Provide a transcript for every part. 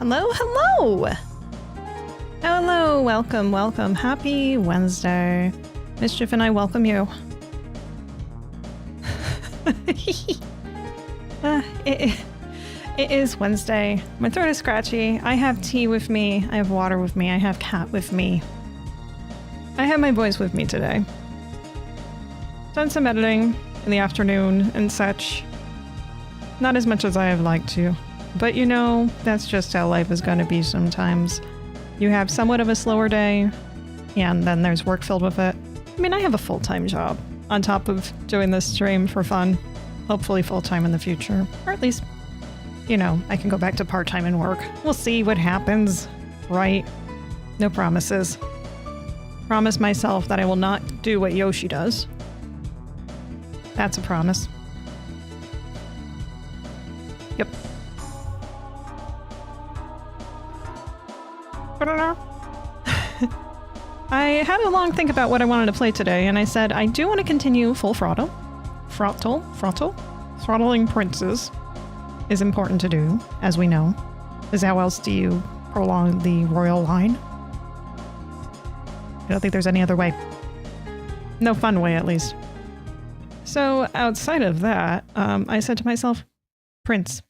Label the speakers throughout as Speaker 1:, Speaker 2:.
Speaker 1: Hello, hello! Hello, welcome, welcome. Happy Wednesday. Mischief and I welcome you. It is Wednesday. My throat is scratchy. I have tea with me. I have water with me. I have cat with me. I have my boys with me today. Done some editing in the afternoon and such. Not as much as I have liked to. But you know, that's just how life is going to be sometimes. You have somewhat of a slower day, and then there's work filled with it. I mean, I have a full-time job on top of doing this stream for fun. Hopefully full-time in the future. Or at least, you know, I can go back to part-time and work. We'll see what happens, right? No promises. Promise myself that I will not do what Yoshi does. That's a promise. Yep. I had a long think about what I wanted to play today, and I said I do want to continue full throttle. Throttling princes is important to do, as we know. Because how else do you prolong the royal line? I don't think there's any other way. No fun way, at least. So outside of that, I said to myself, Prince.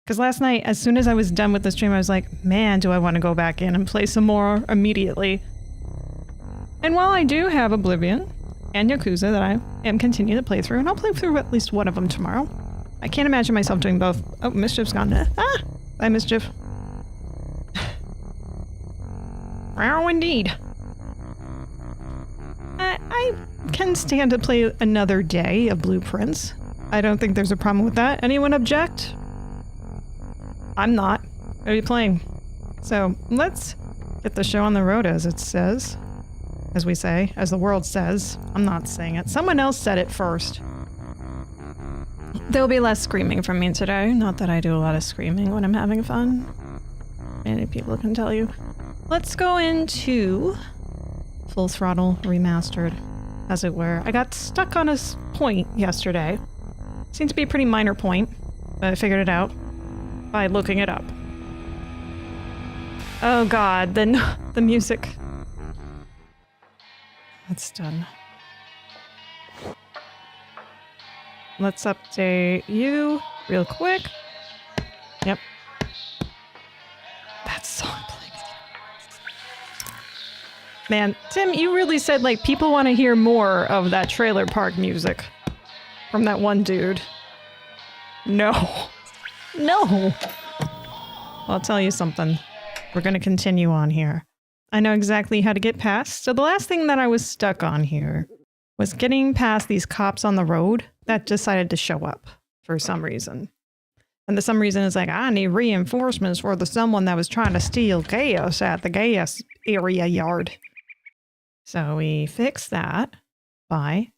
Speaker 1: Because last night, as soon as I was done with the stream, I was like, man, do I want to go back in and play some more immediately. And while I do have Oblivion and Yakuza that I am continuing to play through, and I'll play through at least one of them tomorrow. I can't imagine myself doing both. Oh, Mischief's gone. Ah! Bye, Mischief. Wow, indeed. I can stand to play another day of Blueprints. I don't think there's a problem with that. Anyone object? I'm not. I'll be playing. So let's get the show on the road, as it says. As we say. As the world says. I'm not saying it. Someone else said it first. There'll be less screaming from me today. Not that I do a lot of screaming when I'm having fun. Many people can tell you. Let's go into Full Throttle Remastered, as it were. I got stuck on a point yesterday. Seemed to be a pretty minor point, but I figured it out by looking it up. Oh god, then the music. That's done. Let's update you real quick. Yep. That song playing. Man, Tim, you really said like people want to hear more of that trailer park music from that one dude. No. No! I'll tell you something. We're gonna continue on here. I know exactly how to get past. So the last thing that I was stuck on here was getting past these cops on the road that decided to show up for some reason. And the some reason is like, I need reinforcements for the someone that was trying to steal gas at the gas area yard. So we fix that by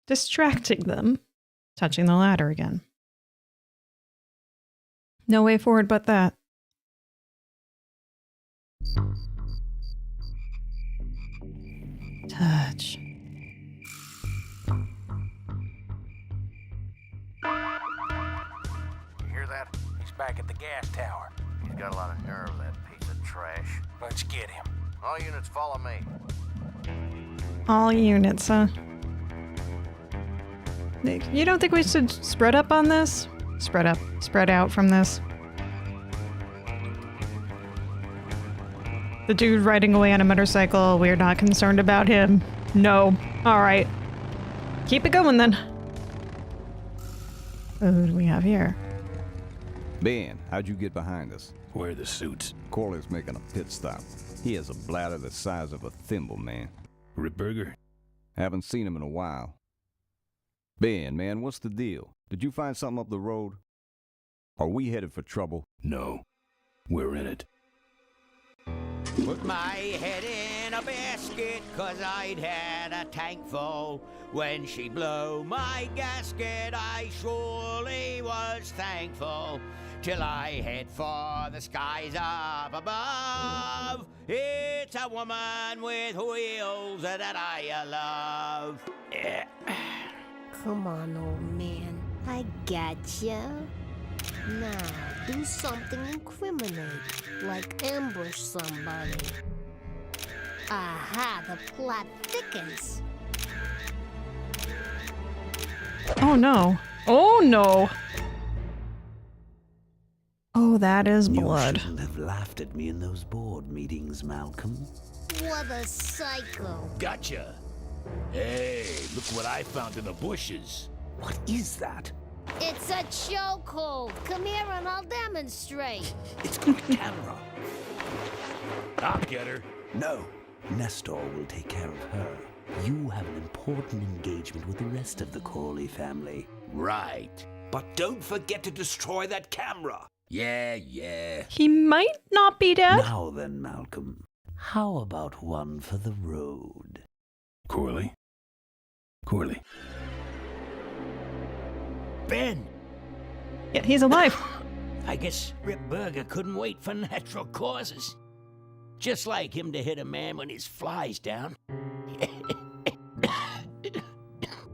Speaker 1: distracting them, touching the ladder again. No way forward but that. Touch.
Speaker 2: You hear that? He's back at the gas tower.
Speaker 3: He's got a lot of nerve, that piece of trash.
Speaker 2: Let's get him.
Speaker 3: All units follow me.
Speaker 1: All units, huh? You don't think we should spread up on this? Spread up, spread out from this. The dude riding away on a motorcycle, we're not concerned about him. No. Alright. Keep it going then. Who do we have here?
Speaker 4: Ben, how'd you get behind us?
Speaker 2: Where are the suits?
Speaker 4: Corley's making a pit stop. He has a bladder the size of a thimble, man.
Speaker 2: Ripburger?
Speaker 4: Haven't seen him in a while. Ben, man, what's the deal? Did you find something up the road? Are we headed for trouble?
Speaker 2: No. We're in it.
Speaker 5: Put my head in a basket, 'cause I'd had a tank full. When she blew my gasket, I surely was thankful. Till I head for the skies up above. It's a woman with wheels that I love.
Speaker 6: Come on, old man. I gotcha. Now, do something incriminating, like ambush somebody. Aha, the plot thickens.
Speaker 1: Oh no. Oh no. Oh, that is blood.
Speaker 7: You shouldn't have laughed at me in those board meetings, Malcolm.
Speaker 6: What a psycho.
Speaker 2: Gotcha. Hey, look what I found in the bushes.
Speaker 7: What is that?
Speaker 6: It's a chokehold. Come here and I'll demonstrate.
Speaker 7: It's got a camera.
Speaker 2: I'll get her.
Speaker 7: No, Nestor will take care of her. You have an important engagement with the rest of the Corley family.
Speaker 2: Right.
Speaker 7: But don't forget to destroy that camera.
Speaker 2: Yeah.
Speaker 1: He might not be dead.
Speaker 7: Now then, Malcolm, how about one for the road?
Speaker 2: Corley.
Speaker 5: Ben,
Speaker 1: Yeah, he's alive.
Speaker 5: I guess Rip Burger couldn't wait for natural causes. Just like him to hit a man when his fly's down.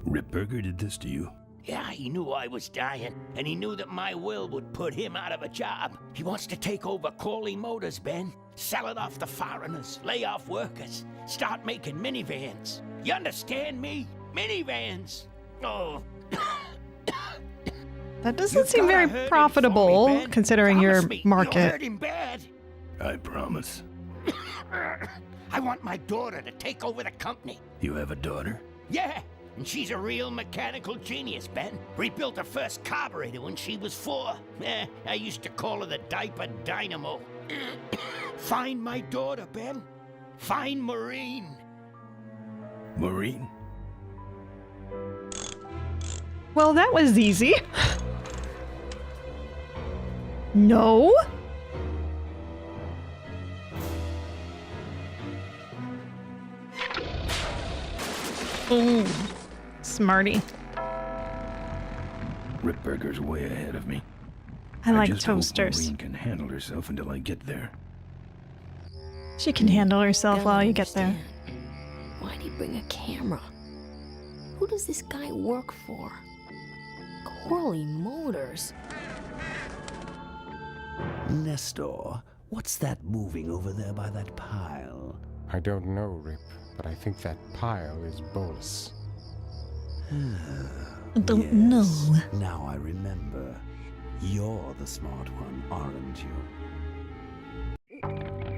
Speaker 2: Rip Burger did this to you?
Speaker 5: Yeah, he knew I was dying, and he knew that my will would put him out of a job. He wants to take over Corley Motors, Ben. Sell it off to foreigners, lay off workers, start making minivans. You understand me? Minivans! Oh.
Speaker 1: That doesn't
Speaker 5: You
Speaker 1: seem
Speaker 5: gotta
Speaker 1: very
Speaker 5: hurt him
Speaker 1: profitable,
Speaker 5: for me, Ben.
Speaker 1: considering
Speaker 5: Promise
Speaker 1: your
Speaker 5: me
Speaker 1: market.
Speaker 5: You'll hurt him bad.
Speaker 2: I promise.
Speaker 5: I want my daughter to take over the company.
Speaker 2: You have a daughter?
Speaker 5: Yeah, and she's a real mechanical genius, Ben. Rebuilt her first carburetor when she was 4. I used to call her the diaper dynamo. Find my daughter, Ben. Find Maureen.
Speaker 2: Maureen?
Speaker 1: Well, that was easy. No? Ooh, smarty.
Speaker 2: Rip Burger's way ahead of me.
Speaker 1: I like
Speaker 2: just hope
Speaker 1: toasters.
Speaker 2: Maureen can handle herself until I get there.
Speaker 1: She can handle herself
Speaker 6: Don't
Speaker 1: while you get there.
Speaker 6: understand. Why'd he bring a camera? Who does this guy work for? Corley Motors.
Speaker 7: Nestor, what's that moving over there by that pile?
Speaker 8: I don't know, Rip, but I think that pile is Bolus.
Speaker 1: I don't know.
Speaker 7: Now I remember. You're the smart one, aren't you?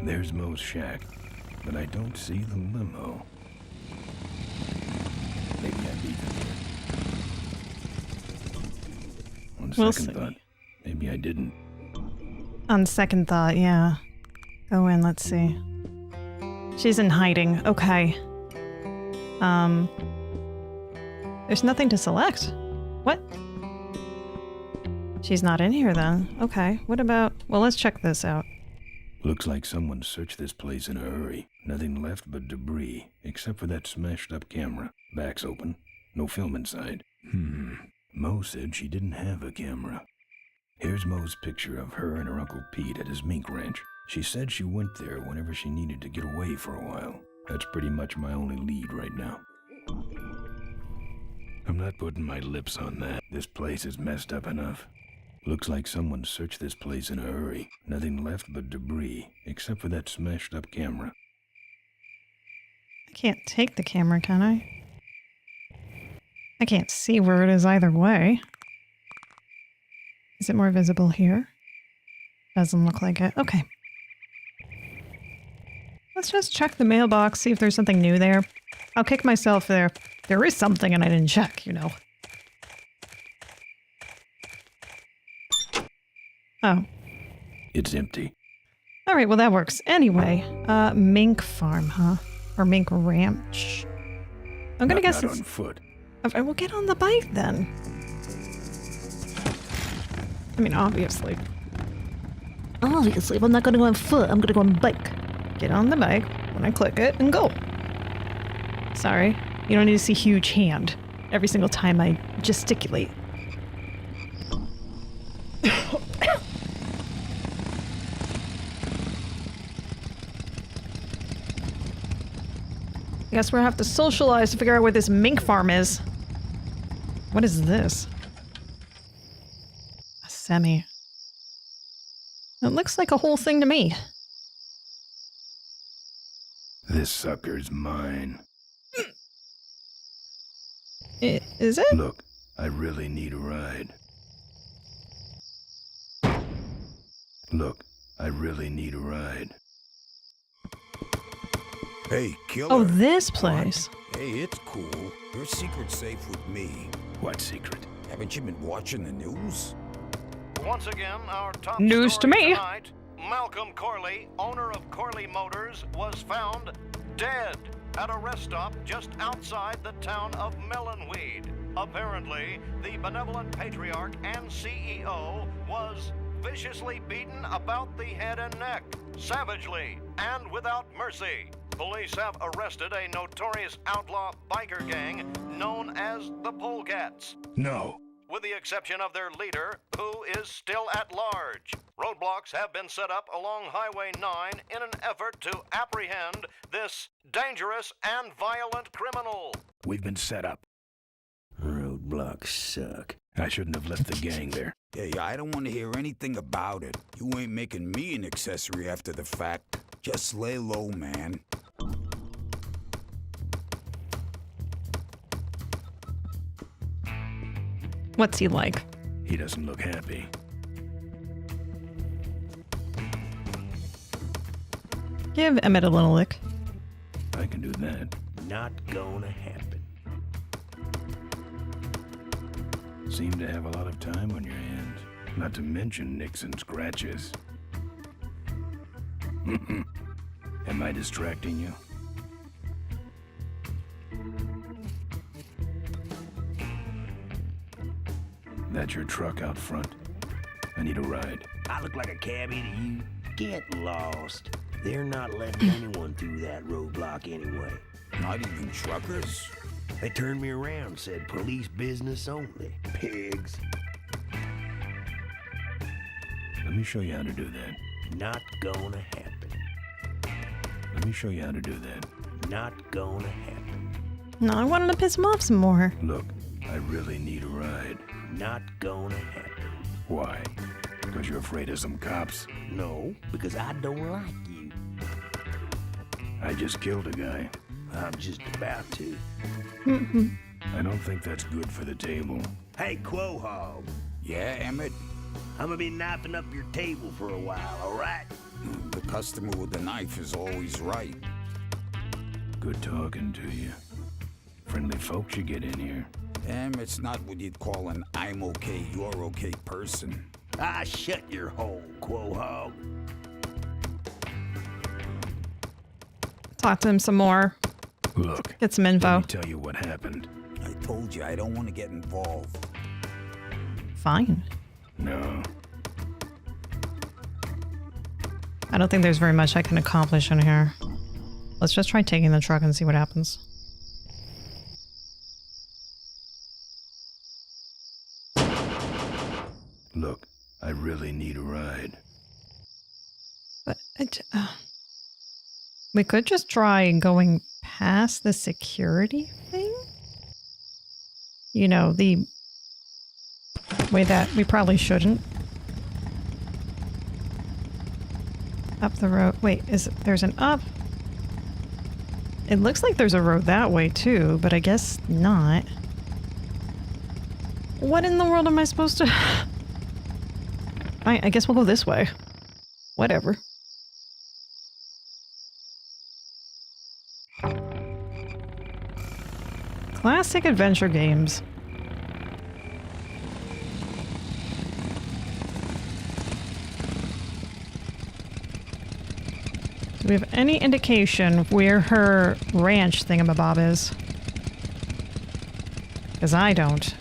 Speaker 2: There's Mo's shack, but I don't see the limo. Maybe I beat them here. On
Speaker 1: We'll
Speaker 2: second
Speaker 1: see.
Speaker 2: thought, maybe I didn't.
Speaker 1: On second thought, yeah. Go in, let's see. She's in hiding. Okay. There's nothing to select. What? She's not in here then. Okay. What about... Well, let's check this out.
Speaker 2: Looks like someone searched this place in a hurry. Nothing left but debris, except for that smashed up camera. Back's open. No film inside. Mo said she didn't have a camera. Here's Mo's picture of her and her Uncle Pete at his mink ranch. She said she went there whenever she needed to get away for a while. That's pretty much my only lead right now. I'm not putting my lips on that. This place is messed up enough. Looks like someone searched this place in a hurry. Nothing left but debris, except for that smashed up camera.
Speaker 1: I can't take the camera, can I? I can't see where it is either way. Is it more visible here? Doesn't look like it. Okay. Let's just check the mailbox, see if there's something new there. I'll kick myself there. There is something and I didn't check, you know. Oh.
Speaker 2: It's empty.
Speaker 1: Alright, well that works. Anyway, mink farm, huh? Or mink ranch. I'm gonna guess
Speaker 2: not
Speaker 1: it's...
Speaker 2: on foot.
Speaker 1: Okay, we'll get on the bike then. I mean, obviously. Obviously, if I'm not gonna go on foot, I'm gonna go on bike. Get on the bike when I click it and go. Sorry, you don't need to see huge hand every single time I gesticulate. I guess we'll have to socialize to figure out where this mink farm is. What is this? A semi. It looks like a whole thing to me.
Speaker 2: This sucker's mine.
Speaker 1: Is it?
Speaker 2: Look, I really need a ride. Look, I really need a ride.
Speaker 9: Hey, killer.
Speaker 1: Oh, this place.
Speaker 9: Hey, it's cool. Your secret's safe with me.
Speaker 2: What secret?
Speaker 9: Haven't you been watching the news?
Speaker 3: Once again, our top
Speaker 1: News to
Speaker 3: story
Speaker 1: me.
Speaker 3: tonight, Malcolm Corley, owner of Corley Motors, was found dead at a rest stop just outside the town of Melonweed. Apparently, the benevolent patriarch and CEO was viciously beaten about the head and neck, savagely and without mercy. Police have arrested a notorious outlaw biker gang known as the Polecats.
Speaker 2: No.
Speaker 3: With the exception of their leader, who is still at large. Roadblocks have been set up along Highway 9 in an effort to apprehend this dangerous and violent criminal.
Speaker 2: We've been set up.
Speaker 7: Roadblocks suck.
Speaker 2: I shouldn't have left the gang there.
Speaker 9: Hey, I don't want to hear anything about it. You ain't making me an accessory after the fact. Just lay low, man.
Speaker 1: What's he like?
Speaker 2: He doesn't look happy.
Speaker 1: Give Emmett a little lick.
Speaker 2: I can do that.
Speaker 7: Not gonna happen.
Speaker 2: Seem to have a lot of time on your hands. Not to mention nicks and scratches. Am I distracting you? That's your truck out front. I need a ride.
Speaker 7: I look like a cabbie to you? Get lost. They're not letting anyone through that roadblock anyway.
Speaker 9: Not even truckers?
Speaker 7: They turned me around, said police business only. Pigs.
Speaker 2: Let me show you how to do that.
Speaker 7: Not gonna happen.
Speaker 2: Let me show you how to do that.
Speaker 7: Not gonna happen.
Speaker 1: No, I wanted to piss him off some more.
Speaker 2: Look, I really need a ride.
Speaker 7: Not gonna happen.
Speaker 2: Why? Because you're afraid of some cops?
Speaker 7: No, because I don't like you.
Speaker 2: I just killed a guy.
Speaker 7: I'm just about to.
Speaker 2: I don't think that's good for the table.
Speaker 7: Hey, Quahog,
Speaker 9: Yeah, Emmett?
Speaker 7: I'm gonna be knifing up your table for a while, alright?
Speaker 9: The customer with the knife is always right.
Speaker 2: Good talking to you. Friendly folks you get in here.
Speaker 9: Emmett's not what you'd call an I'm okay, you're okay person.
Speaker 7: Ah, shut your hole, Quahog.
Speaker 1: Talk to him some more.
Speaker 2: Look,
Speaker 1: Get some
Speaker 2: let
Speaker 1: info.
Speaker 2: me tell you what happened.
Speaker 9: I told you I don't want to get involved.
Speaker 1: Fine.
Speaker 2: No,
Speaker 1: I don't think there's very much I can accomplish in here. Let's just try taking the truck and see what happens.
Speaker 2: look, I really need a ride.
Speaker 1: But we could just try going past the security thing. You know, the way that we probably shouldn't. Up the road. Wait, there's an up? It looks like there's a road that way too, but I guess not. What in the world am I supposed to... I guess we'll go this way. Whatever. Classic adventure games. Do we have any indication of where her ranch thingamabob is? Because I don't.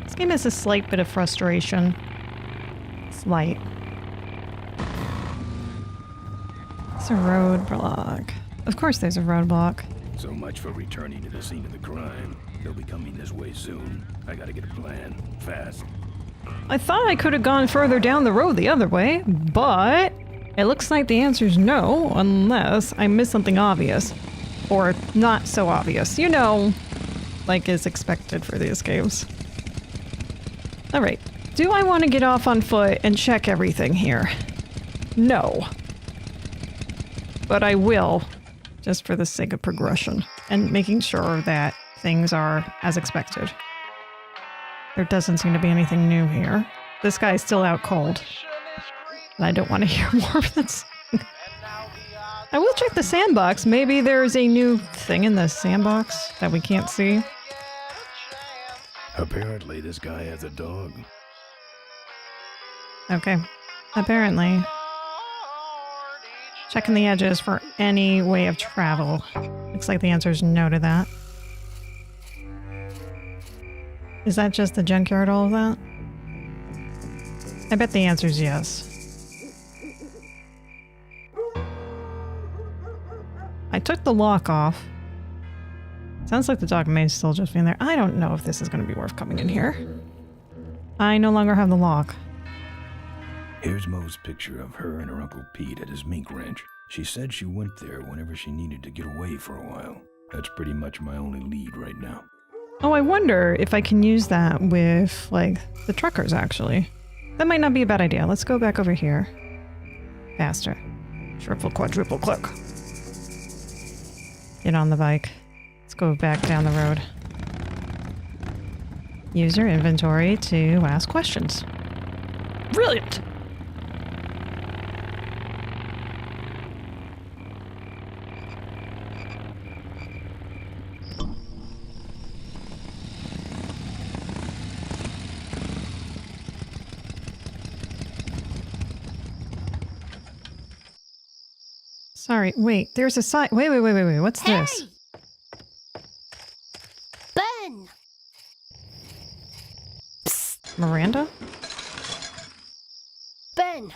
Speaker 1: This game has a slight bit of frustration. Slight. It's a roadblock. Of course there's a roadblock.
Speaker 2: So much for returning to the scene of the crime. They'll be coming this way soon. I gotta get a plan. Fast.
Speaker 1: I thought I could have gone further down the road the other way, but It looks like the answer is no, unless I missed something obvious. Or not so obvious. You know, like is expected for these games. Alright. Do I want to get off on foot and check everything here? No. But I will, just for the sake of progression, and making sure that things are as expected. There doesn't seem to be anything new here. This guy's still out cold. And I don't want to hear more of this. I will check the sandbox. Maybe there's a new thing in the sandbox that we can't see.
Speaker 2: Apparently, this guy has a dog.
Speaker 1: Okay. Apparently. Checking the edges for any way of travel. Looks like the answer is no to that. Is that just the junkyard, all of that? I bet the answer is yes. I took the lock off. Sounds like the dog may still just be in there. I don't know if this is going to be worth coming in here. I no longer have the lock.
Speaker 2: Here's Mo's picture of her and her Uncle Pete at his mink ranch. She said she went there whenever she needed to get away for a while. That's pretty much my only lead right now.
Speaker 1: Oh, I wonder if I can use that with, like, the truckers, actually. That might not be a bad idea. Let's go back over here. Faster. Triple, quadruple, click. Get on the bike. Let's go back down the road. Use your inventory to ask questions. Brilliant! Sorry, wait, there's a sign. Wait, what's this?
Speaker 6: Ben!
Speaker 1: Psst, Miranda?
Speaker 6: Ben,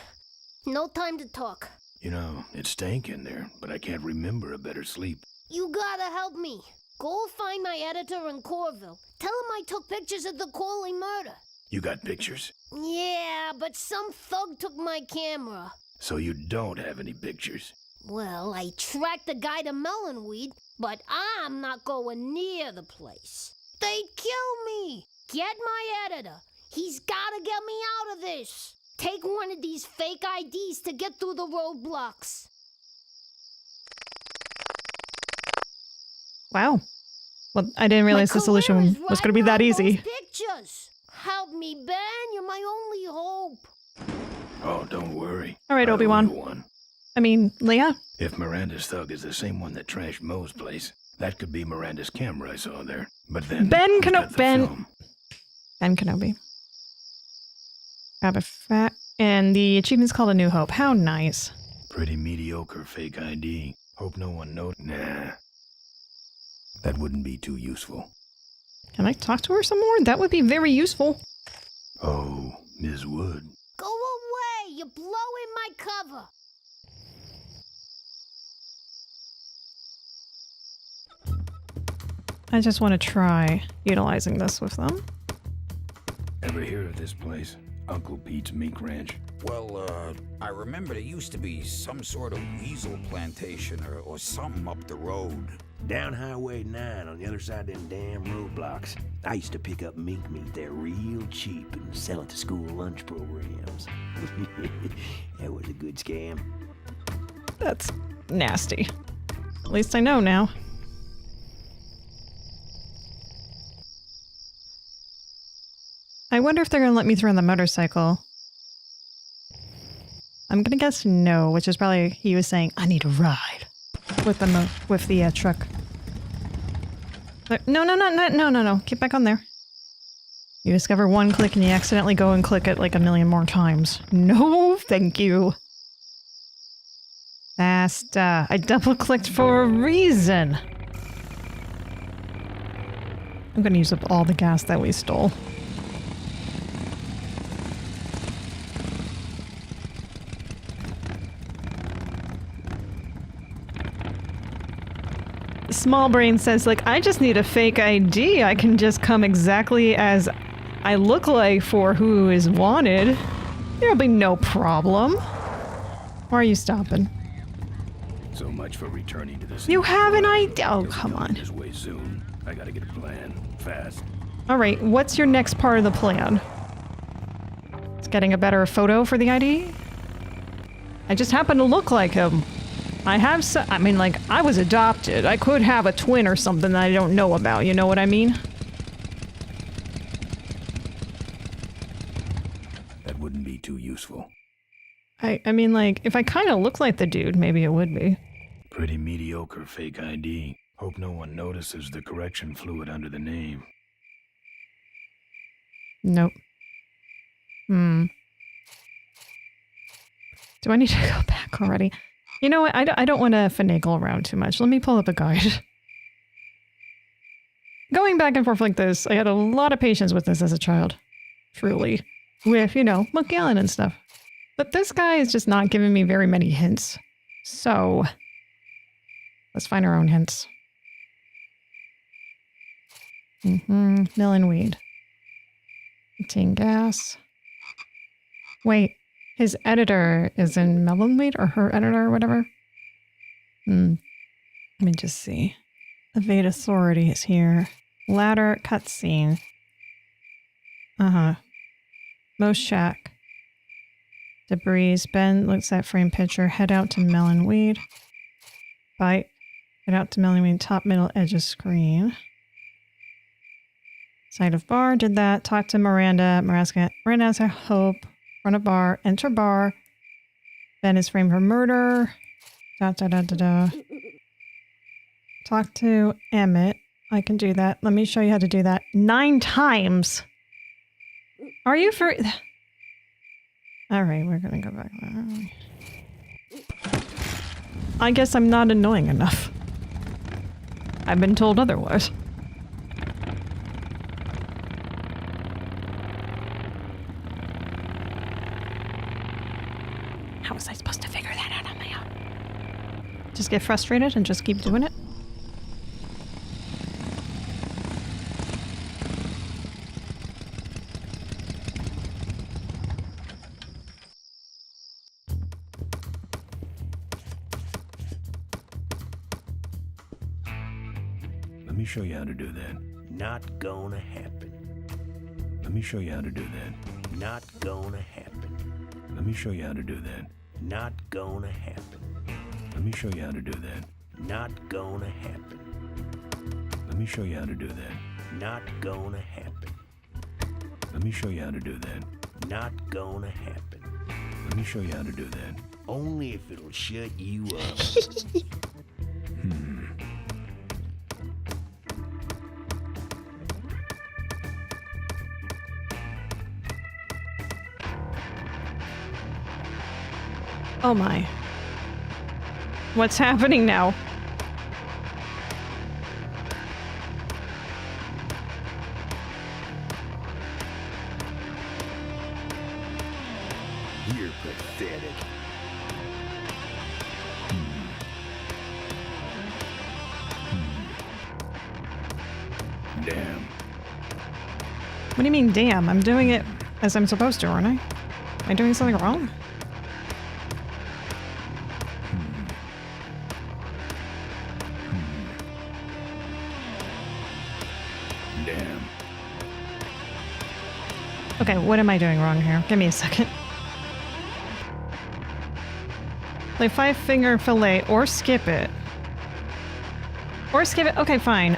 Speaker 6: no time to talk.
Speaker 2: You know, it stank in there, but I can't remember a better sleep.
Speaker 6: You gotta help me. Go find my editor in Corville. Tell him I took pictures of the Corley murder.
Speaker 2: You got pictures?
Speaker 6: Yeah, but some thug took my camera.
Speaker 2: So you don't have any pictures?
Speaker 6: Well, I tracked the guy to Melonweed, but I'm not going near the place. They'd kill me. Get my editor. He's gotta get me out of this. Take one of these fake IDs to get through the roadblocks.
Speaker 1: Wow. Well, I didn't realize the solution was going to be that easy.
Speaker 6: Pictures. Help me, Ben. You're my only hope.
Speaker 2: Oh, don't worry.
Speaker 1: All right, Obi-Wan. I mean, Leia?
Speaker 2: If Miranda's thug is the same one that trashed Mo's place, that could be Miranda's camera I saw there. But then
Speaker 1: Ben
Speaker 2: Kenobi.
Speaker 1: Grab a fat. And the achievement's called A New Hope. How nice.
Speaker 2: Pretty mediocre fake ID. Hope no one noticed. Nah. That wouldn't be too useful.
Speaker 1: Can I talk to her some more? That would be very useful.
Speaker 2: Oh, Ms. Wood.
Speaker 6: Go away! You're blowing my cover.
Speaker 1: I just want to try utilizing this with them.
Speaker 2: Ever hear of this place? Uncle Pete's mink ranch?
Speaker 9: Well, I remember there used to be some sort of weasel plantation or something up the road.
Speaker 7: Down Highway 9 on the other side of them damn roadblocks. I used to pick up mink meat there real cheap and sell it to school lunch programs. That was a good scam.
Speaker 1: That's nasty. At least I know now. I wonder if they're going to let me through on the motorcycle. I'm going to guess no, which is probably he was saying, I need a ride with the truck. No. Get back on there. You discover one click and you accidentally go and click it like a million more times. No, thank you. Faster. I double clicked for a reason. I'm going to use up all the gas that we stole. Small Brain says, like, I just need a fake ID. I can just come exactly as I look like for who is wanted. There'll be no problem. Or are you stopping?
Speaker 2: So much for returning to this.
Speaker 1: You have an idea. Oh,
Speaker 2: He'll be
Speaker 1: come
Speaker 2: coming
Speaker 1: on.
Speaker 2: This way soon. I gotta get a plan. Fast.
Speaker 1: Alright, what's your next part of the plan? It's getting a better photo for the ID? I just happen to look like him. I mean, like, I was adopted. I could have a twin or something that I don't know about, you know what I mean?
Speaker 2: That wouldn't be too useful.
Speaker 1: I mean, like, if I kind of look like the dude, maybe it would be.
Speaker 2: Pretty mediocre fake ID. Hope no one notices the correction fluid under the name.
Speaker 1: Nope. Do I need to go back already? You know what? I don't want to finagle around too much. Let me pull up a guide. Going back and forth like this, I had a lot of patience with this as a child. Truly. With, you know, Monkey Island and stuff. But this guy is just not giving me very many hints. So, let's find our own hints. Melon weed. Tin gas. Wait, his editor is in Melonweed, or her editor, or whatever? Let me just see. Evade authority is here. Ladder cutscene. Most shack. Debris. Ben looks at frame picture. Head out to Melonweed. Bite. Head out to Melonweed. Top middle edge of screen. Side of bar. Did that. Talk to Miranda. Miranda has a hope. Front of bar. Enter bar. Ben is framed for murder. Talk to Emmett. I can do that. Let me show you how to do that. 9 times. Are you for... Alright, we're gonna go back. I guess I'm not annoying enough. I've been told otherwise. How was I supposed to figure that out on my own? Just get frustrated and just keep doing it?
Speaker 2: Let me show you how to do that.
Speaker 7: Not gonna happen.
Speaker 2: Let me show you how to do that.
Speaker 7: Not gonna happen.
Speaker 2: Let me show you how to do that.
Speaker 7: Not gonna happen.
Speaker 2: Let me show you how to do that.
Speaker 7: Not gonna happen.
Speaker 2: Let me show you how to do that.
Speaker 7: Not gonna happen.
Speaker 2: Let me show you how to do that.
Speaker 7: Not gonna happen.
Speaker 2: Let me show you how to do that.
Speaker 7: Only if it'll shut you up.
Speaker 1: Oh my. What's happening now?
Speaker 7: You're pathetic.
Speaker 2: Damn.
Speaker 1: What do you mean, damn? I'm doing it as I'm supposed to, aren't I? Am I doing something wrong?
Speaker 2: Damn.
Speaker 1: Okay, what am I doing wrong here? Give me a second. Play 5-finger fillet or skip it. Or skip it. Okay, fine.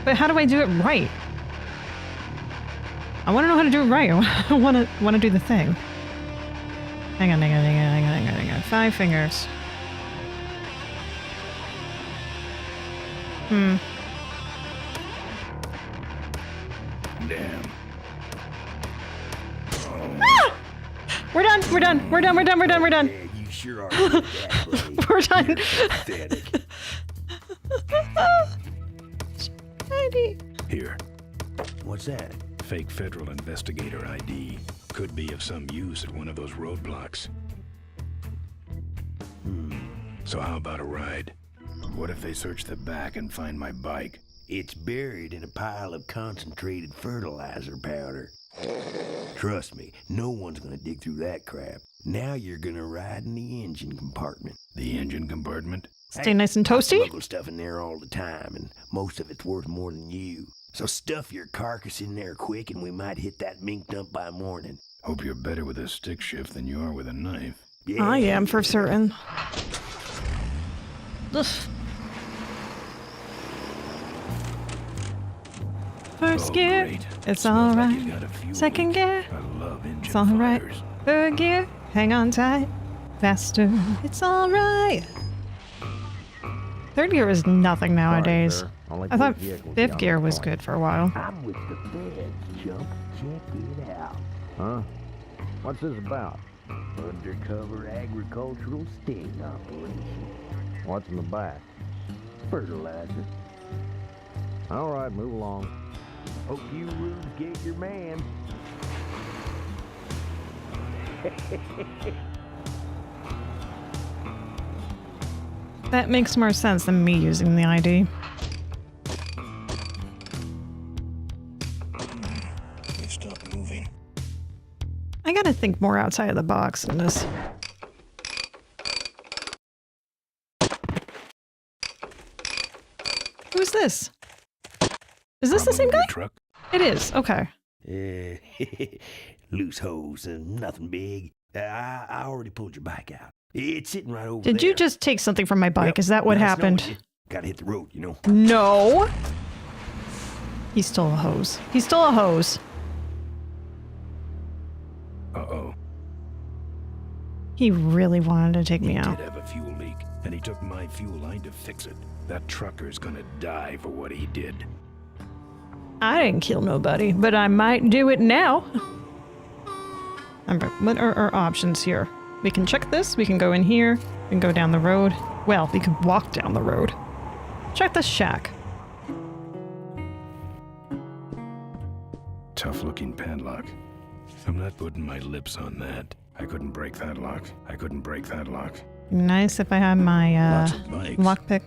Speaker 1: But how do I do it right? I want to know how to do it right. I want to do the thing. Hang on. 5 fingers.
Speaker 2: Damn.
Speaker 1: Ah! We're done.
Speaker 7: Yeah, you sure are good at that, buddy.
Speaker 1: We're done.
Speaker 7: You're pathetic.
Speaker 1: Heidi.
Speaker 2: Here.
Speaker 7: What's that?
Speaker 2: Fake federal investigator ID. Could be of some use at one of those roadblocks. So how about a ride? What if they search the back and find my bike?
Speaker 7: It's buried in a pile of concentrated fertilizer powder. Trust me, no one's gonna dig through that crap. Now you're gonna ride in the engine compartment.
Speaker 2: The engine compartment?
Speaker 1: Stay nice and
Speaker 7: I
Speaker 1: toasty?
Speaker 7: smuggle stuff in there all the time, and most of it's worth more than you. So stuff your carcass in there quick, and we might hit that mink dump by morning.
Speaker 2: Hope you're better with a stick shift than you are with a knife.
Speaker 7: Yeah,
Speaker 1: I am for certain. Ugh. First gear,
Speaker 2: great.
Speaker 1: it's
Speaker 2: Smells like
Speaker 1: alright.
Speaker 2: you got a fuel
Speaker 1: Second
Speaker 2: leak.
Speaker 1: gear,
Speaker 2: I love engine
Speaker 1: it's alright.
Speaker 2: fires.
Speaker 1: Third gear, hang on tight. Faster, it's alright. Third gear is nothing nowadays. I thought fifth gear was good for a while.
Speaker 7: I'm with the feds, chump. Check it out.
Speaker 4: Huh? What's this about?
Speaker 7: Undercover agricultural sting operation.
Speaker 4: What's in the back?
Speaker 7: Fertilizer.
Speaker 4: All right, move along.
Speaker 7: Hope you rubes get your man.
Speaker 1: That makes more sense than me using the ID.
Speaker 2: They stopped moving.
Speaker 1: I gotta think more outside of the box in this. Who's this? Is this the same guy?
Speaker 2: Truck?
Speaker 1: It is. Okay.
Speaker 7: Loose hose, nothing big. I already pulled your bike out. It's sitting right over there.
Speaker 1: Did you just take something from my bike?
Speaker 7: Yep,
Speaker 1: Is that what
Speaker 7: nice
Speaker 1: happened?
Speaker 7: knowing you. Gotta hit the road, you know.
Speaker 1: No. He stole a hose. He stole a hose.
Speaker 2: Uh-oh.
Speaker 1: He really wanted to take me
Speaker 2: He
Speaker 1: out.
Speaker 2: did have a fuel leak, and he took my fuel line to fix it. That trucker's gonna die for what he did.
Speaker 1: I didn't kill nobody, but I might do it now. What are our options here? We can check this. We can go in here. We can go down the road. Well, we can walk down the road. Check the shack.
Speaker 2: Tough-looking padlock. I'm not putting my lips on that. I couldn't break that lock. I couldn't break that lock.
Speaker 1: Nice if I had my
Speaker 2: Lots of bikes.
Speaker 1: lockpick.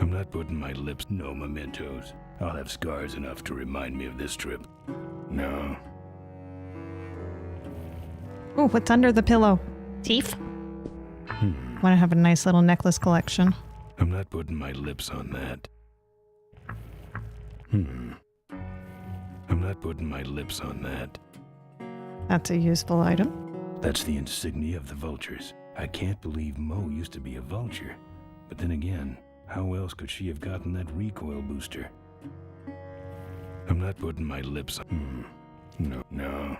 Speaker 2: I'm not putting my lips. No mementos. I'll have scars enough to remind me of this trip. No.
Speaker 1: Oh, what's under the pillow? Teeth? Want to have a nice little necklace collection.
Speaker 2: I'm not putting my lips on that. I'm not putting my lips on that.
Speaker 1: That's a useful item.
Speaker 2: That's the insignia of the vultures. I can't believe Mo used to be a vulture. But then again, how else could she have gotten that recoil booster? I'm not putting my lips on... No.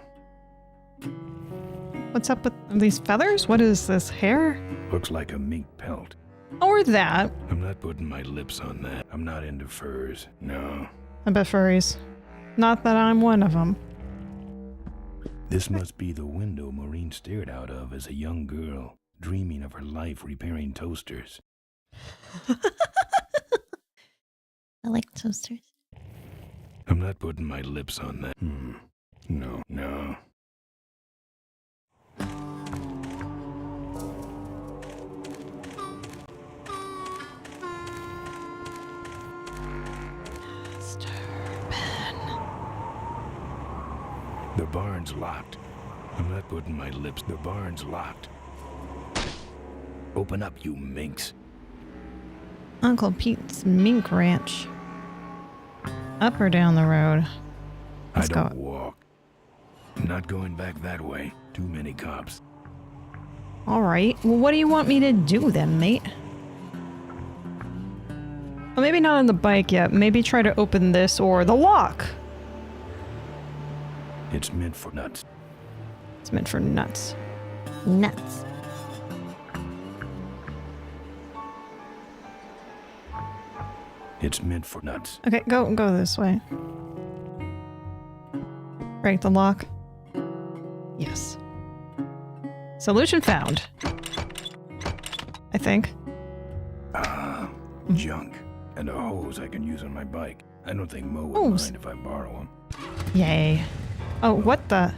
Speaker 1: What's up with these feathers? What is this, hair?
Speaker 2: Looks like a mink pelt.
Speaker 1: Or that.
Speaker 2: I'm not putting my lips on that. I'm not into furs. No.
Speaker 1: I bet furries. Not that I'm one of them.
Speaker 2: This must be the window Maureen stared out of as a young girl, dreaming of her life repairing toasters.
Speaker 1: I like toasters.
Speaker 2: I'm not putting my lips on that. No. The barn's locked. I'm not putting my lips. The barn's locked. Open up, you minks.
Speaker 1: Uncle Pete's Mink Ranch. Up or down the road? Let's
Speaker 2: I don't
Speaker 1: go.
Speaker 2: walk. I'm not going back that way. Too many cops.
Speaker 1: Alright, well what do you want me to do then, mate? Well, maybe not on the bike yet. Maybe try to open this or the lock.
Speaker 2: It's meant for nuts.
Speaker 1: It's meant for nuts. Nuts.
Speaker 2: It's meant for nuts.
Speaker 1: Okay, go this way. Break the lock. Yes. Solution found. I think.
Speaker 2: Junk. And a hose I can use on my bike. I don't think Mo would
Speaker 1: Hose.
Speaker 2: mind if I borrow him.
Speaker 1: Yay. Oh, what the?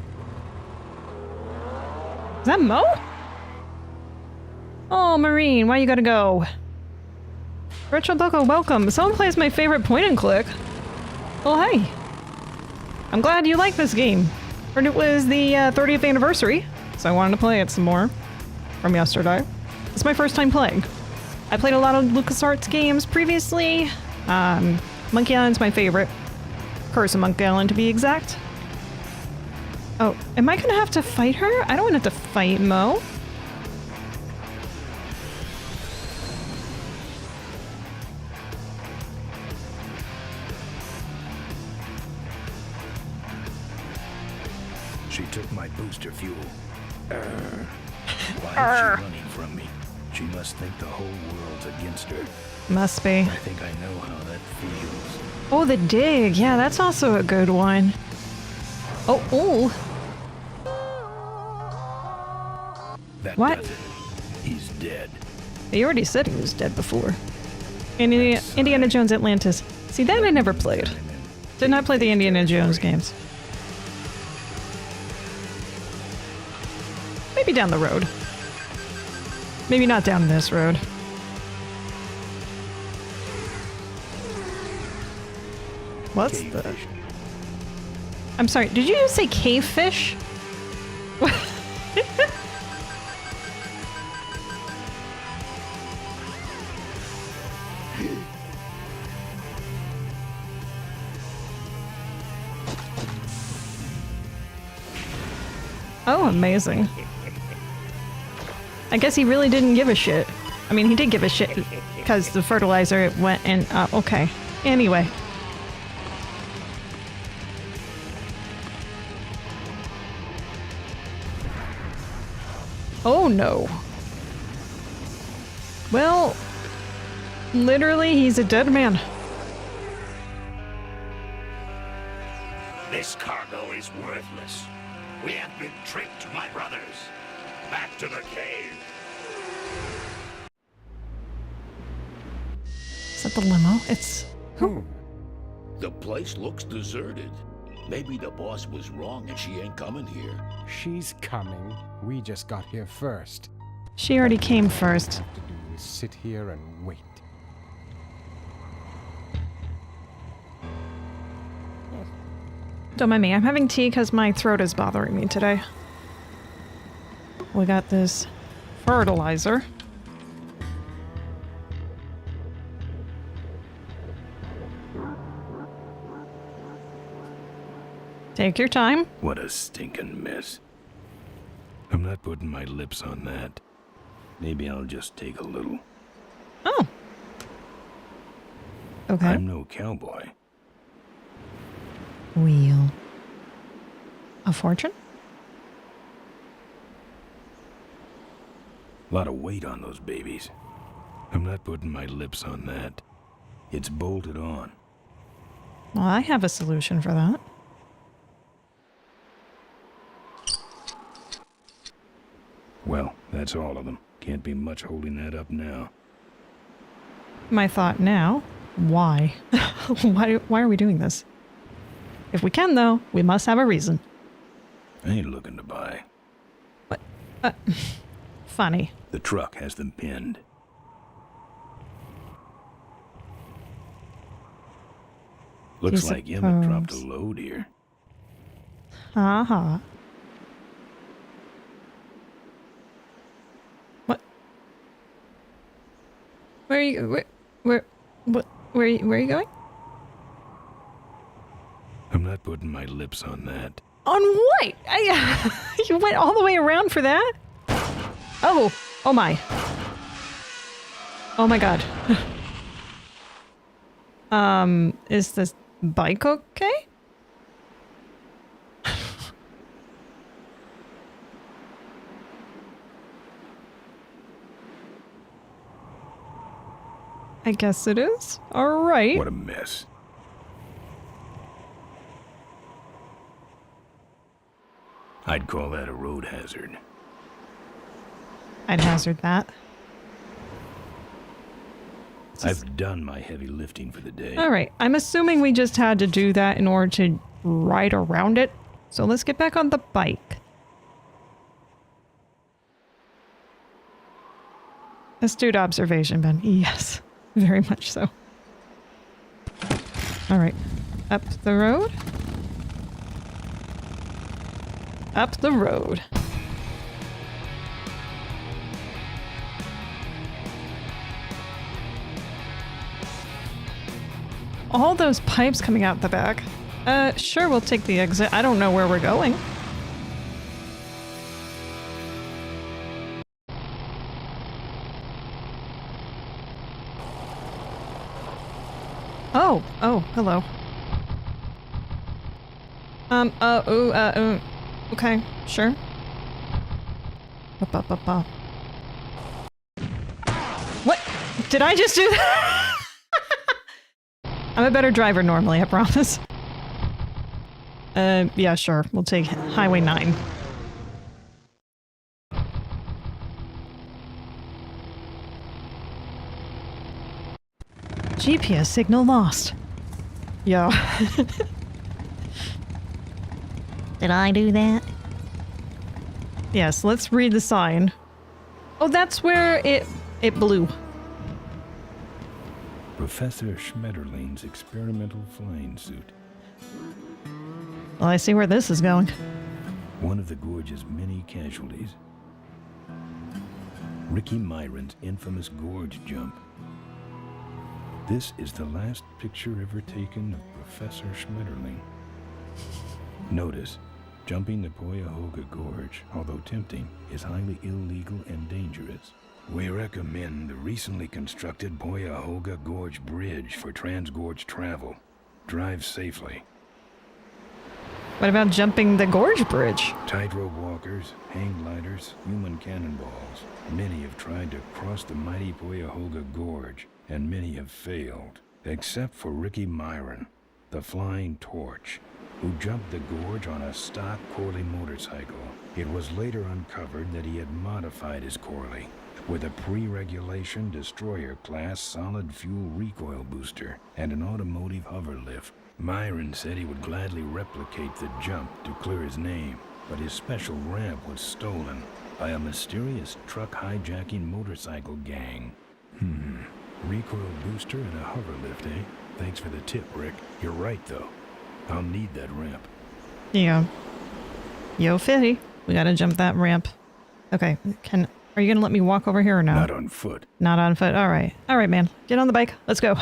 Speaker 1: Is that Mo? Oh, Marine, why you gotta go? Retro Loco, welcome. Someone plays my favorite point and click. Well, hey. I'm glad you like this game. Heard it was the 30th anniversary, so I wanted to play it some more from yesterday. It's my first time playing. I played a lot of LucasArts games previously. Monkey Island's my favorite. Curse of Monkey Island, to be exact. Oh, am I gonna have to fight her? I don't want to have to fight Mo.
Speaker 2: She took my booster fuel. Why is she running from me? She must think the whole world's against her.
Speaker 1: Must be.
Speaker 2: I think I know how that feels.
Speaker 1: Oh, the dig. Yeah, that's also a good one. Oh.
Speaker 2: That
Speaker 1: What?
Speaker 2: does it. He's dead.
Speaker 1: He already said he was dead before. Indiana Jones Atlantis. See, that I never played. Did not play the Indiana Jones games. Maybe down the road. Maybe not down this road. What's the...
Speaker 2: Cavefish.
Speaker 1: I'm sorry, did you say cave fish? Oh, amazing. I guess he really didn't give a shit. I mean, he did give a shit because the fertilizer went and... okay. Anyway. Oh, no. Well, literally, he's a dead man.
Speaker 10: This cargo is worthless. We have been tricked, my brothers. Back to the cave.
Speaker 1: Is that the limo? It's...
Speaker 10: The place looks deserted. Maybe the boss was wrong and she ain't coming here.
Speaker 8: She's coming. We just got here first.
Speaker 1: She already came first.
Speaker 8: All we have to do is sit here and wait.
Speaker 1: Don't mind me, I'm having tea because my throat is bothering me today. We got this fertilizer. Take your time.
Speaker 2: What a stinking mess. I'm not putting my lips on that. Maybe I'll just take a little.
Speaker 1: Oh. Okay.
Speaker 2: I'm no cowboy.
Speaker 1: Wheel of Fortune?
Speaker 2: A lot of weight on those babies. I'm not putting my lips on that. It's bolted on.
Speaker 1: Well, I have a solution for that.
Speaker 2: Well, that's all of them. Can't be much holding that up now.
Speaker 1: My thought now, why? Why are we doing this? If we can, though, we must have a reason.
Speaker 2: I ain't looking to buy.
Speaker 1: What? Funny.
Speaker 2: The truck has them pinned. Looks
Speaker 1: You
Speaker 2: like Emmett dropped a
Speaker 1: suppose.
Speaker 2: load here.
Speaker 1: Uh-huh. What? Where are you? Where are you going?
Speaker 2: I'm not putting my lips on that.
Speaker 1: On what? You went all the way around for that? Oh my. Oh my god. Is this bike okay? I guess it is. All right.
Speaker 2: What a mess. I'd call that a road hazard.
Speaker 1: I'd hazard that.
Speaker 2: I've done my heavy lifting for the day.
Speaker 1: All right. I'm assuming we just had to do that in order to ride around it. So let's get back on the bike. Astute observation, Ben. Yes, very much so. All right. Up the road. up the road. All those pipes coming out the back. Sure, we'll take the exit. I don't know where we're going. Oh, hello. Okay, sure. What? Did I just do that? I'm a better driver normally, I promise. Yeah, sure. We'll take Highway 9. GPS signal lost. Yo. Did I do that? Yes, let's read the sign. Oh, that's where it blew.
Speaker 2: Professor Schmetterling's experimental flying suit.
Speaker 1: Well, I see where this is going.
Speaker 2: One of the gorge's many casualties. Ricky Myron's infamous gorge jump. This is the last picture ever taken of Professor Schmetterling. Notice, jumping the Cuyahoga Gorge, although tempting, is highly illegal and dangerous. We recommend the recently constructed Cuyahoga Gorge Bridge for transgorge travel. Drive safely.
Speaker 1: What about jumping the gorge bridge?
Speaker 2: Tightrope walkers, hang gliders, human cannonballs. Many have tried to cross the mighty Cuyahoga Gorge, and many have failed, except for Ricky Myron, the Flying Torch, who jumped the gorge on a stock Corley motorcycle. It was later uncovered that he had modified his Corley with a pre-regulation destroyer-class solid-fuel recoil booster and an automotive hover lift. Myron said he would gladly replicate the jump to clear his name, but his special ramp was stolen by a mysterious truck hijacking motorcycle gang. Recoil booster and a hover lift, eh? Thanks for the tip, Rick. You're right, though. I'll need that ramp.
Speaker 1: Yeah. Yo, Fitty. We gotta jump that ramp. Okay, are you gonna let me walk over here or no?
Speaker 2: Not on foot.
Speaker 1: Not on foot. All right. All right, man. Get on the bike. Let's go.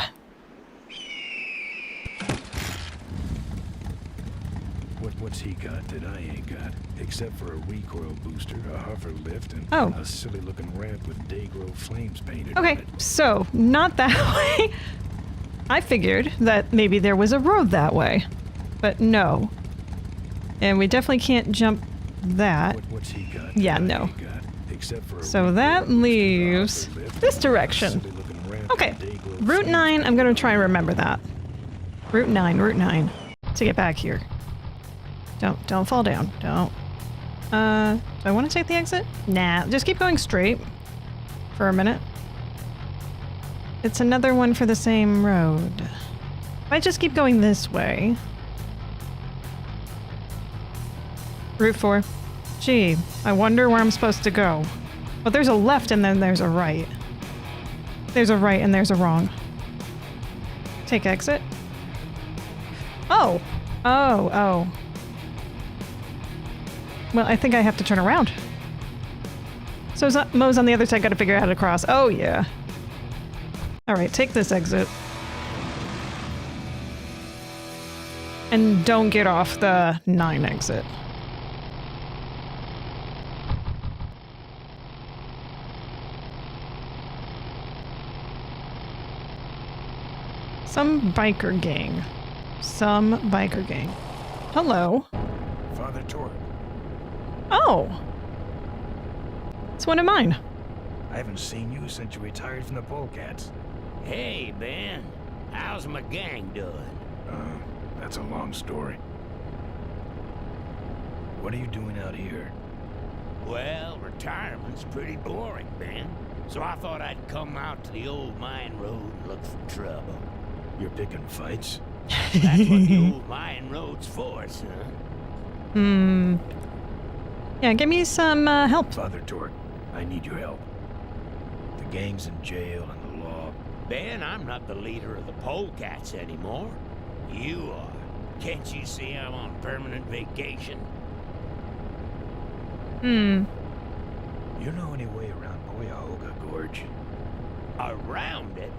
Speaker 2: What's he got that I ain't got? Except for a recoil booster, a hover lift, and a silly-looking ramp with Dayglow flames painted on
Speaker 1: Okay,
Speaker 2: it.
Speaker 1: so not that way. I figured that maybe there was a road that way, but no. And we definitely can't jump that.
Speaker 2: What's he got?
Speaker 1: Yeah, no.
Speaker 2: Except for
Speaker 1: So that leaves this direction. Okay, Route 9, I'm gonna try and remember that. Route 9, to get back here. Don't fall down, don't. Do I want to take the exit? Nah, just keep going straight for a minute. It's another one for the same road. If I just keep going this way. Route 4. Gee, I wonder where I'm supposed to go. Well, there's a left and then there's a right. There's a right and there's a wrong. Take exit. Oh. Well, I think I have to turn around. So Mo's on the other side, gotta figure out how to cross. Oh, yeah. Alright, take this exit. And don't get off the 9 exit. Some biker gang. Hello.
Speaker 2: Father Torque.
Speaker 1: Oh. It's one of mine.
Speaker 2: I haven't seen you since you retired from the Polecats.
Speaker 5: Hey, Ben. How's my gang doing?
Speaker 2: That's a long story. What are you doing out here?
Speaker 5: Well, retirement's pretty boring, Ben. So I thought I'd come out to the old mine road and look for trouble.
Speaker 2: You're picking fights?
Speaker 5: That's what the old mine road's for, son.
Speaker 1: Yeah, give me some help.
Speaker 2: Father Torque, I need your help. The gang's in jail and the law.
Speaker 5: Ben, I'm not the leader of the Polecats anymore. You are. Can't you see I'm on permanent vacation?
Speaker 2: You know any way around Cuyahoga Gorge?
Speaker 10: Around it?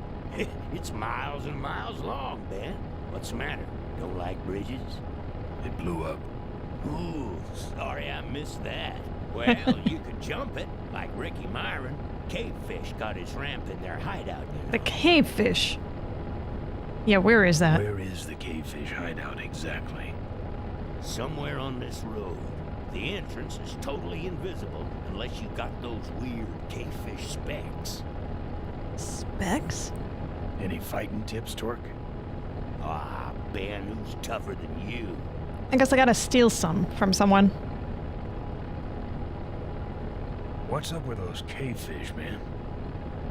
Speaker 10: It's miles and miles long, Ben. What's the matter? Don't like bridges?
Speaker 2: It blew up.
Speaker 10: Ooh, sorry I missed that. Well, you could jump it, like Ricky Myron. Cavefish got his ramp in their hideout, you know.
Speaker 1: The cavefish. Yeah, where is that?
Speaker 2: Where is the cavefish hideout exactly?
Speaker 10: Somewhere on this road. The entrance is totally invisible unless you got those weird cavefish specs.
Speaker 1: Specs?
Speaker 2: Any fighting tips, Torque?
Speaker 10: Ah, Ben, who's tougher than you?
Speaker 1: I guess I gotta steal some from someone.
Speaker 2: What's up with those cavefish, man?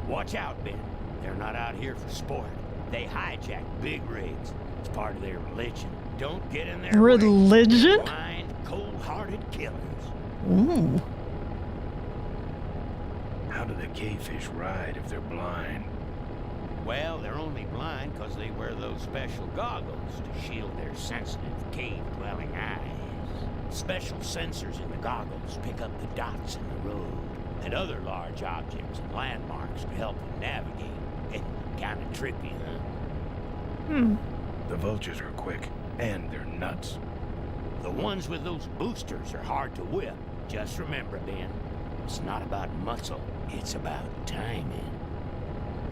Speaker 10: Watch out, Ben. They're not out here for sport. They hijack big rigs. It's part of their religion. Don't get in their
Speaker 1: Religion?
Speaker 10: way. Blind, cold-hearted killers.
Speaker 1: Ooh.
Speaker 2: How do the cavefish ride if they're blind?
Speaker 10: Well, they're only blind because they wear those special goggles to shield their sensitive, cave-dwelling eyes. Special sensors in the goggles pick up the dots in the road and other large objects and landmarks to help them navigate. Kind of trippy, huh?
Speaker 2: The vultures are quick, and they're nuts.
Speaker 10: The ones with those boosters are hard to whip. Just remember, Ben, it's not about muscle, it's about timing.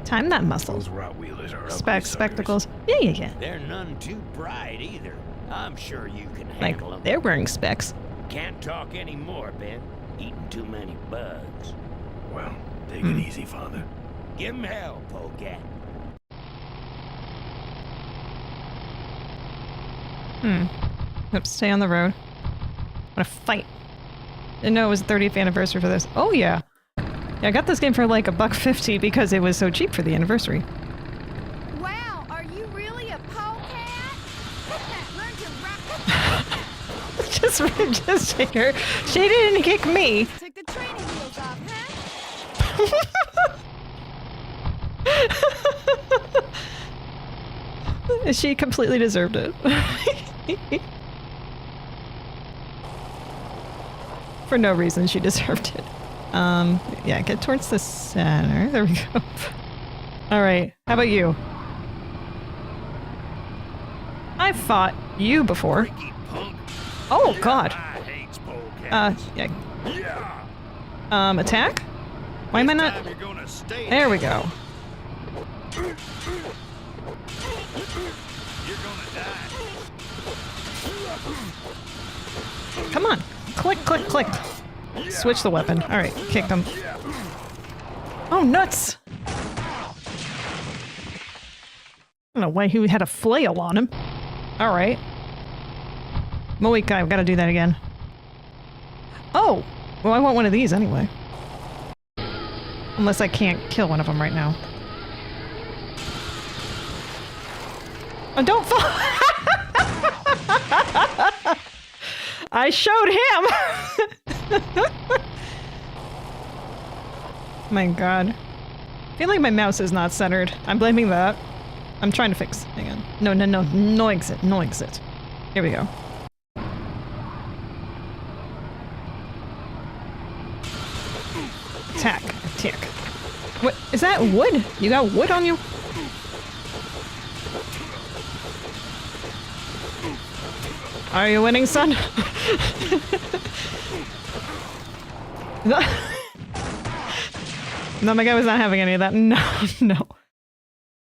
Speaker 1: Time that muscle.
Speaker 2: Those Rottweilers are ugly
Speaker 1: Specs,
Speaker 2: suckers.
Speaker 1: spectacles. Yeah.
Speaker 10: They're none too bright either. I'm sure you can
Speaker 1: Like,
Speaker 10: handle them.
Speaker 1: they're wearing specs.
Speaker 10: Can't talk anymore, Ben. Eating too many bugs.
Speaker 2: Well, take it easy, Father.
Speaker 10: Give 'em hell, Polecat.
Speaker 1: Oops, stay on the road. I'm gonna fight. Didn't know it was the 30th anniversary for this. Oh yeah. Yeah, I got this game for like $1.50 because it was so cheap for the anniversary.
Speaker 11: Wow, are you really a polecat? Learn to rock.
Speaker 1: just take her. She didn't kick me.
Speaker 11: Took the training wheels off, huh?
Speaker 1: She completely deserved it. For no reason, she deserved it. Yeah, get towards the center. There we go. Alright, how about you? I've fought you before. Oh, God. Yeah. Attack? Why am I not? There we go. Come on. Click, click, click. Switch the weapon. Alright, kick him. Oh, nuts! I don't know why he had a flail on him. Alright. Moika, I've got to do that again. Oh! Well, I want one of these anyway. Unless I can't kill one of them right now. Oh, don't fall! I showed him! My god. I feel like my mouse is not centered. I'm blaming that. I'm trying to fix. Hang on. No, no, no. No exit. No exit. Here we go. Attack. Attack. What? Is that wood? You got wood on you? Are you winning, son? No, my guy was not having any of that. No, no.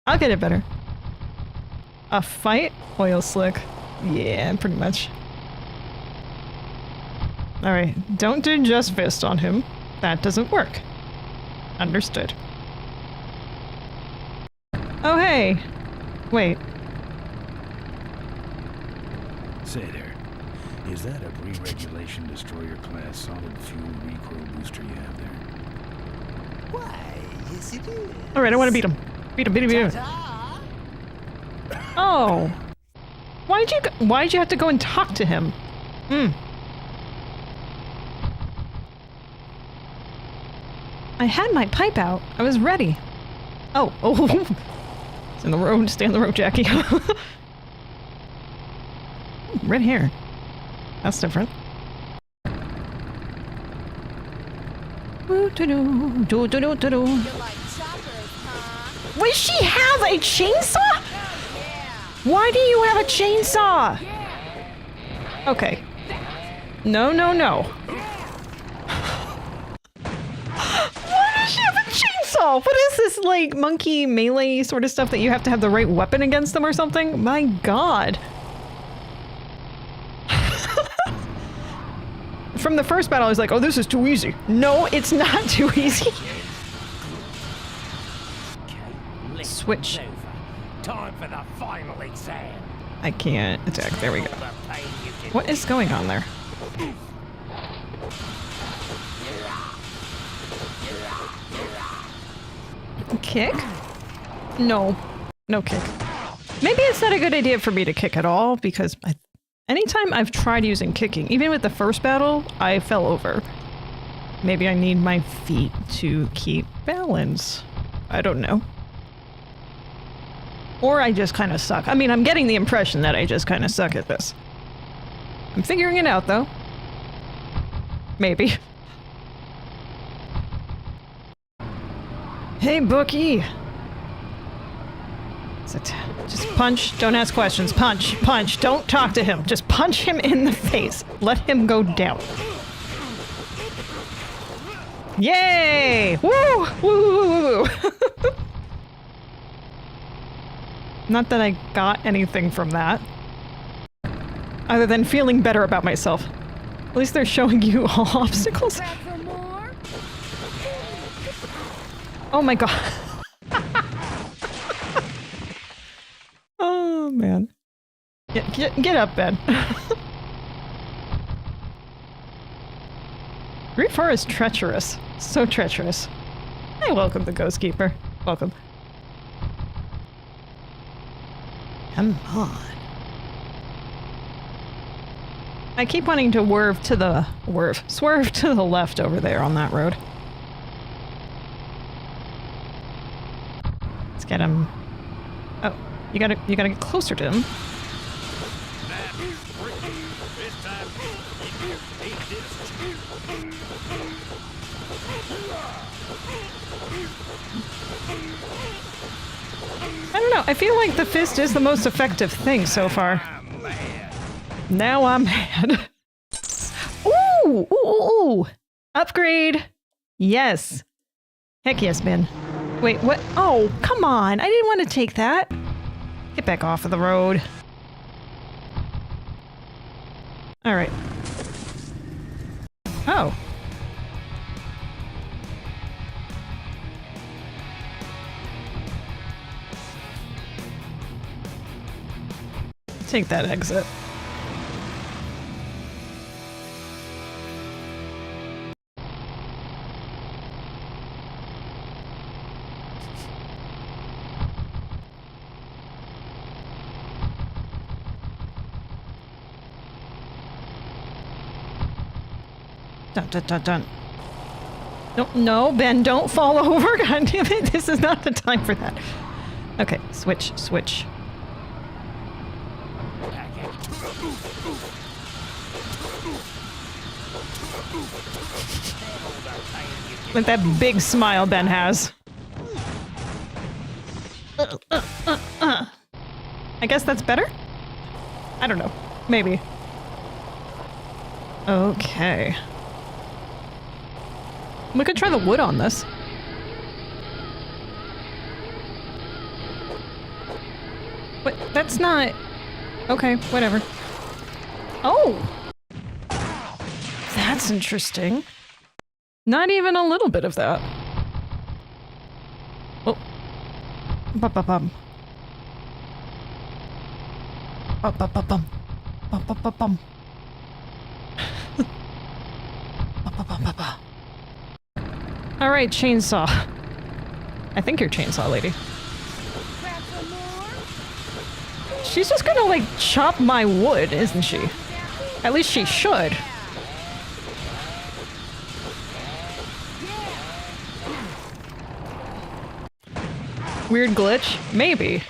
Speaker 1: I'll get it better. A fight? Oil slick. Yeah, pretty much. Alright, don't do just fist on him. That doesn't work. Understood. Oh, hey! Wait.
Speaker 2: Say there, is that a pre-regulation destroyer class solid fuel recoil booster you have there?
Speaker 5: Why, yes it is.
Speaker 1: Alright, I want to beat him. Beat him, beat him, beat him.
Speaker 5: Ta-ta.
Speaker 1: Oh! Why'd you have to go and talk to him? I had my pipe out. I was ready. Oh. It's in the road. Stay on the road, Jacki. Red hair. That's different. Do-do-do, do-do-do-do-do.
Speaker 11: You like choppers, huh?
Speaker 1: Wait, she has a chainsaw? Why do you have a chainsaw? Okay. No, no, no. Why does she have a chainsaw? What is this, like, monkey melee sort of stuff that you have to have the right weapon against them or something? My god. From the first battle, I was like, oh, this is too easy. No, it's not too easy. Switch.
Speaker 10: Time for the final exam.
Speaker 1: I can't attack. There we go. What is going on there? Kick? No. No kick. Maybe it's not a good idea for me to kick at all, because anytime I've tried using kicking, even with the first battle, I fell over. Maybe I need my feet to keep balance. I don't know. Or I just kind of suck. I mean, I'm getting the impression that I just kind of suck at this. I'm figuring it out, though. Maybe. Hey, Bookie! Just punch, don't ask questions. Punch, punch, don't talk to him. Just punch him in the face. Let him go down. Yay! Woo! Woo, woo, woo, woo. Not that I got anything from that. Other than feeling better about myself. At least they're showing you all obstacles. Oh my god. Oh man. Get up, Ben. Reefar is treacherous. So treacherous. Hey, welcome to Ghost Keeper. Welcome. Come on. I keep wanting to swerve to the left over there on that road. Let's get him. Oh, you gotta get closer to him. I don't know, I feel like the fist is the most effective thing so far. Now I'm mad. Ooh! Ooh, ooh, ooh! Upgrade! Yes. Heck yes, Ben. Wait, what? Oh, come on! I didn't want to take that! Get back off of the road. Alright. Oh. Take that exit. Dun dun dun dun. No, no, Ben, don't fall over. God damn it, this is not the time for that. Okay, switch, switch. With that big smile Ben has. I guess that's better? I don't know. Maybe. Okay. We could try the wood on this. What? That's not... Okay, whatever. Oh! That's interesting. Not even a little bit of that. Oh. Bum-bum-bum. Bum-bum-bum-bum. Bum-bum-bum-bum. Bum-bum-bum-bum. Alright, chainsaw. I think you're chainsaw lady. She's just gonna, like, chop my wood, isn't she? At least she should. Weird glitch? Maybe.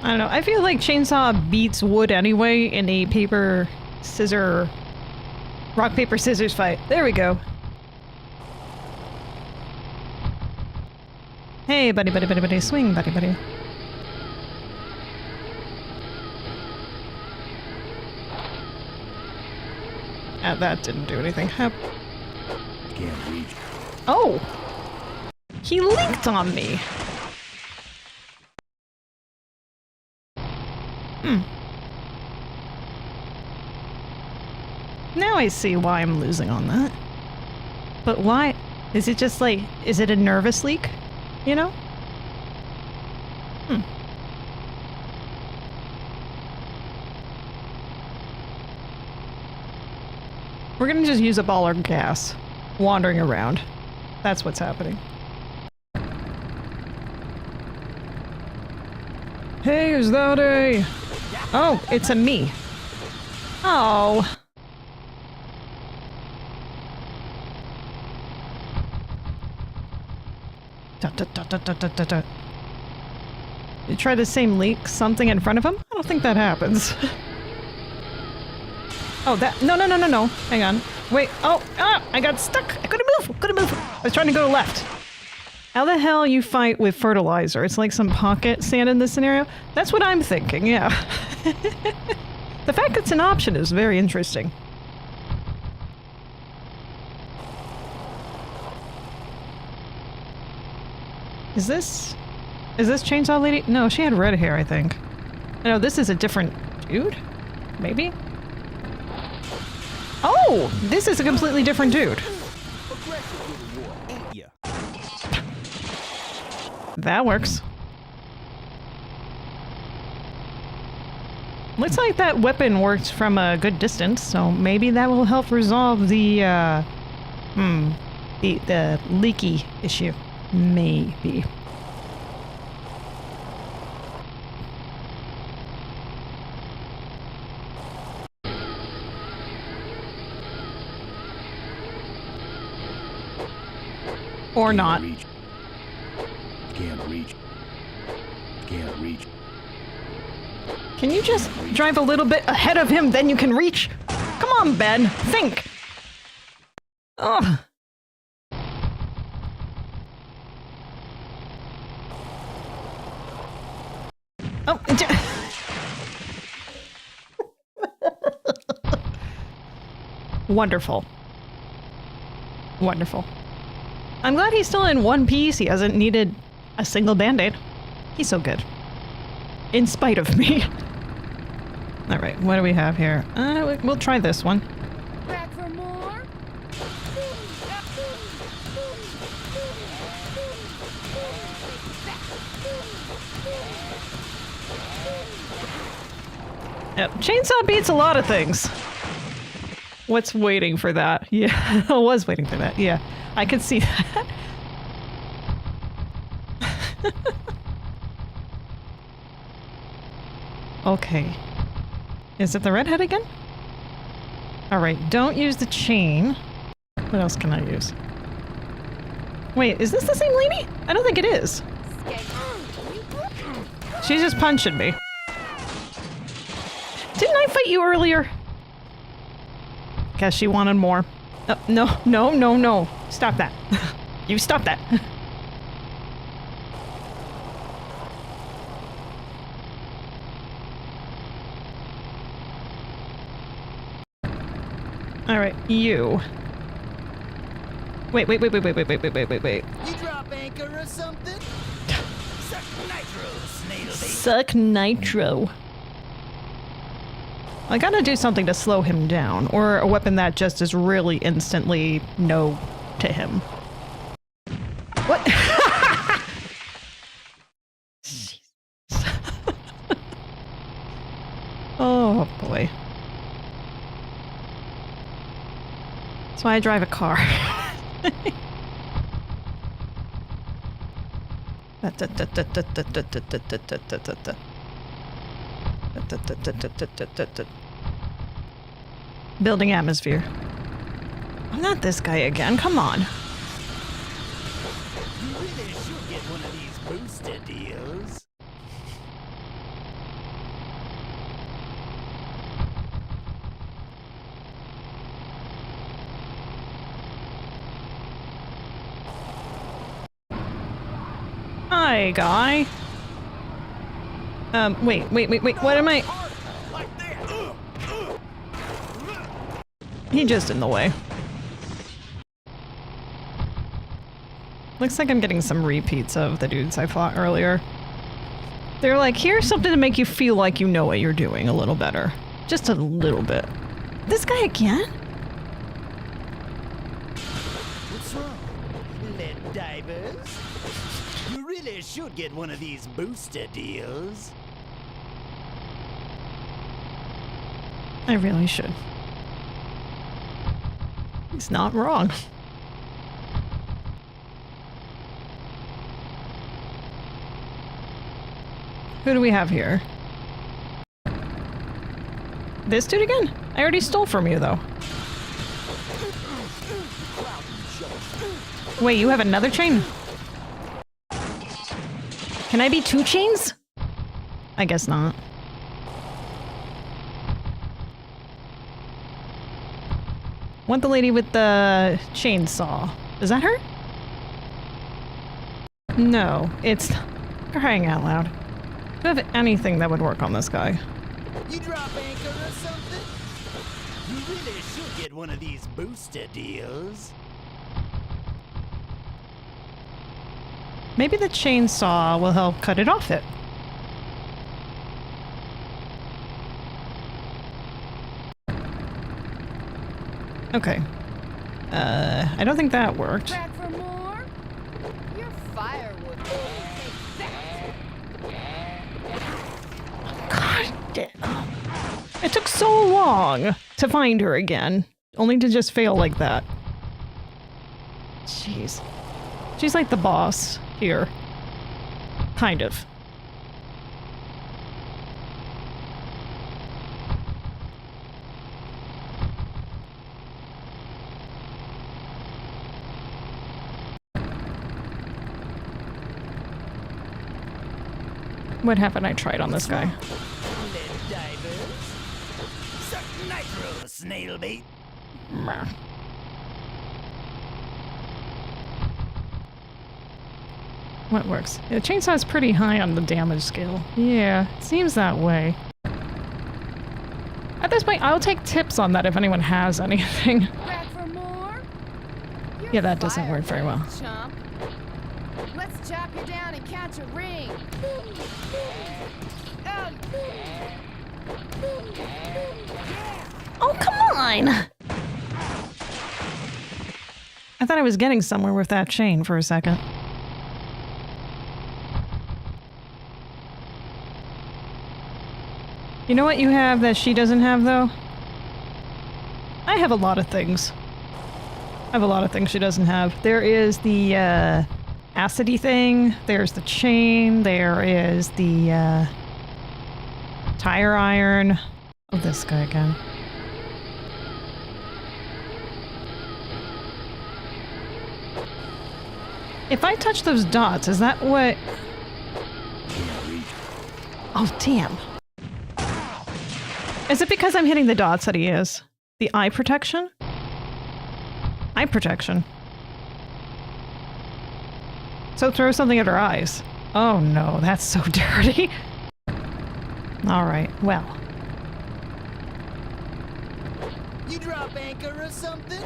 Speaker 1: I don't know. I feel like chainsaw beats wood anyway in a rock, paper, scissors fight. There we go. Hey, buddy, buddy, buddy, buddy. Swing, buddy, buddy. That didn't do anything.
Speaker 2: Can't reach.
Speaker 1: Oh! He linked on me! Now I see why I'm losing on that. But why? Is it just like, is it a nervous leak? You know? We're gonna just use up all our gas. Wandering around. That's what's happening. Hey, is that a... Oh, it's a me. Oh. You try the same leak, something in front of him? I don't think that happens. Oh, that... No. Hang on. Wait. Oh, I got stuck. I couldn't move. I was trying to go left. How the hell you fight with fertilizer? It's like some pocket sand in this scenario? That's what I'm thinking, yeah. The fact it's an option is very interesting. Is this Chainsaw Lady? No, she had red hair, I think. No, this is a different dude? Maybe? Oh! This is a completely different dude. That works. Looks like that weapon works from a good distance, so maybe that will help resolve the leaky issue. Maybe. Or not.
Speaker 2: Can't reach.
Speaker 1: Can you just drive a little bit ahead of him, then you can reach? Come on, Ben. Think. Ugh. Oh. Wonderful. Wonderful. I'm glad he's still in one piece. He hasn't needed a single band-aid. He's so good. In spite of me. Alright, what do we have here? We'll try this one.
Speaker 11: Back for more?
Speaker 1: Yep, chainsaw beats a lot of things. What's waiting for that? Yeah, I was waiting for that. Yeah, I could see that. Okay. Is it the redhead again? Alright, don't use the chain. What else can I use? Wait, is this the same lady? I don't think it is. She's just punching me. Didn't I fight you earlier? Guess she wanted more. No. Stop that. You stop that. Alright, you. Wait.
Speaker 5: You drop anchor or something? Suck nitro, snail bait.
Speaker 1: Suck nitro. I gotta do something to slow him down, or a weapon that just is really instantly no to him. What? Oh boy. That's why I drive a car. Building atmosphere. I'm not this guy again, come on.
Speaker 5: You really should get one of these booster deals.
Speaker 1: Hi, guy. Wait. What am I? He just in the way. Looks like I'm getting some repeats of the dudes I fought earlier. They're like, here's something to make you feel like you know what you're doing a little better. Just a little bit. This guy again?
Speaker 5: What's wrong? Lead divers? You really should get one of these booster deals.
Speaker 1: I really should. He's not wrong. Who do we have here? This dude again? I already stole from you, though. Wait, you have another chain? Can I be 2 chains? I guess not. Want the lady with the chainsaw. Is that her? No, it's... Crying out loud. Do you have anything that would work on this guy?
Speaker 5: You drop anchor or something? You really should get one of these booster deals.
Speaker 1: Maybe the chainsaw will help cut it off it. Okay. I don't think that worked.
Speaker 11: Back for more? Your firewood.
Speaker 1: God damn. It took so long to find her again, only to just fail like that. Jeez. She's like the boss here. Kind of. What haven't I tried on this guy?
Speaker 5: Lead divers? Suck nitro, snail bait.
Speaker 1: What works? The chainsaw is pretty high on the damage scale. Yeah, it seems that way. At this point, I'll take tips on that if anyone has anything.
Speaker 11: Back for more? Your
Speaker 1: Yeah, that doesn't work very well.
Speaker 11: Chump. Let's chop you down and catch a ring.
Speaker 1: Oh, come on! I thought I was getting somewhere with that chain for a second. You know what you have that she doesn't have, though? I have a lot of things. I have a lot of things she doesn't have. There is the, acidy thing. There's the chain. There is the, tire iron. Oh, this guy again. If I touch those dots, is that what... Oh, damn. Is it because I'm hitting the dots that he is? The eye protection? Eye protection. So throw something at her eyes. Oh no, that's so dirty. Alright, well.
Speaker 5: You drop anchor or something?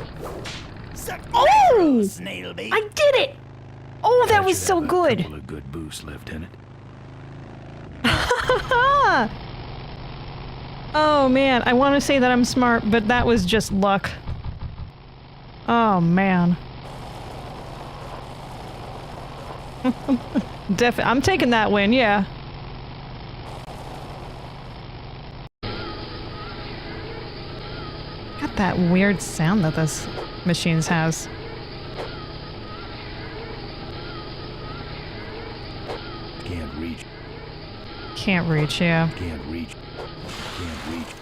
Speaker 5: Suck
Speaker 1: Oh!
Speaker 5: snail bait.
Speaker 1: I did it! Oh, that was so
Speaker 2: A
Speaker 1: good!
Speaker 2: couple of good boosts, Lieutenant.
Speaker 1: Oh man, I want to say that I'm smart, but that was just luck. Oh man. I'm taking that win, yeah. Got that weird sound that this machines has.
Speaker 2: Can't reach.
Speaker 1: Can't reach, yeah.
Speaker 2: Can't reach. Can't reach.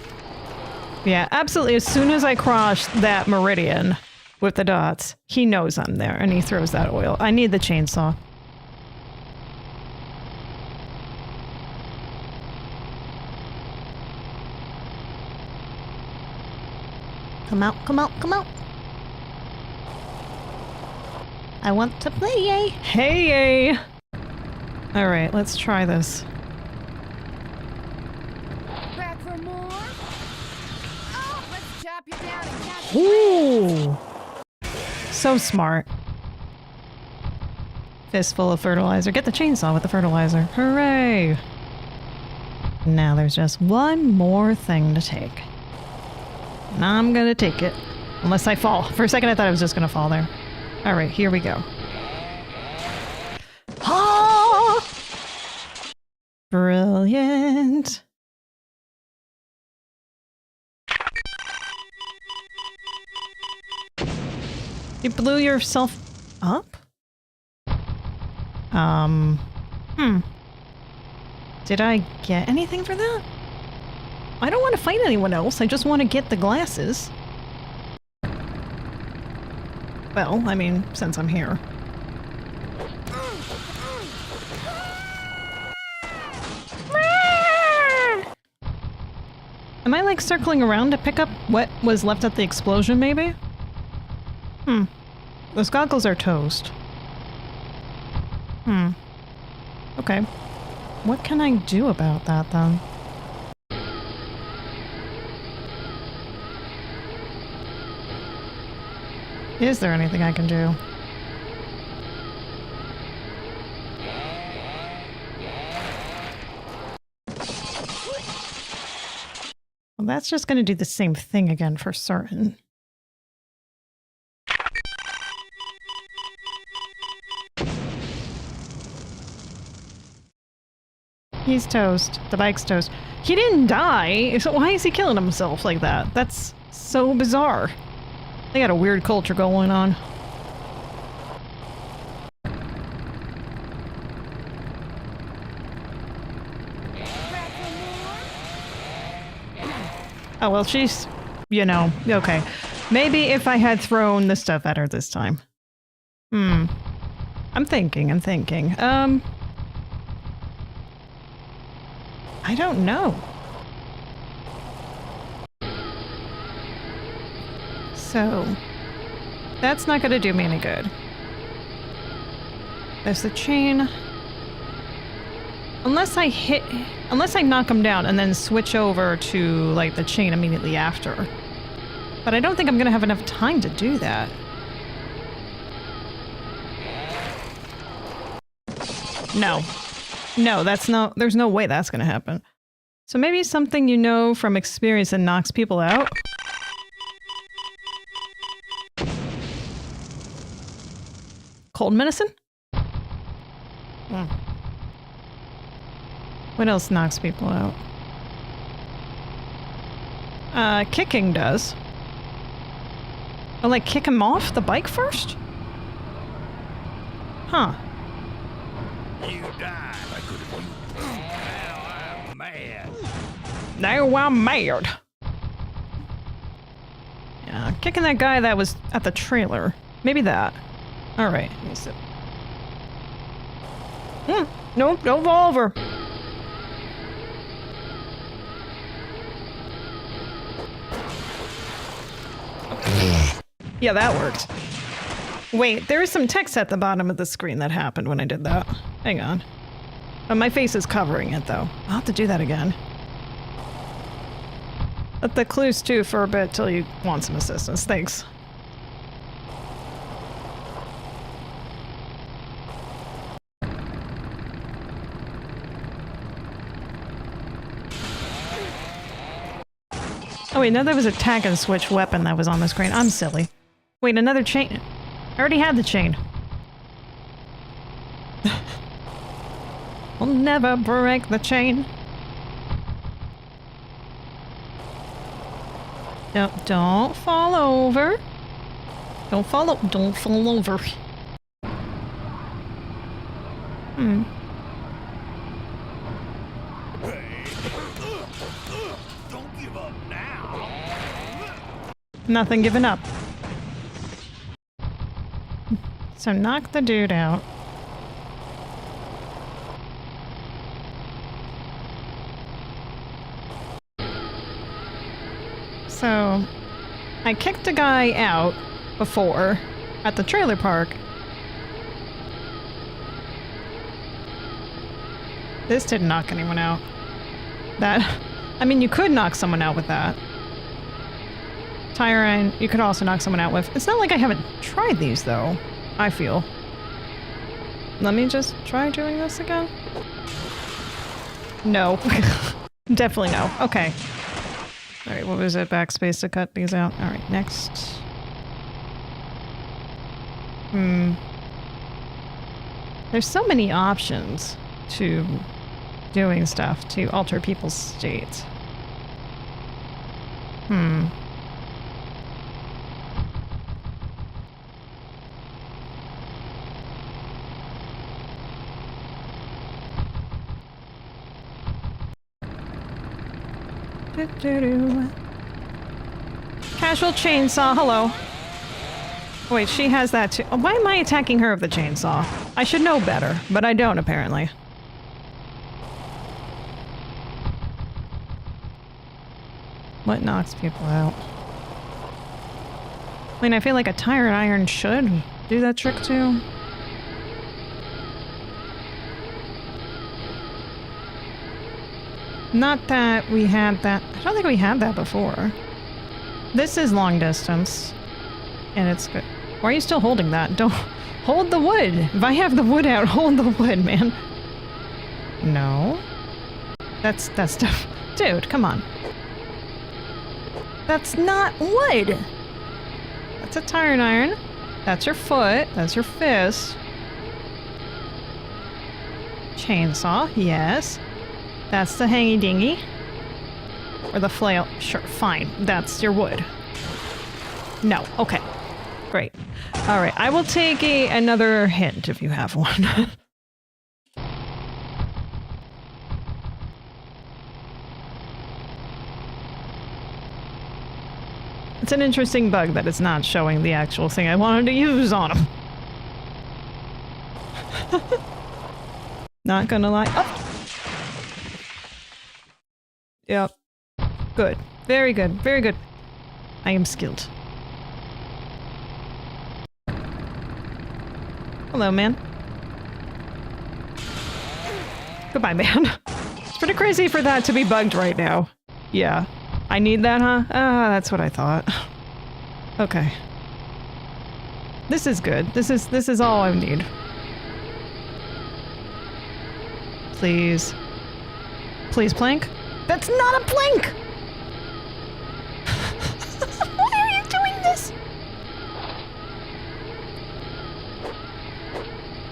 Speaker 1: Yeah, absolutely. As soon as I cross that meridian with the dots, he knows I'm there and he throws that oil. I need the chainsaw. Come out, come out, come out. I want to play, yay. Hey, yay. Alright, let's try this.
Speaker 11: Back for more? Oh, let's chop you down and catch
Speaker 1: Ooh! So smart. Fistful of fertilizer. Get the chainsaw with the fertilizer. Hooray! Now there's just one more thing to take. And I'm gonna take it. Unless I fall. For a second I thought I was just gonna fall there. Alright, here we go. Ah! Brilliant. You blew yourself up? Did I get anything for that? I don't want to fight anyone else, I just want to get the glasses. Well, I mean, since I'm here. Am I like circling around to pick up what was left at the explosion, maybe? Those goggles are toast. Okay. What can I do about that, then? Is there anything I can do? Well, that's just going to do the same thing again for certain. He's toast. The bike's toast. He didn't die, so why is he killing himself like that? That's so bizarre. They got a weird culture going on. Oh, well, she's, you know, okay. Maybe if I had thrown the stuff at her this time. I'm thinking. I don't know. So, that's not gonna do me any good. There's the chain. Unless I knock him down and then switch over to, like, the chain immediately after. But I don't think I'm gonna have enough time to do that. No. No, there's no way that's gonna happen. So maybe something you know from experience that knocks people out? Cold medicine? What else knocks people out? Kicking does. Oh, like kick him off the bike first? Huh.
Speaker 10: You died. I could have used. Now I'm mad.
Speaker 1: Now I'm mad. Yeah, kicking that guy that was at the trailer. Maybe that. Alright, let me sit. Nope, don't fall over. Yeah, that worked. Wait, there is some text at the bottom of the screen that happened when I did that. Hang on. Oh, my face is covering it, though. I'll have to do that again. Let the clues stew for a bit till you want some assistance. Thanks. Oh wait, no, there was a tag and switch weapon that was on the screen. I'm silly. Wait, another chain. I already had the chain. We'll never break the chain. Don't fall over. Don't fall over.
Speaker 10: Don't give up now.
Speaker 1: Nothing given up. So knock the dude out. So I kicked a guy out before at the trailer park. This didn't knock anyone out. That... I mean, you could knock someone out with that. Tire iron, you could also knock someone out with. It's not like I haven't tried these, though. I feel. Let me just try doing this again. No. Definitely no. Okay. Alright, what was it? Backspace to cut these out. Alright, next. There's so many options to doing stuff to alter people's states. Casual chainsaw, hello. Wait, she has that too. Why am I attacking her with the chainsaw? I should know better, but I don't apparently. What knocks people out? I mean, I feel like a tire iron should do that trick too. Not that we had that. I don't think we had that before. This is long distance. And it's good. Why are you still holding that? Don't hold the wood. If I have the wood out, hold the wood, man. No. That's stuff. Dude, come on. That's not wood. That's a tire iron. That's your foot. That's your fist. Chainsaw, yes. That's the hangy dingy. Or the flail. Sure, fine. That's your wood. No. Okay. Great. Alright, I will take another hint if you have one. It's an interesting bug that it's not showing the actual thing I wanted to use on him. Not gonna lie. Oh! Yep. Good. Very good. Very good. I am skilled. Hello, man. Goodbye, man. It's pretty crazy for that to be bugged right now. Yeah. I need that, huh? Ah, that's what I thought. Okay. This is good. This is all I need. Please. Please, plank? That's not a plank! Why are you doing this?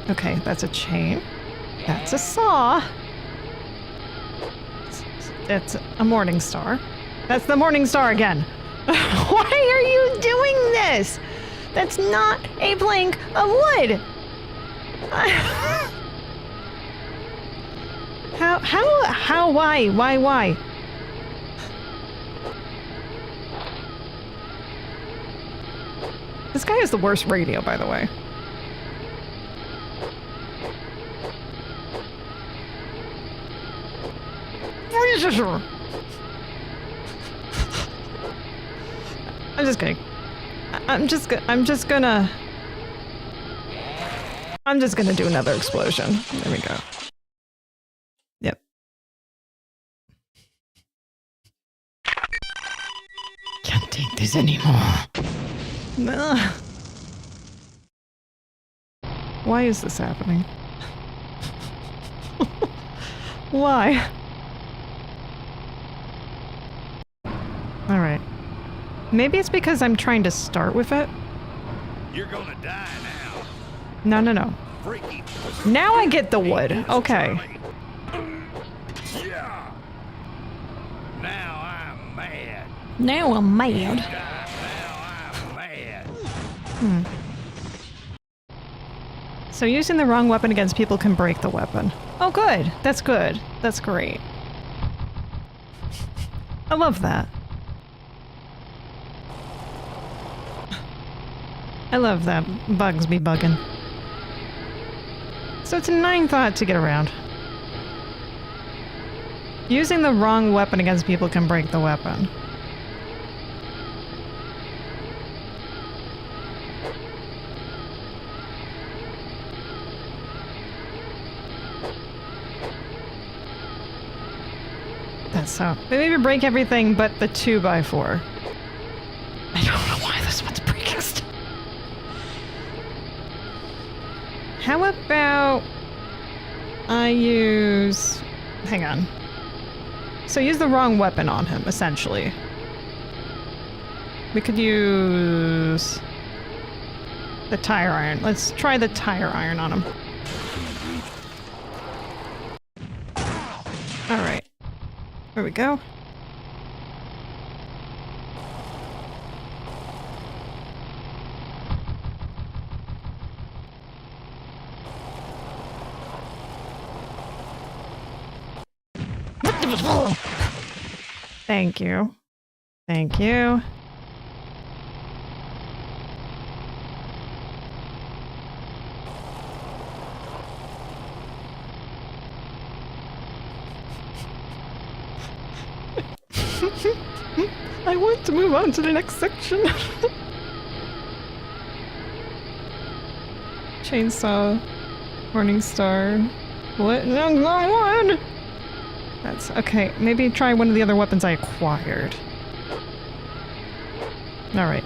Speaker 1: Okay, that's a chain. That's a saw. That's a morning star. That's the morning star again. Why are you doing this? That's not a plank of wood. Why? This guy has the worst radio, by the way. I'm just kidding. I'm just gonna do another explosion. There we go. Yep. Can't take this anymore. Ugh. Why is this happening? Why? Alright. Maybe it's because I'm trying to start with it.
Speaker 3: You're gonna die now.
Speaker 1: No.
Speaker 3: Freaky.
Speaker 1: Now I get the wood. Okay.
Speaker 3: Yeah. Now I'm mad.
Speaker 1: Now I'm mad.
Speaker 3: Now I'm mad.
Speaker 1: So using the wrong weapon against people can break the weapon. Oh, good. That's good. That's great. I love that. I love that bugs be bugging. So it's a 9 thought to get around. Using the wrong weapon against people can break the weapon. Yeah, so they maybe break everything but the 2x4. I don't know why this one's breaking stuff. How about I use... Hang on. So use the wrong weapon on him, essentially. We could use the tire iron. Let's try the tire iron on him. Alright. There we go. Thank you. Thank you. I want to move on to the next section. Chainsaw. Morning Star. What? No, go on! That's okay. Maybe try one of the other weapons I acquired. Alright.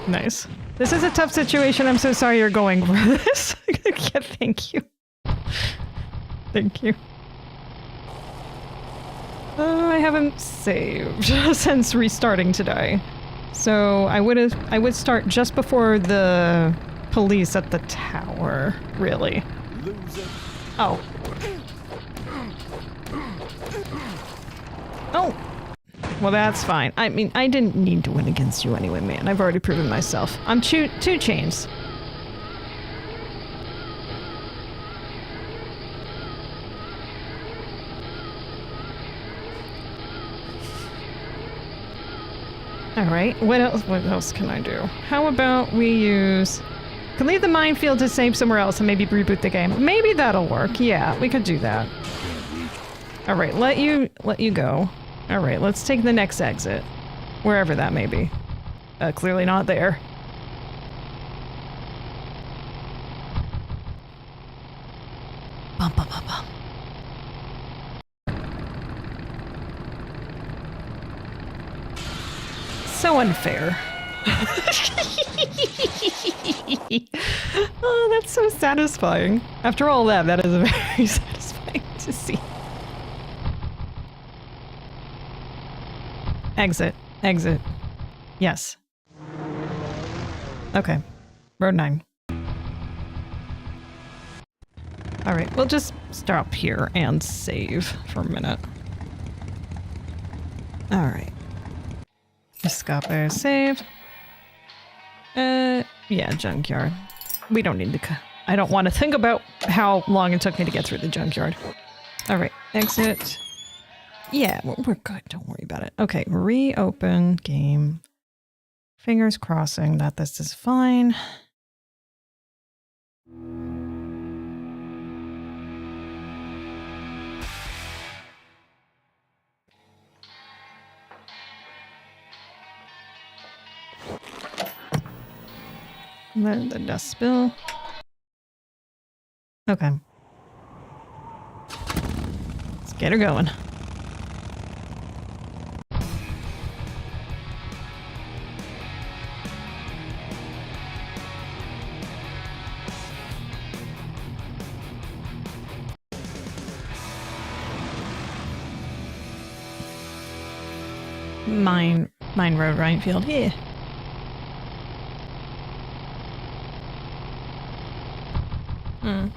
Speaker 1: Nice. This is a tough situation. I'm so sorry you're going for this. Yeah, thank you. Thank you. I haven't saved since restarting today. So I would start just before the police at the tower, really. Oh. Oh. Well, that's fine. I mean, I didn't need to win against you anyway, man. I've already proven myself. I'm two chains. Alright, what else can I do? How about we use... Can leave the minefield to save somewhere else and maybe reboot the game. Maybe that'll work. Yeah, we could do that. Alright, let you go. Alright, let's take the next exit. Wherever that may be. Clearly not there. Bum, bum, bum, bum. So unfair. Oh, that's so satisfying. After all that, that is very satisfying to see. Exit. Exit. Yes. Okay. Road 9. Alright, we'll just stop here and save for a minute. Alright. Escape saved. Yeah, junkyard. We don't need to... I don't want to think about how long it took me to get through the junkyard. Alright, exit. Yeah, we're good. Don't worry about it. Okay, reopen game. Fingers crossing that this is fine. Let the dust spill. Okay. Let's get her going. Mine Road Rhinefield here. Hmm.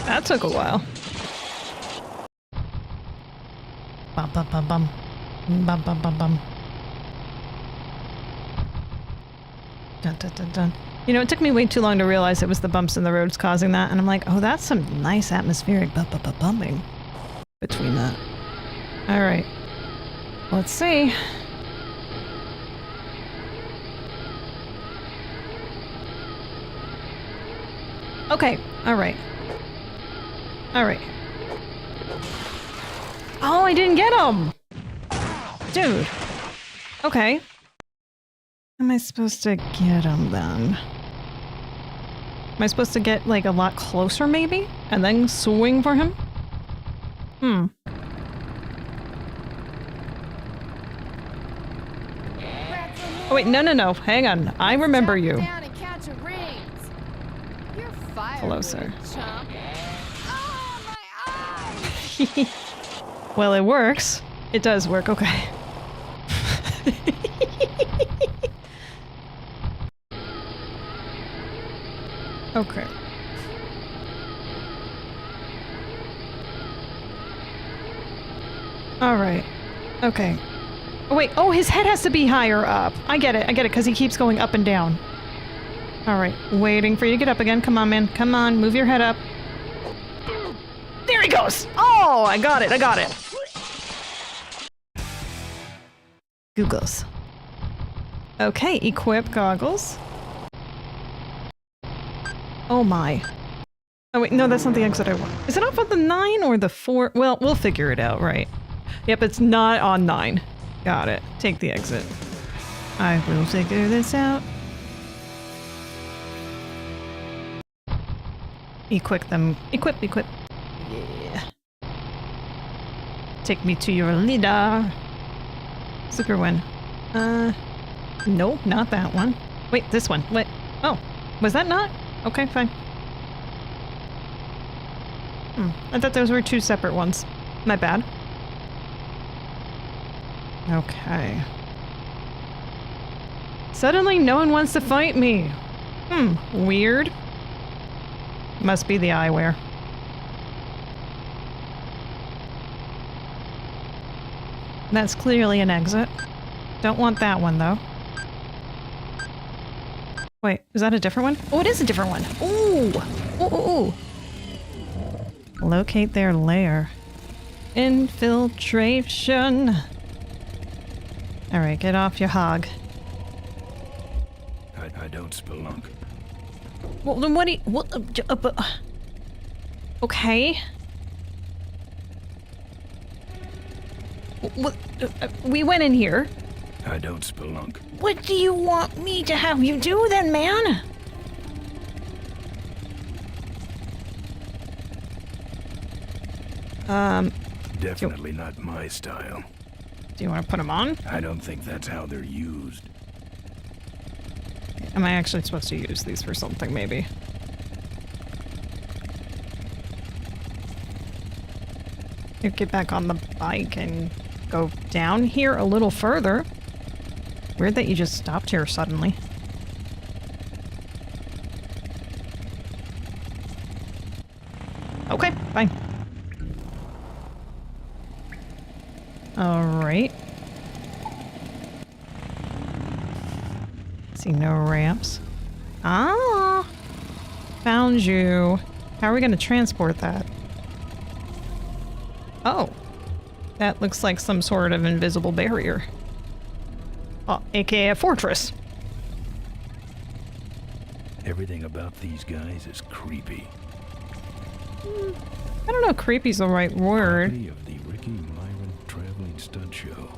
Speaker 1: That took a while. Bum bum bum bum. Bum bum bum bum. Dun dun dun dun. You know, it took me way too long to realize it was the bumps in the roads causing that, and I'm like, oh, that's some nice atmospheric bumping between that. Alright. Let's see. Okay, alright. Alright. Oh, I didn't get him! Dude. Okay. Am I supposed to get him then? Am I supposed to get, like, a lot closer, maybe? And then swing for him? Hmm. Oh wait, no. Hang on. I remember you.
Speaker 11: Down and count your rings. You're fired.
Speaker 1: Closer.
Speaker 11: Chump. Oh, my eyes!
Speaker 1: Well, it works. It does work, okay. Okay. Alright. Okay. Oh wait, oh, his head has to be higher up. I get it, because he keeps going up and down. Alright, waiting for you to get up again. Come on, man. Come on, move your head up. There he goes! Oh, I got it. Googles. Okay, equip goggles. Oh my. Oh wait, no, that's not the exit I want. Is it off of the 9 or the 4? Well, we'll figure it out, right? Yep, it's not on 9. Got it. Take the exit. I will figure this out. Equip them. Equip. Yeah. Take me to your leader. Super one. Nope, not that one. Wait, this one. What? Oh, was that not? Okay, fine. I thought those were 2 separate ones. My bad. Okay. Suddenly no one wants to fight me. Weird. Must be the eyewear. That's clearly an exit. Don't want that one, though. Wait, is that a different one? Oh, it is a different one. Ooh! Locate their lair. Infiltration. Alright, get off your hog.
Speaker 2: I don't spelunk.
Speaker 1: Well, then what do you... okay. We went in here.
Speaker 2: I don't spelunk.
Speaker 1: What do you want me to have you do then, man?
Speaker 2: Definitely not my style.
Speaker 1: Do you want to put them on?
Speaker 2: I don't think that's how they're used.
Speaker 1: Am I actually supposed to use these for something, maybe? You get back on the bike and go down here a little further. Weird that you just stopped here suddenly. Okay, fine. Alright. See no ramps. Ah! Found you. How are we gonna transport that? Oh. That looks like some sort of invisible barrier. Oh, aka a fortress.
Speaker 2: Everything about these guys is creepy.
Speaker 1: I don't know if creepy's the right word.
Speaker 2: Property of the Ricky Myron Traveling Stud Show.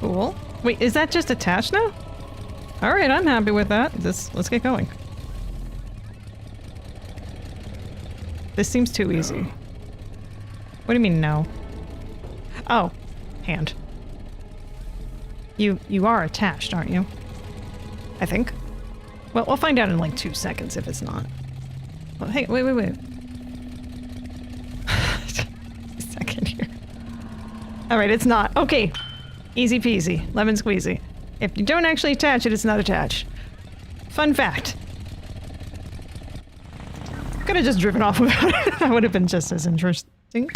Speaker 1: Cool. Wait, is that just attached now? Alright, I'm happy with that. Let's get going. This seems too easy. What do you mean, no? Oh. Hand. You are attached, aren't you? I think. Well, we'll find out in like 2 seconds if it's not. Well, hey, wait. A second here. Alright, it's not. Okay. Easy peasy. Lemon squeezy. If you don't actually attach it, it's not attached. Fun fact. Could have just driven off without it. That would have been just as interesting.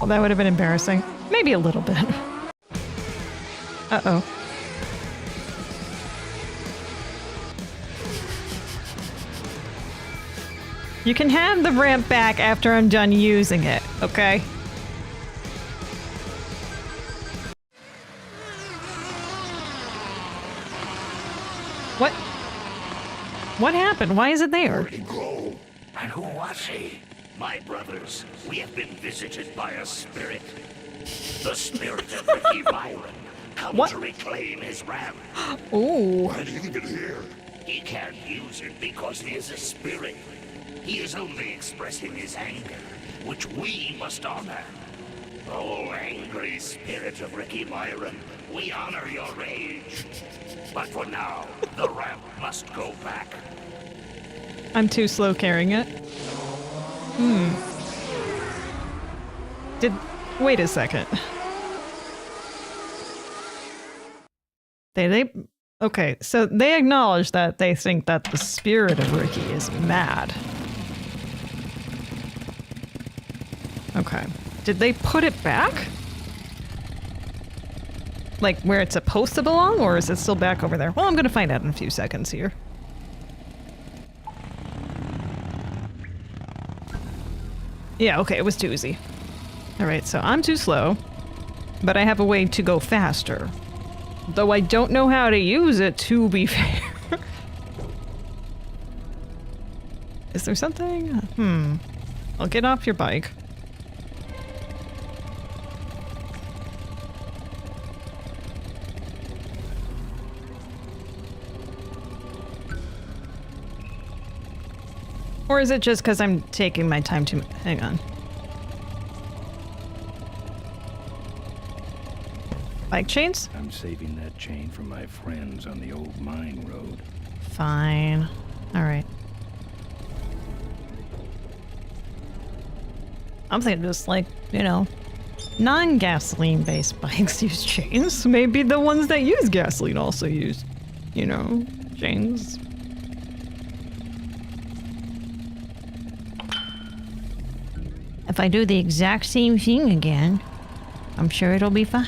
Speaker 1: Well, that would have been embarrassing. Maybe a little bit. Uh-oh. You can have the ramp back after I'm done using it, okay? What? What happened? Why is it there?
Speaker 12: And who was he? My brothers, we have been visited by a spirit. The spirit of Ricky Byron. Come to reclaim his ramp.
Speaker 1: Ooh.
Speaker 12: Why do you leave it here? He can't use it because he is a spirit. He is only expressing his anger, which we must honor. Oh, angry spirit of Ricky Byron, we honor your rage. But for now, the ramp must go back.
Speaker 1: I'm too slow carrying it. Wait a second. Okay, so they acknowledge that they think that the spirit of Ricky is mad. Okay. Did they put it back? Like where it's supposed to belong, or is it still back over there? Well, I'm gonna find out in a few seconds here. Yeah, okay, it was doozy. Alright, so I'm too slow, but I have a way to go faster. Though I don't know how to use it, to be fair. Is there something? I'll get off your bike. Or is it just because I'm taking my time to... Hang on. Bike chains?
Speaker 2: I'm saving that chain for my friends on the old mine road.
Speaker 1: Fine. Alright. I'm thinking just like, you know, non-gasoline based bikes use chains. Maybe the ones that use gasoline also use, you know, chains. If I do the exact same thing again, I'm sure it'll be fine.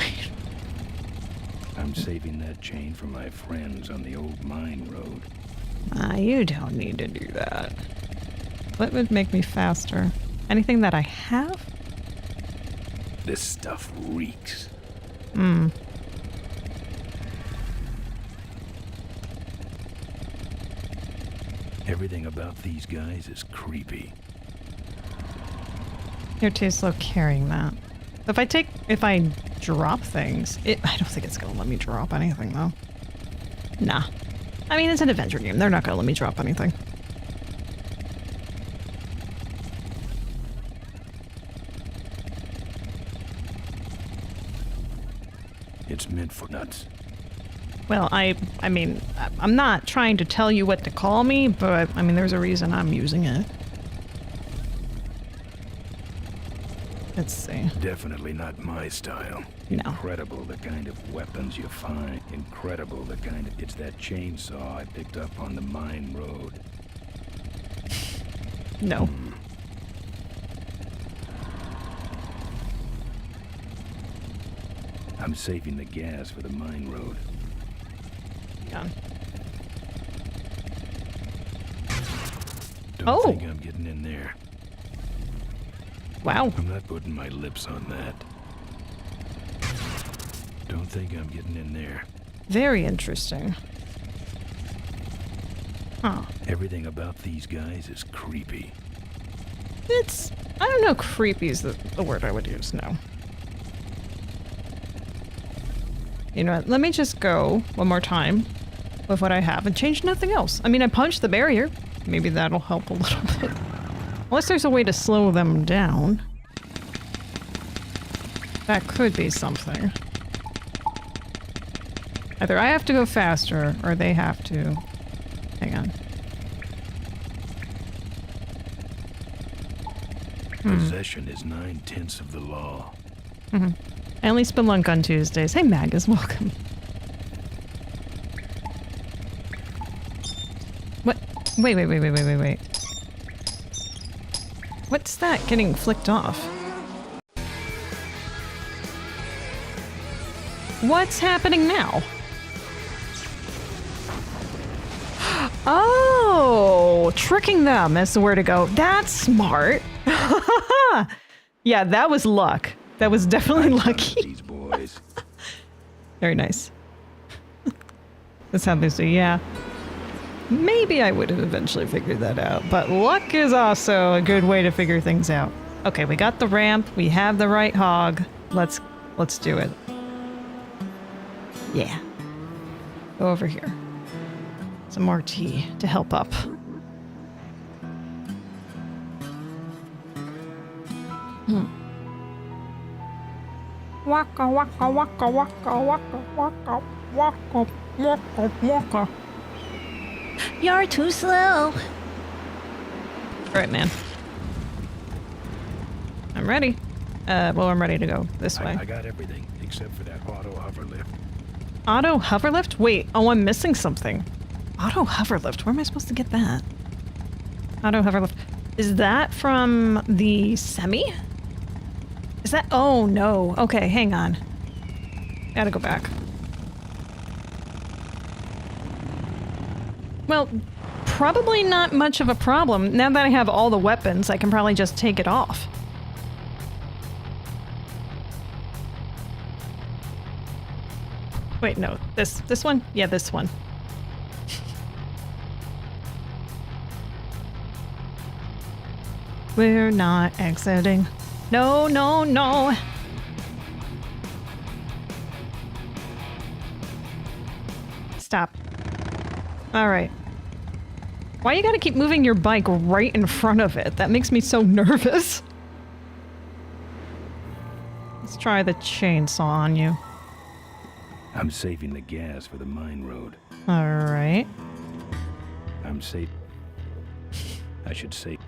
Speaker 2: I'm saving that chain for my friends on the old mine road.
Speaker 1: You don't need to do that. What would make me faster? Anything that I have?
Speaker 2: This stuff reeks. Everything about these guys is creepy.
Speaker 1: You're too slow carrying that. If I drop things, I don't think it's gonna let me drop anything though. Nah. I mean, it's an adventure game. They're not gonna let me drop anything.
Speaker 2: It's meant for nuts.
Speaker 1: Well, I mean, I'm not trying to tell you what to call me, but I mean, there's a reason I'm using it. Let's see.
Speaker 2: Definitely not my style.
Speaker 1: No.
Speaker 2: Incredible the kind of weapons you find. Incredible the kind of... It's that chainsaw I picked up on the mine road.
Speaker 1: No.
Speaker 2: I'm saving the gas for the mine road.
Speaker 1: Yeah.
Speaker 2: Don't think I'm getting in there.
Speaker 1: Wow.
Speaker 2: I'm not putting my lips on that. Don't think I'm getting in there.
Speaker 1: Very interesting. Huh.
Speaker 2: Everything about these guys is creepy.
Speaker 1: I don't know, creepy is the word I would use, no. You know what, let me just go one more time with what I have and change nothing else. I mean, I punched the barrier. Maybe that'll help a little bit. Unless there's a way to slow them down. That could be something. Either I have to go faster, or they have to... Hang on.
Speaker 2: Possession is 9/10 of the law.
Speaker 1: I only spelunk on Tuesdays. Hey, Magus, welcome. What? Wait. What's that getting flicked off? What's happening now? Oh! Oh, tricking them is the where to go. That's smart. Yeah, that was luck. That was definitely lucky.
Speaker 2: These boys.
Speaker 1: Very nice. That's how they say, yeah. Maybe I would have eventually figured that out, but luck is also a good way to figure things out. Okay, we got the ramp. We have the right hog. Let's do it. Yeah. Go over here. Some more tea to help up. Waka waka waka waka waka waka waka waka waka. You're too slow. Alright, man. I'm ready. Well, I'm ready to go this way.
Speaker 2: I got everything except for that auto hover lift.
Speaker 1: Auto hover lift? Wait, oh, I'm missing something. Auto hover lift. Where am I supposed to get that? Auto hover lift. Is that from the semi? Is that? Oh no. Okay, hang on. Gotta go back. Well, probably not much of a problem. Now that I have all the weapons, I can probably just take it off. Wait, no. This one? Yeah, this one. We're not exiting. No, no, no. Stop. All right. Why you gotta keep moving your bike right in front of it? That makes me so nervous. Let's try the chainsaw on you.
Speaker 2: I'm saving the gas for the mine road.
Speaker 1: All right.
Speaker 2: I'm safe. I should say.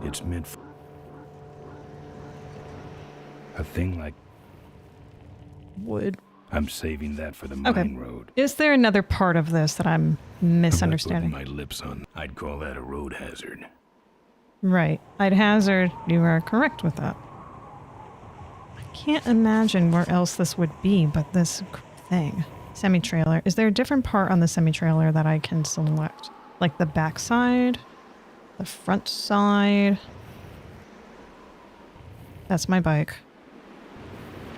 Speaker 2: It's meant for a thing like
Speaker 1: wood.
Speaker 2: I'm saving that for the mine road.
Speaker 1: Is there another part of this that I'm misunderstanding?
Speaker 2: I'm not putting my lips on. I'd call that a road hazard.
Speaker 1: Right. I'd hazard. You are correct with that. I can't imagine where else this would be but this thing. Semi-trailer. Is there a different part on the semi-trailer that I can select? Like the back side? The front side? That's my bike.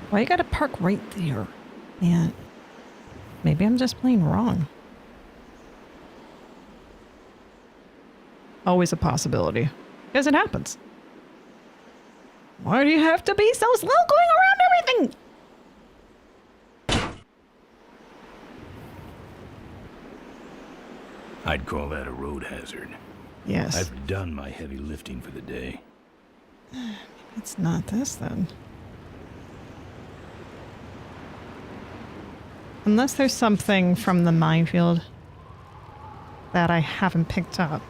Speaker 1: Why you gotta park right there? Man, maybe I'm just plain wrong. Always a possibility. Because it happens. Why do you have to be so slow going around everything?
Speaker 2: I'd call that a road hazard.
Speaker 1: Yes.
Speaker 2: I've done my heavy lifting for the day.
Speaker 1: It's not this then. Unless there's something from the minefield that I haven't picked up.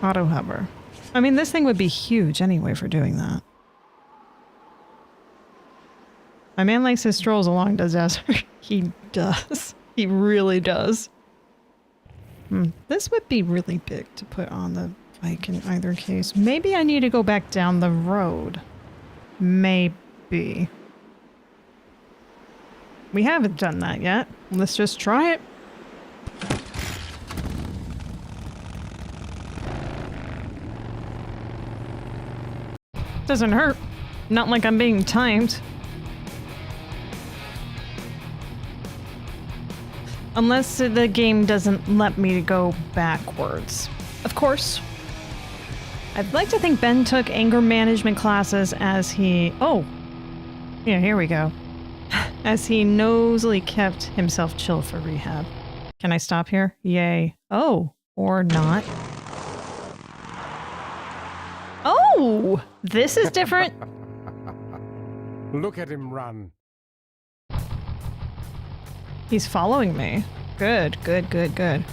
Speaker 1: Auto hover. I mean, this thing would be huge anyway for doing that. My man likes his strolls along the desert. He does. He really does. This would be really big to put on the bike in either case. Maybe I need to go back down the road. Maybe. We haven't done that yet. Let's just try it. Doesn't hurt. Not like I'm being timed. Unless the game doesn't let me go backwards. Of course. I'd like to think Ben took anger management classes as he... Oh! Yeah, here we go. As he nosily kept himself chill for rehab. Can I stop here? Yay. Oh! Or not. Oh! This is different.
Speaker 8: Look at him run.
Speaker 1: He's following me. Good, good, good, good.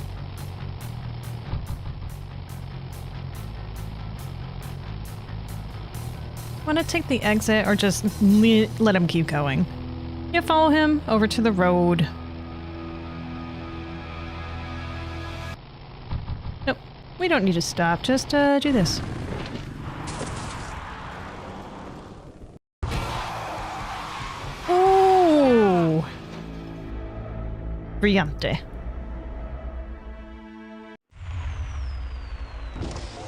Speaker 1: Want to take the exit or just let him keep going? You follow him over to the road. Nope, we don't need to stop. Just do this. Oh! Brillante.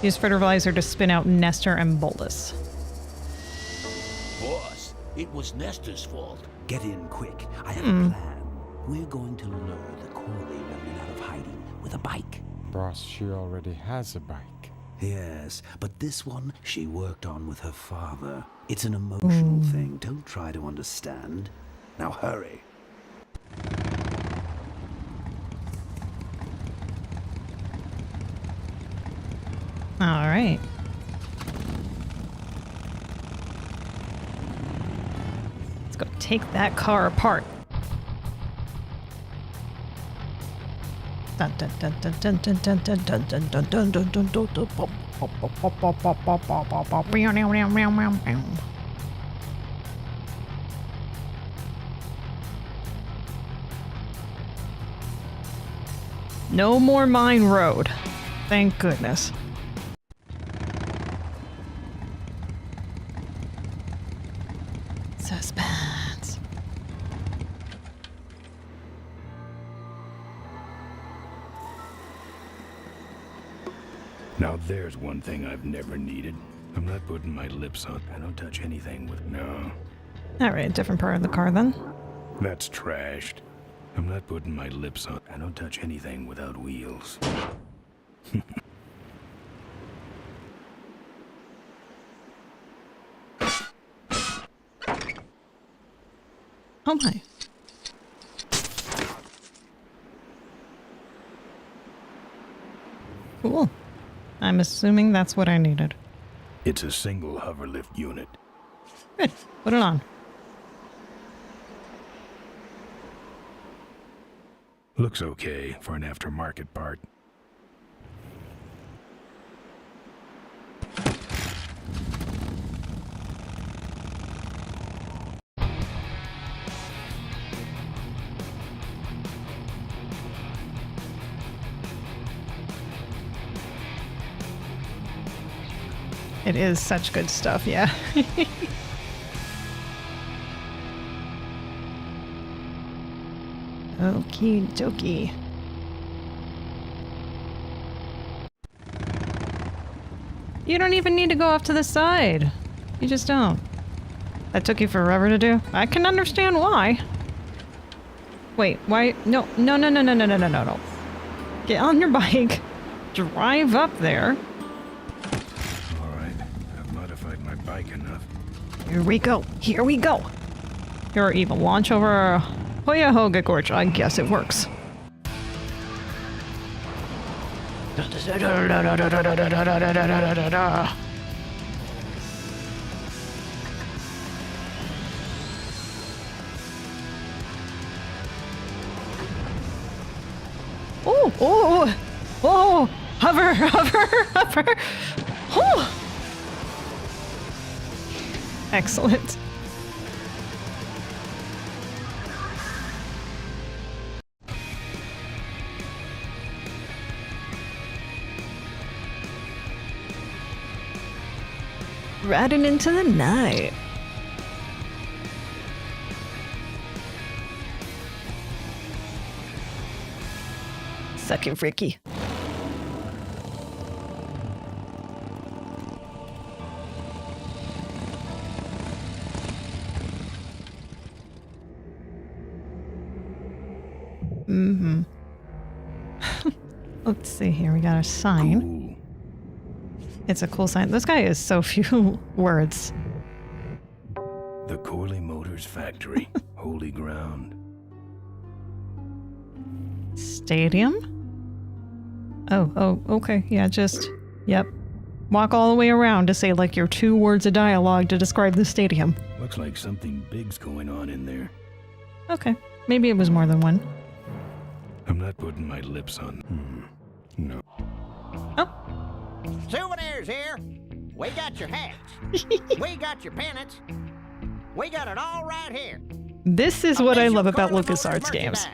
Speaker 1: Use fertilizer to spin out Nestor and Bolus.
Speaker 10: Boss, it was Nestor's fault.
Speaker 7: Get in quick. I have a plan. We're going to lure the Corley remnant out of hiding with a bike.
Speaker 8: Boss, she already has a bike.
Speaker 7: Yes, but this one she worked on with her father. It's an emotional thing. Don't try to understand. Now hurry.
Speaker 1: All right. Let's go take that car apart. Dun, dun, dun, dun, dun, dun, dun, dun, dun, dun, dun, dun, dun, dun, dun, dun, pop, pop, pop, pop, pop, pop, pop, pop, pop, pop, meow, meow, meow, meow, meow, meow. No more mine road. Thank goodness. Suspense.
Speaker 2: Now there's one thing I've never needed. I'm not putting my lips on. I don't touch anything with... No.
Speaker 1: Alright, different part of the car then.
Speaker 2: That's trashed. I'm not putting my lips on. I don't touch anything without wheels.
Speaker 1: Oh my. Cool. I'm assuming that's what I needed.
Speaker 2: It's a single hoverlift unit.
Speaker 1: Good. Put it on.
Speaker 2: Looks okay for an aftermarket part.
Speaker 1: It is such good stuff, yeah. Okie dokie. You don't even need to go off to the side. You just don't. That took you forever to do? I can understand why. Wait, why? No, no, no, no, no, no, no, no, no, no. Get on your bike. Drive up there.
Speaker 2: Alright, I've modified my bike enough.
Speaker 1: Here we go. Here we go. You're even launch over Hoya Gorge. I guess it works. Oh, oh, oh, hover, hover, hover. Oh. Excellent. Riding into the night. Suck it, Ricky. Mm-hmm. Let's see here. We got a sign.
Speaker 2: Cool.
Speaker 1: It's a cool sign. This guy is so few words.
Speaker 2: The Corley Motors Factory. Holy ground.
Speaker 1: Stadium? Oh, okay. Yeah, just, yep. Walk all the way around to say like your 2 words of dialogue to describe the stadium.
Speaker 2: Looks like something big's going on in there.
Speaker 1: Okay. Maybe it was more than one.
Speaker 2: I'm not putting my lips on. No.
Speaker 1: Oh.
Speaker 5: Souvenirs here. We got your hats. We got your pennants. We got it all right here.
Speaker 1: This is what I love about LucasArts games.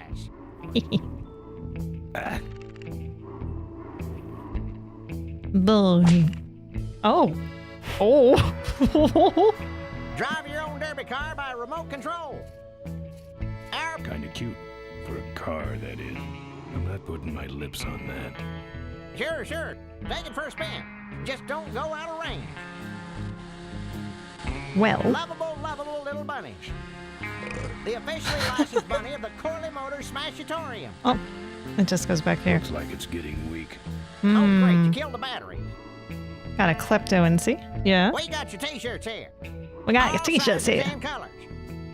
Speaker 1: Oh. Oh.
Speaker 5: Drive your own derby car by remote control.
Speaker 2: Kinda cute. For a car, that is. I'm not putting my lips on that.
Speaker 5: Sure. Take it for a spin. Just don't go out of range.
Speaker 1: Well.
Speaker 5: Lovable little bunnies. The officially licensed bunny of the Corley Motors Smashatorium.
Speaker 1: Oh, it just goes back here.
Speaker 2: Looks like it's getting weak.
Speaker 5: Oh, great. You killed the battery.
Speaker 1: Got a klepto-NC. Yeah.
Speaker 5: We got your t-shirts here.
Speaker 1: We got your
Speaker 5: All
Speaker 1: t-shirts
Speaker 5: sizes,
Speaker 1: here.
Speaker 5: Same colors.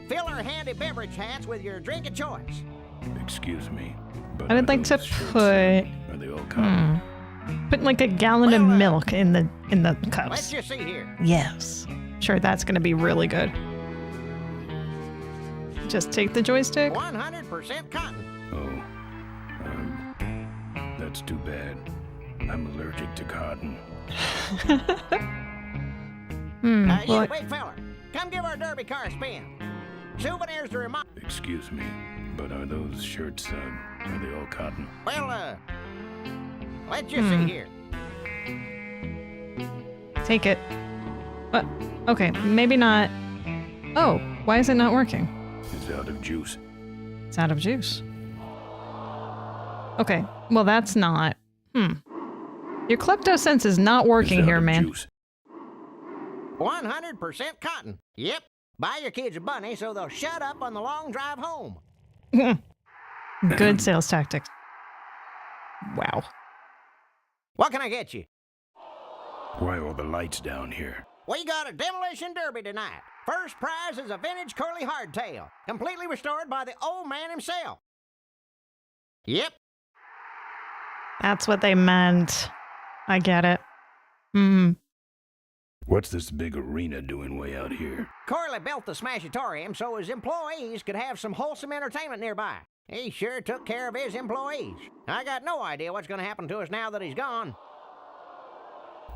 Speaker 5: Fill our handy beverage hats with your drink of choice.
Speaker 2: Excuse me, but
Speaker 1: I would
Speaker 2: are
Speaker 1: like to
Speaker 2: those shirts,
Speaker 1: put
Speaker 2: are they all cotton?
Speaker 1: put like a gallon of milk in the
Speaker 5: Let's
Speaker 1: cups.
Speaker 5: just see here.
Speaker 1: Yes. Sure, that's gonna be really good. Just take the joystick.
Speaker 5: 100% cotton.
Speaker 2: Oh, that's too bad. I'm allergic to cotton.
Speaker 5: You
Speaker 1: well,
Speaker 5: big fella. Come give our derby car a spin. Souvenirs to remind.
Speaker 2: Excuse me, but are those shirts, are they all cotton?
Speaker 5: Well, let's just see here.
Speaker 1: take it. What? Okay, maybe not. Oh, why is it not working?
Speaker 2: It's out of juice.
Speaker 1: It's out of juice. Okay, well that's not. Your klepto sense is not working
Speaker 2: It's out
Speaker 1: here,
Speaker 2: of
Speaker 1: man.
Speaker 2: juice.
Speaker 5: 100% cotton. Yep. Buy your kids a bunny so they'll shut up on the long drive home.
Speaker 1: Good sales tactics. Wow.
Speaker 5: What can I get you?
Speaker 2: Why all the lights down here?
Speaker 5: We got a demolition derby tonight. First prize is a vintage curly hardtail, completely restored by the old man himself. Yep.
Speaker 1: That's what they meant. I get it.
Speaker 2: What's this big arena doing way out here?
Speaker 5: Corley built the Smashatorium so his employees could have some wholesome entertainment nearby. He sure took care of his employees. I got no idea what's going to happen to us now that he's gone.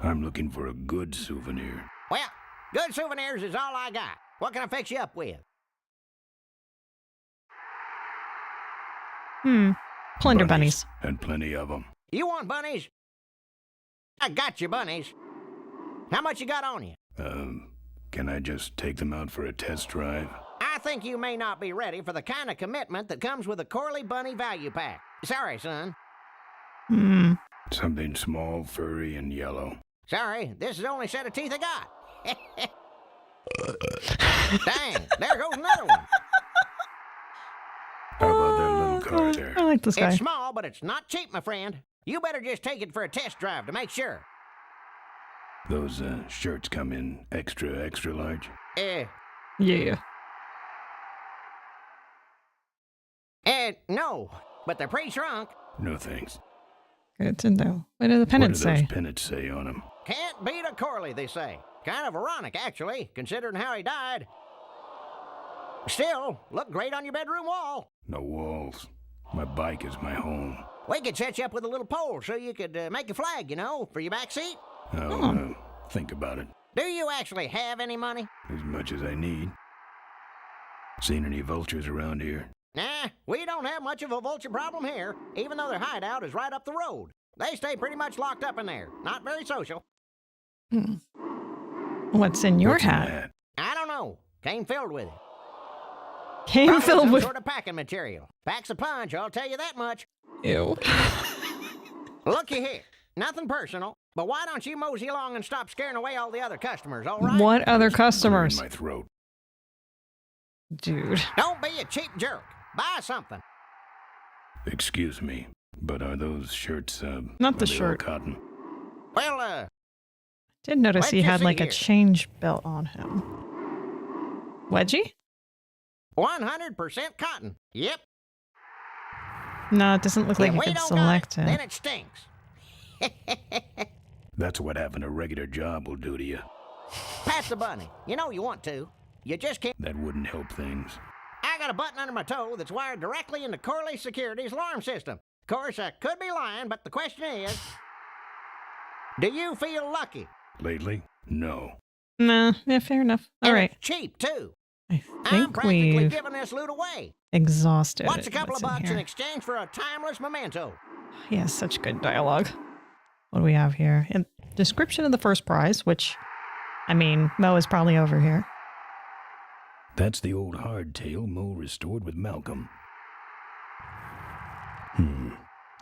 Speaker 2: I'm looking for a good souvenir.
Speaker 5: Well, good souvenirs is all I got. What can I fix you up with?
Speaker 1: Plunder bunnies.
Speaker 2: And plenty of them.
Speaker 5: You want bunnies? I got you bunnies. How much you got on you?
Speaker 2: Can I just take them out for a test drive?
Speaker 5: I think you may not be ready for the kind of commitment that comes with a Corley Bunny value pack. Sorry, son.
Speaker 2: Something small, furry, and yellow.
Speaker 5: Sorry, this is the only set of teeth I got. Dang, there goes another one.
Speaker 2: How about that little car there?
Speaker 1: I like this guy.
Speaker 5: It's small, but it's not cheap, my friend. You better just take it for a test drive to make sure.
Speaker 2: Those shirts come in extra large?
Speaker 1: Yeah.
Speaker 5: No, but they're pre-shrunk.
Speaker 2: No thanks.
Speaker 1: Good to know. What do the pennants
Speaker 2: What do
Speaker 1: say?
Speaker 2: those pennants say on them?
Speaker 5: Can't beat a Corley, they say. Kind of ironic, actually, considering how he died. Still, look great on your bedroom wall.
Speaker 2: No walls. My bike is my home.
Speaker 5: We could set you up with a little pole so you could make a flag, you know, for your back seat.
Speaker 2: I'll think about it.
Speaker 5: Do you actually have any money?
Speaker 2: As much as I need. Seen any vultures around here?
Speaker 5: Nah, we don't have much of a vulture problem here, even though their hideout is right up the road. They stay pretty much locked up in there. Not very social.
Speaker 1: What's in your
Speaker 2: What's in
Speaker 1: hat?
Speaker 2: that?
Speaker 5: I don't know. Came filled with it.
Speaker 1: Came
Speaker 5: Probably
Speaker 1: filled
Speaker 5: some
Speaker 1: with.
Speaker 5: sort of packing material. Packs a punch, I'll tell you that much.
Speaker 1: Ew.
Speaker 5: Looky here. Nothing personal, but why don't you mosey along and stop scaring away all the other customers, all right?
Speaker 1: What other
Speaker 2: In
Speaker 1: customers?
Speaker 2: my throat.
Speaker 1: Dude.
Speaker 5: Don't be a cheap jerk. Buy something.
Speaker 2: Excuse me, but are those shirts,
Speaker 1: Not the
Speaker 2: are they all
Speaker 1: shirt.
Speaker 2: cotton?
Speaker 5: Well,
Speaker 1: Did notice
Speaker 5: Let's
Speaker 1: he
Speaker 5: just
Speaker 1: had
Speaker 5: see
Speaker 1: like a
Speaker 5: here.
Speaker 1: change belt on him. Wedgie?
Speaker 5: 100% cotton. Yep.
Speaker 1: No, it doesn't look like
Speaker 5: If
Speaker 1: you
Speaker 5: we
Speaker 1: could
Speaker 5: don't
Speaker 1: select
Speaker 5: got it, then
Speaker 1: it.
Speaker 5: it stinks.
Speaker 2: That's what having a regular job will do to you.
Speaker 5: Pat the bunny. You know you want to. You just can't.
Speaker 2: That wouldn't help things.
Speaker 5: I got a button under my toe that's wired directly into Corley Security's alarm system. Of course, I could be lying, but the question is, do you feel lucky?
Speaker 2: Lately? No.
Speaker 1: Nah, yeah, fair enough. All
Speaker 5: And
Speaker 1: right.
Speaker 5: it's cheap, too.
Speaker 1: I
Speaker 5: I'm
Speaker 1: think
Speaker 5: practically
Speaker 1: we've
Speaker 5: giving this loot away.
Speaker 1: exhausted.
Speaker 5: What's a couple
Speaker 1: what's
Speaker 5: of
Speaker 1: in
Speaker 5: bucks in
Speaker 1: here.
Speaker 5: exchange for a timeless memento?
Speaker 1: He has such good dialogue. What do we have here? And description of the first prize, which, I mean, Mo is probably over here.
Speaker 2: That's the old hardtail Mo restored with Malcolm.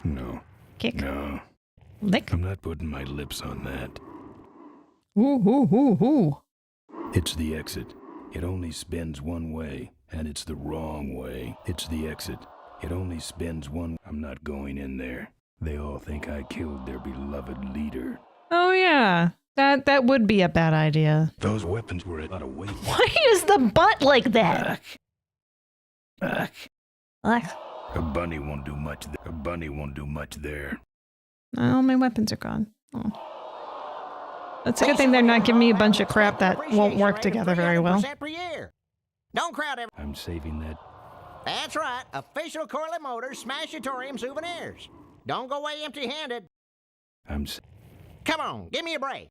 Speaker 2: No.
Speaker 1: Kick.
Speaker 2: No.
Speaker 1: Lick.
Speaker 2: I'm not putting my lips on that.
Speaker 1: Ooh.
Speaker 2: It's the exit. It only spins one way, and it's the wrong way. It's the exit. It only spins one. I'm not going in there. They all think I killed their beloved leader.
Speaker 1: Oh yeah, that would be a bad idea.
Speaker 2: Those weapons were a lot of weight.
Speaker 1: Why is the butt like that?
Speaker 2: Ugh.
Speaker 1: Ugh.
Speaker 2: A bunny won't do much. A bunny won't do much there.
Speaker 1: Oh, my weapons are gone. Oh. That's a good thing they're not giving me a bunch of crap that won't work together very well.
Speaker 5: Per year. Don't crowd every...
Speaker 2: I'm saving that.
Speaker 5: That's right. Official Corley Motors Smashatorium souvenirs. Don't go away empty-handed. Come on, give me a break.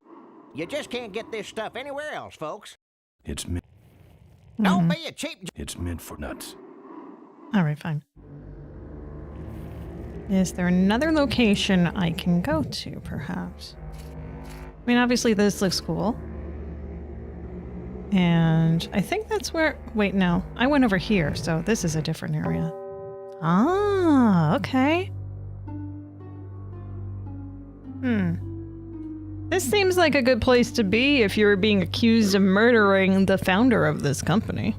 Speaker 5: You just can't get this stuff anywhere else, folks.
Speaker 2: It's meant.
Speaker 5: Don't be a cheap...
Speaker 2: It's meant for nuts.
Speaker 1: All right, fine. Is there another location I can go to, perhaps? I mean, obviously this looks cool. And I think that's where... Wait, no. I went over here, so this is a different area. Ah, okay. This seems like a good place to be if you were being accused of murdering the founder of this company.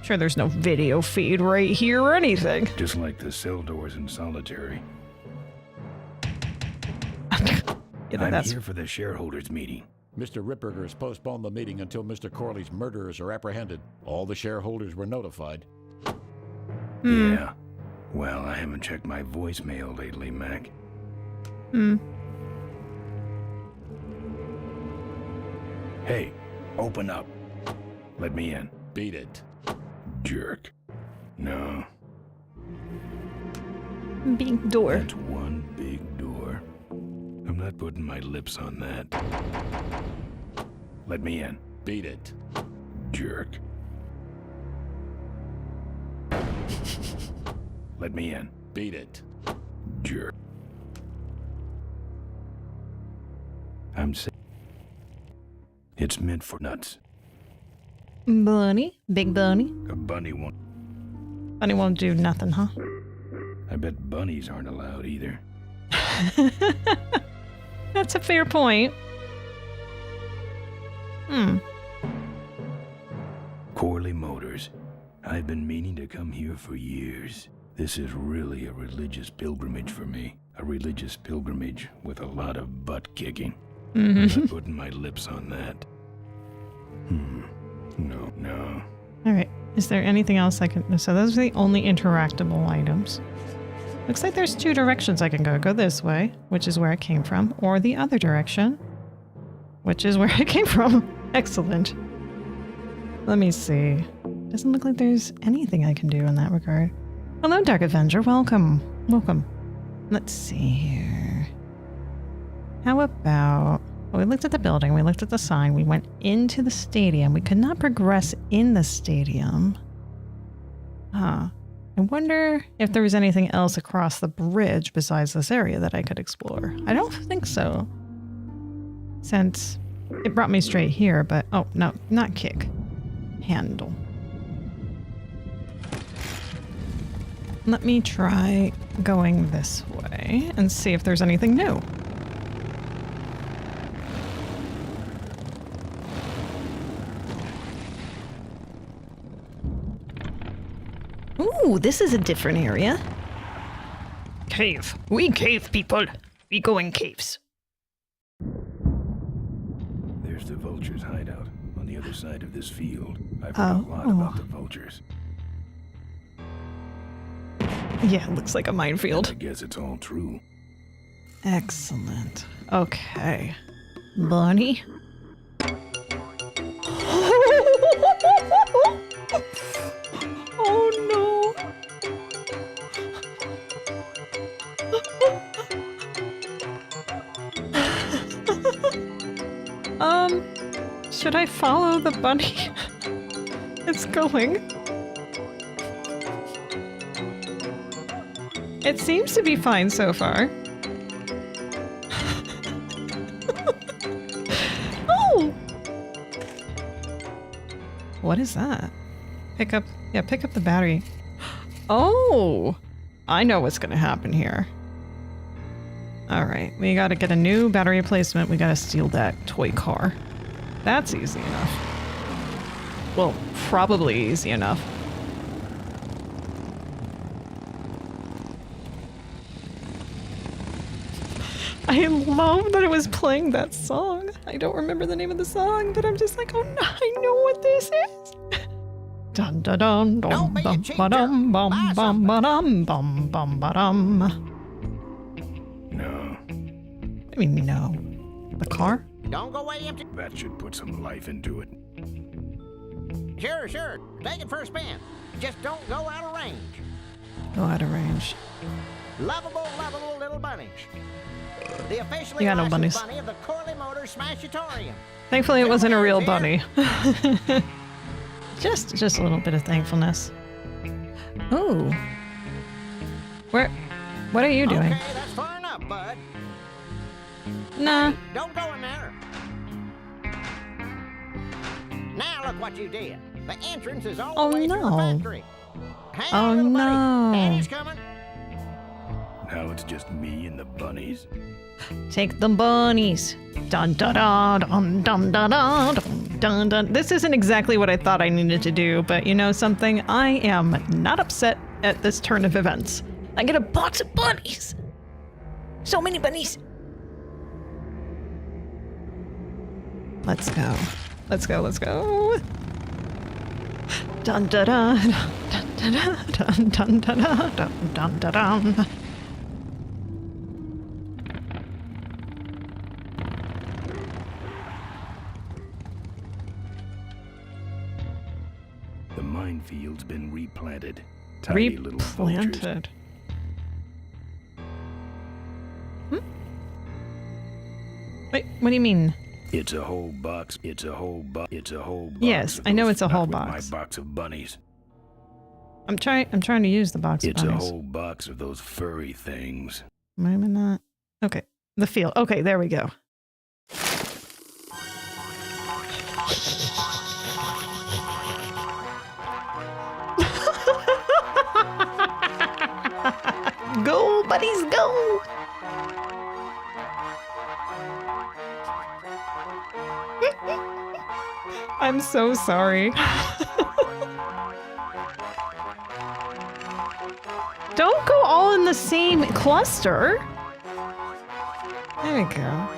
Speaker 1: Sure, there's no video feed right here or anything.
Speaker 2: Just like the cell doors in Solitary. I'm here for the shareholders meeting.
Speaker 13: Mr. Ripperger has postponed the meeting until Mr. Corley's murderers are apprehended. All the shareholders were notified.
Speaker 2: Yeah. Well, I haven't checked my voicemail lately, Mac. Hey, open up. Let me in.
Speaker 13: Beat it.
Speaker 2: Jerk. No.
Speaker 1: Big door.
Speaker 2: That's one big door. I'm not putting my lips on that. Let me in.
Speaker 13: Beat it.
Speaker 2: Jerk. Let me in.
Speaker 13: Beat it.
Speaker 2: Jerk. I'm saying it's meant for nuts.
Speaker 1: Bunny? Big bunny?
Speaker 2: A bunny won't.
Speaker 1: Bunny won't do nothing, huh?
Speaker 2: I bet bunnies aren't allowed either.
Speaker 1: That's a fair point.
Speaker 2: Corley Motors. I've been meaning to come here for years. This is really a religious pilgrimage for me. A religious pilgrimage with a lot of butt kicking. I'm not putting my lips on that. No.
Speaker 1: Alright, is there anything else I can... So those are the only interactable items. Looks like there's two directions I can go. Go this way, which is where I came from, or the other direction, which is where I came from. Excellent. Let me see. Doesn't look like there's anything I can do in that regard. Hello, Dark Avenger. Welcome. Welcome. Let's see here. How about... Well, we looked at the building, we looked at the sign, we went into the stadium. We could not progress in the stadium. I wonder if there was anything else across the bridge besides this area that I could explore. I don't think so. Since it brought me straight here, but... Oh, no, not kick. Handle. Let me try going this way and see if there's anything new. Ooh, this is a different area. Cave. We cave people. We go in caves.
Speaker 2: There's the vulture's hideout on the other side of this field. I've heard a lot about the vultures.
Speaker 1: Yeah, it looks like a minefield.
Speaker 2: I guess it's all true.
Speaker 1: Excellent. Okay. Bunny? Oh no. Should I follow the bunny? It's going. It seems to be fine so far. Oh! What is that? Pick up the battery. Oh! I know what's gonna happen here. Alright, we gotta get a new battery replacement. We gotta steal that toy car. That's easy enough. Well, probably easy enough. I love that it was playing that song. I don't remember the name of the song, but I'm just like, oh no, I know what this is. Dun dun dun dum bum ba dum bum bum ba dum bum bum ba dum.
Speaker 2: No.
Speaker 1: I mean, no. The car?
Speaker 5: Don't go way empty.
Speaker 2: That should put some life into it.
Speaker 5: Sure, sure. Take it for a spin. Just don't go out of range.
Speaker 1: Go out of range.
Speaker 5: Lovable, lovable little bunnies. The officially
Speaker 1: You got no
Speaker 5: licensed
Speaker 1: bunnies.
Speaker 5: bunny of the Corley Motors Smashatorium.
Speaker 1: Thankfully, it wasn't a real bunny. just a little bit of thankfulness. Oh. What are you doing?
Speaker 5: Okay, that's far enough, bud.
Speaker 1: Nah.
Speaker 5: Hey, don't go in there. Now look what you did. The entrance is all the way through the factory. Hang on, little buddy. Daddy's coming.
Speaker 2: Now it's just me and the bunnies.
Speaker 1: Take the bunnies. Dun dun dun dun dun dun dun dun dun. This isn't exactly what I thought I needed to do, but you know something? I am not upset at this turn of events. I get a box of bunnies. So many bunnies. Let's go. Let's go. Let's go. Dun dun dun dun dun dun dun dun dun dun dun dun.
Speaker 2: The minefield's been replanted. Tiny little vultures.
Speaker 1: Replanted. Wait, what do you mean?
Speaker 2: It's a whole box. It's a whole box. It's a whole box.
Speaker 1: Yes, I know it's a whole box.
Speaker 2: My box of bunnies.
Speaker 1: I'm trying to use the box of
Speaker 2: It's
Speaker 1: bunnies.
Speaker 2: a whole box of those furry things.
Speaker 1: Why am I not? Okay, the field. Okay, there we go. Go, buddies, go! I'm so sorry. Don't go all in the same cluster. There we go.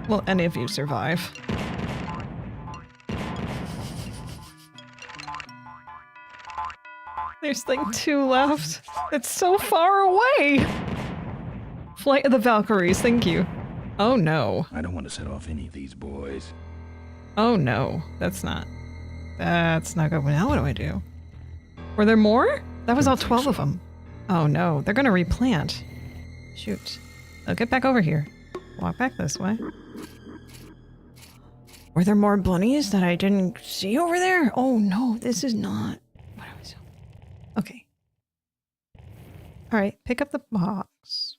Speaker 1: Will any of you survive? There's like 2 left. It's so far away. Flight of the Valkyries, thank you. Oh no.
Speaker 2: I don't want to set off any of these boys.
Speaker 1: Oh no, that's not good. Now what do I do? Were there more? That was all 12 of them. Oh no, they're gonna replant. Shoot. Oh, get back over here. Walk back this way. Were there more bunnies that I didn't see over there? Oh no, this is not. What I was doing. Okay. Alright, pick up the box.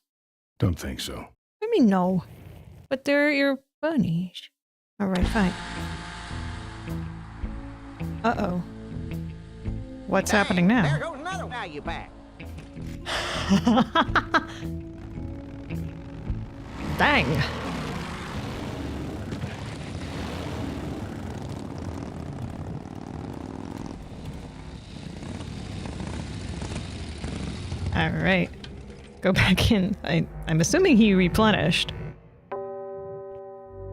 Speaker 2: Don't think so.
Speaker 1: I mean, no. But they're your bunnies. Alright, fine. Uh-oh. What's happening now?
Speaker 5: There goes another value pack.
Speaker 1: Dang. Alright. Go back in. I'm assuming he replenished.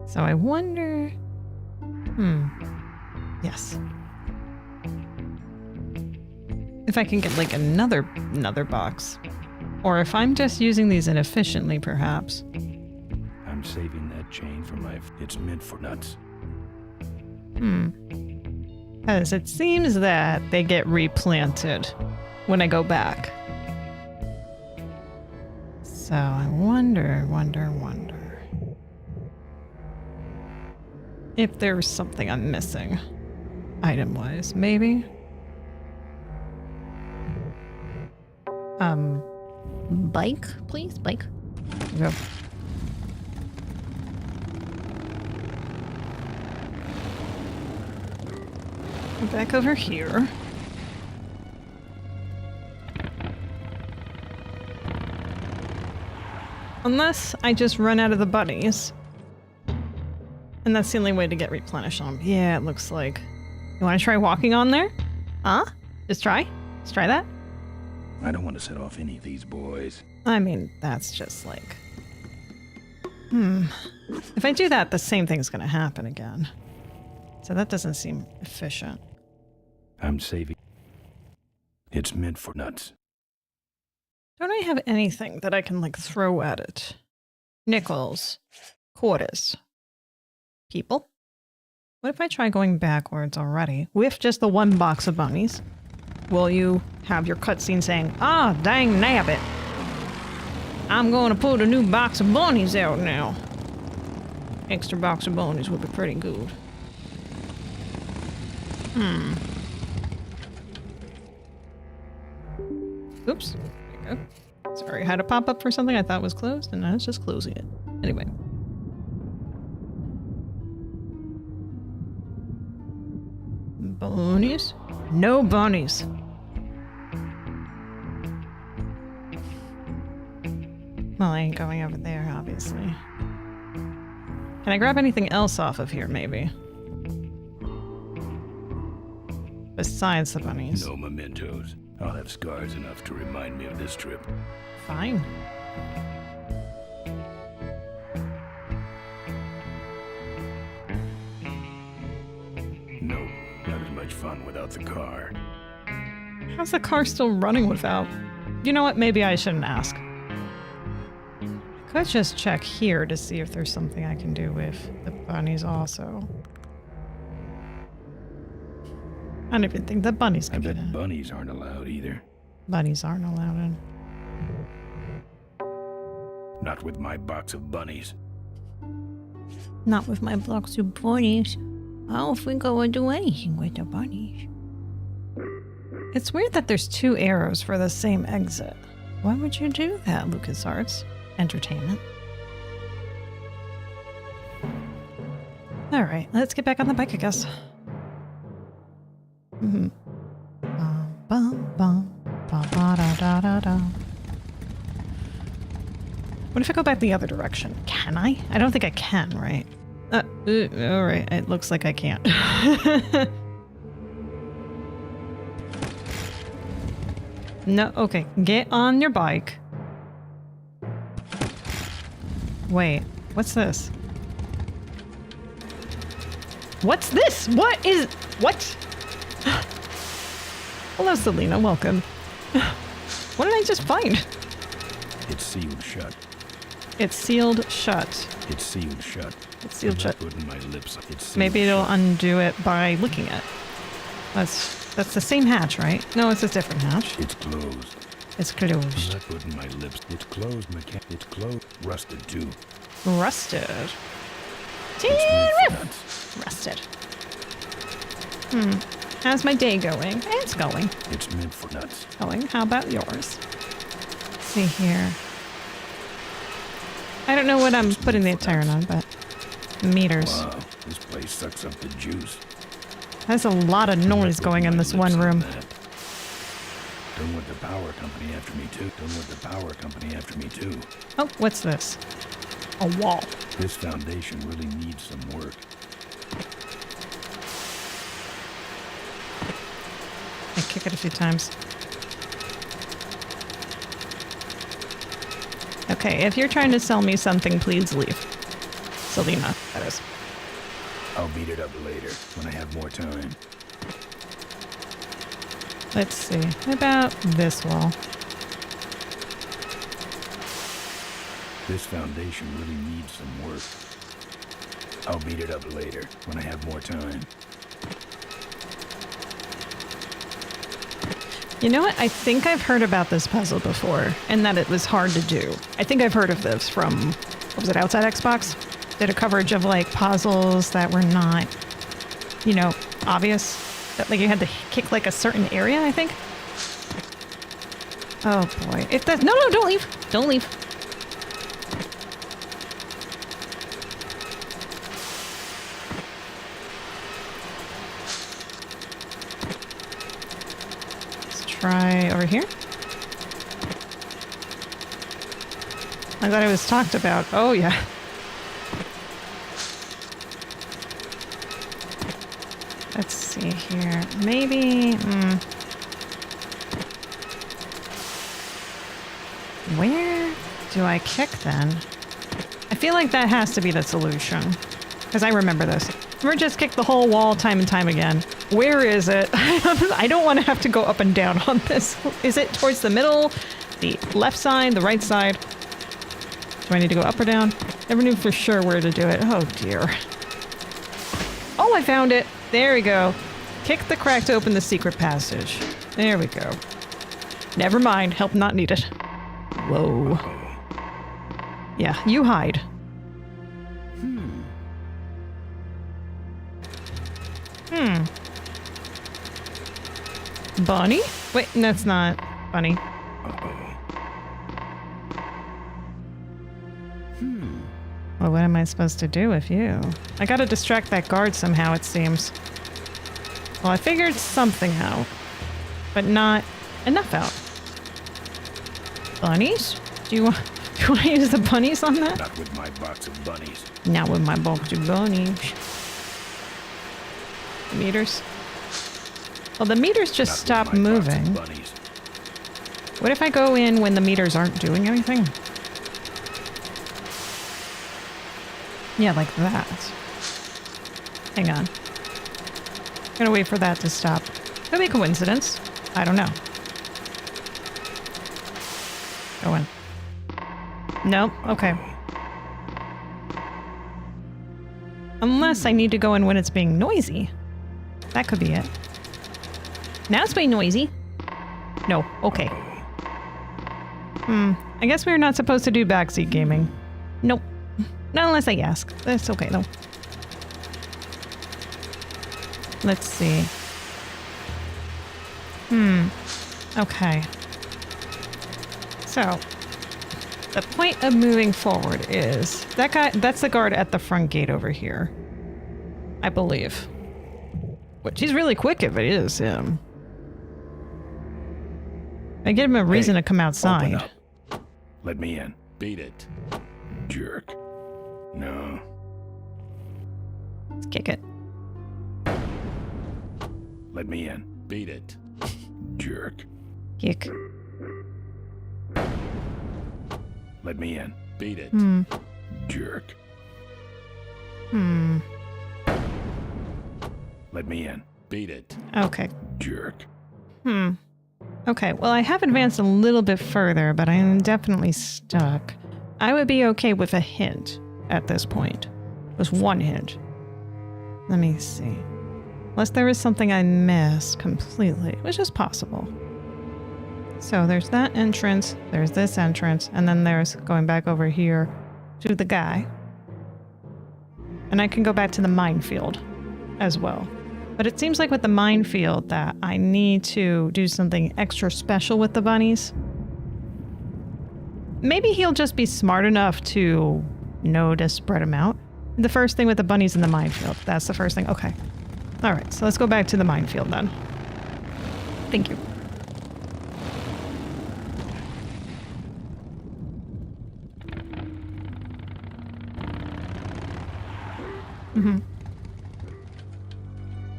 Speaker 1: So I wonder... Yes. If I can get like another box. Or if I'm just using these inefficiently, perhaps.
Speaker 2: I'm saving that chain for my... It's meant for nuts.
Speaker 1: Because it seems that they get replanted when I go back. So I wonder if there's something I'm missing. Item-wise, maybe? Bike, please? Bike? Go. Back over here. Unless I just run out of the bunnies. And that's the only way to get replenished on them. Yeah, it looks like. You want to try walking on there? Huh? Just try? Let's try that.
Speaker 2: I don't want to set off any of these boys.
Speaker 1: I mean, that's just like... If I do that, the same thing's gonna happen again. So that doesn't seem efficient.
Speaker 2: I'm saving. It's meant for nuts.
Speaker 1: Don't I have anything that I can, like, throw at it? Nickels. Quarters. People? What if I try going backwards already with just the one box of bunnies? Will you have your cutscene saying, "Ah, dang nabbit. I'm going to put a new box of bunnies out now." Extra box of bunnies would be pretty good. Oops. There you go. Sorry, I had to pop up for something I thought was closed, and I was just closing it. Anyway. Bunnies? No bunnies. Well, I ain't going over there, obviously. Can I grab anything else off of here, maybe? Besides the bunnies.
Speaker 2: No mementos. I'll have scars enough to remind me of this trip.
Speaker 1: Fine.
Speaker 2: No, not as much fun without the car.
Speaker 1: How's the car still running without? You know what? Maybe I shouldn't ask. I could just check here to see if there's something I can do with the bunnies also. I don't even think the bunnies can get in.
Speaker 2: Bunnies aren't allowed either.
Speaker 1: Bunnies aren't allowed in.
Speaker 2: Not with my box of bunnies.
Speaker 1: Not with my box of bunnies. I don't think I would do anything with the bunnies. It's weird that there's two arrows for the same exit. Why would you do that, LucasArts? Entertainment. Alright, let's get back on the bike, I guess. Bum, bum, bum, ba, ba, da, da, da, da. What if I go back the other direction? Can I? I don't think I can, right? Alright, it looks like I can't. No, okay. Get on your bike. Wait, what's this? What's this? What is... What? Hello, Selena. Welcome. What did I just find?
Speaker 2: It's sealed shut.
Speaker 1: It's sealed shut.
Speaker 2: It's sealed shut.
Speaker 1: It's sealed shut.
Speaker 2: Putting my lips. It's sealed
Speaker 1: Maybe it'll
Speaker 2: shut.
Speaker 1: undo it by licking it. That's the same hatch, right? No, it's a different hatch.
Speaker 2: It's closed.
Speaker 1: It's closed.
Speaker 2: I'm not putting my lips. It's closed, It's closed. Rusted too.
Speaker 1: Rusted. Rusted. How's my day going? It's going.
Speaker 2: It's meant for nuts.
Speaker 1: Going. How about yours? Let's see here. I don't know what I'm putting the tire on, but meters.
Speaker 2: Wow, this place sucks up the juice.
Speaker 1: There's a lot of noise going in this one room.
Speaker 2: Don't want the power company after me too. Don't want the power company after me too.
Speaker 1: Oh, what's this? A wall.
Speaker 2: This foundation really needs some work.
Speaker 1: I kick it a few times. Okay, if you're trying to sell me something, please leave. Selena, that is.
Speaker 2: I'll beat it up later when I have more time.
Speaker 1: Let's see. What about this wall?
Speaker 2: This foundation really needs some work. I'll beat it up later when I have more time.
Speaker 1: You know what? I think I've heard about this puzzle before, and that it was hard to do. I think I've heard of this from, what was it, Outside Xbox? Did a coverage of, like, puzzles that were not, you know, obvious. That, like, you had to kick, like, a certain area, I think. Oh, boy. If that... No, don't leave! Don't leave. try over here. I thought it was talked about. Oh, yeah. Let's see here. Maybe... Where do I kick then? I feel like that has to be the solution. Because I remember this. We're just kick the whole wall time and time again. Where is it? I don't want to have to go up and down on this. Is it towards the middle? The left side? The right side? Do I need to go up or down? Never knew for sure where to do it. Oh dear. Oh, I found it. There we go. Kick the crack to open the secret passage. There we go. Never mind. Help not needed. Whoa. Yeah, you hide. Bunny? Wait, that's not Bunny. Well, what am I supposed to do with you? I gotta distract that guard somehow, it seems. Well, I figured something out, but not enough out. Bunnies? Do you want to use the bunnies on that?
Speaker 2: Not with my box of bunnies.
Speaker 1: Not with my box of bunnies. Meters? Well, the meters just stop moving. What if I go in when the meters aren't doing anything? Yeah, like that. Hang on. I'm gonna wait for that to stop. Could be a coincidence. I don't know. Go in. Nope. Okay. Unless I need to go in when it's being noisy. That could be it. Now it's being noisy. No. Okay. I guess we're not supposed to do backseat gaming. Nope. Not unless I ask. That's okay, though. Let's see. Okay. So, the point of moving forward is... that guy, that's the guard at the front gate over here. I believe. Which he's really quick if it is him. I give him a reason to come outside.
Speaker 2: Open up. Let me in.
Speaker 13: Beat it.
Speaker 2: Jerk. No.
Speaker 1: Let's kick it.
Speaker 2: Let me in.
Speaker 13: Beat it.
Speaker 2: Jerk.
Speaker 1: Kick.
Speaker 2: Let me in.
Speaker 13: Beat it.
Speaker 2: Jerk. Let me in.
Speaker 13: Beat it.
Speaker 1: Okay.
Speaker 2: Jerk.
Speaker 1: Okay, well, I have advanced a little bit further, but I am definitely stuck. I would be okay with a hint at this point. Just one hint. Let me see. Unless there is something I missed completely, which is possible. So there's that entrance, there's this entrance, and then there's going back over here to the guy. And I can go back to the minefield as well. But it seems like with the minefield that I need to do something extra special with the bunnies. Maybe he'll just be smart enough to know to spread them out. The first thing with the bunnies in the minefield. That's the first thing. Okay. All right, so let's go back to the minefield then. Thank you.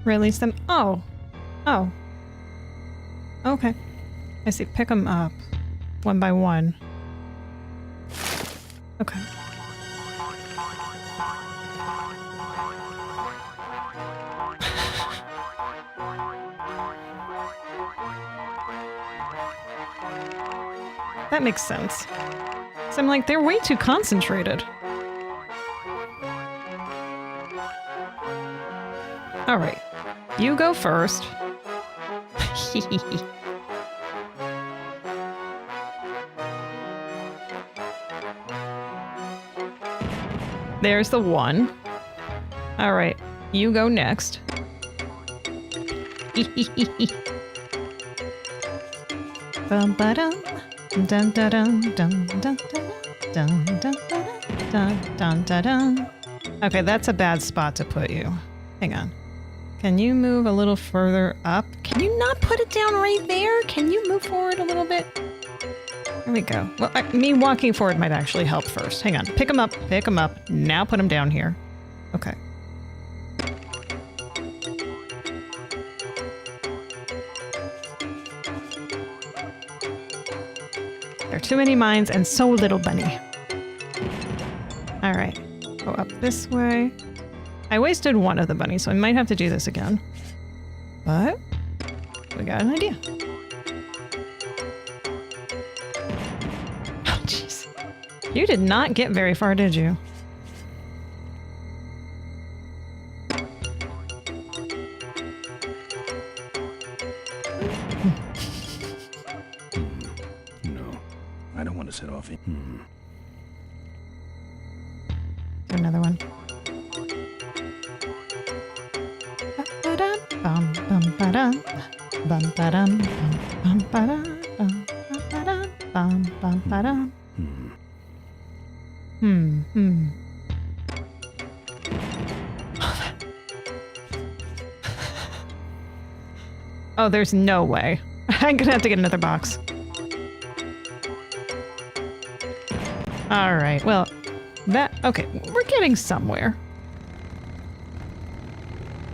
Speaker 1: Release them. Oh. Oh. Okay. I see. Pick them up. One by one. Okay. That makes sense. So I'm like, they're way too concentrated. All right. You go first. There's the one. All right. You go next. Okay, that's a bad spot to put you. Hang on. Can you move a little further up? Can you not put it down right there? Can you move forward a little bit? There we go. Well, me walking forward might actually help first. Hang on. Pick him up. Pick him up. Now put him down here. Okay. There are too many mines and so little bunny. Alright. Go up this way. I wasted one of the bunnies, so I might have to do this again. But we got an idea. Oh, jeez. You did not get very far, did you?
Speaker 2: No, I don't want to set off in.
Speaker 1: Another one. Bum bum ba-dum, bum ba-dum, bum ba-dum, bum ba-dum, bum bum ba-dum. Oh, there's no way. I'm gonna have to get another box. All right, well, okay, we're getting somewhere.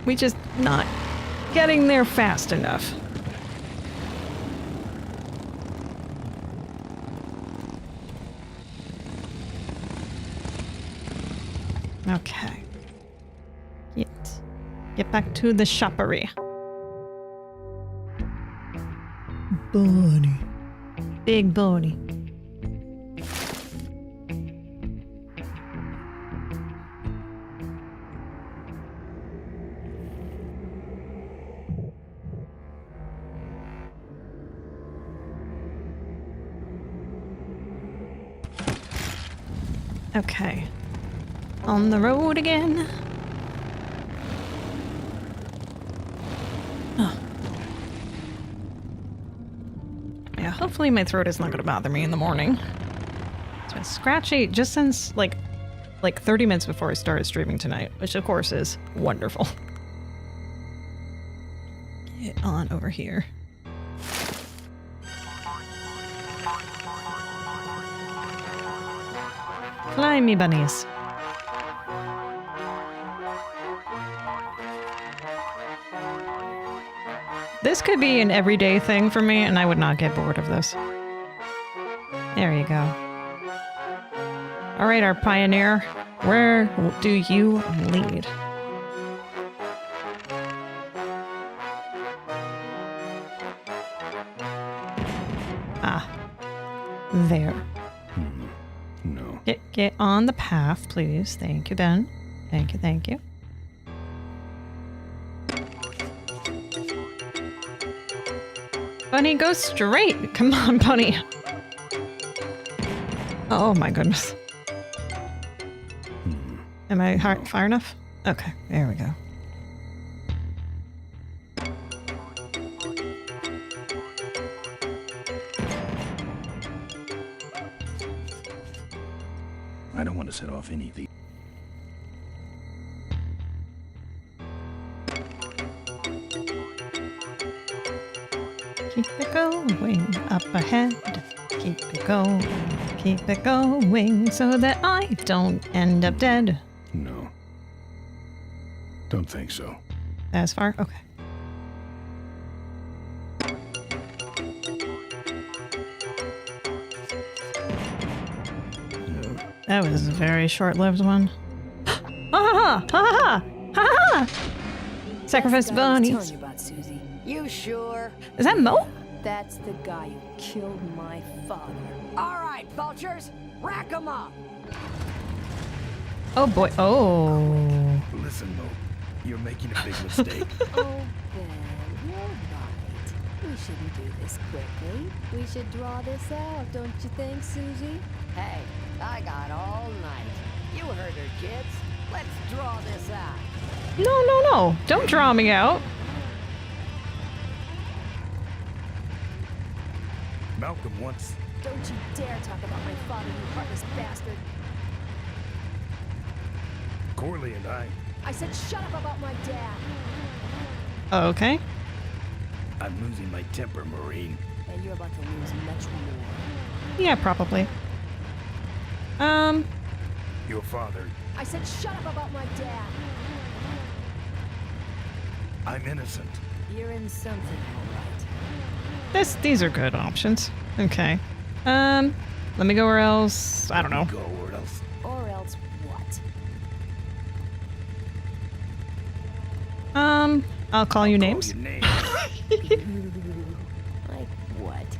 Speaker 1: We just not getting there fast enough. Okay. Get back to the shoppery. Bunny. Big bunny. Okay. On the road again. Oh. Yeah, hopefully my throat is not going to bother me in the morning. It's been scratchy just since like 30 minutes before I started streaming tonight, which of course is wonderful. Get on over here. Fly me bunnies. This could be an everyday thing for me, and I would not get bored of this. There you go. All right, our pioneer, where do you lead? Ah, there.
Speaker 2: No.
Speaker 1: Get on the path, please. Thank you, Ben. Thank you, thank you. Bunny, go straight. Come on, Bunny. Oh my goodness. Am I far enough? Okay, there we go.
Speaker 2: I don't want to set off anything.
Speaker 1: Keep it going up ahead. Keep it going so that I don't end up dead.
Speaker 2: No. Don't think so.
Speaker 1: As far? Okay. That was a very short-lived one. Ha ha ha ha ha ha! Sacrifice bunnies.
Speaker 14: Telling you about Susie. You sure?
Speaker 1: Is that Mo?
Speaker 14: That's the guy who killed my father. All right, vultures, rack 'em up.
Speaker 1: Oh boy! Oh.
Speaker 2: Listen, Mo, you're making a big mistake.
Speaker 14: Oh, Ben, you're right. We shouldn't do this quickly. We should draw this out, don't you think, Susie?
Speaker 5: Hey, I got all night. You heard her, kids. Let's draw this out.
Speaker 1: No, no, no! Don't draw me out.
Speaker 2: Malcolm once.
Speaker 14: Don't you dare talk about my father, you heartless bastard.
Speaker 2: Corley and I
Speaker 14: I said shut up about my dad.
Speaker 1: Okay.
Speaker 2: I'm losing my temper, Marine.
Speaker 14: And you're about to lose much more.
Speaker 1: Yeah, probably.
Speaker 2: Your father.
Speaker 14: I said shut up about my dad.
Speaker 2: I'm innocent.
Speaker 14: You're in something, all right.
Speaker 1: These are good options. Okay. Let me go where else. I don't know.
Speaker 2: Go where else?
Speaker 14: Or else what?
Speaker 1: I'll call you names.
Speaker 2: Your name.
Speaker 14: Like what?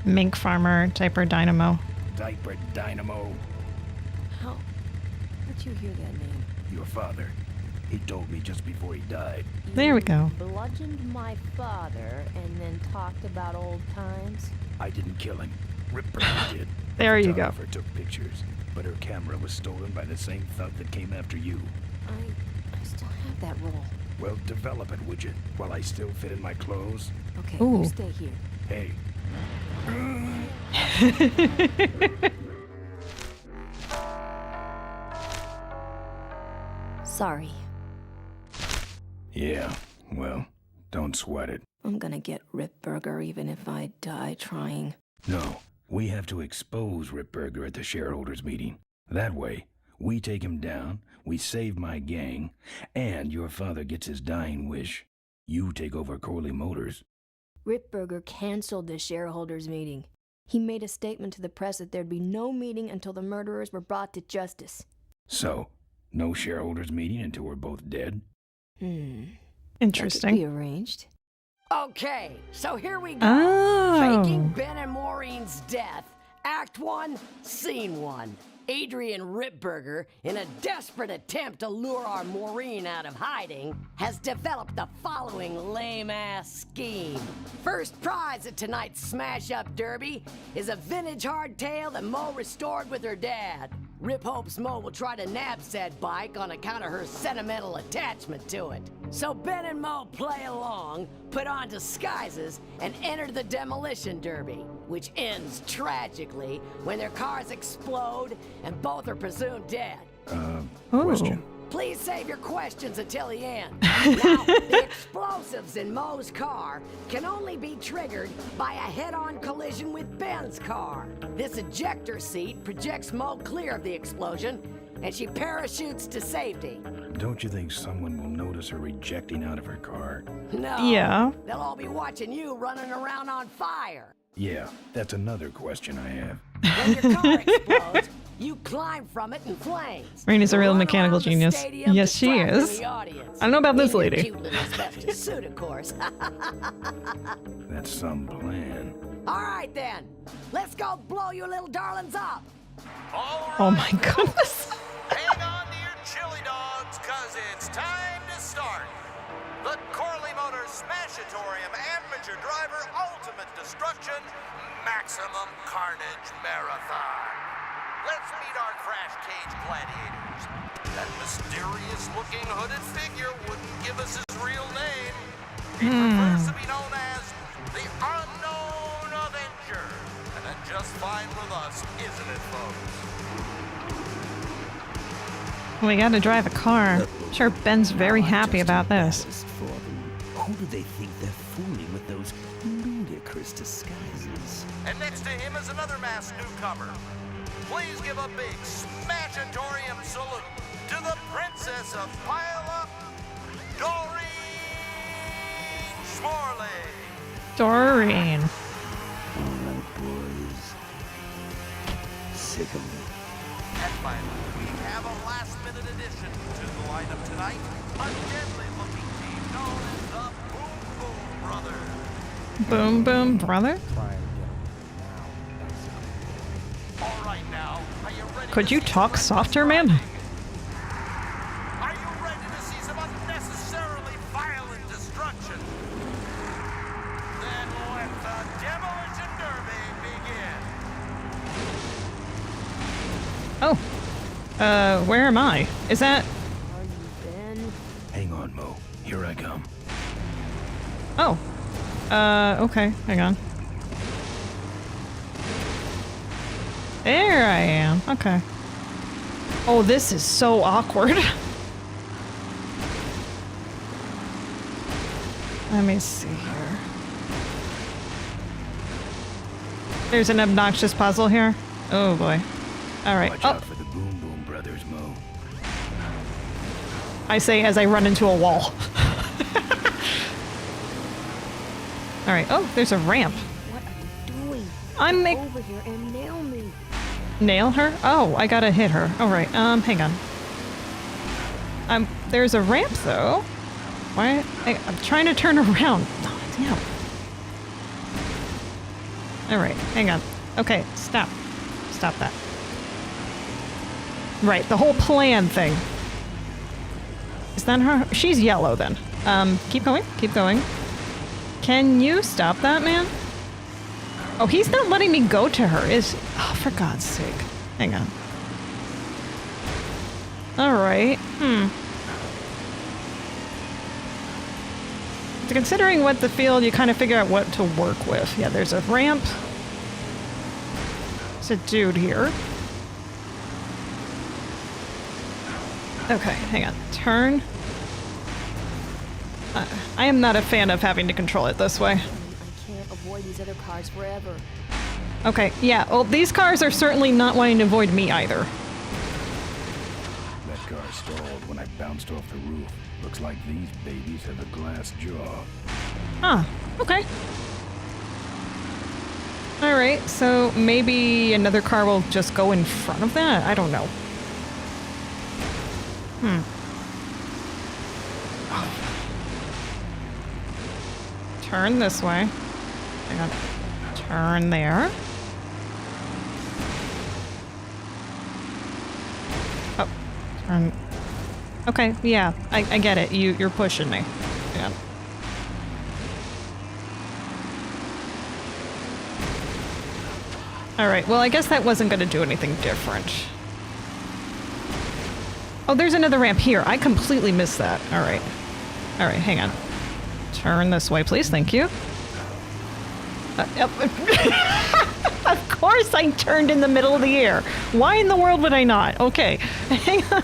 Speaker 1: Mink farmer, diaper dynamo.
Speaker 2: Diaper Dynamo.
Speaker 14: How? How'd you hear that name?
Speaker 2: Your father. He told me just before he died.
Speaker 1: There we go.
Speaker 14: Bludgeoned my father and then talked about old times?
Speaker 2: I didn't kill him. Ripper did.
Speaker 1: There you go.
Speaker 2: Photographer took pictures, but her camera was stolen by the same thug that came after you.
Speaker 14: I still have that roll.
Speaker 2: Well, develop it, would you? While I still fit in my clothes?
Speaker 14: Okay,
Speaker 1: Ooh.
Speaker 14: you stay here.
Speaker 2: Hey.
Speaker 14: Sorry.
Speaker 2: Yeah, well, don't sweat it.
Speaker 14: I'm gonna get Rip Burger even if I die trying.
Speaker 2: No, we have to expose Rip Burger at the shareholders meeting. That way, we take him down, we save my gang, and your father gets his dying wish. You take over Corley Motors.
Speaker 14: Rip Burger canceled the shareholders meeting. He made a statement to the press that there'd be no meeting until the murderers were brought to justice.
Speaker 2: So, no shareholders meeting until we're both dead?
Speaker 1: Interesting.
Speaker 14: That could be arranged.
Speaker 15: Okay, so here we go.
Speaker 1: Oh.
Speaker 15: Faking Ben and Maureen's death. Act 1, Scene 1. Adrian Ripburger, in a desperate attempt to lure our Maureen out of hiding, has developed the following lame-ass scheme. First prize at tonight's smash-up derby is a vintage hardtail that Mo restored with her dad. Rip hopes Mo will try to nab said bike on account of her sentimental attachment to it. So Ben and Mo play along, put on disguises, and enter the demolition derby, which ends tragically when their cars explode and both are presumed dead.
Speaker 2: Question.
Speaker 15: Please save your questions until the end. Now, the explosives in Mo's car can only be triggered by a head-on collision with Ben's car. This ejector seat projects Mo clear of the explosion, and she parachutes to safety.
Speaker 2: Don't you think someone will notice her ejecting out of her car?
Speaker 15: No.
Speaker 1: Yeah.
Speaker 15: They'll all be watching you running around on fire.
Speaker 2: Yeah, that's another question I have.
Speaker 15: When your car explodes, you climb from it in flames.
Speaker 1: Rainey's a real
Speaker 15: Run
Speaker 1: mechanical
Speaker 15: around the
Speaker 1: genius.
Speaker 15: stadium,
Speaker 1: Yes, she
Speaker 15: distracting
Speaker 1: is.
Speaker 15: the audience.
Speaker 1: I don't know about this
Speaker 15: In your
Speaker 1: lady.
Speaker 15: Cute little asbestos suit, of course.
Speaker 2: That's some plan.
Speaker 15: All right then, let's go blow you little darlings up.
Speaker 1: Oh my goodness.
Speaker 3: Hang on to your chili dogs, cause it's time to start. The Corley Motors Smashatorium Amateur Driver Ultimate Destruction Maximum Carnage Marathon. Let's meet our crash cage gladiators. That mysterious-looking hooded figure wouldn't give us his real name. He prefers to be known as the Unknown Avenger. And that's just fine with us, isn't it, folks?
Speaker 1: We gotta drive a car. I'm sure Ben's very happy about this.
Speaker 7: Who do they think they're fooling with those ludicrous disguises?
Speaker 3: And next to him is another masked newcomer. Please give a big Smashatorium salute to the Princess of Pile-Up, Doreen Schmorley.
Speaker 1: Doreen.
Speaker 7: All right, boys. Sick of me.
Speaker 3: And finally, we have a last-minute addition to the lineup tonight. A deadly-looking team known as the Boom Boom Brothers.
Speaker 1: Boom Boom Brother?
Speaker 3: All right now, are you ready?
Speaker 1: Could you talk softer, man?
Speaker 3: Are you ready to see some unnecessarily violent destruction? Then let the Demolition Derby begin.
Speaker 1: Oh. Where am I? Is that...
Speaker 14: Are you Ben?
Speaker 2: Hang on, Mo. Here I come.
Speaker 1: Oh. Okay. Hang on. There I am. Okay. Oh, this is so awkward. Let me see here. There's an obnoxious puzzle here. Oh boy. Alright.
Speaker 2: Watch out for the Boom Boom Brothers, Mo.
Speaker 1: I say as I run into a wall. Alright. Oh, there's a ramp.
Speaker 14: What are you doing?
Speaker 1: I'm
Speaker 14: over here and nail me.
Speaker 1: Nail her? Oh, I gotta hit her. Alright, hang on. There's a ramp though. Why? I'm trying to turn around. Oh, damn. Alright, hang on. Okay, stop. Stop that. Right, the whole plan thing. Is that her? She's yellow then. Keep going, keep going. Can you stop that, man? Oh, he's not letting me go to her, oh, for God's sake. Hang on. Alright, Considering what the field, you kind of figure out what to work with. Yeah, there's a ramp. There's a dude here. Okay, hang on. Turn. I am not a fan of having to control it this way.
Speaker 14: I can't avoid these other cars forever.
Speaker 1: Okay, yeah, well, these cars are certainly not wanting to avoid me either.
Speaker 2: That car stalled when I bounced off the roof. Looks like these babies have a glass jaw.
Speaker 1: Huh, okay. Alright, so maybe another car will just go in front of that? I don't know. Turn this way. Hang on. Turn there. Oh, turn. Okay, yeah, I get it. You're pushing me. Yeah. Alright, well, I guess that wasn't going to do anything different. Oh, there's another ramp here. I completely missed that. Alright. Alright, hang on. Turn this way, please. Thank you. Of course I turned in the middle of the air. Why in the world would I not? Okay. Hang on.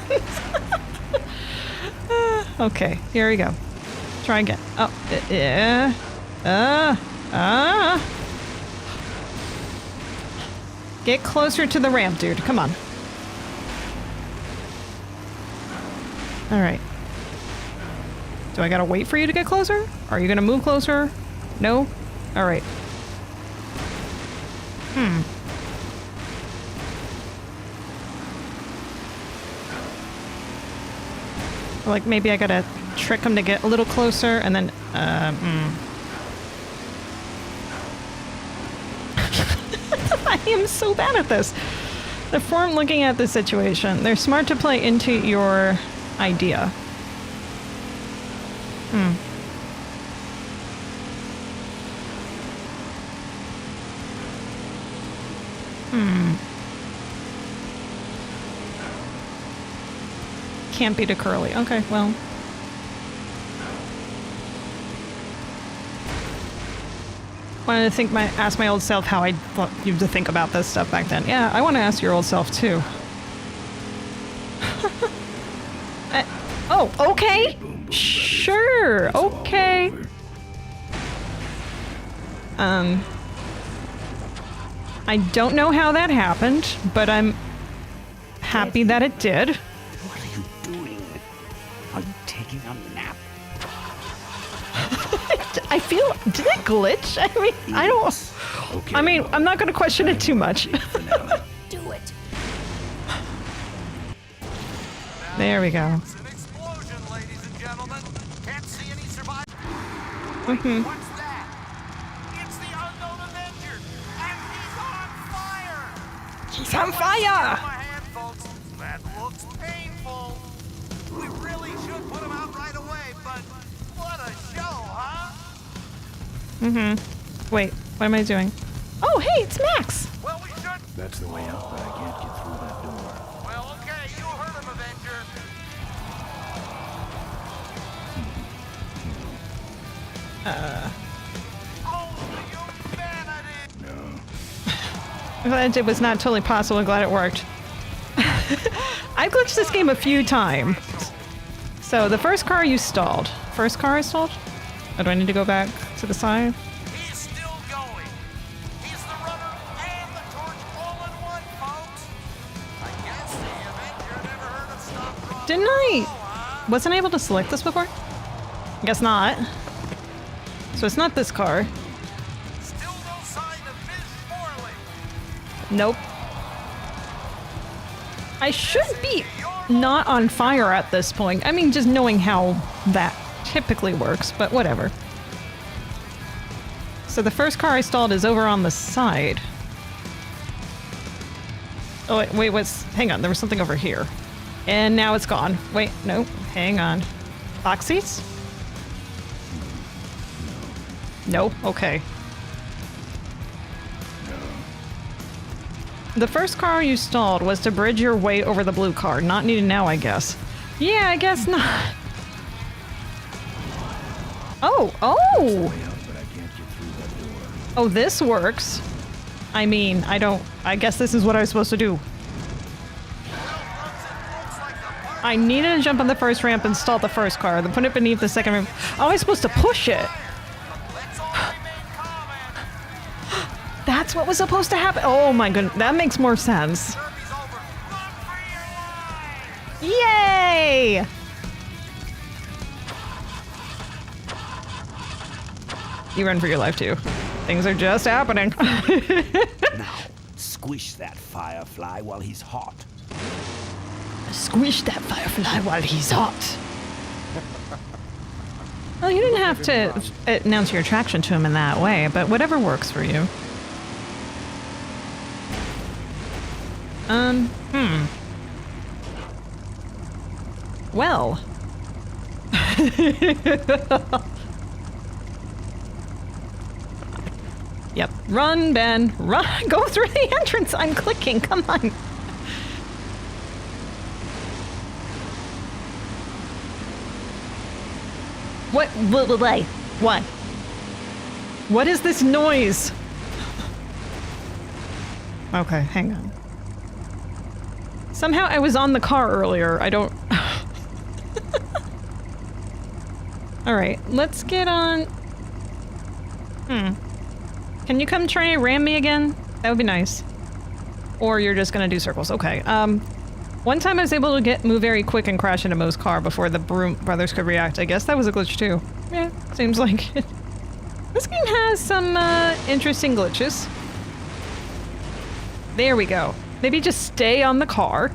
Speaker 1: Okay, here we go. Try again. Oh, yeah. Get closer to the ramp, dude. Come on. Alright. Do I gotta wait for you to get closer? Are you gonna move closer? No? Alright. Like, maybe I gotta trick him to get a little closer, and then, I am so bad at this. The form looking at the situation. They're smart to play into your idea. Can't be too curly. Okay, well. Wanted to ask my old self how I thought you to think about this stuff back then. Yeah, I want to ask your old self too. Oh, okay. Sure. Okay. I don't know how that happened, but I'm happy that it did.
Speaker 9: What are you doing? Are you taking a nap?
Speaker 1: I feel... Did it glitch? I mean, I don't... Okay, I mean, I'm not going to question it too much.
Speaker 6: Do it.
Speaker 1: There we go.
Speaker 3: It's an explosion, ladies and gentlemen. Can't see any survivors.
Speaker 1: Mm-hmm.
Speaker 3: What's that? It's the unknown Avenger, and he's on fire.
Speaker 1: He's on fire!
Speaker 3: My hand, folks. That looks painful. We really should put him out right away, but what a show, huh?
Speaker 1: Mm-hmm. Wait, what am I doing? Oh, hey, it's Max!
Speaker 3: Well, we should.
Speaker 2: That's the way out, but I can't get through that door.
Speaker 3: Well, okay, you heard him, Avenger. Oh, you vanity!
Speaker 2: No.
Speaker 1: I'm glad it was not totally possible. I'm glad it worked. I've glitched this game a few times. So the first car you stalled. First car I stalled? Or do I need to go back to the side?
Speaker 12: He's still going. He's the runner and the torch all in one, folks. I guess the Avenger never heard of stop drop.
Speaker 1: Didn't I? Wasn't I able to select this before? Guess not. So it's not this car.
Speaker 12: Still no sign of Miss Morley.
Speaker 1: Nope. I should be not on fire at this point. I mean, just knowing how that typically works, but whatever. So the first car I stalled is over on the side. Oh, wait, hang on, there was something over here. And now it's gone. Wait, no, hang on. Box seats? No, okay. The first car you stalled was to bridge your way over the blue car. Not needed now, I guess. Yeah, I guess not. Oh! Oh, this works. I mean, I guess this is what I was supposed to do. I needed to jump on the first ramp and stall the first car, then put it beneath the second ramp. Oh, I was supposed to push it. That's what was supposed to happen. Oh my goodness, that makes more sense. Yay! You run for your life too. Things are just happening.
Speaker 7: Now, squish that firefly while he's hot.
Speaker 1: Squish that firefly while he's hot. Well, you didn't have to announce your attraction to him in that way, but whatever works for you. Well. Yep. Run, Ben. Run. Go through the entrance. I'm clicking. Come on. What? What? What is this noise? Okay, hang on. Somehow I was on the car earlier. I don't... Alright, let's get on... Can you come try and ram me again? That would be nice. Or you're just gonna do circles. Okay, one time I was able to move very quick and crash into Mo's car before the Broom brothers could react. I guess that was a glitch too. Yeah, seems like it. This game has some, interesting glitches. There we go. Maybe just stay on the car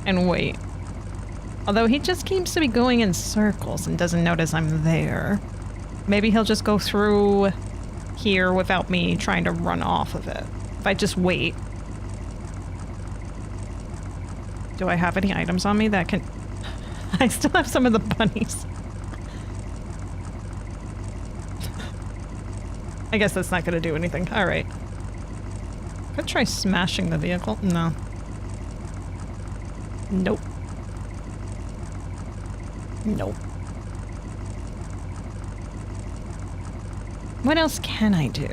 Speaker 1: and wait. Although he just seems to be going in circles and doesn't notice I'm there. Maybe he'll just go through here without me trying to run off of it. If I just wait. Do I have any items on me that can... I still have some of the bunnies. I guess that's not gonna do anything. Alright. Could try smashing the vehicle. No. Nope. Nope. What else can I do?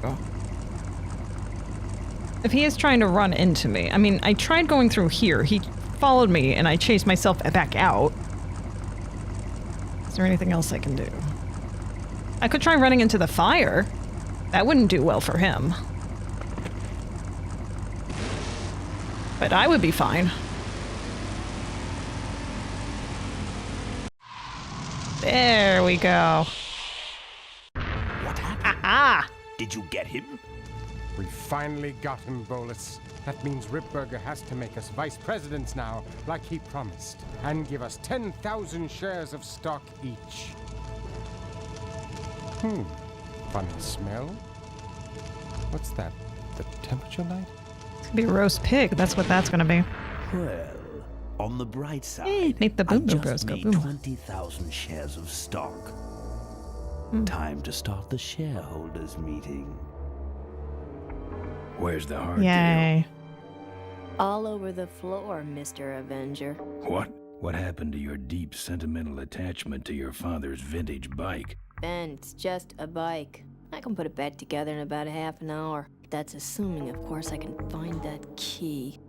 Speaker 1: If he is trying to run into me, I mean, I tried going through here. He followed me and I chased myself back out. Is there anything else I can do? I could try running into the fire. That wouldn't do well for him. But I would be fine. There we go.
Speaker 7: What happened?
Speaker 1: Ah!
Speaker 7: Did you get him?
Speaker 8: We finally got him, Bolus. That means Ripburger has to make us vice presidents now, like he promised, and give us 10,000 shares of stock each. Funny smell. What's that? The temperature light?
Speaker 1: It's gonna be roast pig. That's what that's gonna be.
Speaker 7: Well, on the bright side,
Speaker 1: Hey, make the boom
Speaker 7: I
Speaker 1: boom
Speaker 7: just
Speaker 1: bros go
Speaker 7: made
Speaker 1: boom.
Speaker 7: 20,000 shares of stock. Time to start the shareholders meeting.
Speaker 2: Where's the hard
Speaker 1: Yay.
Speaker 14: All over the floor, Mr. Avenger.
Speaker 2: deal? What? What happened to your deep sentimental attachment to your father's vintage bike?
Speaker 14: Ben, it's just a bike. I can put it back together in about a half an hour. That's assuming, of course, I can find that key.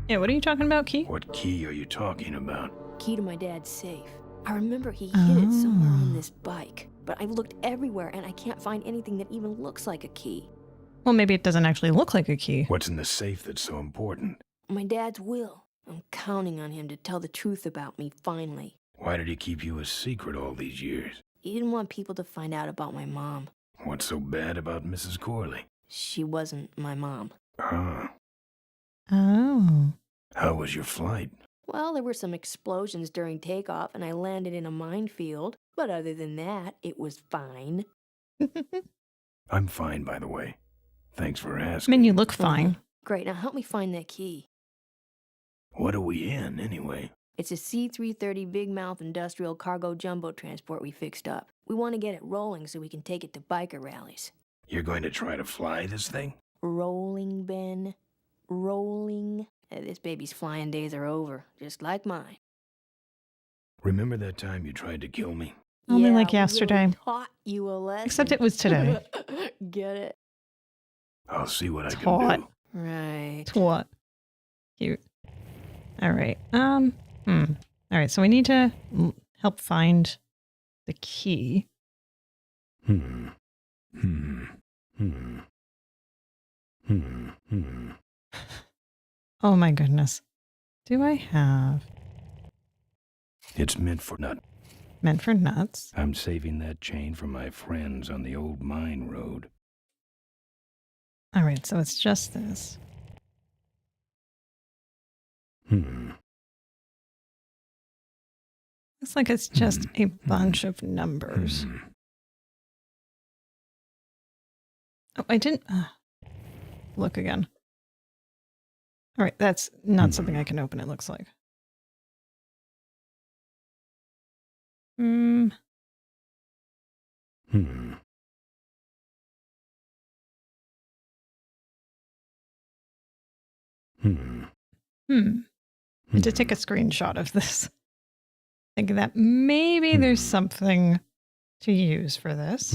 Speaker 1: Yeah, what are you talking about, Key?
Speaker 2: What key are you talking about?
Speaker 14: Key to my dad's safe. I remember he hid it somewhere on this bike. but I've looked everywhere and I can't find anything that even looks like a key.
Speaker 1: Well, maybe it doesn't actually look like a key.
Speaker 2: What's in the safe that's so important?
Speaker 14: My dad's will. I'm counting on him to tell the truth about me finally.
Speaker 2: Why did he keep you a secret all these years?
Speaker 14: He didn't want people to find out about my mom.
Speaker 2: What's so bad about Mrs. Corley?
Speaker 14: She wasn't my mom.
Speaker 2: Ah.
Speaker 1: Oh.
Speaker 2: How was your flight?
Speaker 14: Well, there were some explosions during takeoff and I landed in a minefield, but other than that, it was fine.
Speaker 2: I'm fine, by the way. Thanks for
Speaker 1: I
Speaker 2: asking.
Speaker 1: mean, you look fine.
Speaker 14: Great, now help me find that key.
Speaker 2: What are we in, anyway?
Speaker 14: It's a C-330 big mouth industrial cargo jumbo transport we fixed up. We want to get it rolling so we can take it to biker rallies.
Speaker 2: You're going to try to fly this thing?
Speaker 14: Rolling, Ben. Rolling. This baby's flying days are over, just like mine.
Speaker 2: Remember that time you tried to kill me?
Speaker 1: Only
Speaker 14: yeah,
Speaker 1: like yesterday.
Speaker 14: Really taught you a lesson.
Speaker 1: Except it was today.
Speaker 14: Get it?
Speaker 2: I'll see what I
Speaker 1: Taught.
Speaker 2: can do.
Speaker 14: Right.
Speaker 1: What? Cute. All right. All right. So we need to help find the key. Oh my goodness. Do I have?
Speaker 2: It's meant for nut.
Speaker 1: Meant for nuts.
Speaker 2: I'm saving that chain for my friends on the old mine road.
Speaker 1: All right. So it's just this. Looks like it's just a bunch of numbers. Oh, I didn't look again. All right, that's not something I can open, it looks like. I did take a screenshot of this. Thinking that maybe there's something to use for this.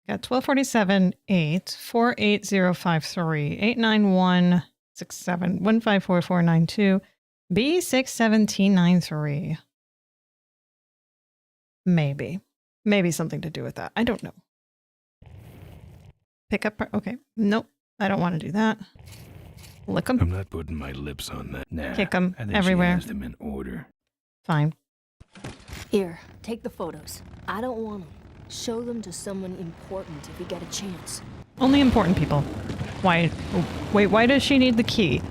Speaker 1: Got 1247 8 48053 891 67 154492 B61793. Maybe something to do with that. I don't know. Pick up. Okay. Nope. I don't want to do that. Lick them.
Speaker 2: I'm not putting my lips on that. Nah,
Speaker 1: Kick them
Speaker 2: I think
Speaker 1: everywhere.
Speaker 2: She has them in order.
Speaker 1: Fine.
Speaker 14: Here, take the photos. I don't want them. Show them to someone important if you get a chance.
Speaker 1: Only important people. Why? Wait, why does she need the key?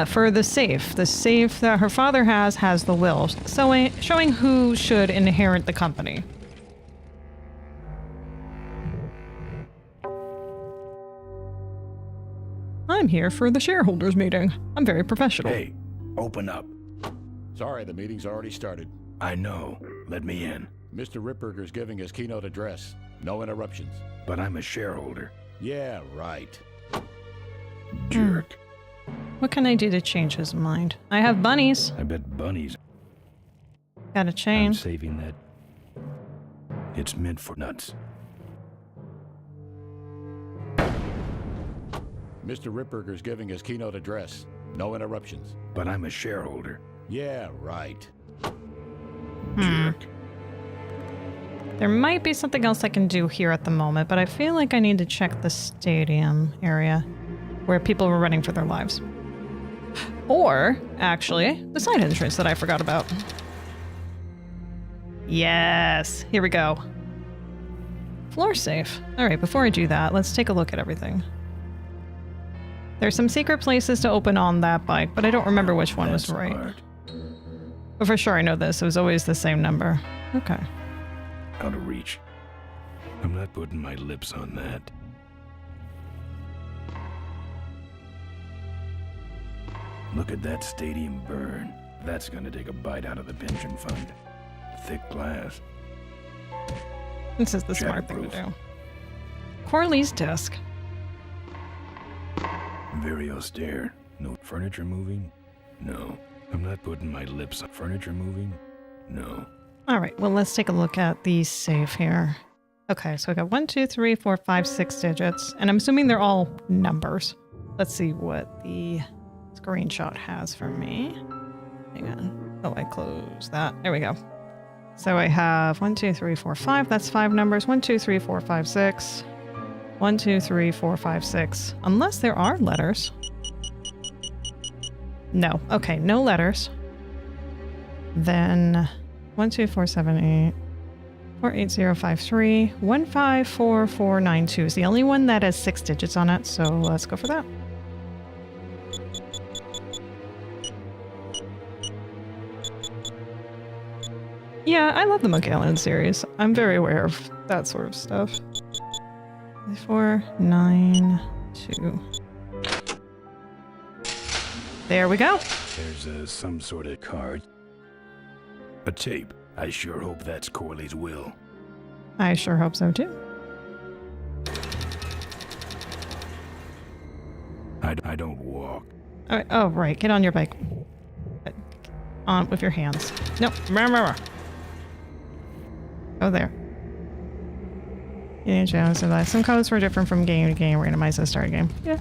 Speaker 1: For the safe. The safe that her father has the will. So, showing who should inherit the company. I'm here for the shareholders meeting. I'm very professional.
Speaker 2: Hey, open up.
Speaker 13: Sorry, the meeting's already started.
Speaker 2: I know. Let me in.
Speaker 13: Mr. Ripburger's giving his keynote address. No interruptions.
Speaker 2: But I'm a shareholder.
Speaker 13: Yeah, right.
Speaker 2: Jerk.
Speaker 1: What can I do to change his mind? I have bunnies.
Speaker 2: I bet bunnies.
Speaker 1: Got a chain.
Speaker 2: I'm saving that. It's meant for nuts.
Speaker 13: Mr. Ripburger's giving his keynote address. No interruptions.
Speaker 2: But I'm a shareholder.
Speaker 13: Yeah, right.
Speaker 2: Jerk.
Speaker 1: There might be something else I can do here at the moment, but I feel like I need to check the stadium area where people were running for their lives. Or, actually, the side entrance that I forgot about. Yes, here we go. Floor safe. All right, before I do that, let's take a look at everything. There's some secret places to open on that bike, but I don't remember which one was right.
Speaker 2: Hard.
Speaker 1: But for sure I know this. It was always the same number. Okay.
Speaker 2: Out of reach. I'm not putting my lips on that. Look at that stadium burn. That's gonna take a bite out of the pension fund. Thick glass.
Speaker 1: This is the smart thing to do. Corley's desk.
Speaker 2: Very austere. No furniture moving? No. I'm not putting my lips on furniture moving? No.
Speaker 1: All right, well, let's take a look at the safe here. Okay, so I got 1, 2, 3, 4, 5, 6 digits, and I'm assuming they're all numbers. Let's see what the screenshot has for me. Hang on. Oh, I closed that. There we go. So I have 1, 2, 3, 4, 5. That's 5 numbers. 1, 2, 3, 4, 5, 6. 1, 2, 3, 4, 5, 6. Unless there are letters. No. Okay, no letters. Then 1, 2, 4, 7, 8. 48053 154492 is the only one that has 6 digits on it, so let's go for that. Yeah, I love the Monkey Island series. I'm very aware of that sort of stuff. 492. There we go.
Speaker 2: There's some sort of card. A tape. I sure hope that's Corley's will.
Speaker 1: I sure hope so too.
Speaker 2: I don't walk.
Speaker 1: All right. Oh, right. Get on your bike. On with your hands. No. Go there. Some codes were different from game to game. Randomized the start game. Yeah.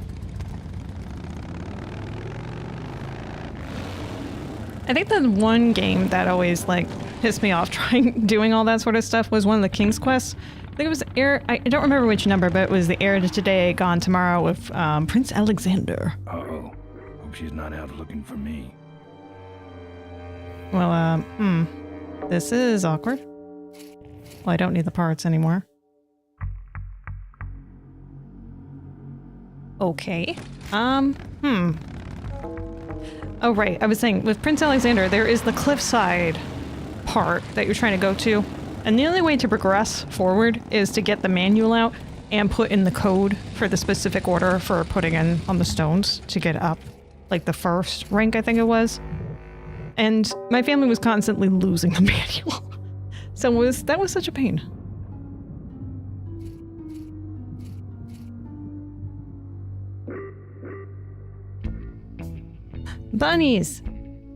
Speaker 1: I think the one game that always like pissed me off doing all that sort of stuff was one of the King's Quests. I think it was I don't remember which number, but it was the Heir to Today, Gone Tomorrow with Prince Alexander.
Speaker 2: Uh-oh. Hope she's not out looking for me.
Speaker 1: Well, this is awkward. Well, I don't need the parts anymore. Okay. Oh, right. I was saying, with Prince Alexander, there is the cliffside part that you're trying to go to. And the only way to progress forward is to get the manual out and put in the code for the specific order for putting in on the stones to get up. Like the first rank, I think it was. And my family was constantly losing the manual. So that was such a pain. Bunnies!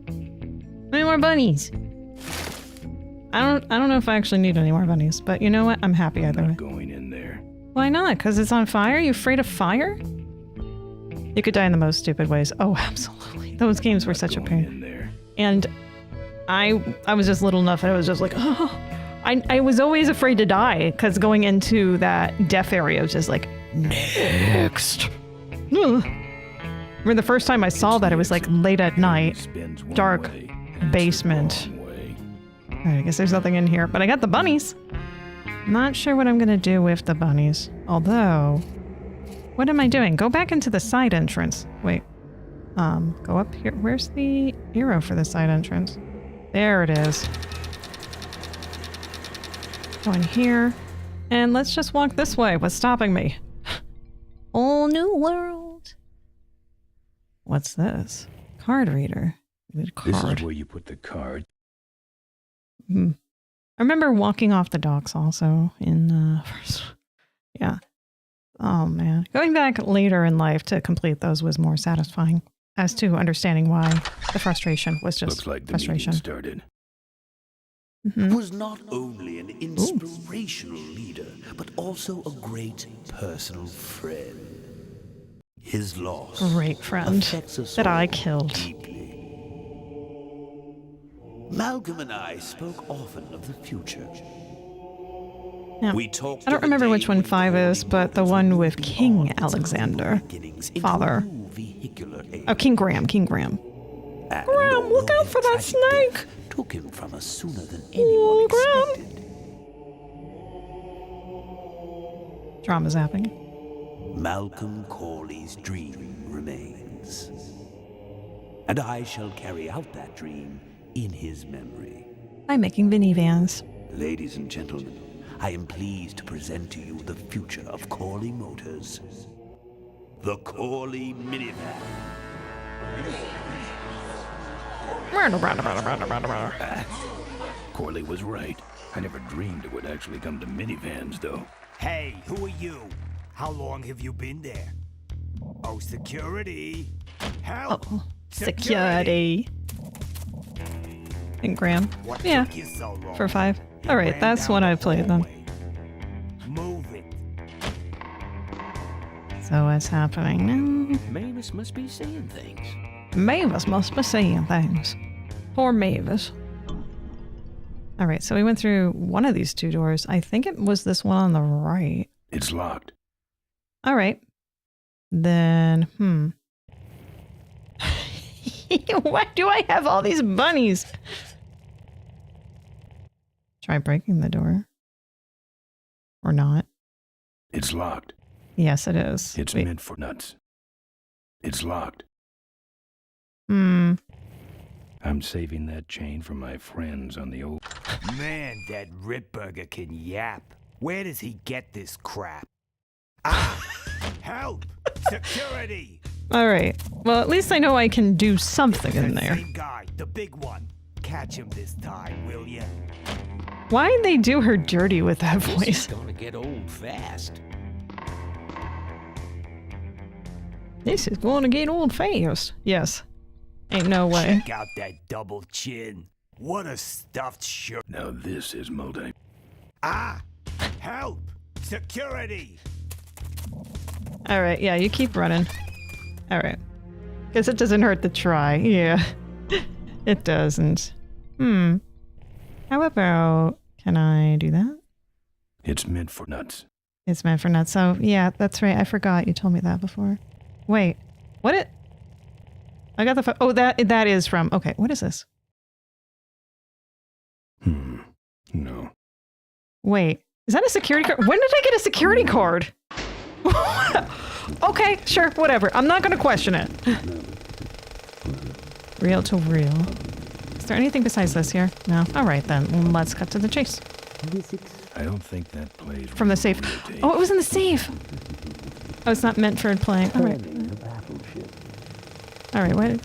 Speaker 1: Any more bunnies? I don't know if I actually need any more bunnies, but you know what? I'm happy either way.
Speaker 2: I'm not going in there.
Speaker 1: Why not? Because it's on fire? You afraid of fire? You could die in the most stupid ways. Oh, absolutely. Those games were such a pain.
Speaker 2: In there.
Speaker 1: And I was just little enough and I was just like, oh. I was always afraid to die because going into that death area was just like, next. Ugh. I remember the first time I saw that, it was like late at night, dark basement. Alright, I guess there's nothing in here, but I got the bunnies. Not sure what I'm gonna do with the bunnies. Although, what am I doing? Go back into the side entrance. Wait. Go up here. Where's the arrow for the side entrance? There it is. Go in here. And let's just walk this way. What's stopping me? Whole new world. What's this? Card reader. Card.
Speaker 2: This is where you put the card.
Speaker 1: I remember walking off the docks also in first. Yeah. Oh man. Going back later in life to complete those was more satisfying as to understanding why the frustration was just
Speaker 2: Looks like the
Speaker 1: frustration.
Speaker 2: meeting started.
Speaker 7: Was not only an inspirational leader, but also a great personal friend. His loss.
Speaker 1: Great friend that I killed.
Speaker 7: Deeply. Malcolm and I spoke often of the future.
Speaker 1: Yeah. I don't remember which one 5 is, but the one with King Alexander. Father. Oh, King Graham. Graham, look out for that snake!
Speaker 7: Took him from us sooner than anyone expected.
Speaker 1: Drama's happening.
Speaker 7: Malcolm Corley's dream remains. And I shall carry out that dream in his memory.
Speaker 1: I'm making minivans.
Speaker 7: Ladies and gentlemen, I am pleased to present to you the future of Corley Motors. The Corley Minivan.
Speaker 2: Corley was right. I never dreamed it would actually come to minivans, though.
Speaker 5: Hey, who are you? How long have you been there? Oh, security! Help!
Speaker 1: Oh, security. And Graham. Yeah, for 5. Alright, that's what I played then.
Speaker 5: Move it.
Speaker 1: So what's happening now?
Speaker 10: Mavis must be seeing things.
Speaker 1: Mavis must be seeing things. Poor Mavis. All right, so we went through one of these two doors. I think it was this one on the right.
Speaker 2: It's locked.
Speaker 1: All right. Then, Why do I have all these bunnies? Try breaking the door. Or not.
Speaker 2: It's locked.
Speaker 1: Yes, it is.
Speaker 2: It's meant for nuts. It's locked. I'm saving that chain for my friends on the old...
Speaker 7: Man, that Ripburger can yap. Where does he get this crap? Ah! Help! Security!
Speaker 1: All right. Well, at least I know I can do something in there.
Speaker 7: Same guy, the big one. Catch him this time, will ya?
Speaker 1: Why'd they do her dirty with that
Speaker 10: This
Speaker 1: voice?
Speaker 10: is gonna get old fast.
Speaker 1: This is going to get old fast. Yes. Ain't no way.
Speaker 7: Check out that double chin. What a stuffed shirt.
Speaker 2: Now this is multi...
Speaker 7: Ah! Help! Security!
Speaker 1: All right. Yeah, you keep running. All right. Guess it doesn't hurt to try. Yeah. It doesn't. How about... Can I do that?
Speaker 2: It's meant for nuts.
Speaker 1: It's meant for nuts. So, yeah, that's right. I forgot. You told me that before. Wait. What it... I got the... Oh, that is from... Okay, what is this?
Speaker 2: No.
Speaker 1: Wait. Is that a security card? When did I get a security card? Okay, sure, whatever. I'm not going to question it. Reel to reel. Is there anything besides this here? No? Alright then, let's cut to the chase.
Speaker 2: I don't think that plays...
Speaker 1: From the safe. Oh, it was in the safe! Oh, it's not meant for playing. Alright. Alright, wait.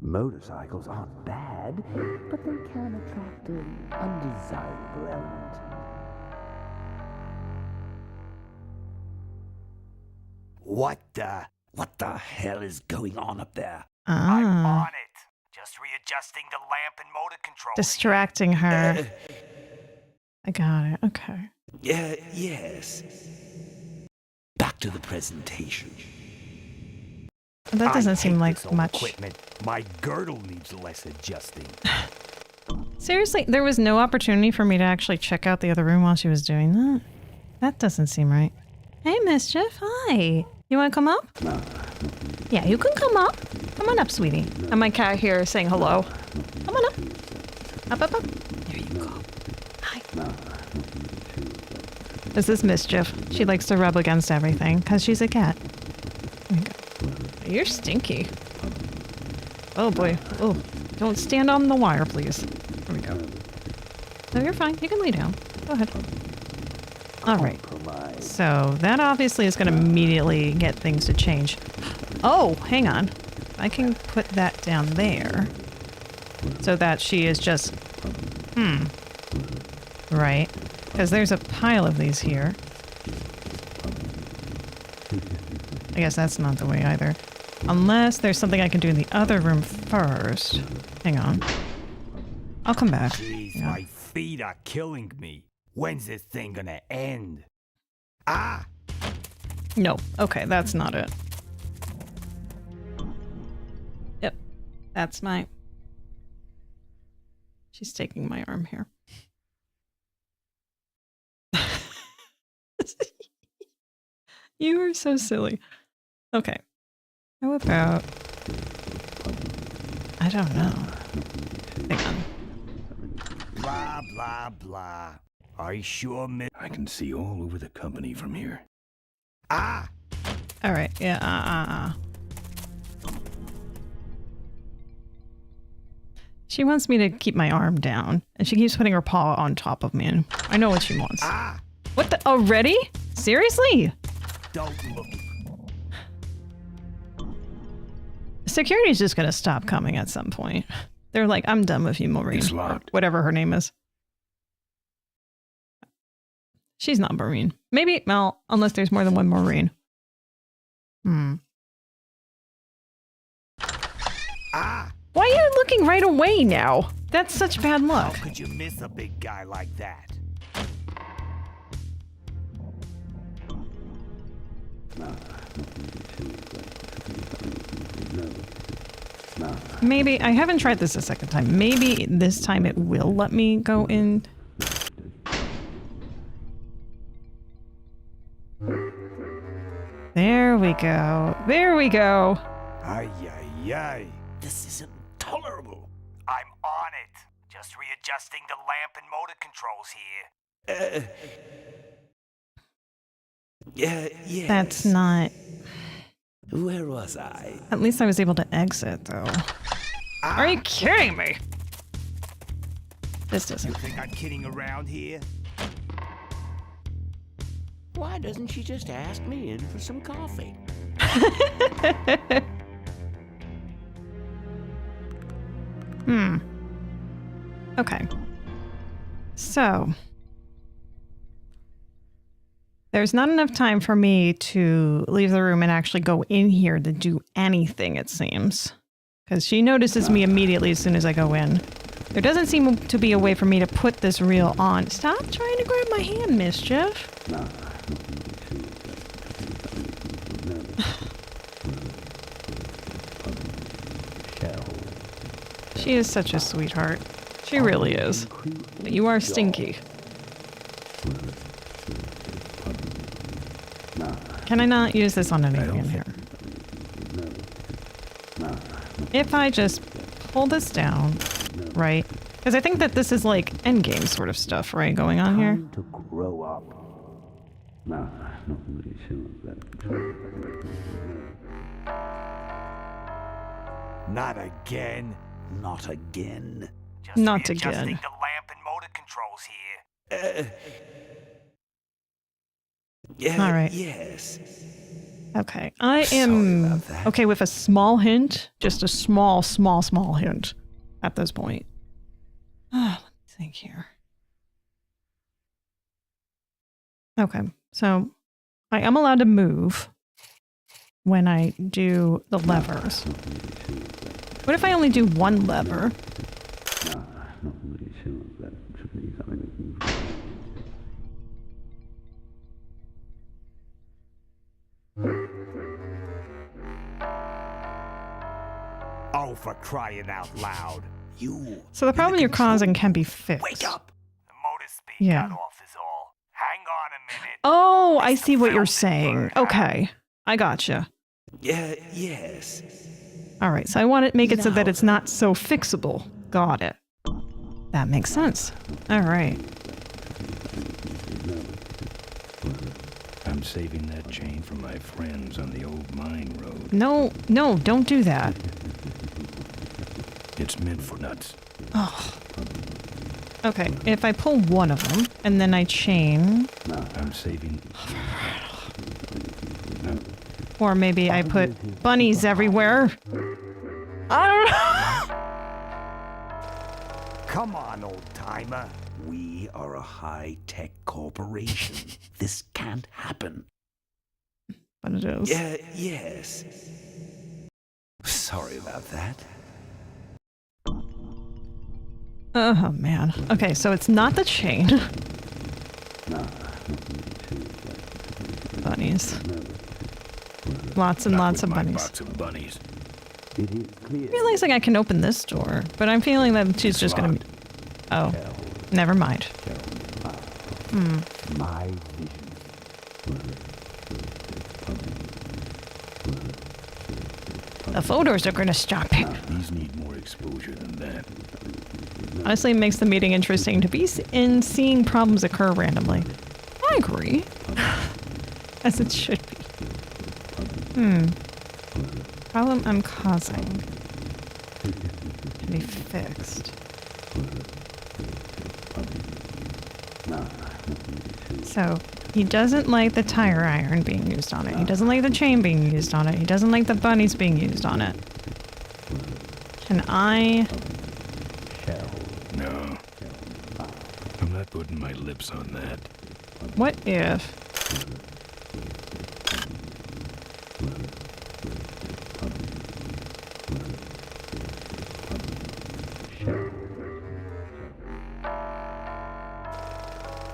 Speaker 7: Motorcycles aren't bad, but they can attract an undesirable element. What the hell is going on up there? I'm on it. Just readjusting the lamp and motor control.
Speaker 1: Distracting her. I got it. Okay.
Speaker 7: Yes. Back to the presentation.
Speaker 1: That doesn't seem like much.
Speaker 7: Equipment. My girdle needs less adjusting.
Speaker 1: Seriously, there was no opportunity for me to actually check out the other room while she was doing that? That doesn't seem right. Hey, Mischief. Hi. You want to come up? Yeah, you can come up. Come on up, sweetie. And my cat here saying hello. Come on up. Up. There you go. Hi. This is Mischief. She likes to rub against everything because she's a cat. There you go. You're stinky. Oh boy. Oh, don't stand on the wire, please. There we go. No, you're fine. You can lay down. Go ahead. All right. So that obviously is going to immediately get things to change. Oh, hang on. I can put that down there so that she is just, right. Because there's a pile of these here. I guess that's not the way either. Unless there's something I can do in the other room first. Hang on. I'll come back.
Speaker 7: Jeez, my feet are killing me. When's this thing gonna end? Ah!
Speaker 1: No. Okay, that's not it. Yep. That's my... She's taking my arm here. You are so silly. Okay. How about... I don't know. Hang on.
Speaker 7: Blah, blah, blah. Are you sure, Miss?
Speaker 2: I can see all over the company from here.
Speaker 7: Ah!
Speaker 1: Alright, yeah, She wants me to keep my arm down, and she keeps putting her paw on top of me, and I know what she wants.
Speaker 7: Ah!
Speaker 1: What the? Already? Seriously?
Speaker 7: Don't look.
Speaker 1: Security's just gonna stop coming at some point. They're like, I'm done with you, Maureen.
Speaker 2: It's locked.
Speaker 1: Whatever her name is. She's not Maureen. Maybe, well, unless there's more than one Maureen.
Speaker 7: Ah!
Speaker 1: Why are you looking right away now? That's such bad luck.
Speaker 7: How could you miss a big guy like that?
Speaker 1: Maybe, I haven't tried this a second time. Maybe this time it will let me go in. There we go. There we go.
Speaker 7: Ay, ay, ay.
Speaker 12: This is intolerable. I'm on it. Just readjusting the lamp and motor controls here. Yes.
Speaker 1: That's not...
Speaker 7: Where was I?
Speaker 1: At least I was able to exit, though. Are you kidding me? This doesn't...
Speaker 12: You think I'm kidding around here?
Speaker 5: Why doesn't she just ask me in for some coffee?
Speaker 1: Okay. So... There's not enough time for me to leave the room and actually go in here to do anything, it seems. Because she notices me immediately as soon as I go in. There doesn't seem to be a way for me to put this reel on. Stop trying to grab my hand, Mischief. She is such a sweetheart. She really is. But you are stinky. Can I not use this on anything in here? If I just pull this down, right? Because I think that this is like endgame sort of stuff, right, going on here?
Speaker 7: To grow up. Not again. Not again.
Speaker 12: Just
Speaker 1: Not
Speaker 12: readjusting
Speaker 1: again.
Speaker 12: the lamp and motor controls here.
Speaker 1: All right.
Speaker 7: Yes.
Speaker 1: Okay, I am okay with a small hint, just a small hint at this point. Let me think here. Okay, so I am allowed to move when I do the levers. What if I only do one lever?
Speaker 12: Oh, for crying out loud.
Speaker 1: So the problem you're causing can be fixed.
Speaker 12: Wake up! The motor speed
Speaker 1: Yeah.
Speaker 12: cut off is all. Hang on a minute.
Speaker 1: Oh, I see what you're saying. Okay, I gotcha.
Speaker 7: Yes.
Speaker 1: All right, so I want to make it so that it's not so fixable. Got it. That makes sense. All right.
Speaker 2: I'm saving that chain for my friends on the old mine road.
Speaker 1: No, don't do that.
Speaker 2: It's meant for nuts.
Speaker 1: Oh. Okay, if I pull one of them and then I chain,
Speaker 2: I'm saving.
Speaker 1: or maybe I put bunnies everywhere. I don't know.
Speaker 7: Come on, old timer. We are a high-tech corporation. This can't happen.
Speaker 1: But it is.
Speaker 7: Yes. Sorry about that.
Speaker 1: Oh man. Okay, so it's not the chain. Bunnies. Lots and lots of bunnies.
Speaker 2: Box of bunnies.
Speaker 1: Realizing I can open this door, but I'm feeling that she's just gonna... Oh, never mind.
Speaker 7: My
Speaker 1: The photos are gonna stop it.
Speaker 2: These need more exposure than that.
Speaker 1: Honestly, it makes the meeting interesting to be in seeing problems occur randomly. I agree. As it should be. Problem I'm causing can be fixed. So, he doesn't like the tire iron being used on it. He doesn't like the chain being used on it. He doesn't like the bunnies being used on it. Can I...
Speaker 2: No. I'm not putting my lips on that.
Speaker 1: What if...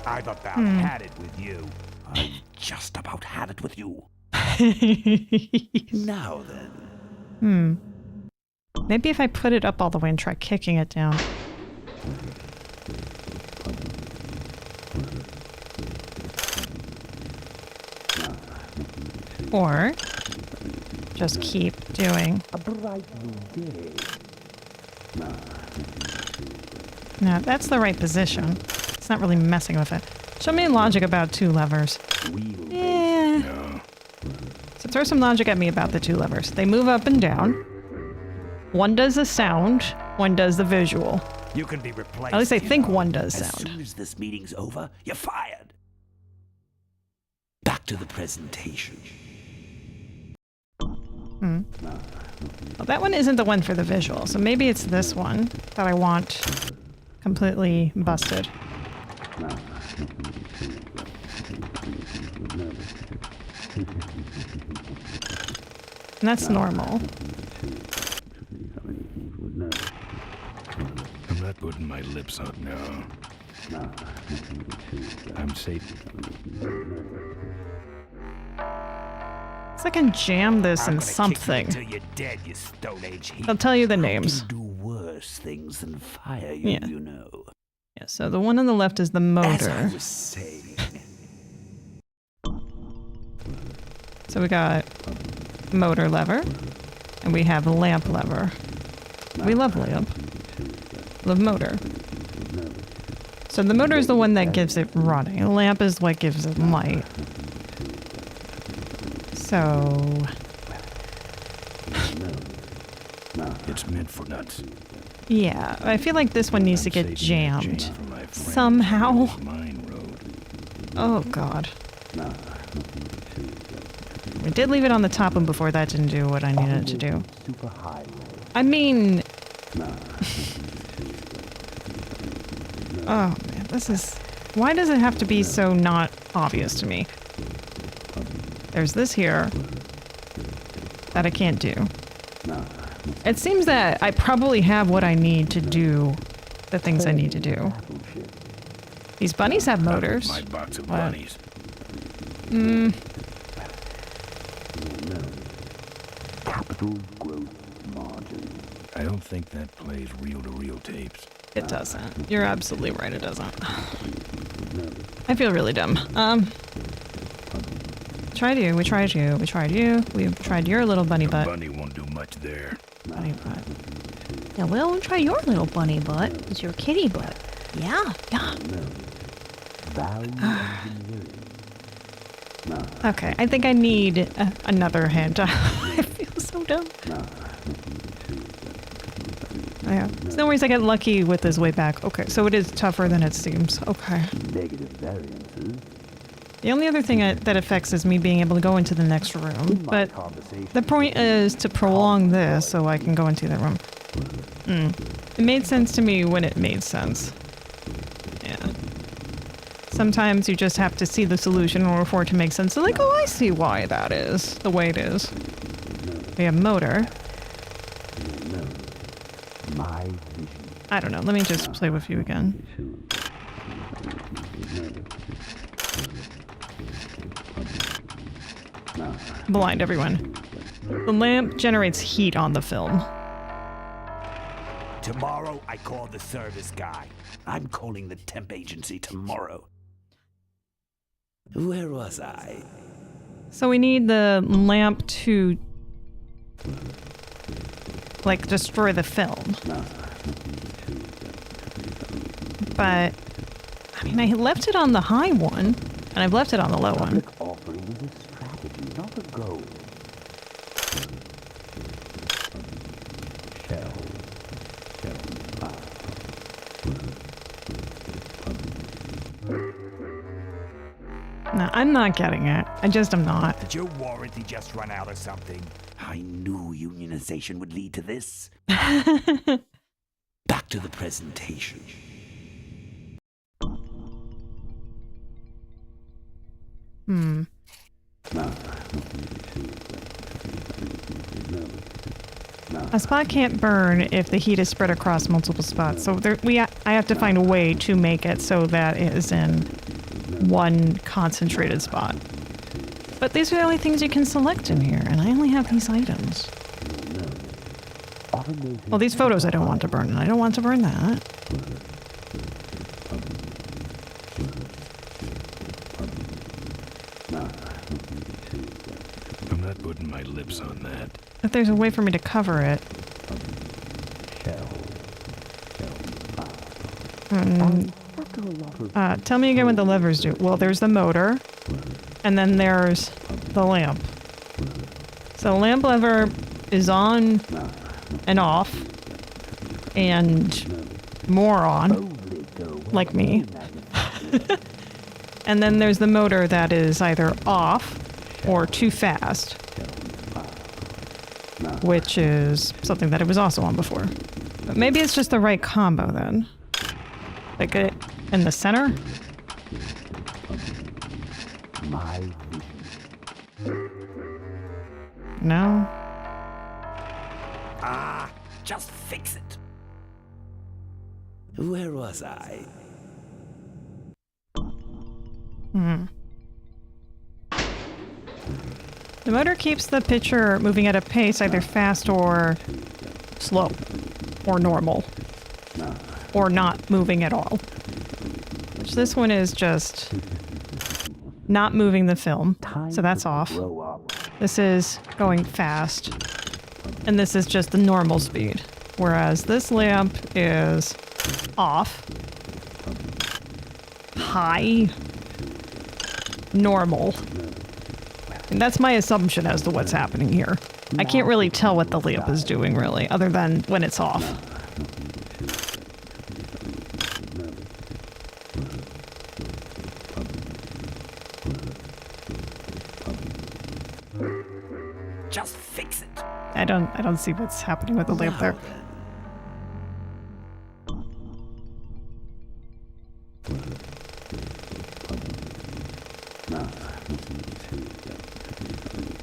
Speaker 12: I've about had it with you.
Speaker 7: I just about had it with you. Now then.
Speaker 1: Maybe if I put it up all the way and try kicking it down. Or just keep doing.
Speaker 7: A bright new day.
Speaker 1: No, that's the right position. It's not really messing with it. Show me logic about 2 levers. Yeah. So throw some logic at me about the 2 levers. They move up and down. One does the sound, one does the visual.
Speaker 7: You can be replaced.
Speaker 1: At least I think one does
Speaker 7: As
Speaker 1: sound.
Speaker 7: soon as this meeting's over, you're fired. Back to the presentation.
Speaker 1: Well, that one isn't the one for the visual, so maybe it's this one that I want completely busted. And that's normal.
Speaker 2: I'm not putting my lips on now. I'm safe.
Speaker 1: It's like I can jam this in something.
Speaker 7: Until you're dead, you Stone Age heap.
Speaker 1: I'll tell you the names.
Speaker 7: I can do worse things than fire you,
Speaker 1: Yeah.
Speaker 7: you know.
Speaker 1: Yeah, so the one on the left is the motor.
Speaker 7: As I was saying.
Speaker 1: So we got motor lever, and we have lamp lever. We love lamp. Love motor. So the motor is the one that gives it running. The lamp is what gives it light. So...
Speaker 2: It's meant for nuts.
Speaker 1: yeah, I feel like this one needs to get jammed. Somehow. Oh, God. I did leave it on the top one before that didn't do what I needed it to do. I mean... oh, man, this is... why does it have to be so not obvious to me? There's this here that I can't do. It seems that I probably have what I need to do the things I need to do. These bunnies have motors.
Speaker 2: My box of bunnies.
Speaker 7: Capital growth margin.
Speaker 2: I don't think that plays reel-to-reel tapes.
Speaker 1: It doesn't. You're absolutely right, it doesn't. I feel really dumb. Tried you, we tried you, we tried you, we tried your little bunny butt.
Speaker 2: Bunny won't do much there.
Speaker 1: Bunny butt. Yeah, well, we'll try your little bunny butt. It's your kitty butt. Yeah, yeah. Okay, I think I need another hand. I feel so dumb. Yeah. There's no worries, I get lucky with this way back. Okay, so it is tougher than it seems. Okay.
Speaker 7: Negative variances.
Speaker 1: The only other thing that affects is me being able to go into the next room. But the point is to prolong this so I can go into that room. It made sense to me when it made sense. Yeah. Sometimes you just have to see the solution in order for it to make sense. So like, oh, I see why that is the way it is. We have motor. I don't know. Let me just play with you again. Blind everyone. The lamp generates heat on the film.
Speaker 7: Tomorrow, I call the service guy. I'm calling the temp agency tomorrow. Where was I?
Speaker 1: So we need the lamp to, like, destroy the film. But, I mean, I left it on the high one, and I've left it on the low one.
Speaker 7: Offering is a strategy, not a goal.
Speaker 1: No, I'm not getting it. I just am not.
Speaker 7: Did your warranty just run out or something? I knew unionization would lead to this. Back to the presentation. A spot can't burn if the heat is spread across multiple spots. So I have to find a way to make it so that it is in one concentrated spot.
Speaker 1: But these are the only things you can select in here, and I only have these items. Well, these photos I don't want to burn, and I don't want to burn that.
Speaker 2: I'm not putting my lips on that.
Speaker 1: If there's a way for me to cover it. Tell me again what the levers do. Well, there's the motor, and then there's the lamp. So the lamp lever is on and off, and more on, like me. And then there's the motor that is either off or too fast, which is something that it was also on before. But maybe it's just the right combo then. Like it in the center? No?
Speaker 7: Ah, just fix it. Where was I?
Speaker 1: The motor keeps the picture moving at a pace either fast or slow, or normal, or not moving at all. Which this one is just not moving the film, so that's off. This is going fast, and this is just the normal speed. Whereas this lamp is off, high, normal. And that's my assumption as to what's happening here. I can't really tell what the lamp is doing, really, other than when it's off.
Speaker 7: Just fix it.
Speaker 1: I don't see what's happening with the lamp there.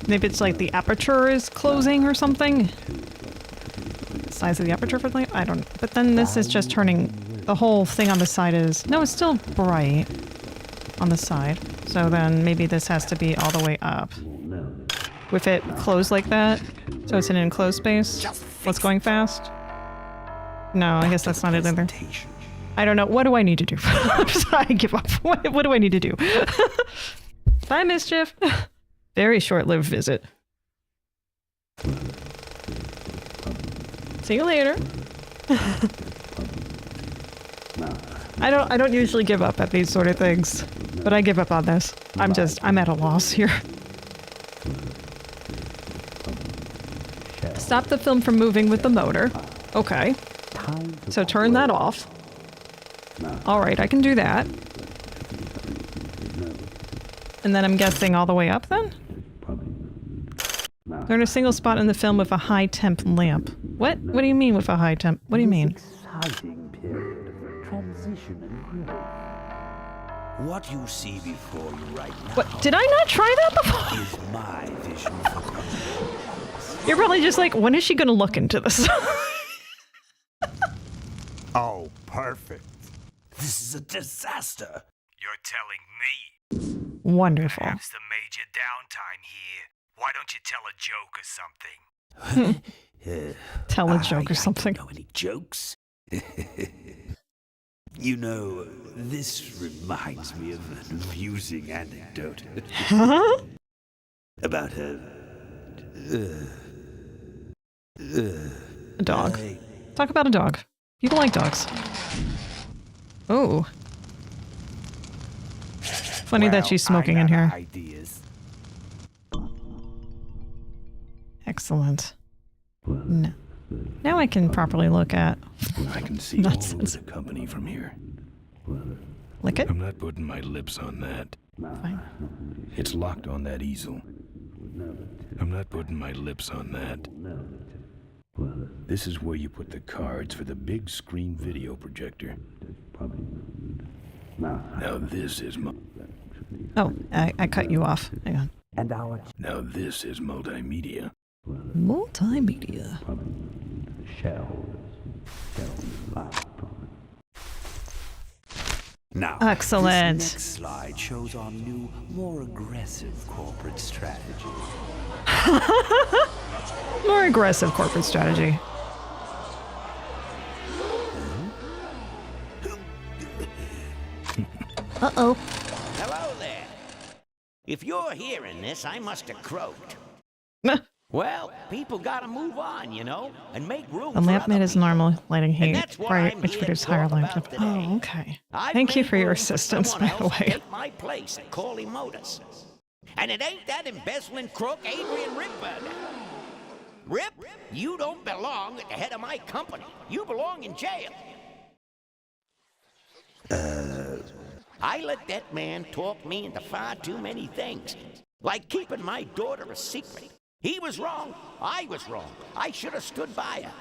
Speaker 1: Maybe it's like the aperture is closing or something? The size of the aperture for the lamp? I don't... But then this is just turning... The whole thing on the side is... No, it's still bright on the side. So then maybe this has to be all the way up. With it closed like that? So it's in an enclosed space? What's going fast? No, I guess that's not it either. I don't know. What do I need to do? I'm sorry, I give up. What do I need to do? Bye, Mischief. Very short-lived visit. See you later. I don't usually give up at these sort of things, but I give up on this. I'm at a loss here. Stop the film from moving with the motor. Okay. So turn that off. Alright, I can do that. And then I'm guessing all the way up then? They're in a single spot in the film with a high temp lamp. What? What do you mean with a high temp? What do you mean?
Speaker 12: Exciting period of transition and growth. What you see before you right now.
Speaker 1: What? Did I not try that before?
Speaker 12: Is my vision for
Speaker 1: You're probably just like, when is she gonna look into this?
Speaker 12: Oh, perfect. This is a disaster. You're telling me.
Speaker 1: Wonderful.
Speaker 12: Perhaps the major downtime here. Why don't you tell a joke or something?
Speaker 1: Tell a joke or something.
Speaker 7: Know any jokes? You know, this reminds me of an amusing anecdote. About a
Speaker 1: dog. Talk about a dog. People like dogs. Oh. Funny that she's smoking in here.
Speaker 7: Ideas.
Speaker 1: Excellent. No. Now I can properly look at...
Speaker 2: I can see all of the company from here.
Speaker 1: Lick it?
Speaker 2: I'm not putting my lips on that.
Speaker 1: Fine.
Speaker 2: It's locked on that easel. I'm not putting my lips on that. This is where you put the cards for the big screen video projector. Now this is
Speaker 1: Oh, I cut you off. Hang on.
Speaker 2: Now this is multimedia.
Speaker 1: Multimedia.
Speaker 7: Now,
Speaker 1: excellent.
Speaker 7: This next slide shows our new, more aggressive corporate strategy.
Speaker 1: More aggressive corporate strategy. Uh-oh.
Speaker 5: Hello there. If you're hearing this, I must have croaked. Well, people gotta move on, you know, and make room
Speaker 1: The
Speaker 5: for
Speaker 1: lamp
Speaker 5: other
Speaker 1: made is
Speaker 5: people.
Speaker 1: normal lighting
Speaker 5: And
Speaker 1: heat,
Speaker 5: that's what
Speaker 1: bright,
Speaker 5: I'm
Speaker 1: which
Speaker 5: here
Speaker 1: produces
Speaker 5: to
Speaker 1: higher
Speaker 5: talk
Speaker 1: lamp.
Speaker 5: about today.
Speaker 1: Oh, okay.
Speaker 5: I've
Speaker 1: Thank you
Speaker 5: made
Speaker 1: for your
Speaker 5: room
Speaker 1: assistance,
Speaker 5: someone
Speaker 1: by the
Speaker 5: else to
Speaker 1: way.
Speaker 5: take my place at Corley Motors. And it ain't that embezzling crook Adrian Ripburger. Rip, you don't belong at the head of my company. You belong in jail. I let that man talk me into far too many things. Like keeping my daughter a secret. He was wrong. I was wrong. I should have stood by her.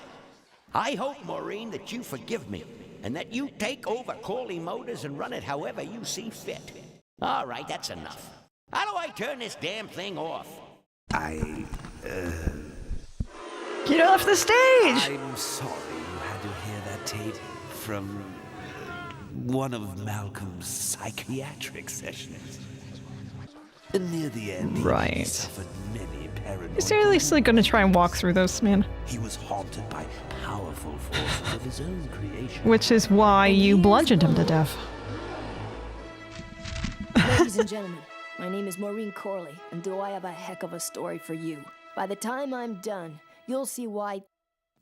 Speaker 5: I hope, Maureen, that you forgive me. And that you take over Corley Motors and run it however you see fit. All right, that's enough. How do I turn this damn thing off?
Speaker 1: Get off the stage!
Speaker 7: I'm sorry you had to hear that tape from one of Malcolm's psychiatric sessions. Near the end,
Speaker 1: Right.
Speaker 7: he suffered many paranoid.
Speaker 1: You're seriously gonna try and walk through those, man?
Speaker 7: He was haunted by powerful forces of his own creation.
Speaker 1: Which is why you bludgeoned him to death.
Speaker 14: Ladies and gentlemen, my name is Maureen Corley, and do I have a heck of a story for you. By the time I'm done, you'll see why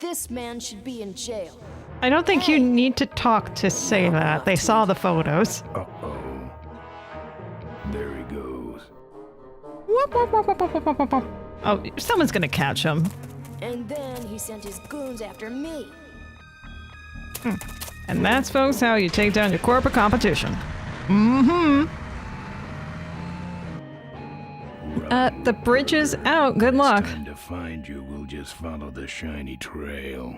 Speaker 14: this man should be in jail.
Speaker 1: I don't think you need to talk to say that. They saw the photos.
Speaker 2: Uh-oh. There he goes.
Speaker 1: Oh, someone's gonna catch him.
Speaker 14: And then he sent his goons after me.
Speaker 1: And that's, folks, how you take down your corporate competition. Mm-hmm. The bridge is out. Good luck.
Speaker 2: Time to find you. We'll just follow the shiny trail.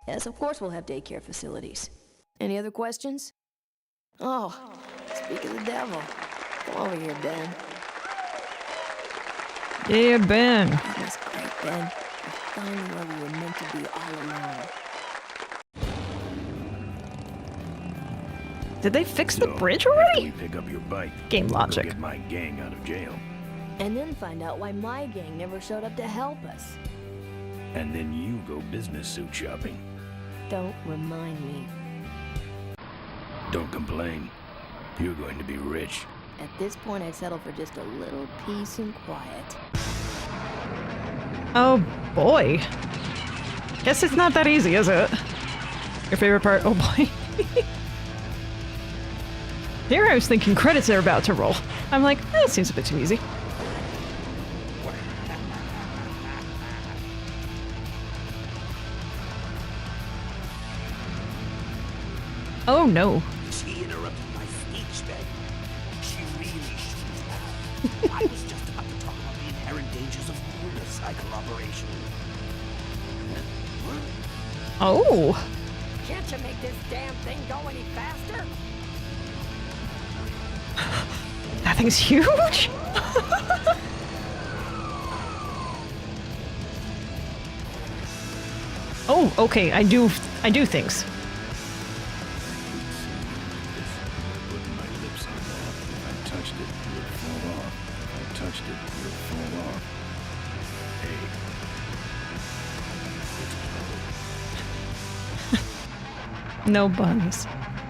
Speaker 14: Yes, of course we'll have daycare facilities. Any other questions? Oh, speak of the devil. Come over here, Ben.
Speaker 1: Yeah, Ben.
Speaker 14: That was great, Ben. You're finally where we were meant to be all along.
Speaker 1: Did they fix the
Speaker 2: So,
Speaker 1: bridge
Speaker 2: after
Speaker 1: already?
Speaker 2: we pick up your bike.
Speaker 1: Game
Speaker 2: we'll
Speaker 1: logic.
Speaker 2: Go get my gang out of jail.
Speaker 14: And then find out why my gang never showed up to help us.
Speaker 2: And then you go business suit shopping.
Speaker 14: Don't remind me.
Speaker 2: Don't complain. You're going to be rich.
Speaker 14: At this point, I'd settle for just a little peace and quiet.
Speaker 1: Oh, boy. Guess it's not that easy, is it? Your favorite part? Oh, boy. Here I was thinking credits are about to roll. I'm like, that seems a bit too easy. Oh, no.
Speaker 7: She interrupted my speech then. She really shouldn't have. I was just about to talk about the inherent dangers of motorcycle operation.
Speaker 1: Oh.
Speaker 15: Can't you make this damn thing go any faster?
Speaker 1: That thing's huge. Oh, okay. I do things.
Speaker 2: Put my lips on that. If I touched it, it would fall off. If I touched it, it would fall off. Hey.
Speaker 1: No buns.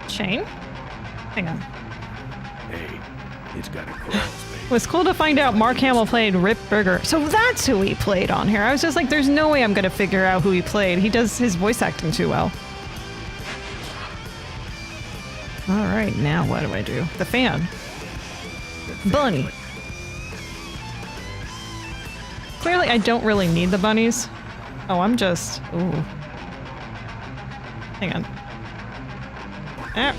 Speaker 1: Chain? Hang on.
Speaker 2: Hey, it's got a crawl space.
Speaker 1: It was cool to find out Mark Hamill played Rip Burger. So that's who he played on here. I was just like, there's no way I'm going to figure out who he played. He does his voice acting too well. All right, now what do I do? The fan. Bunny. Clearly, I don't really need the bunnies. Oh, I'm just... Ooh. Hang on. Ah.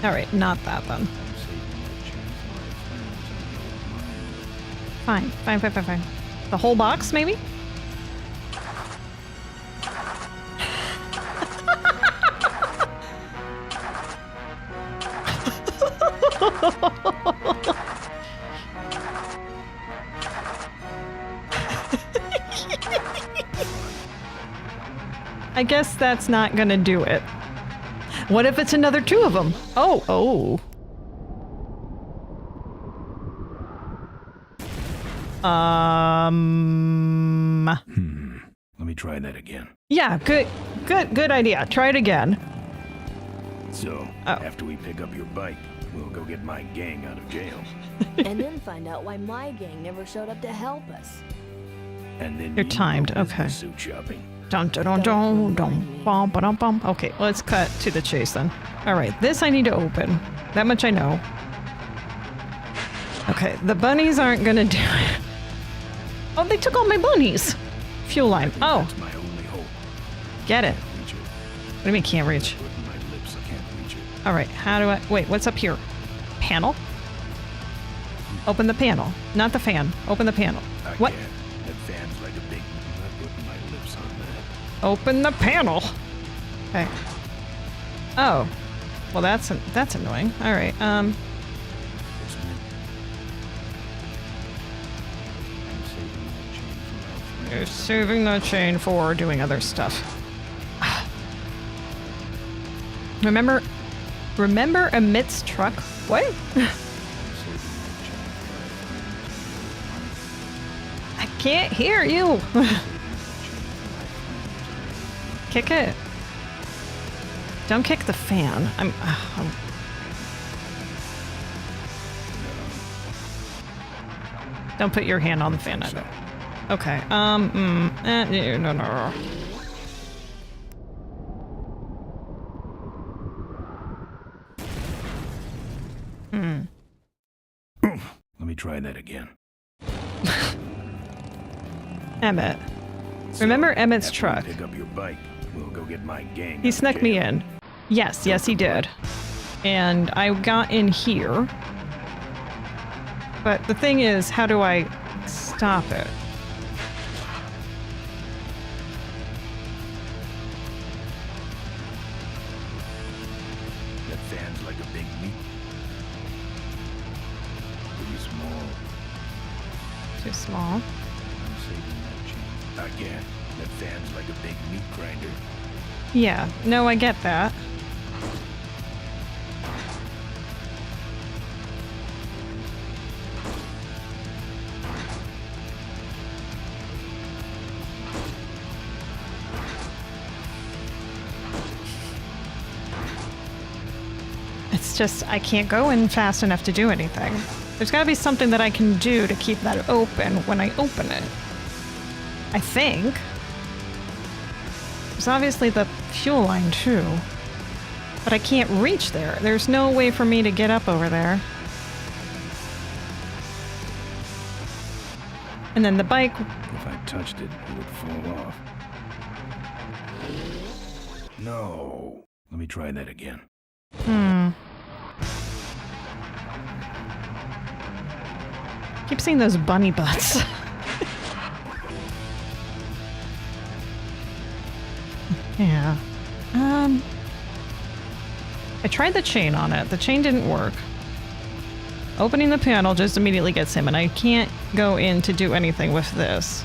Speaker 1: All right, not that then. Fine. The whole box, maybe? I guess that's not gonna do it. What if it's another 2 of them? Oh, oh.
Speaker 2: Let me try that again.
Speaker 1: Yeah, good idea. Try it again.
Speaker 2: So, after we pick up your bike, we'll go get my gang out of jail.
Speaker 14: And then find out why my gang never showed up to help us.
Speaker 2: And then
Speaker 1: You're timed. Okay.
Speaker 2: Suit shopping.
Speaker 1: Dun dun dun dun dun bum ba dum bum. Okay, let's cut to the chase then. All right, this I need to open. That much I know. Okay, the bunnies aren't gonna do it. Oh, they took all my bunnies. Fuel line. Oh.
Speaker 2: That's my only hope.
Speaker 1: Get it. What do you mean can't reach?
Speaker 2: My lips, I can't reach it.
Speaker 1: All right, how do I... Wait, what's up here? Panel? Open the panel. Not the fan. Open the panel. What?
Speaker 2: That fan's like a big... I'm not putting my lips on that.
Speaker 1: Open the panel. Okay. Oh. Well, that's annoying. All right. You're saving the chain for doing other stuff. Remember Amit's truck? What? I can't hear you. Kick it. Don't kick the fan. Don't put your hand on the fan either. Okay. No.
Speaker 2: Let me try that again.
Speaker 1: Emmett. Remember Emmett's truck?
Speaker 2: Pick up your bike. We'll go get my gang.
Speaker 1: He snuck me in. Yes, he did. And I got in here. But the thing is, how do I stop it?
Speaker 2: That fan's like a big meat. Pretty small.
Speaker 1: Too small.
Speaker 2: I'm saving that chain. Again, that fan's like a big meat grinder.
Speaker 1: Yeah, no, I get that. It's just, I can't go in fast enough to do anything. There's gotta be something that I can do to keep that open when I open it. I think. There's obviously the fuel line too. But I can't reach there. There's no way for me to get up over there. And then the bike...
Speaker 2: If I touched it, it would fall off. No. Let me try that again.
Speaker 1: Keep seeing those bunny butts. Yeah. I tried the chain on it. The chain didn't work. Opening the panel just immediately gets him, and I can't go in to do anything with this.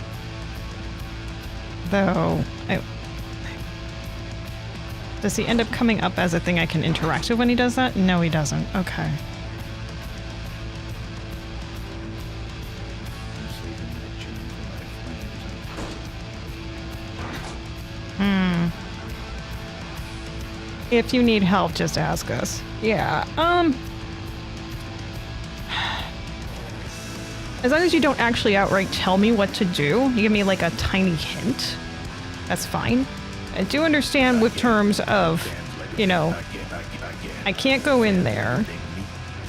Speaker 1: Though, does he end up coming up as a thing I can interact with when he does that? No, he doesn't. Okay. If you need help, just ask us. Yeah, as long as you don't actually outright tell me what to do, you give me like a tiny hint, that's fine. I do understand with terms of, you know, I can't go in there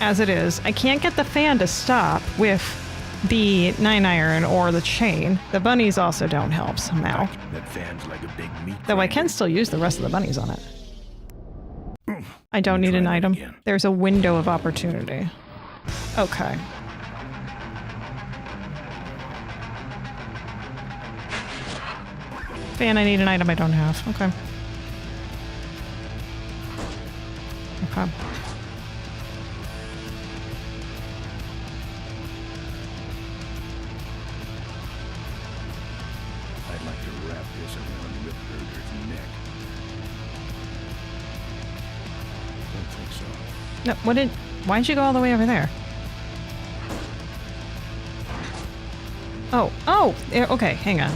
Speaker 1: as it is. I can't get the fan to stop with the 9-iron or the chain. The bunnies also don't help somehow.
Speaker 2: That fan's like a big meat.
Speaker 1: Though I can still use the rest of the bunnies on it. I don't need an item. There's a window of opportunity. Okay. Fan, I need an item I don't have. Okay. Okay.
Speaker 2: I'd like to wrap this around Rip Burger's neck.
Speaker 1: No, why'd you go all the way over there? Oh, okay, hang on.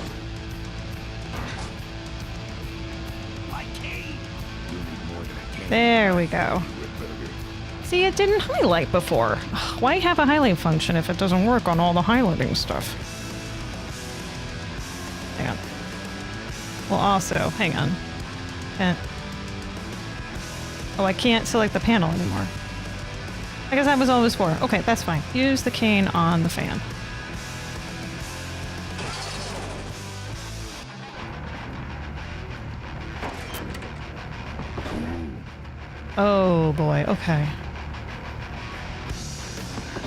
Speaker 1: There we go. See, it didn't highlight before. Why have a highlight function if it doesn't work on all the highlighting stuff? Hang on. Well, also, hang on. Oh, I can't select the panel anymore. I guess that was all it was for. Okay, that's fine. Use the cane on the fan. Oh boy, okay.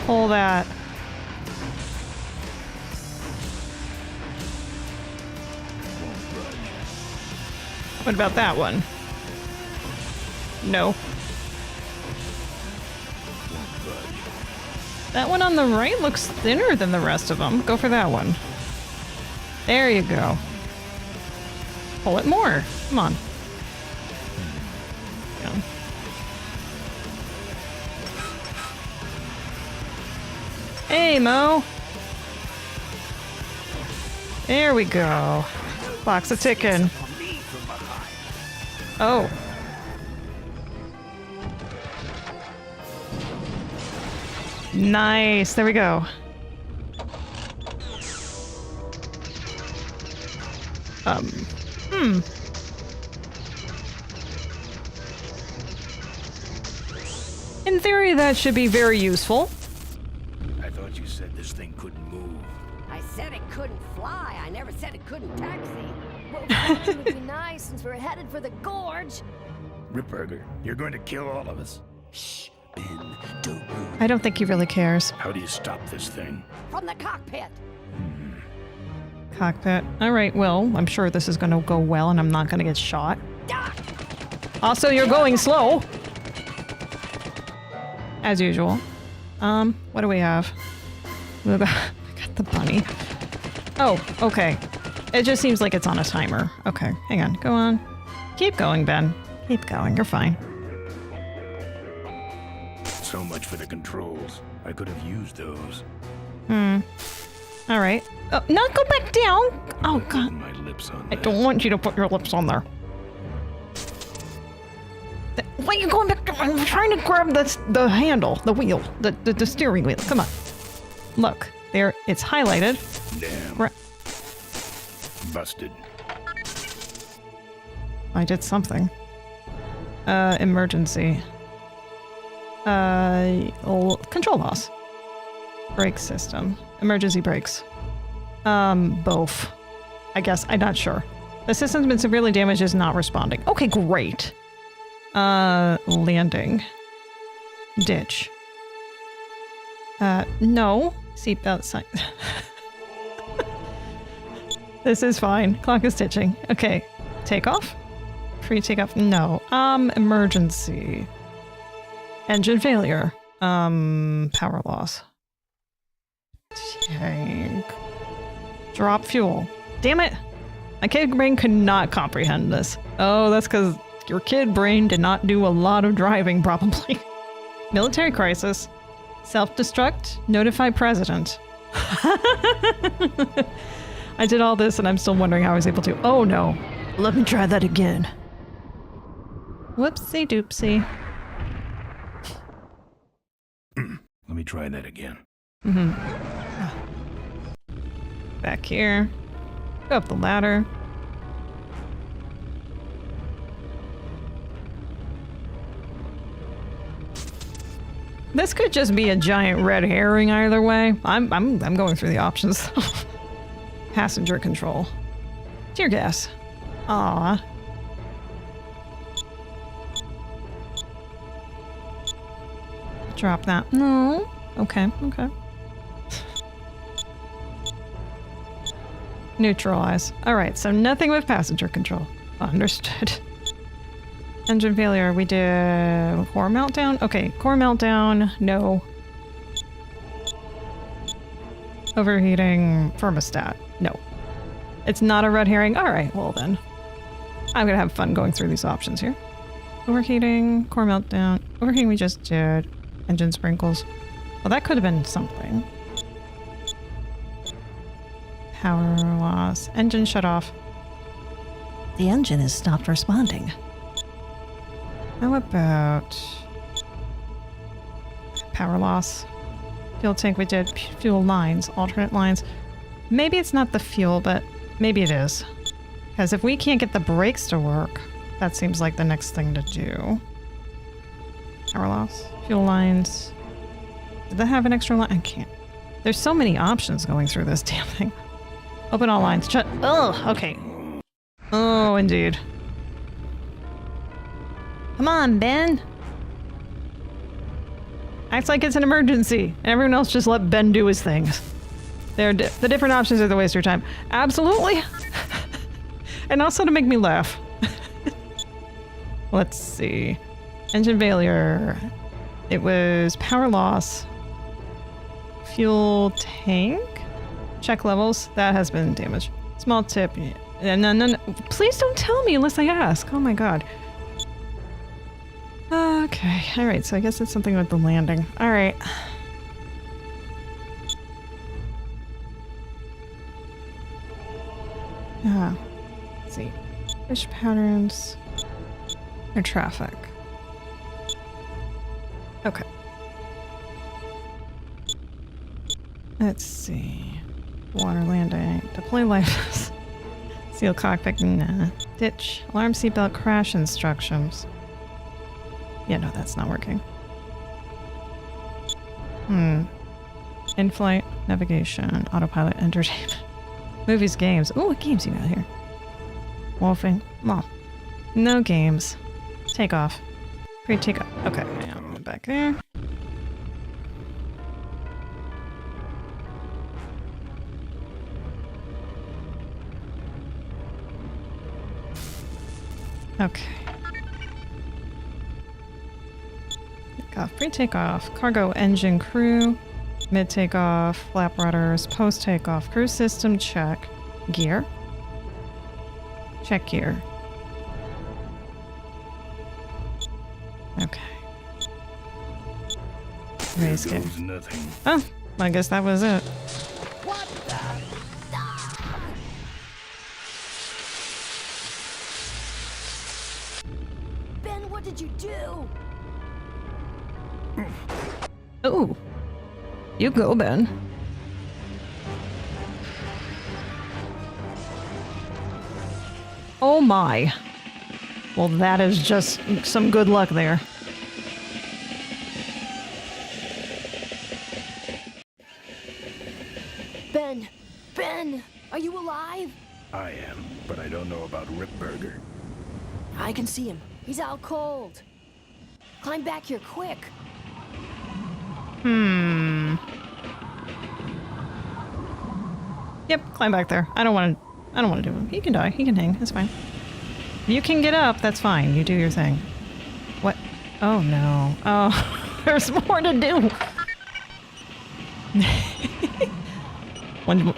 Speaker 1: Pull that. What about that one? No. That one on the right looks thinner than the rest of them. Go for that one. There you go. Pull it more. Come on. Yeah. Hey, Mo. There we go. Clock's a ticking. Oh. Nice. There we go. In theory, that should be very useful.
Speaker 2: I thought you said this thing couldn't move.
Speaker 15: I said it couldn't fly. I never said it couldn't taxi.
Speaker 14: Well, flying would be nice since we're headed for the gorge.
Speaker 2: Ripburger, you're going to kill all of us.
Speaker 7: Shh, Ben, don't move.
Speaker 1: I don't think he really cares.
Speaker 2: How do you stop this thing?
Speaker 15: From the cockpit.
Speaker 1: Cockpit. Alright, well, I'm sure this is gonna go well and I'm not gonna get shot. Also, you're going slow! As usual. What do we have? We got the bunny. Oh, okay. It just seems like it's on a timer. Okay, hang on. Go on. Keep going, Ben. Keep going. You're fine.
Speaker 2: So much for the controls. I could have used those.
Speaker 1: Alright. Oh, no, go back down! Oh, God.
Speaker 2: My lips on
Speaker 1: I
Speaker 2: that.
Speaker 1: don't want you to put your lips on there. Why are you going back? I'm trying to grab the handle, the wheel, the steering wheel. Come on. Look, there, it's highlighted.
Speaker 2: Damn. Busted.
Speaker 1: I did something. Emergency. Control loss. Brake system. Emergency brakes. Both. I guess, I'm not sure. The system's been severely damaged, is not responding. Okay, great. Landing. Ditch. No. Seatbelt sign. This is fine. Clock is ticking. Okay. Takeoff? Free takeoff? No. Emergency. Engine failure. Power loss. Tank. Drop fuel. Damn it! My kid brain could not comprehend this. Oh, that's because your kid brain did not do a lot of driving, probably. Military crisis. Self-destruct. Notify president. I did all this and I'm still wondering how I was able to. Oh no. Let me try that again. Whoopsie doopsie.
Speaker 2: Let me try that again.
Speaker 1: Back here. Go up the ladder. This could just be a giant red herring either way. I'm going through the options. Passenger control. Tear gas. Aww. Drop that. No. Okay, okay. Neutralize. Alright, so nothing with passenger control. Understood. Engine failure. We did core meltdown? Okay, core meltdown. No. Overheating thermostat. No. It's not a red herring? Alright, well then. I'm gonna have fun going through these options here. Overheating, core meltdown. Overheating we just did. Engine sprinkles. Well, that could have been something. Power loss. Engine shut off. The engine has stopped responding. How about power loss? Fuel tank we did. Fuel lines. Alternate lines. Maybe it's not the fuel, but maybe it is. Because if we can't get the brakes to work, that seems like the next thing to do. Power loss. Fuel lines. Did that have an extra line? I can't. There's so many options going through this damn thing. Open all lines. Shut. Oh, okay. Oh, indeed. Come on, Ben. Acts like it's an emergency. Everyone else just let Ben do his things. The different options are the waste of your time. Absolutely. And also to make me laugh. Let's see. Engine failure. It was power loss. Fuel tank. Check levels. That has been damaged. Small tip. No. Please don't tell me unless I ask. Oh my god. Okay. Alright, so I guess it's something with the landing. Alright. Let's see. Fish patterns. Or traffic. Okay. Let's see. Water landing. Deploy life. Seal cockpit. Nah. Ditch. Alarm seatbelt crash instructions. Yeah, no, that's not working. In-flight. Navigation. Autopilot. Entertainment. Movies. Games. Ooh, what games you got here? Wolfing. Well, no games. Take off. Pre-take off. Okay, yeah, I'm back there. Okay. Take off. Pre-takeoff. Cargo engine crew. Mid-takeoff. Flap rudders. Post-takeoff. Crew system check. Gear. Check gear. Okay. Raise gear.
Speaker 2: Nothing.
Speaker 1: Oh, I guess that was it.
Speaker 15: What the? Ben, what did you do?
Speaker 1: Ooh. You go, Ben. Oh my. Well, that is just some good luck there.
Speaker 14: Ben, are you alive?
Speaker 2: I am, but I don't know about Ripburger.
Speaker 14: I can see him. He's out cold. Climb back here quick.
Speaker 1: Yep, climb back there. I don't want to do him. He can die. He can hang. That's fine. You can get up. That's fine. You do your thing. What? Oh no. Oh, there's more to do.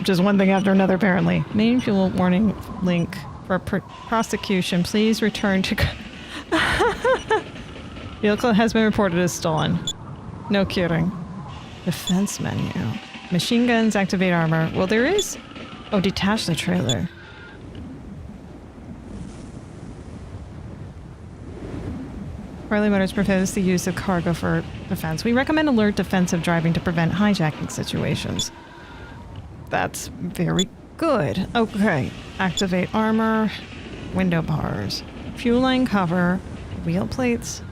Speaker 1: Just one thing after another, apparently. Main fuel warning link for prosecution. Please return to... Vehicle has been reported as stolen. No kidding. Defense menu. Machine guns, activate armor. Well, there is... Oh, detach the trailer. Corley Motors prohibits the use of cargo for defense. We recommend alert defensive driving to prevent hijacking situations. That's very good. Okay. Activate armor. Window bars. Fuel line cover. Wheel plates.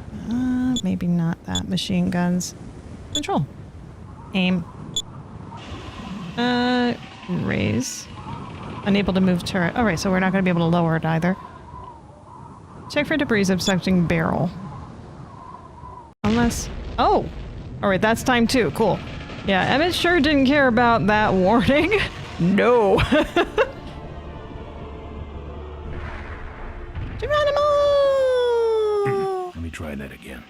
Speaker 1: Maybe not that. Machine guns. Control. Aim. Raise. Unable to move turret. Alright, so we're not going to be able to lower it either. Check for debris obstructing barrel. Unless... Oh! Alright, that's time 2. Cool. Yeah, Emmett sure didn't care about that warning. No. Geronimo!
Speaker 2: Let me try that again.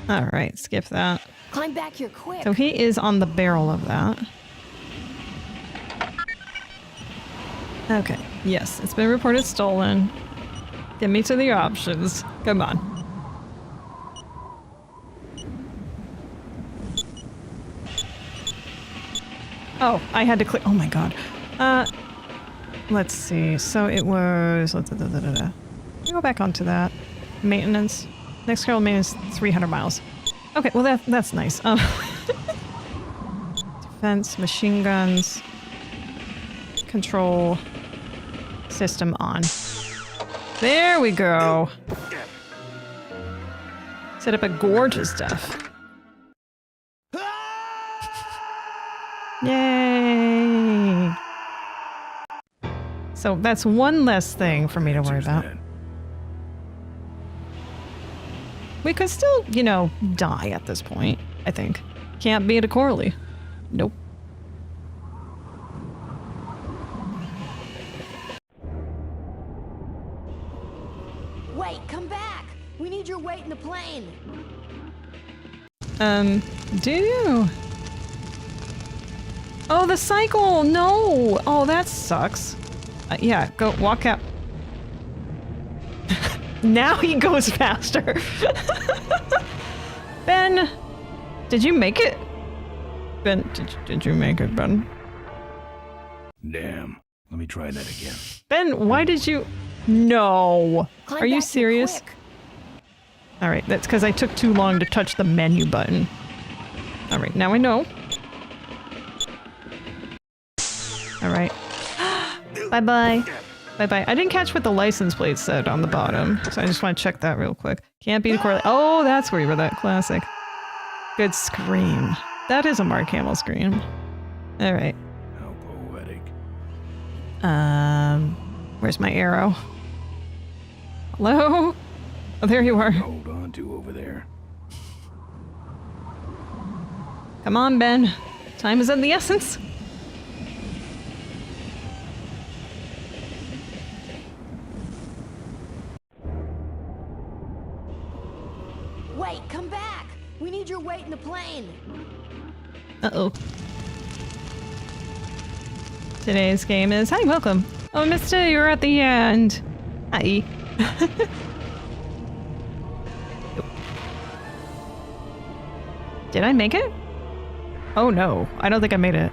Speaker 1: Alright, skip that.
Speaker 14: Climb back here quick.
Speaker 1: So he is on the barrel of that. Okay, yes, it's been reported stolen. Get me to the options. Come on. Oh, I had to click. Oh my god. Let's see. So it was. Let me go back onto that. Maintenance. Next scheduled maintenance 300 miles. Okay, well that's nice. Defense, machine guns, control system on. There we go. Set up a gorgeous stuff. Yay! So that's one less thing for me to worry about. We could still, you know, die at this point, I think. Can't beat a Corley. Nope.
Speaker 14: Wait, come back! We need your weight in the plane!
Speaker 1: Do you? Oh, the cycle! No! Oh, that sucks. Yeah, go walk out. Now he goes faster. Ben, did you make it? Ben, did you make it, Ben?
Speaker 2: Damn. Let me try that again.
Speaker 1: Ben, why did you... No.
Speaker 14: Climb
Speaker 1: Are you
Speaker 14: back here
Speaker 1: serious?
Speaker 14: quick.
Speaker 1: Alright, that's because I took too long to touch the menu button. Alright, now I know. Alright. Bye-bye. Bye-bye. I didn't catch what the license plate said on the bottom, so I just want to check that real quick. Can't beat a Corley. Oh, that's where you were, that classic. Good scream. That is a Mark Hamill scream. Alright.
Speaker 2: How poetic.
Speaker 1: Where's my arrow? Hello? Oh, there you are.
Speaker 2: Hold on to over there.
Speaker 1: Come on, Ben. Time is of the essence.
Speaker 14: Wait, come back! We need your weight in the plane!
Speaker 1: Uh-oh. Today's game is... Hi, welcome. Oh, mister, you're at the end. Hi. Did I make it? Oh no, I don't think I made it.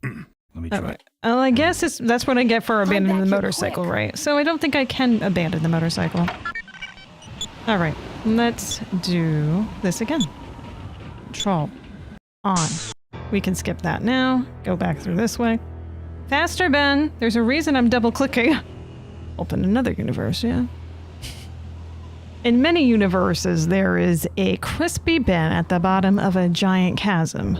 Speaker 2: Let me try.
Speaker 1: Well, I guess that's what I get for abandoning the motorcycle, right? So I don't think I can abandon the motorcycle. Alright, let's do this again. Control. On. We can skip that now. Go back through this way. Faster, Ben! There's a reason I'm double-clicking. Open another universe, yeah. In many universes, there is a crispy bin at the bottom of a giant chasm.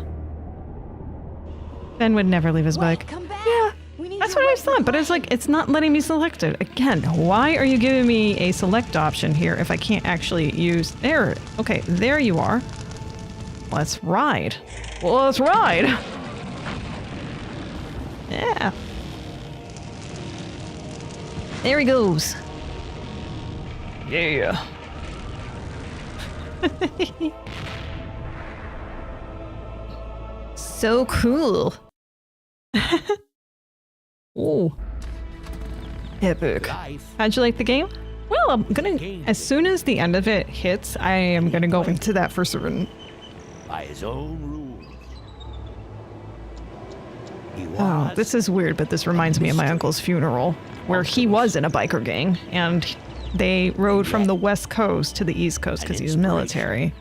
Speaker 1: Ben would never leave his bike. Yeah, that's what I thought, but it's like, it's not letting me select it. Again, why are you giving me a select option here if I can't actually use... There, okay, there you are. Let's ride. Well, let's ride! Yeah. There he goes. Yeah. So cool. Ooh. Epic. How'd you like the game? Well, I'm gonna... As soon as the end of it hits, I am gonna go into that for certain.
Speaker 10: By his own rules.
Speaker 1: Oh, this is weird, but this reminds me of my uncle's funeral, where he was in a biker gang, and they rode from the West Coast to the East Coast because he's military.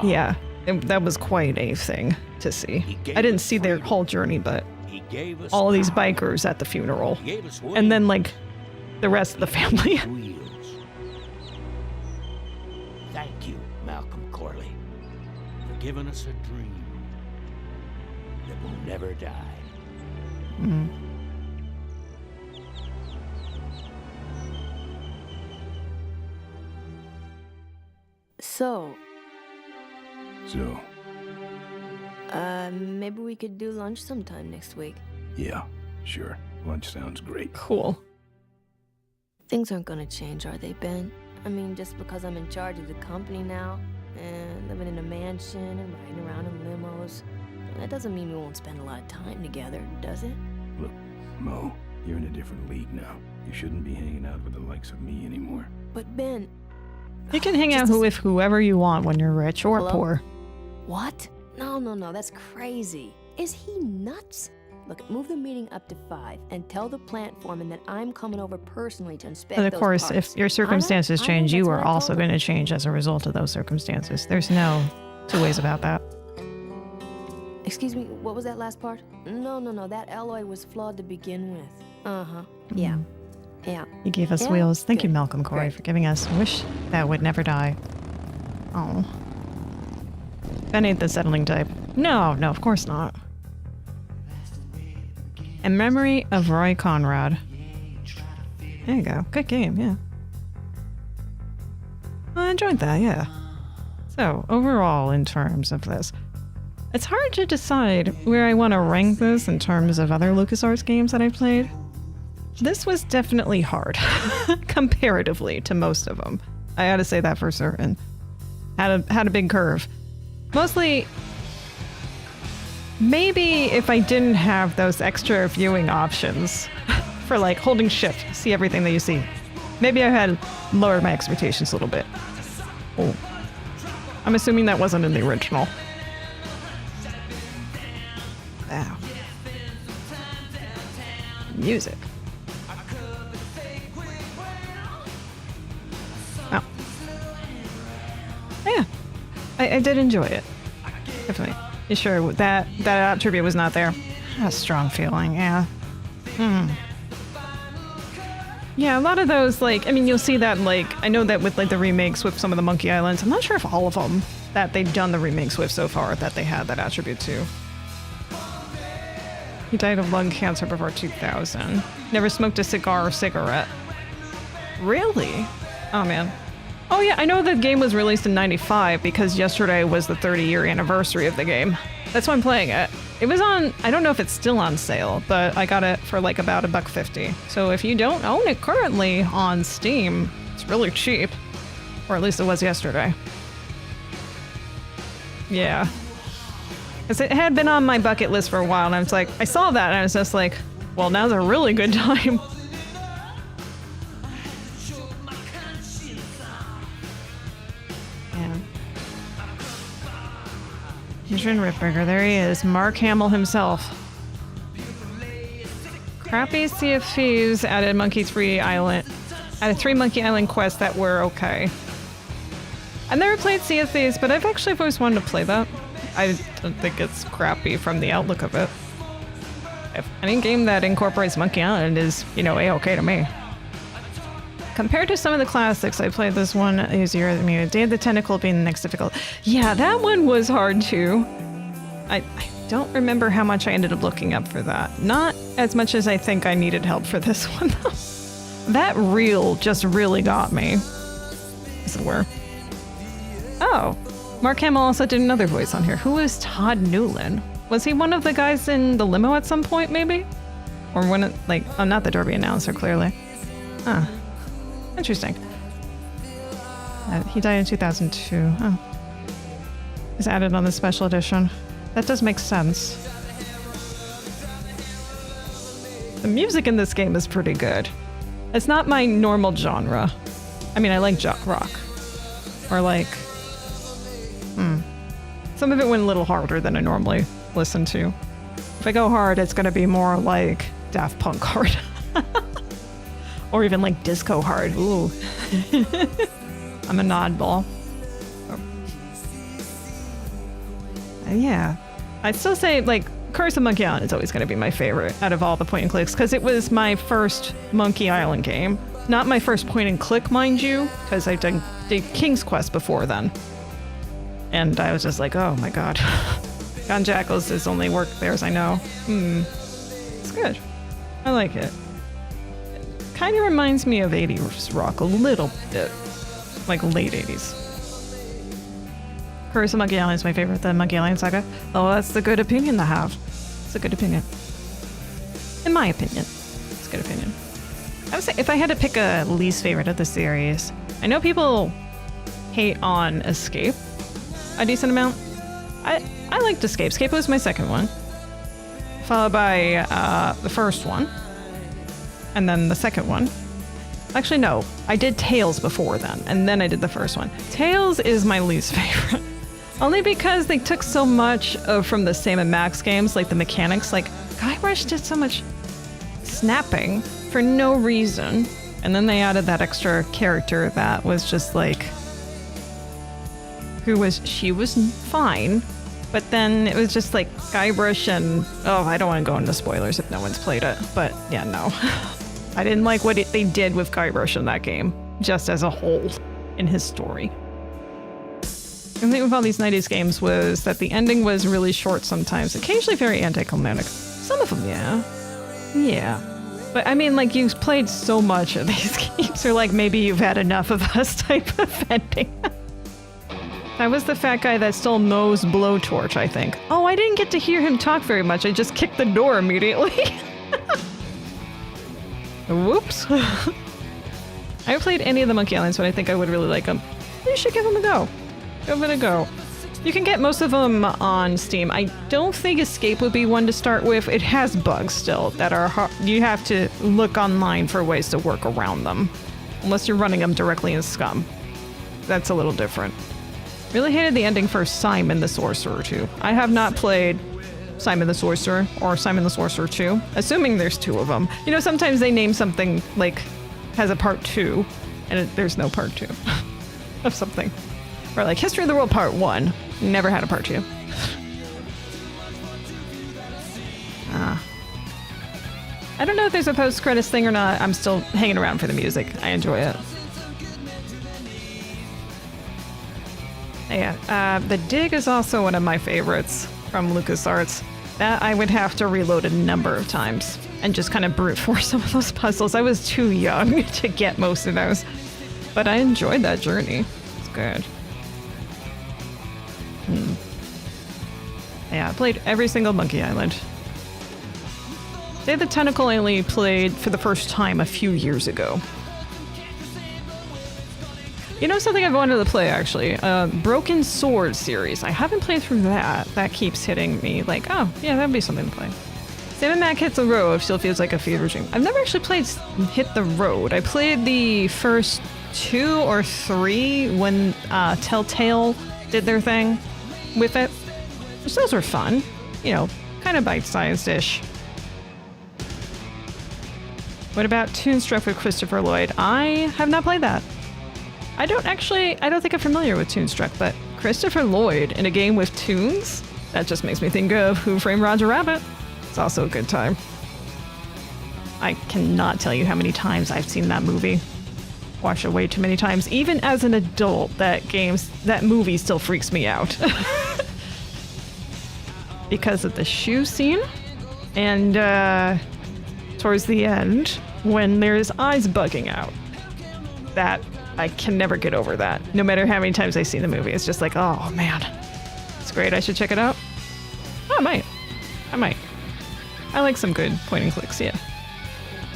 Speaker 1: Yeah, that was quite a thing to see. I didn't see their whole journey, but all of these bikers at the funeral, and then like the rest of the family.
Speaker 10: Thank you, Malcolm Corley, for giving us a dream that will never die.
Speaker 1: Mm.
Speaker 14: So, maybe we could do lunch sometime next week.
Speaker 2: Yeah, sure. Lunch sounds great.
Speaker 1: Cool.
Speaker 14: Things aren't gonna change, are they, Ben? I mean, just because I'm in charge of the company now, and living in a mansion and riding around in limos, that doesn't mean we won't spend a lot of time together, does it?
Speaker 2: Look, Mo, You're in a different league now. You shouldn't be hanging out with the likes of me anymore.
Speaker 14: But Ben...
Speaker 1: You can hang out with whoever you want when you're rich or poor.
Speaker 14: What? No, that's crazy. Is he nuts? Look, move the meeting up to 5 and tell the plant foreman that I'm coming over personally to inspect
Speaker 1: But of
Speaker 14: those
Speaker 1: course,
Speaker 14: parts.
Speaker 1: if your circumstances
Speaker 14: I know,
Speaker 1: change,
Speaker 14: that's
Speaker 1: you
Speaker 14: what
Speaker 1: are
Speaker 14: I told
Speaker 1: also
Speaker 14: him.
Speaker 1: going to change as a result of those circumstances. There's no two ways about that.
Speaker 14: Excuse me, what was that last part? No, that alloy was flawed to begin with. Uh-huh, yeah.
Speaker 1: You gave us
Speaker 14: Yeah?
Speaker 1: wheels. Thank you,
Speaker 14: Good.
Speaker 1: Malcolm Corey,
Speaker 14: Great.
Speaker 1: for giving us Wish That Would Never Die. Oh. Ben ain't the settling type. No, of course not. In Memory of Roy Conrad. There you go. Good game, yeah. I enjoyed that, yeah. So, overall, in terms of this, it's hard to decide where I want to rank this in terms of other LucasArts games that I've played. This was definitely hard, comparatively to most of them. I gotta say that for certain. Had a big curve. Mostly, maybe if I didn't have those extra viewing options for like holding shift, see everything that you see. Maybe I had lowered my expectations a little bit. Oh. I'm assuming that wasn't in the original. Wow. Music. Oh. Yeah. I did enjoy it. Definitely. You sure that attribute was not there? A strong feeling, yeah. Yeah, a lot of those, like, I mean, you'll see that, like, I know that with, like, the remakes with some of the Monkey Islands. I'm not sure if all of them that they've done the remakes with so far that they had that attribute too. He died of lung cancer before 2000. Never smoked a cigar or cigarette. Really? Oh, man. Oh, yeah, I know the game was released in 95 because yesterday was the 30-year anniversary of the game. That's why I'm playing it. It was on, I don't know if it's still on sale, but I got it for like about $1.50. So if you don't own it currently on Steam, it's really cheap. Or at least it was yesterday. Yeah. Because it had been on my bucket list for a while, and I was like, I saw that, and I was just like, well, now's a really good time. Yeah. Adrian Ripberger, there he is, Mark Hamill himself. Crappy Sea of Thieves added added 3 Monkey Island quests that were okay. I've never played Sea of Thieves, but I've actually always wanted to play that. I don't think it's crappy from the outlook of it. If any game that incorporates Monkey Island is, A-okay to me. Compared to some of the classics, I played this one easier than me. Day of the Tentacle being the next difficult. Yeah, that one was hard too. I don't remember how much I ended up looking up for that. Not as much as I think I needed help for this one, though. That reel just really got me, as it were. Oh, Mark Hamill also did another voice on here. Who is Todd Newland? Was he one of the guys in the limo at some point, maybe? Or when it, not the Derby announcer, clearly. Huh. Interesting. He died in 2002. Oh. He's added on the special edition. That does make sense. The music in this game is pretty good. It's not my normal genre. I mean, I like rock. Or some of it went a little harder than I normally listen to. If I go hard, it's gonna be more like Daft Punk hard. Or even like disco hard. Ooh. I'm an oddball. Yeah. I'd still say, Curse of Monkey Island is always going to be my favorite out of all the point and clicks, because it was my first Monkey Island game. Not my first point and click, mind you, because I did King's Quest before then. And I was just like, oh my god. Gone Jackals has only worked there as I know. It's good. I like it. Kind of reminds me of 80s rock a little bit. Like late 80s. Curse of Monkey Island is my favorite, the Monkey Island saga. Oh, that's the good opinion to have. It's a good opinion. In my opinion. It's a good opinion. I would say if I had to pick a least favorite of the series, I know people hate on Escape a decent amount. I liked Escape. Escape was my second one. Followed by the first one. and then the second one. Actually, no, I did Tails before then, and then I did the first one. Tails is my least favorite. Only because they took so much from the Sam and Max games, like the mechanics. Like, Guybrush did so much snapping for no reason. And then they added that extra character that was just like... She was fine, but then it was just like Guybrush and... Oh, I don't want to go into spoilers if no one's played it, but yeah, no. I didn't like what they did with Guybrush in that game, just as a whole, in his story. The thing with all these 90s games was that the ending was really short sometimes, occasionally very anticlimactic. Some of them, yeah. Yeah. But I mean, like, you've played so much of these games, or like maybe you've had enough of us type of ending. I was the fat guy that stole Moe's blowtorch, I think. Oh, I didn't get to hear him talk very much. I just kicked the door immediately. Whoops. I haven't played any of the Monkey Islands, but I think I would really like them. You should give them a go. Give it a go. You can get most of them on Steam. I don't think Escape would be one to start with. It has bugs still that are hard. You have to look online for ways to work around them. Unless you're running them directly in Scum. That's a little different. Really hated the ending for Simon the Sorcerer 2. I have not played Simon the Sorcerer or Simon the Sorcerer 2, assuming there's two of them. You know, sometimes they name something like has a part 2 and there's no part 2 of something. Or like History of the World Part 1, never had a part 2. I don't know if there's a post-credits thing or not. I'm still hanging around for the music. I enjoy it. Yeah, The Dig is also one of my favorites from LucasArts. That I would have to reload a number of times and just kind of brute force some of those puzzles. I was too young to get most of those, but I enjoyed that journey. It's good. Yeah, I played every single Monkey Island. Day of the Tentacle I only played for the first time a few years ago. You know something I've wanted to play, actually? Broken Sword series. I haven't played through that. That keeps hitting me like, oh, yeah, that'd be something to play. Sam and Mac Hits the Road still feels like a fever dream. I've never actually played Hit the Road. I played the first 2 or 3 when Telltale did their thing with it. Which those were fun. You know, kind of bite-sized-ish. What about Toonstruck with Christopher Lloyd? I have not played that. I don't think I'm familiar with Toonstruck, but Christopher Lloyd in a game with tunes? That just makes me think of Who Framed Roger Rabbit. It's also a good time. I cannot tell you how many times I've seen that movie. Watched it way too many times. Even as an adult, that movie still freaks me out. Because of the shoe scene and towards the end when there's eyes bugging out. That I can never get over that. No matter how many times I see the movie, it's just like, oh man, it's great. I should check it out. Oh, I might. I like some good point and clicks, yeah.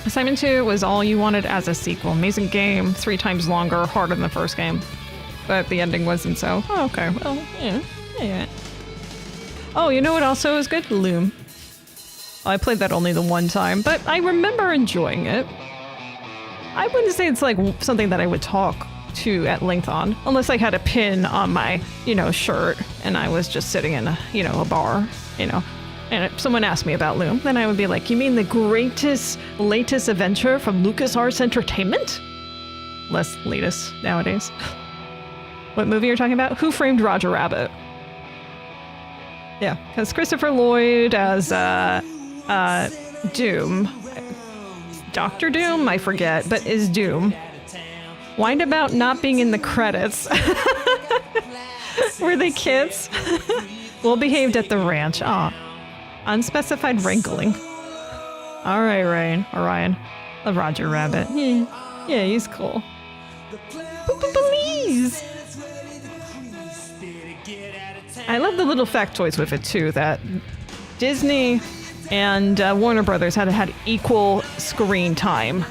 Speaker 1: Assignment 2 was all you wanted as a sequel. Amazing game, 3 times longer, harder than the first game. But the ending wasn't so. Oh, okay, well, yeah. Oh, you know what also is good? Loom. Well, I played that only the one time, but I remember enjoying it. I wouldn't say it's like something that I would talk to at length on, unless I had a pin on my, shirt and I was just sitting in a bar, and if someone asked me about Loom, then I would be like, you mean the latest adventure from LucasArts Entertainment? Less latest nowadays. What movie you're talking about? Who Framed Roger Rabbit? Yeah, because Christopher Lloyd as Doom. Dr. Doom? I forget, but is Doom. Whined about not being in the credits. Were they kids? Well behaved at the ranch. Aw. Unspecified wrinkling. Alright, Orion. A Roger Rabbit. Yeah, he's cool. Please! I love the little factoids with it too, that Disney and Warner Brothers had equal screen time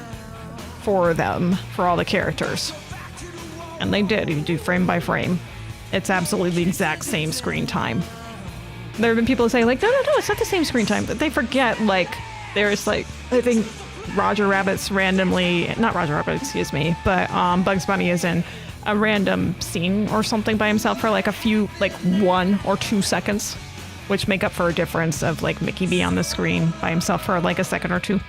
Speaker 1: for them, for all the characters. And they did. You do frame by frame. It's absolutely the exact same screen time. There have been people who say, like, no, it's not the same screen time. But they forget, like, there's, like, I think Roger Rabbit's randomly, not Roger Rabbit, excuse me, but Bugs Bunny is in a random scene or something by himself for like a few, like 1 or 2 seconds, which make up for a difference of like Mickey B on the screen by himself for like a second or 2.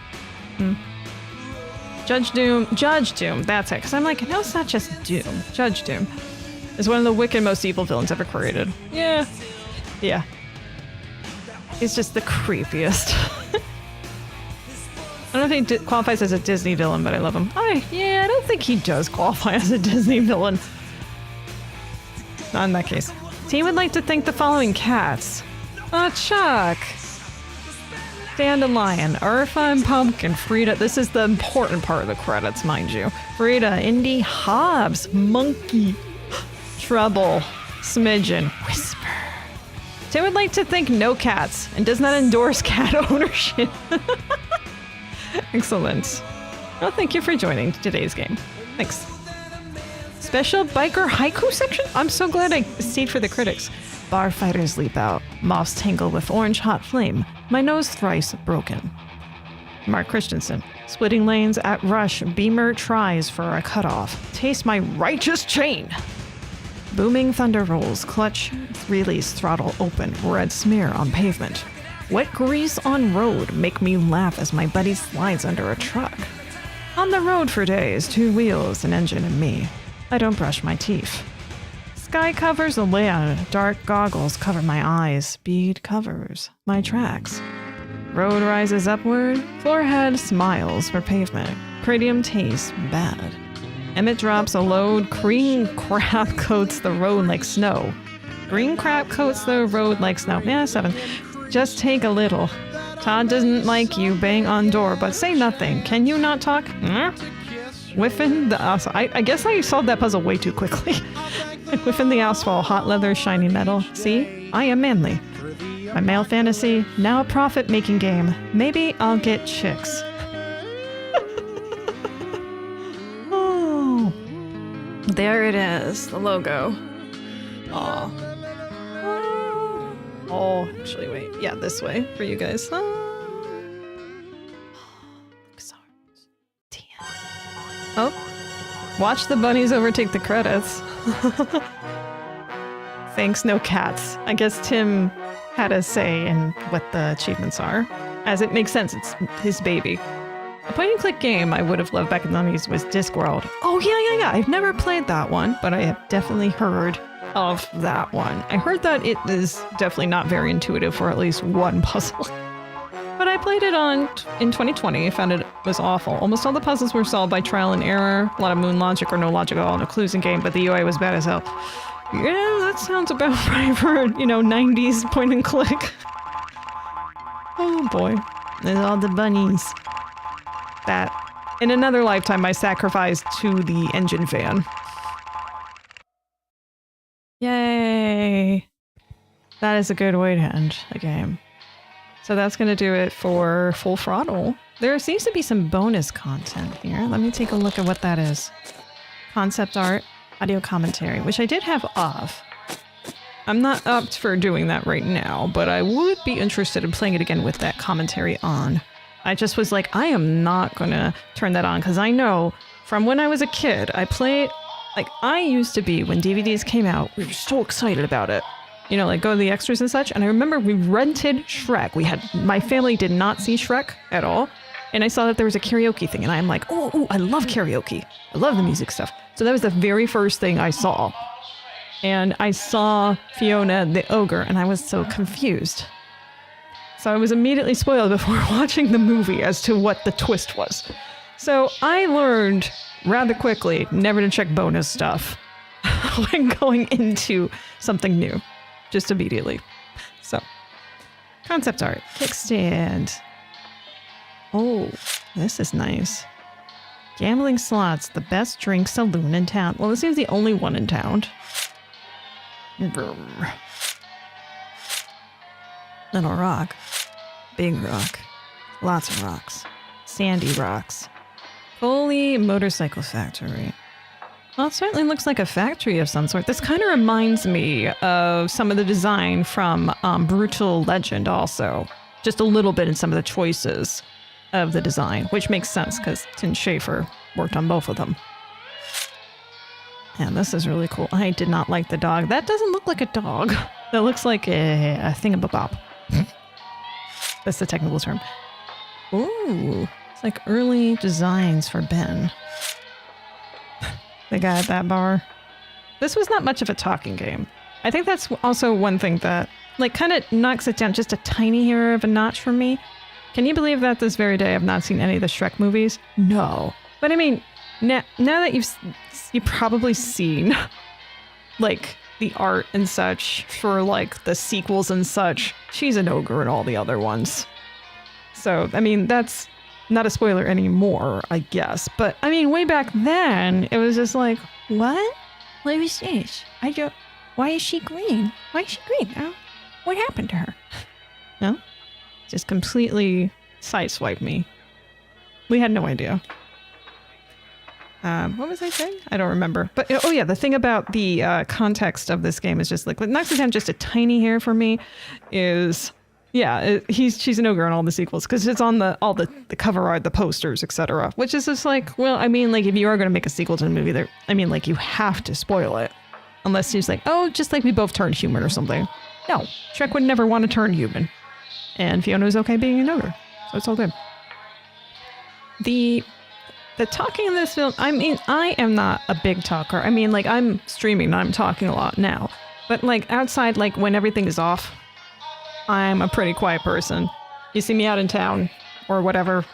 Speaker 1: Judge Doom, that's it. Because I'm like, no, it's not just Doom. Judge Doom is one of the wicked, most evil villains ever created. Yeah. He's just the creepiest. I don't think he qualifies as a Disney villain, but I love him. I don't think he does qualify as a Disney villain. Not in that case. He would like to thank the following cats. Chuck. Dandelion, Urfa and Pumpkin, Frida. This is the important part of the credits, mind you. Frida, Indy, Hobbs, Monkey, Trouble, Smidgen, Whisper. Tim would like to thank No Cats and does not endorse cat ownership. Excellent. Well, thank you for joining today's game. Thanks. Special biker haiku section? I'm so glad I stayed for the critics. Bar fighters leap out. Moths tangle with orange hot flame. My nose thrice broken. Mark Christensen. Splitting lanes at rush. Beamer tries for a cutoff. Taste my righteous chain. Booming thunder rolls. Clutch release throttle open. Red smear on pavement. Wet grease on road. Make me laugh as my buddy slides under a truck. On the road for days. 2 wheels, an engine, and me. I don't brush my teeth. Sky covers the land. Dark goggles cover my eyes. Speed covers my tracks. Road rises upward. Forehead smiles for pavement. Cranium tastes bad. Emmett drops a load. Green crap coats the road like snow. Green crap coats the road like snow. Yeah, 7. Just take a little. Todd doesn't like you. Bang on door, but say nothing. Can you not talk? Whiffin the asphalt. I guess I solved that puzzle way too quickly. Whiffin the asphalt, hot leather, shiny metal. See, I am manly. My male fantasy, now a profit-making game. Maybe I'll get chicks. Oh, there it is, the logo. Oh, actually, wait. Yeah, this way for you guys. Oh, watch the bunnies overtake the credits. Thanks, No Cats. I guess Tim had a say in what the achievements are, as it makes sense, it's his baby. A point-and-click game I would have loved back in the 90s was Discworld. Oh, yeah. I've never played that one, but I have definitely heard of that one. I heard that it is definitely not very intuitive for at least one puzzle. But I played it in 2020. I found it was awful. Almost all the puzzles were solved by trial and error. A lot of moon logic or no logic at all. No clues in game, but the UI was bad as hell. Yeah, that sounds about right for, 90s point and click. Oh boy. There's all the bunnies. That, in another lifetime, I sacrificed to the engine fan. Yay. That is a good way to end a game. So that's going to do it for Full Throttle. There seems to be some bonus content here. Let me take a look at what that is. Concept art, audio commentary, which I did have off. I'm not up for doing that right now, but I would be interested in playing it again with that commentary on. I just was like, I am not going to turn that on because I know from when I was a kid, I used to be, when DVDs came out, we were so excited about it. Go to the extras and such. And I remember we rented Shrek. My family did not see Shrek at all. And I saw that there was a karaoke thing. And I'm like, oh, I love karaoke. I love the music stuff. So that was the very first thing I saw. And I saw Fiona the Ogre, and I was so confused. So I was immediately spoiled before watching the movie as to what the twist was. So I learned rather quickly never to check bonus stuff when going into something new. Just immediately. So, concept art. Kickstand. Oh, this is nice. Gambling slots, the best drink saloon in town. Well, this seems the only one in town. Little rock. Big rock. Lots of rocks. Sandy rocks. Foley Motorcycle Factory. Well, it certainly looks like a factory of some sort. This kind of reminds me of some of the design from Brutal Legend also. Just a little bit in some of the choices. of the design, which makes sense because Tim Schafer worked on both of them. And this is really cool. I did not like the dog. That doesn't look like a dog. That looks like a thingamabob. That's the technical term. Ooh, it's like early designs for Ben. The guy at that bar. This was not much of a talking game. I think that's also one thing that like kind of knocks it down just a tiny hair of a notch for me. Can you believe that this very day I've not seen any of the Shrek movies? No. But I mean, now that you've probably seen like the art and such for like the sequels and such, she's an ogre in all the other ones. So, I mean, that's not a spoiler anymore, I guess. But I mean, way back then, it was just like, what? What is this? Why is she green? Why is she green? Oh, what happened to her? No? Just completely sideswiped me. We had no idea. What was I saying? I don't remember. But oh yeah, the thing about the context of this game is just like what knocks it down just a tiny hair for me is she's an ogre in all the sequels because it's on all the cover art, the posters, etc. Which is just like, well, I mean, like if you are going to make a sequel to the movie, you have to spoil it, unless she's like, oh, just like we both turned human or something. No, Shrek would never want to turn human, and Fiona's okay being an ogre, so it's all good. The talking in this film, I mean, I am not a big talker. I mean, like, I'm streaming and I'm talking a lot now. But, like, outside, like, when everything is off, I'm a pretty quiet person. You see me out in town or whatever,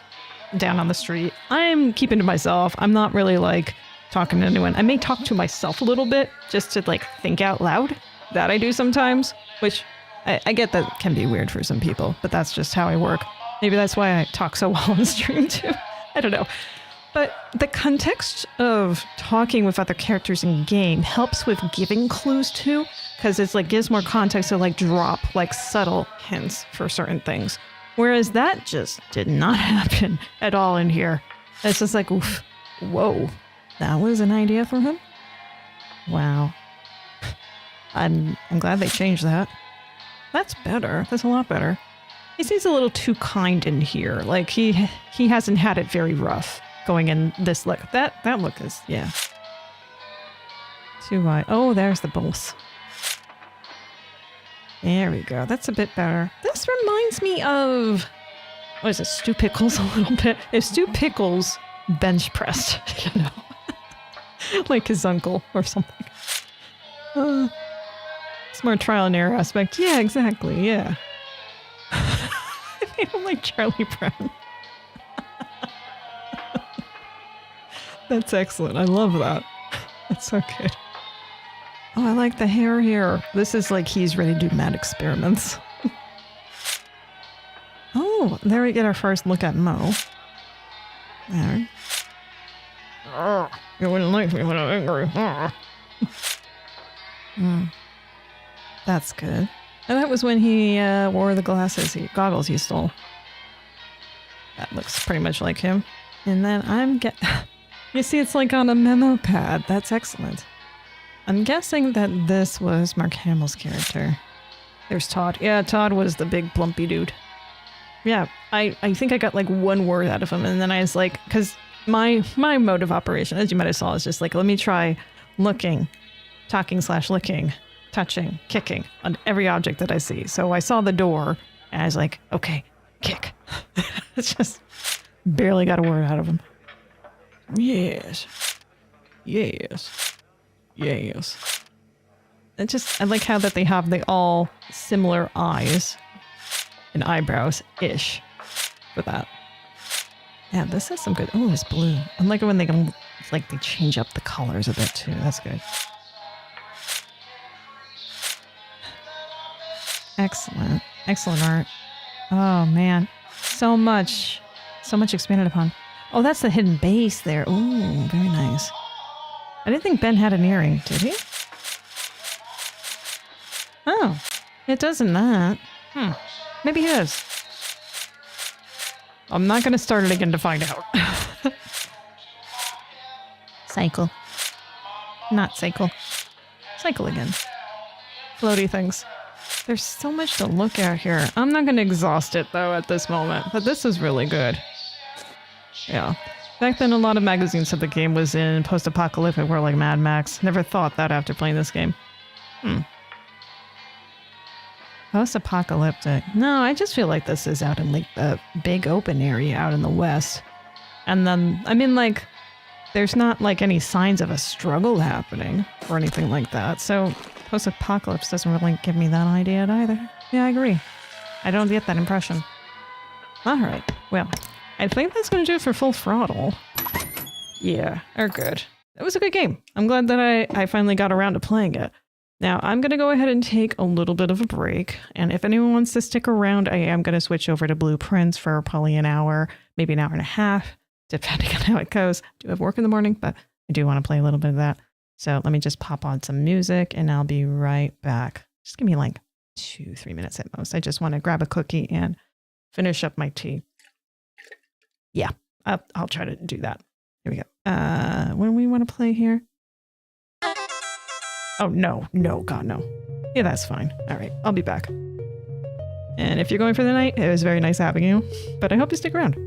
Speaker 1: down on the street, I'm keeping to myself. I'm not really, like, talking to anyone. I may talk to myself a little bit just to, like, think out loud. That I do sometimes, which I get that can be weird for some people, but that's just how I work. Maybe that's why I talk so well on stream, too. I don't know. But the context of talking with other characters in game helps with giving clues too, because it's like gives more context to like drop like subtle hints for certain things. Whereas that just did not happen at all in here. It's just like, oof, whoa, that was an idea for him? Wow. I'm glad they changed that. That's better. That's a lot better. He seems a little too kind in here. Like he hasn't had it very rough. Going in this look. That look is, yeah. Too wide. Oh, there's the boss. There we go. That's a bit better. This reminds me of, what is it, Stu Pickles a little bit. If Stu Pickles bench pressed, you know, like his uncle or something. It's more trial and error aspect. Yeah, exactly. Yeah. I made him like Charlie Brown. That's excellent. I love that. That's so good. Oh, I like the hair here. This is like he's ready to do mad experiments. Oh, there we get our first look at Mo. There. You wouldn't like me when I'm angry. That's good. And that was when he wore the goggles he stole. That looks pretty much like him. And then you see, it's like on a memo pad. That's excellent. I'm guessing that this was Mark Hamill's character. There's Todd. Yeah, Todd was the big plumpy dude. Yeah, I think I got like one word out of him, and then I was like, because my mode of operation, as you might have saw, is just like, let me try looking, talking/licking, touching, kicking on every object that I see. So I saw the door, and I was like, okay, kick. It's just barely got a word out of him. Yes. Yes. Yes. I like how that they have the all similar eyes and eyebrows-ish for that. Yeah, this is some good. Oh, it's blue. I like it when they change up the colors a bit too. That's good. Excellent. Excellent art. Oh man. So much expanded upon. Oh, that's the hidden base there. Ooh, very nice. I didn't think Ben had an earring, did he? Oh, it does in that. Maybe he does. I'm not going to start it again to find out. Cycle. Not cycle. Cycle again. Floaty things. There's so much to look at here. I'm not going to exhaust it, though, at this moment. But this is really good. Yeah. Back then, a lot of magazines said the game was in post-apocalyptic world like Mad Max. Never thought that after playing this game. Post-apocalyptic. No, I just feel like this is out in like the big open area out in the west. And then, I mean, like, there's not like any signs of a struggle happening or anything like that. So post-apocalypse doesn't really give me that idea either. Yeah, I agree. I don't get that impression. All right. Well, I think that's going to do it for Full Throttle. Yeah, they're good. It was a good game. I'm glad that I finally got around to playing it. Now, I'm going to go ahead and take a little bit of a break. And if anyone wants to stick around, I am going to switch over to Blueprints for probably an hour, maybe an hour and a half, depending on how it goes. I do have work in the morning, but I do want to play a little bit of that. So let me just pop on some music and I'll be right back. Just give me like 2-3 minutes at most. I just want to grab a cookie and finish up my tea. Yeah, I'll try to do that. Here we go. What do we want to play here? Oh, no, God, no. Yeah, that's fine. All right, I'll be back. And if you're going for the night, it was very nice having you, but I hope you stick around.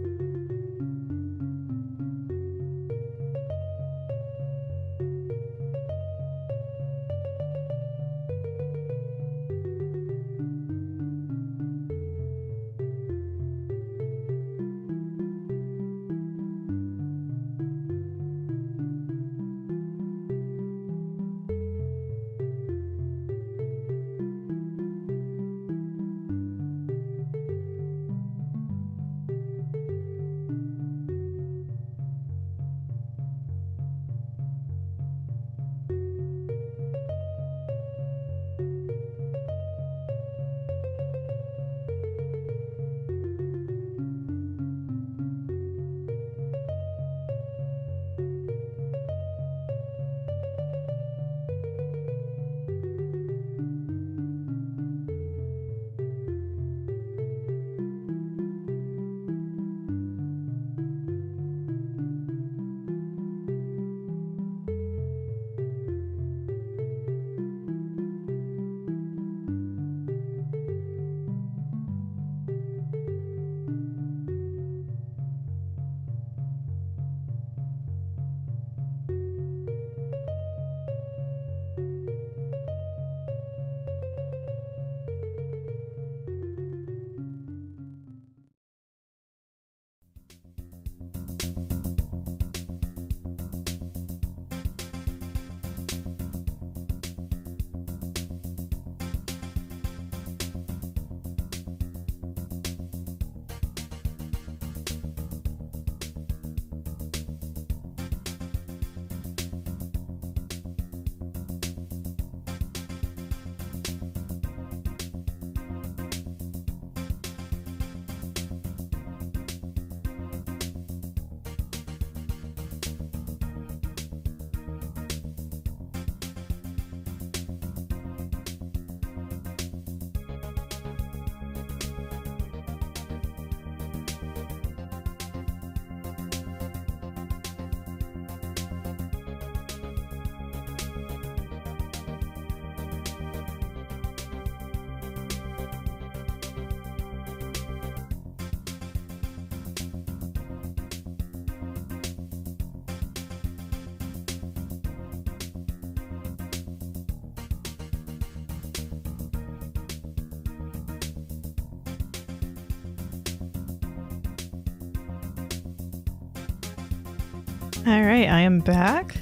Speaker 1: All right, I am back.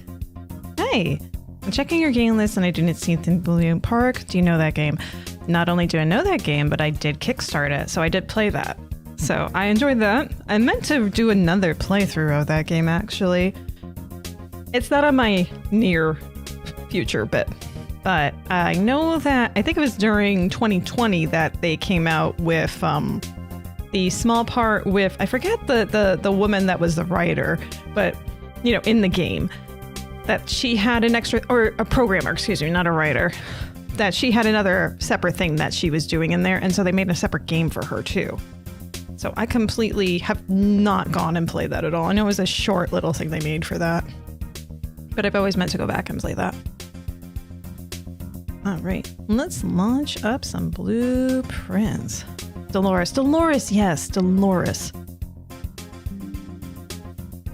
Speaker 1: Hey, I'm checking your game list and I didn't see Thin Blue Park. Do you know that game? Not only do I know that game, but I did kickstart it, so I did play that. So I enjoyed that. I meant to do another playthrough of that game, actually. It's not on my near future bit, but I know that, I think it was during 2020 that they came out with the small part with, I forget the woman that was the writer, but you know, in the game, that she had an extra, or a programmer, excuse me, not a writer, that she had another separate thing that she was doing in there, and so they made a separate game for her too. So I completely have not gone and played that at all. I know it was a short little thing they made for that, but I've always meant to go back and play that. All right, let's launch up some Blueprints. Dolores, yes, Dolores.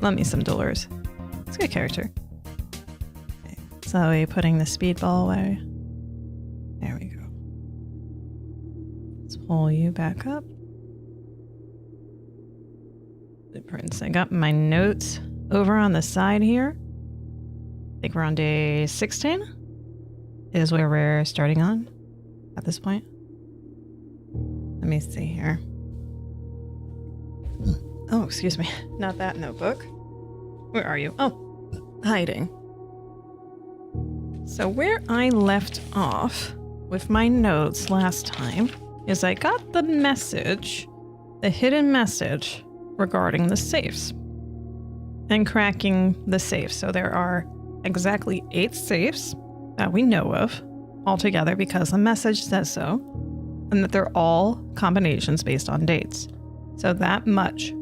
Speaker 1: Love me some Dolores. It's a good character. Okay. Zoe putting the speedball away. There we go. Let's pull you back up. Blueprints. I got my notes over on the side here. I think we're on day 16 is where we're starting on at this point. Let me see here. Oh, excuse me. Not that notebook. Where are you? Oh, hiding. So where I left off with my notes last time is I got the message, the hidden message regarding the safes and cracking the safe. So there are exactly 8 safes that we know of altogether because the message says so, and that they're all combinations based on dates. So that much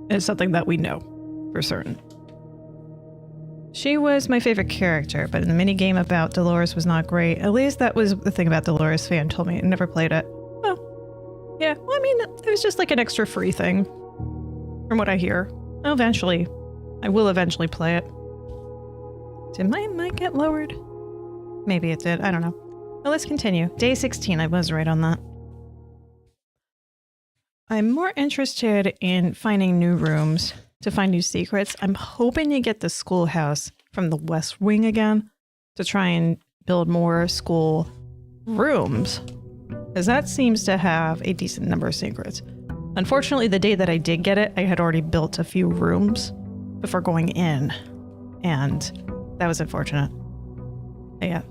Speaker 1: is something that we know for certain. She was my favorite character, but in the minigame about Dolores was not great. At least that was the thing about Dolores. Fan told me. I never played it. Oh, yeah. Well, I mean, it was just like an extra free thing, from what I hear. I will eventually play it. Did my mic get lowered? Maybe it did. I don't know. Well, let's continue. Day 16. I was right on that. I'm more interested in finding new rooms to find new secrets. I'm hoping to get the schoolhouse from the West Wing again to try and build more school rooms, because that seems to have a decent number of secrets. Unfortunately, the day that I did get it, I had already built a few rooms before going in, and that was unfortunate. But yeah,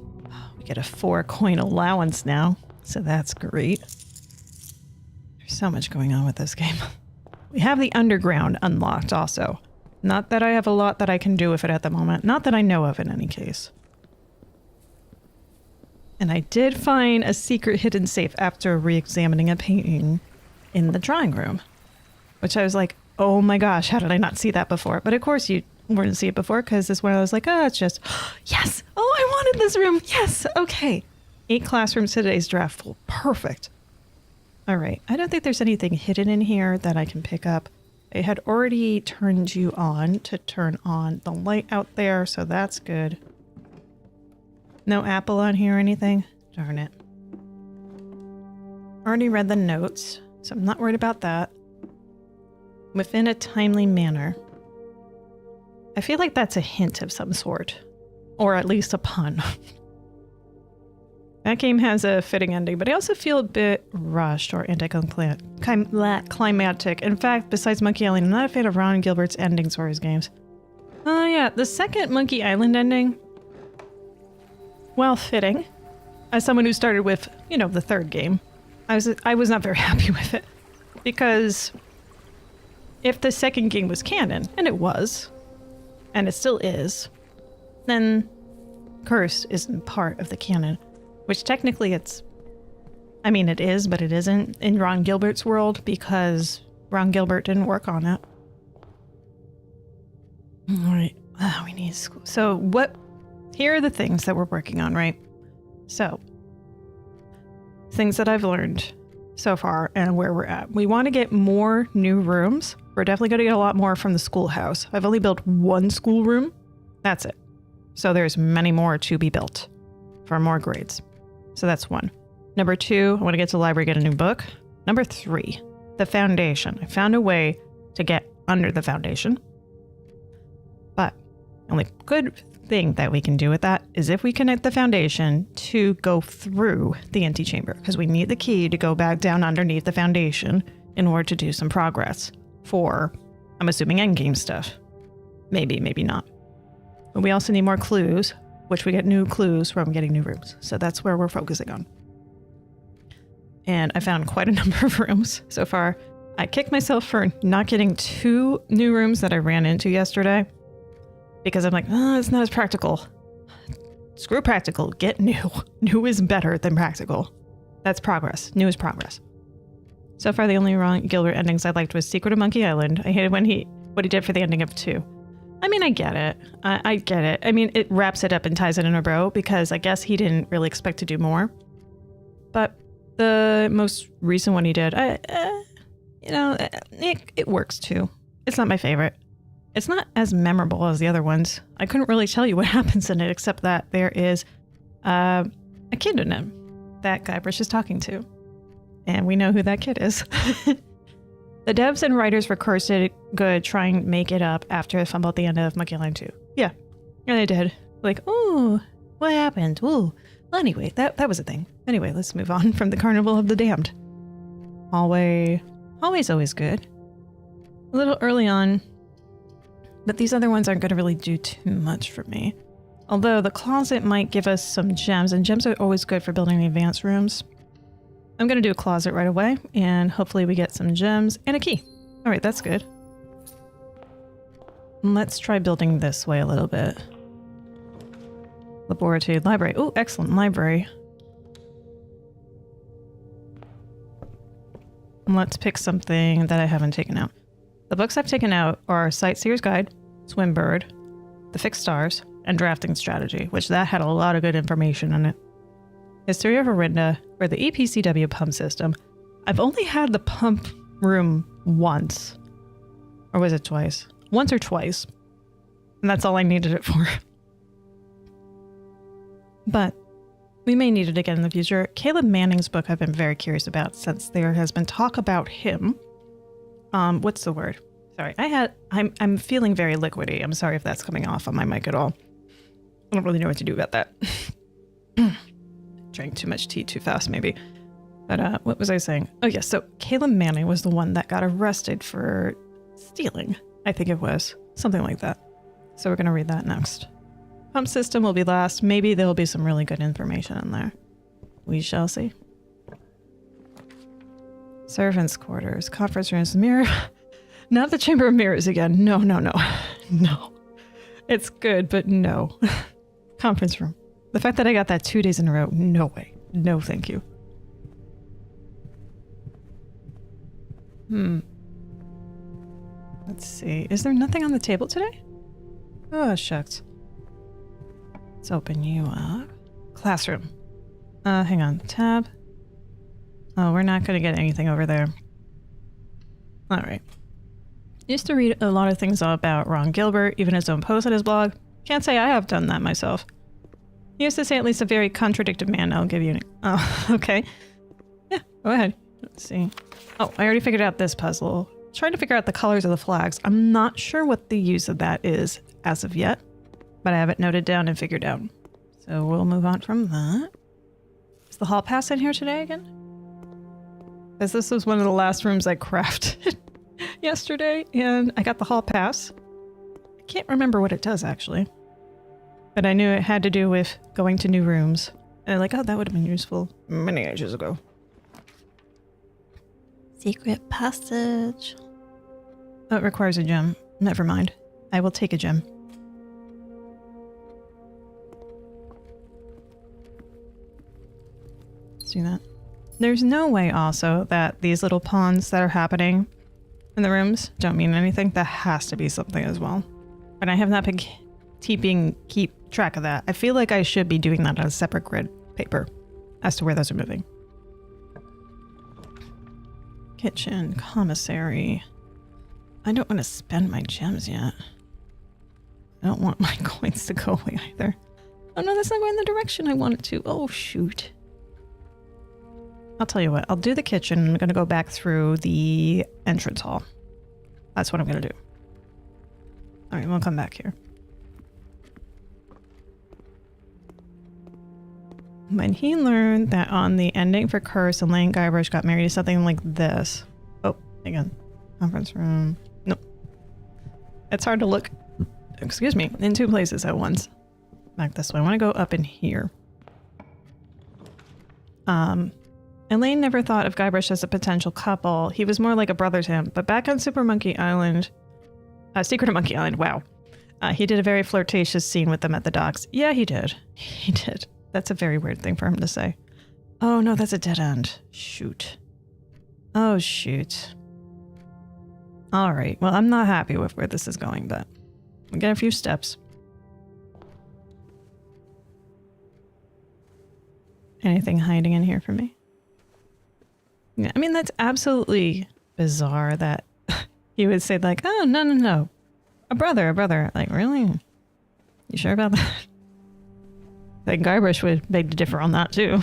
Speaker 1: we get a 4-coin allowance now, so that's great. There's so much going on with this game. We have the underground unlocked also. Not that I have a lot that I can do with it at the moment. Not that I know of in any case. And I did find a secret hidden safe after re-examining a painting in the drawing room. Which I was like, oh my gosh, how did I not see that before? But of course you wouldn't see it before because this one I was like, oh, it's just, yes! Oh, I wanted this room! Yes! Okay. 8 classrooms today's draft full. Perfect. All right, I don't think there's anything hidden in here that I can pick up. I had already turned you on to turn on the light out there, so that's good. No apple on here or anything? Darn it. Already read the notes, so I'm not worried about that. Within a timely manner. I feel like that's a hint of some sort, or at least a pun. That game has a fitting ending, but I also feel a bit rushed or anticlimactic. In fact, besides Monkey Island, I'm not a fan of Ron Gilbert's endings for his games. Oh yeah, the second Monkey Island ending, while fitting, as someone who started with, you know, the third game, I was not very happy with it. Because if the second game was canon, and it was, and it still is, then Cursed isn't part of the canon. Which technically it is, but it isn't in Ron Gilbert's world because Ron Gilbert didn't work on it. All right. We need school. So here are the things that we're working on, right? So, things that I've learned so far and where we're at. We want to get more new rooms. We're definitely going to get a lot more from the schoolhouse. I've only built 1 schoolroom. That's it. So there's many more to be built for more grades. So that's 1. Number 2, I want to get to the library, get a new book. Number 3, the foundation. I found a way to get under the foundation. But the only good thing that we can do with that is if we connect the foundation to go through the antechamber, because we need the key to go back down underneath the foundation in order to do some progress for, I'm assuming, endgame stuff. Maybe, maybe not. But we also need more clues, which we get new clues from getting new rooms. So that's where we're focusing on. And I found quite a number of rooms so far. I kicked myself for not getting 2 new rooms that I ran into yesterday. Because I'm like, oh, it's not as practical. Screw practical, get new. New is better than practical. That's progress. New is progress. So far, the only Ron Gilbert endings I liked was Secret of Monkey Island. I hated what he did for the ending of 2. I mean, I get it. I get it. I mean, it wraps it up and ties it in a bow because I guess he didn't really expect to do more. But the most recent one he did, it works too. It's not my favorite. It's not as memorable as the other ones. I couldn't really tell you what happens in it, except that there is a kid in it that Guybrush is talking to. And we know who that kid is. The devs and writers for Curse did good trying to make it up after the fumble at the end of Monkey Island 2. Yeah, they did. Like, oh, what happened? Ooh. Well, anyway, that was a thing. Anyway, let's move on from the Carnival of the Damned. Hallway. Hallway's always good. A little early on, but these other ones aren't going to really do too much for me. Although the closet might give us some gems, and gems are always good for building the advanced rooms. I'm going to do a closet right away, and hopefully we get some gems and a key. All right, that's good. Let's try building this way a little bit. Laboratory, library. Oh, excellent, library. Let's pick something that I haven't taken out. The books I've taken out are Sightseer's Guide, Swimbird, The Fixed Stars, and Drafting Strategy, which that had a lot of good information in it. History of Orinda, or the EPCW pump system. I've only had the pump room once. Or was it twice? Once or twice. And that's all I needed it for. But we may need it again in the future. Caleb Manning's book I've been very curious about since there has been talk about him. What's the word? Sorry, I'm feeling very liquidy. I'm sorry if that's coming off on my mic at all. I don't really know what to do about that. Drank too much tea too fast, maybe. But what was I saying? Oh, yes. So Caleb Manning was the one that got arrested for stealing. I think it was. Something like that. So we're going to read that next. Pump system will be last. Maybe there'll be some really good information in there. We shall see. Servants' quarters. Conference rooms. Mirror. Not the Chamber of Mirrors again. No, no, no. No. It's good, but no. Conference room. The fact that I got that 2 days in a row, no way. No, thank you. Let's see. Is there nothing on the table today? Oh, shucks. Let's open you up. Classroom. Hang on. Tab. Oh, we're not going to get anything over there. All right. Used to read a lot of things about Ron Gilbert, even his own post on his blog. Can't say I have done that myself. He used to say at least a very contradictive man. I'll give you an... Oh, okay. Yeah, go ahead. Let's see. Oh, I already figured out this puzzle. Trying to figure out the colors of the flags. I'm not sure what the use of that is as of yet, but I have it noted down and figured out. So we'll move on from that. Is the hall pass in here today again? Because this was one of the last rooms I crafted yesterday, and I got the hall pass. I can't remember what it does, actually. But I knew it had to do with going to new rooms. And I'm like, oh, that would have been useful many ages ago. Secret passage. Oh, it requires a gem. Never mind. I will take a gem. Let's do that. There's no way also that these little pawns that are happening in the rooms don't mean anything. That has to be something as well. But I have not been keep track of that. I feel like I should be doing that on a separate grid paper as to where those are moving. Kitchen, commissary. I don't want to spend my gems yet. I don't want my coins to go away either. Oh no, that's not going the direction I want it to. Oh shoot. I'll tell you what, I'll do the kitchen. I'm going to go back through the entrance hall. That's what I'm going to do. All right, we'll come back here. When he learned that on the ending for Curse, Elaine Guybrush got married to something like this. Oh, hang on. Conference room. Nope. It's hard to look, excuse me, in two places at once. Back this way. I want to go up in here. Elaine never thought of Guybrush as a potential couple. He was more like a brother to him. But back on Super Monkey Island, Secret of Monkey Island, wow. He did a very flirtatious scene with them at the docks. Yeah, he did. He did. That's a very weird thing for him to say. Oh no, that's a dead end. Shoot. Oh shoot. All right. Well, I'm not happy with where this is going, but we'll get a few steps. Anything hiding in here for me? Yeah, I mean, that's absolutely bizarre that he would say like, oh, no, no, no. A brother. Like, really? You sure about that? I think Guybrush would beg to differ on that, too.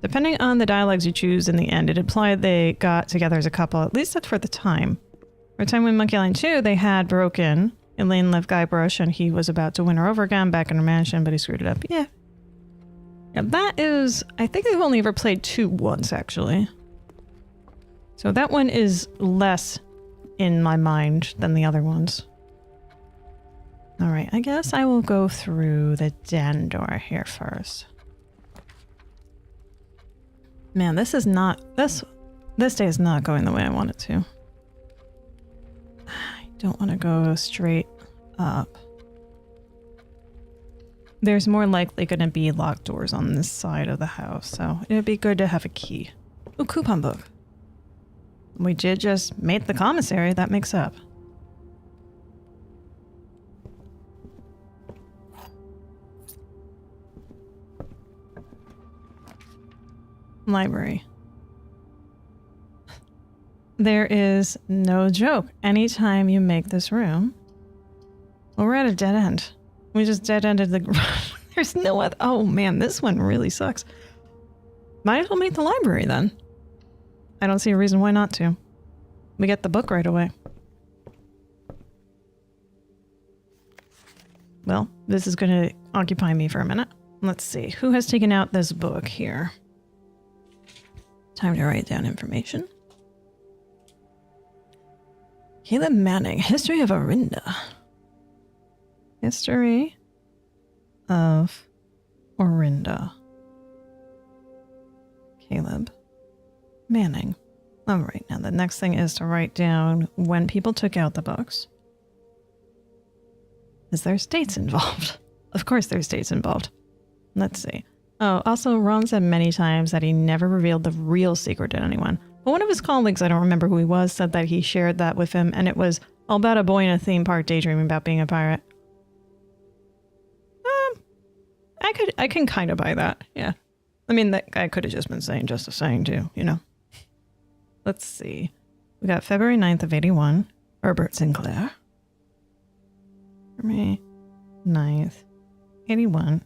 Speaker 1: Depending on the dialogues you choose in the end, it implied they got together as a couple, at least for the time. For a time when Monkey Island 2, they had broken. Elaine left Guybrush and he was about to win her over again back in her mansion, but he screwed it up. Yeah. Yeah, that is... I think they've only ever played 2 once, actually. So that one is less in my mind than the other ones. Alright, I guess I will go through the den door here first. Man, this is not... This day is not going the way I want it to. I don't want to go straight up. There's more likely going to be locked doors on this side of the house, so it'd be good to have a key. Ooh, coupon book. We did just make the commissary, that makes up. Library. There is no joke. Anytime you make this room... Well, we're at a dead end. We just dead-ended the... There's no other... Oh man, this one really sucks. Might as well make the library then. I don't see a reason why not to. We get the book right away. Well, this is going to occupy me for a minute. Let's see. Who has taken out this book here? Time to write down information. Caleb Manning, History of Orinda. History of Orinda. Caleb Manning. All right, now the next thing is to write down when people took out the books. Is there dates involved? Of course there's dates involved. Let's see. Oh, also Ron said many times that he never revealed the real secret to anyone. But one of his colleagues, I don't remember who he was, said that he shared that with him, and it was all about a boy in a theme park daydreaming about being a pirate. I can kind of buy that, yeah. I mean, that guy could have just been saying just a saying too, you know. Let's see. We got February 9th of 81. Herbert Sinclair. February 9th, 81.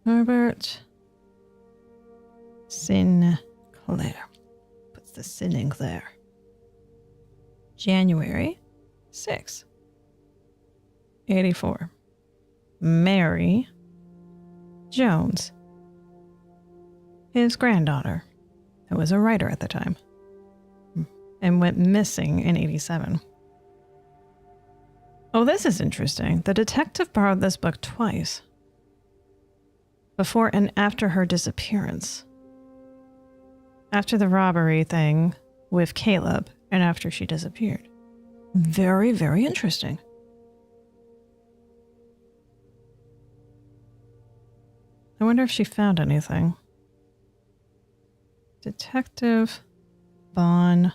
Speaker 1: Herbert Sinclair. Puts the Sinclair. January 6th, 84. Mary Jones. His granddaughter, who was a writer at the time, and went missing in 87. Oh, this is interesting. The detective borrowed this book twice. Before and after her disappearance. After the robbery thing with Caleb, and after she disappeared. Very, very interesting. I wonder if she found anything. Detective Bon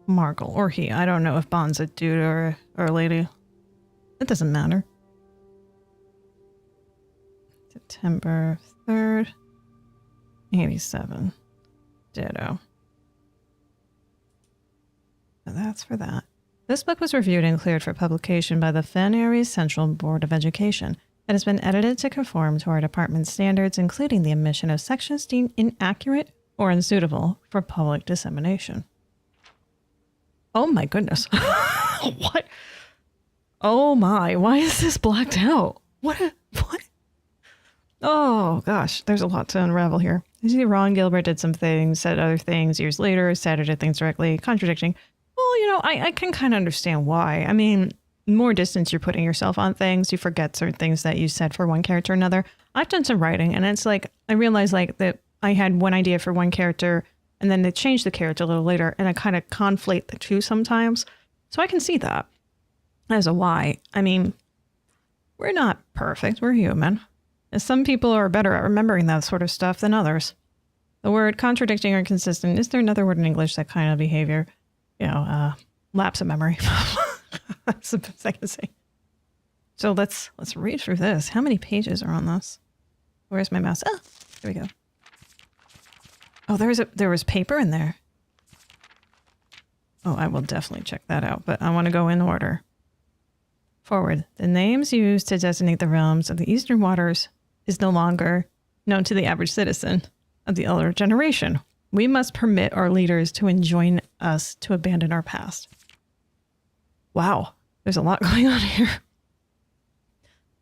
Speaker 1: Markle. Or he. I don't know if Bon's a dude or a lady. It doesn't matter. September 3rd, 87. Ditto. So that's for that. This book was reviewed and cleared for publication by the Fen Areas Central Board of Education. It has been edited to conform to our department's standards, including the omission of sections deemed inaccurate or unsuitable for public dissemination. Oh my goodness. What? Oh my, why is this blacked out? What? Oh gosh, there's a lot to unravel here. You see, Ron Gilbert did some things, said other things years later, said or did things directly, contradicting. Well, you know, I can kind of understand why. I mean, the more distance you're putting yourself on things, you forget certain things that you said for one character or another. I've done some writing, and it's like, I realized like that I had one idea for one character, and then they changed the character a little later, and I kind of conflate the two sometimes. So I can see that as a why. I mean, we're not perfect. We're human. And some people are better at remembering that sort of stuff than others. The word contradicting or inconsistent, is there another word in English that kind of behavior? You know, lapse of memory. That's the best I can say. So let's read through this. How many pages are on this? Where's my mouse? Oh, here we go. Oh, there was paper in there. Oh, I will definitely check that out, but I want to go in order. Forward, the names used to designate the realms of the Eastern Waters is no longer known to the average citizen of the elder generation. We must permit our leaders to enjoin us to abandon our past. Wow, there's a lot going on here.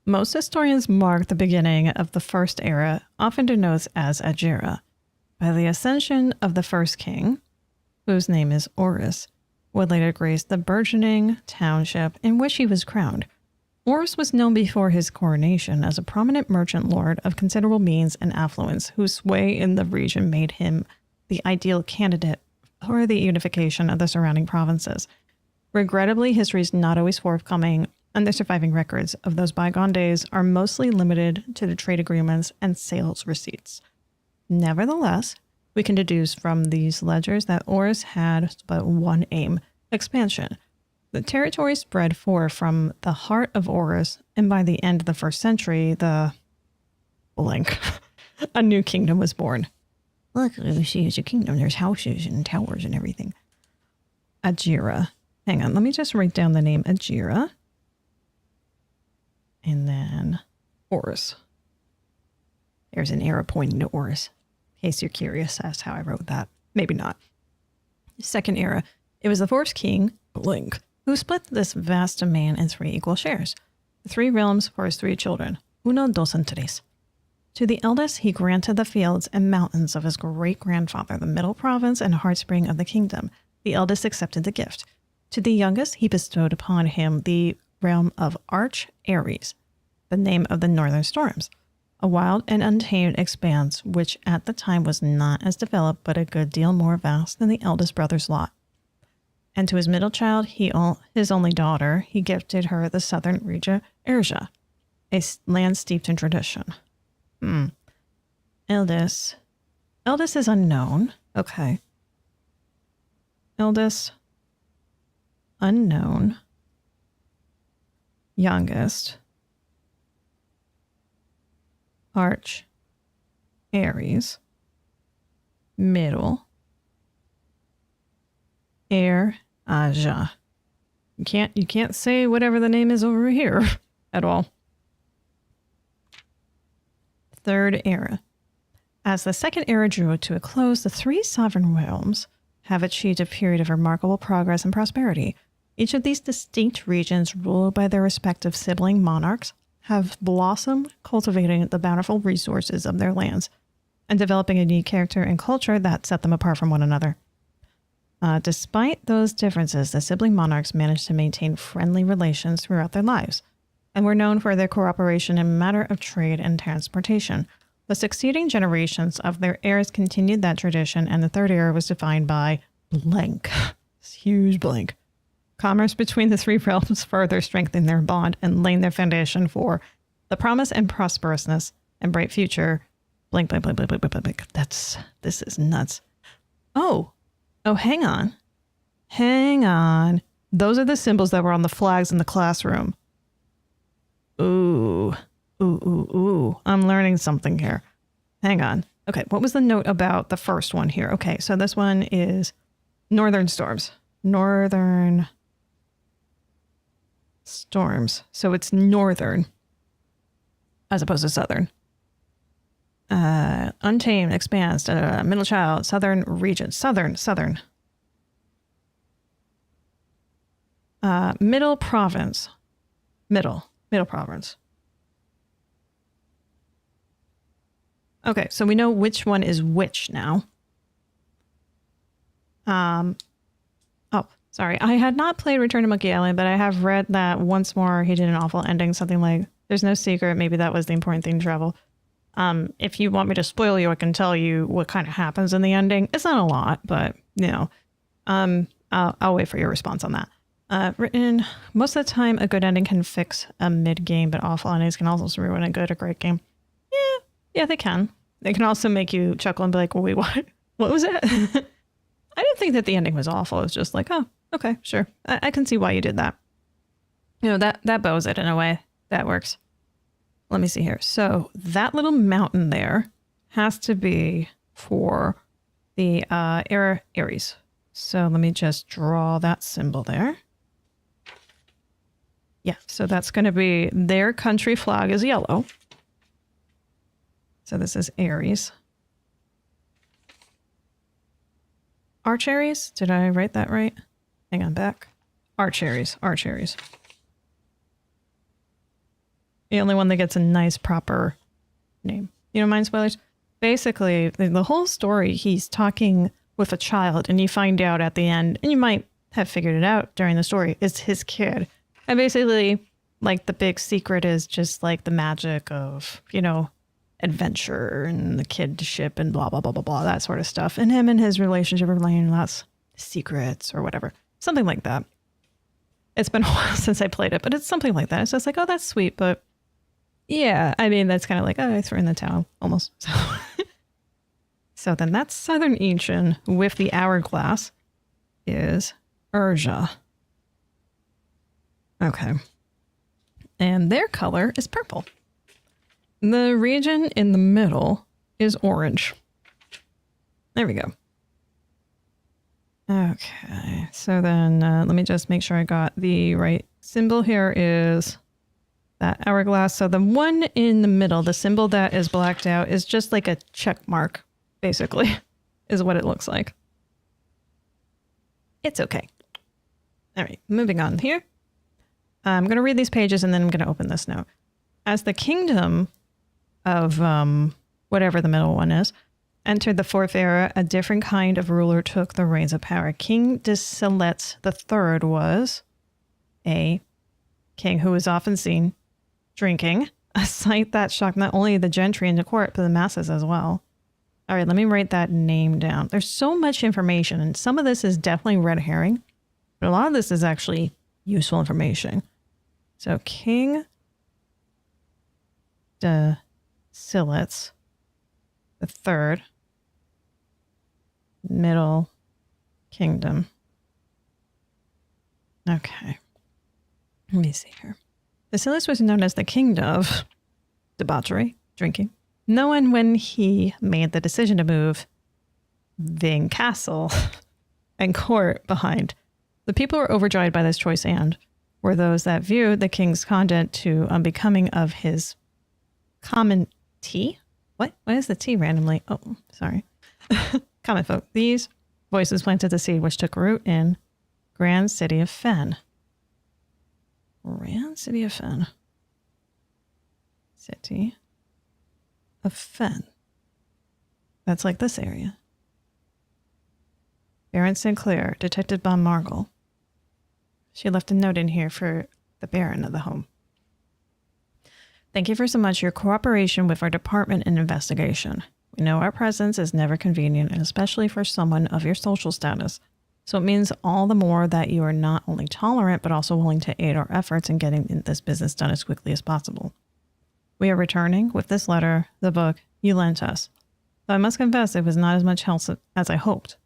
Speaker 1: Most historians mark the beginning of the First Era, often denoted as Agira, by the ascension of the first king, whose name is Horus, would later grace the burgeoning township in which he was crowned. Horus was known before his coronation as a prominent merchant lord of considerable means and affluence, whose sway in the region made him the ideal candidate for the unification of the surrounding provinces. Regrettably, history is not always forthcoming, and the surviving records of those bygone days are mostly limited to the trade agreements and sales receipts. Nevertheless, we can deduce from these ledgers that Horus had but one aim: expansion. The territory spread forth from the heart of Horus, and by the end of the 1st century, a new kingdom was born. Look, see, it's a kingdom. There's houses and towers and everything. Agira. Hang on, let me just write down the name Agira. And then Horus. There's an arrow pointing to Horus. In case you're curious, that's how I wrote that. Maybe not. Second era. It was the first king, Blink, who split this vast domain in 3 equal shares. The 3 realms for his 3 children. Uno, dos, and tres. To the eldest, he granted the fields and mountains of his great-grandfather, the middle province and heartspring of the kingdom. The eldest accepted the gift. To the youngest, he bestowed upon him the realm of Arch Ares, the name of the northern storms, a wild and untamed expanse which at the time was not as developed but a good deal more vast than the eldest brother's lot. And to his middle child, his only daughter, he gifted her the southern region, Erja, a land steeped in tradition. Eldest is unknown. Okay. Eldest, unknown. Youngest, Arch, Aries. Middle, Air, Aja. You can't say whatever the name is over here at all. Third era. As the second era drew to a close, the 3 sovereign realms have achieved a period of remarkable progress and prosperity. Each of these distinct regions, ruled by their respective sibling monarchs, have blossomed, cultivating the bountiful resources of their lands and developing a unique character and culture that set them apart from one another. Despite those differences, the sibling monarchs managed to maintain friendly relations throughout their lives, and were known for their cooperation in matter of trade and transportation. The succeeding generations of their heirs continued that tradition, and the third era was defined by blank. This huge blank. Commerce between the 3 realms further strengthened their bond and laid their foundation for the promise and prosperousness and bright future. Blank, blank, blank, blank, blank, blank, blank. This is nuts. Oh, hang on. Hang on. Those are the symbols that were on the flags in the classroom. Ooh. I'm learning something here. Hang on. Okay, what was the note about the first one here? Okay, so this one is northern storms. Northern storms. So it's northern as opposed to southern. Untamed, expanse, middle child, southern region, southern. Middle province. Middle province. Okay, so we know which one is which now. Oh, sorry. I had not played Return to Monkey Island, but I have read that once more he did an awful ending, something like, there's no secret. Maybe that was the important thing to travel. If you want me to spoil you, I can tell you what kind of happens in the ending. It's not a lot, but, you know, I'll wait for your response on that. Written, most of the time, a good ending can fix a mid-game, but awful endings can also ruin a good or great game. Yeah, they can. They can also make you chuckle and be like, well, wait, what? What was it? I didn't think that the ending was awful. It was just like, oh, okay, sure. I can see why you did that. You know, that bows it in a way. That works. Let me see here. So that little mountain there has to be for the Aries. So let me just draw that symbol there. Yeah, so that's going to be their country flag is yellow. So this is Aries. Archeries? Did I write that right? Hang on, back. Archeries. Archeries. The only one that gets a nice proper name. You don't mind spoilers? Basically, the whole story, he's talking with a child, and you find out at the end, and you might have figured it out during the story, it's his kid. And basically, like, the big secret is just, like, the magic of, you know, adventure and the kidship and blah, blah, blah, blah, blah, that sort of stuff. And him and his relationship are laying lots of secrets or whatever. Something like that. It's been a while since I played it, but it's something like that. It's just like, oh, that's sweet, but yeah, I mean, that's kind of like, oh, I threw in the towel, almost. So then that's Southern Ancient with the hourglass is Urja. Okay. And their color is purple. The region in the middle is orange. There we go. Okay, so then let me just make sure I got the right symbol. Here is that hourglass. So the one in the middle, the symbol that is blacked out, is just like a check mark, basically, is what it looks like. It's okay. All right, moving on here. I'm going to read these pages and then I'm going to open this note. As the kingdom of whatever the middle one is entered the fourth era, a different kind of ruler took the reins of power. King Desilet III was a king who was often seen drinking, a sight that shocked not only the gentry in the court, but the masses as well. All right, let me write that name down. There's so much information, and some of this is definitely red herring, but a lot of this is actually useful information. So King Desilet III, Middle Kingdom. Okay. Let me see here. Desilet was known as the king of debauchery, drinking. Known when he made the decision to move Ving Castle and court behind. The people were overjoyed by this choice and were those that viewed the king's conduct to unbecoming of his common tea. What is the tea randomly? Oh, sorry. Common folk. These voices planted the seed which took root in Grand City of Fen. Grand City of Fen. City of Fen. That's like this area. Baron Sinclair, Detective Bon Margle. She left a note in here for the Baron of the home. Thank you for so much your cooperation with our department and investigation. We know our presence is never convenient, and especially for someone of your social status. So it means all the more that you are not only tolerant, but also willing to aid our efforts in getting this business done as quickly as possible. We are returning with this letter, the book you lent us. Though I must confess it was not as much help as I hoped.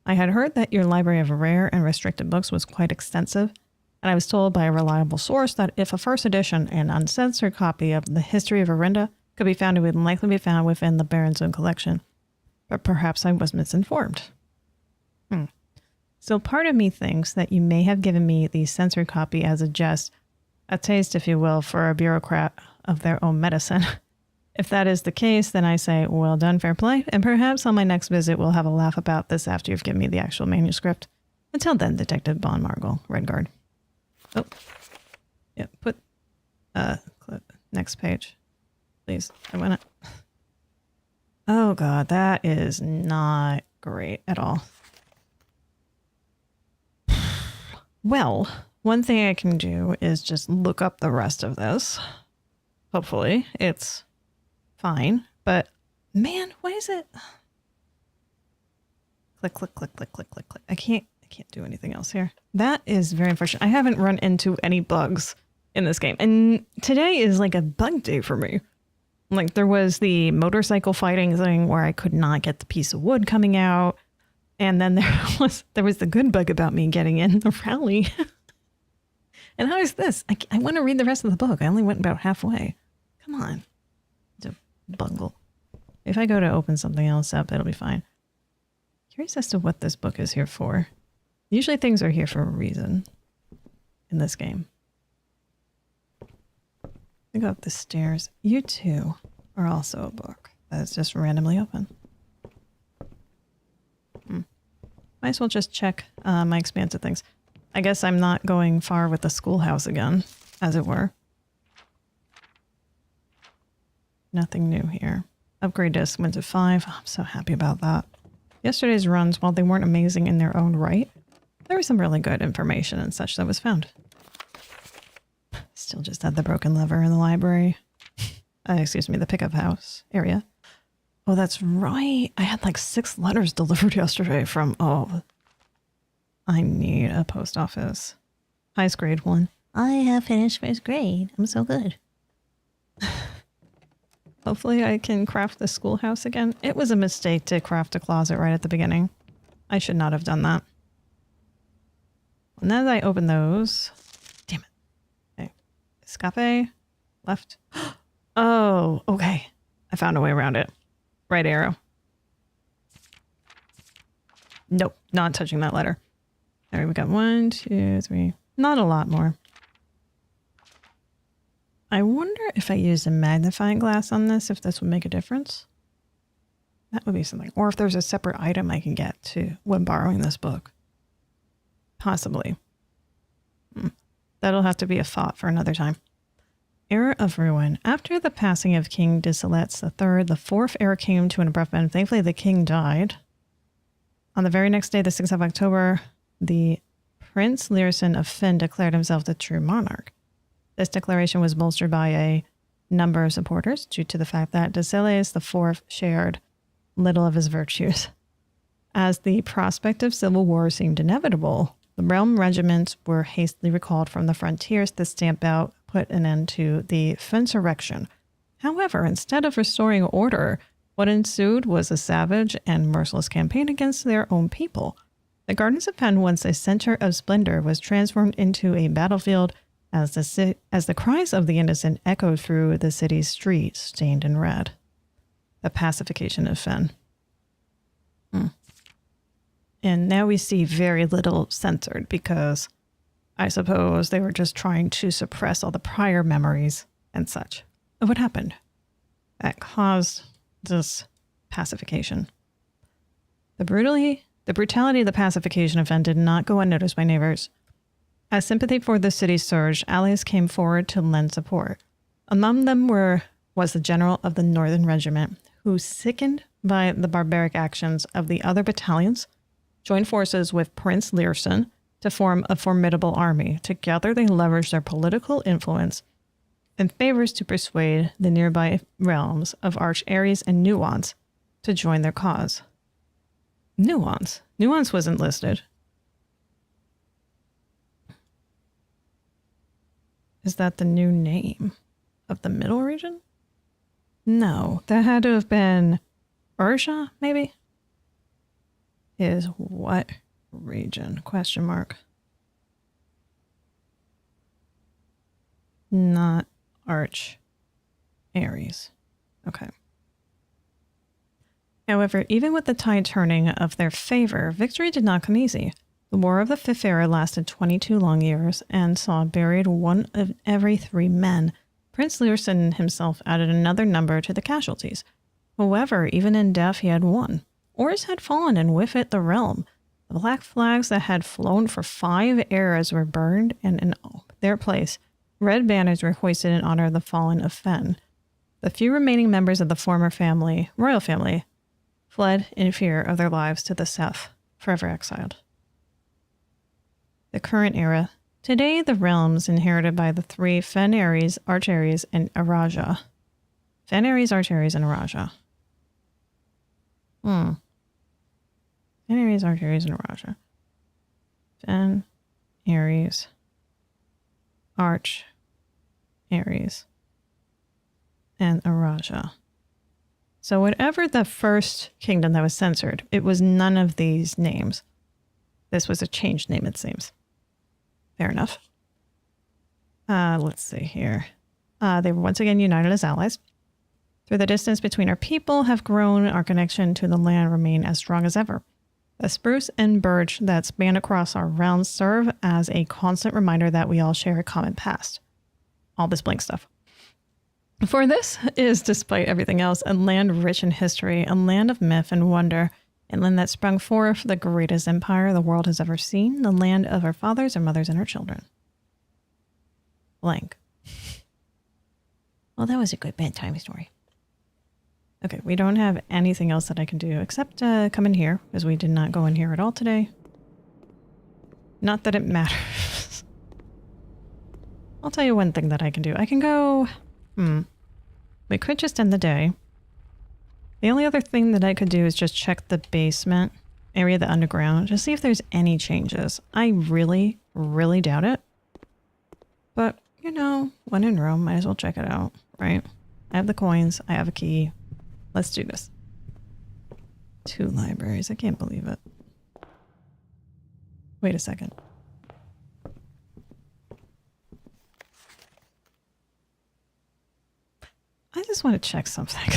Speaker 1: I had heard that your library of rare and restricted books was quite extensive, and I was told by a reliable source that if a first edition and uncensored copy of the History of Orinda could be found, it would likely be found within the Baron's own collection. But perhaps I was misinformed. So part of me thinks that you may have given me the censored copy as a jest, a taste, if you will, for a bureaucrat of their own medicine. If that is the case, then I say, well done, fair play, and perhaps on my next visit we'll have a laugh about this after you've given me the actual manuscript. Until then, Detective Bon Margle, Redguard. Oh, yeah, put, clip, next page, please. I want it. Oh God, that is not great at all. Well, one thing I can do is just look up the rest of this. Hopefully it's fine, but man, why is it? Click, click, click, click, click, click, click. I can't do anything else here. That is very unfortunate. I haven't run into any bugs in this game, and today is like a bug day for me. Like there was the motorcycle fighting thing where I could not get the piece of wood coming out. And then there was the good bug about me getting in the rally. And how is this? I want to read the rest of the book. I only went about halfway. Come on. It's a bungle. If I go to open something else up, it'll be fine. Curious as to what this book is here for. Usually things are here for a reason in this game. I go up the stairs. You two are also a book that is just randomly open. Might as well just check my expansive things. I guess I'm not going far with the schoolhouse again, as it were. Nothing new here. Upgrade disc went to 5. I'm so happy about that. Yesterday's runs, while they weren't amazing in their own right, there was some really good information and such that was found. Still just had the broken lever in the library. Excuse me, the pickup house area. Oh, that's right. I had like 6 letters delivered yesterday from, oh, I need a post office. Highest grade 1. I have finished 1st grade. I'm so good. Hopefully I can craft the schoolhouse again. It was a mistake to craft a closet right at the beginning. I should not have done that. And as I open those... Damn it. Okay. Escape. Left. Oh, okay. I found a way around it. Right arrow. Nope. Not touching that letter. All right, we got 1, 2, 3. Not a lot more. I wonder if I used a magnifying glass on this, if this would make a difference. That would be something. Or if there's a separate item I can get to when borrowing this book. Possibly. That'll have to be a thought for another time. Era of Ruin. After the passing of King Disilettes III, the 4th era came to an abrupt end. Thankfully, the king died. On the very next day, the 6th of October, the Prince Learson of Finn declared himself the true monarch. This declaration was bolstered by a number of supporters due to the fact that Disilettes IV shared little of his virtues. As the prospect of civil war seemed inevitable, the realm regiments were hastily recalled from the frontiers to stamp out, put an end to the Fensurrection. However, instead of restoring order, what ensued was a savage and merciless campaign against their own people. The Gardens of Pen, once a center of splendor, was transformed into a battlefield as the cries of the innocent echoed through the city's streets, stained in red. The pacification of Fen. And now we see very little censored because I suppose they were just trying to suppress all the prior memories and such of what happened that caused this pacification. The brutality of the pacification event did not go unnoticed by neighbors. As sympathy for the city surged, allies came forward to lend support. Among them was the general of the Northern Regiment, who, sickened by the barbaric actions of the other battalions, joined forces with Prince Learson to form a formidable army. Together they leveraged their political influence and favors to persuade the nearby realms of Arch Ares and Nuance to join their cause. Nuance? Nuance wasn't listed. Is that the new name of the middle region? No, that had to have been Urja, maybe? Is what region? Question mark. Not Arch Ares. Okay. However, even with the tide turning of their favor, victory did not come easy. The War of the Fifth Era lasted 22 long years and saw buried 1 of every 3 men. Prince Learson himself added another number to the casualties. However, even in death he had won. Oars had fallen and with it the realm. The black flags that had flown for 5 eras were burned, and in their place, red banners were hoisted in honor of the fallen of Fen. The few remaining members of the former royal family, fled in fear of their lives to the south, forever exiled. The current era. Today, the realms inherited by the 3 Fen Ares, Arch Ares, and Araja. Fen Ares, Arch Ares, and Araja. Fen Ares, Arch Ares, and Araja. Fen Ares, Arch Ares, and Araja. So whatever the first kingdom that was censored, it was none of these names. This was a changed name, it seems. Fair enough. Let's see here. They were once again united as allies. Through the distance between our people have grown, our connection to the land remain as strong as ever. The spruce and birch that span across our realms serve as a constant reminder that we all share a common past. All this blank stuff. For this is, despite everything else, a land rich in history, a land of myth and wonder, a land that sprung forth the greatest empire the world has ever seen, the land of our fathers, our mothers, and our children. Blank. Well, that was a good bedtime story. Okay, we don't have anything else that I can do except come in here, because we did not go in here at all today. Not that it matters. I'll tell you one thing that I can do. I can go... We could just end the day. The only other thing that I could do is just check the basement area, the underground, to see if there's any changes. I really, really doubt it. But, you know, when in Rome, might as well check it out, right? I have the coins. I have a key. Let's do this. 2 libraries. I can't believe it. Wait a second. I just want to check something.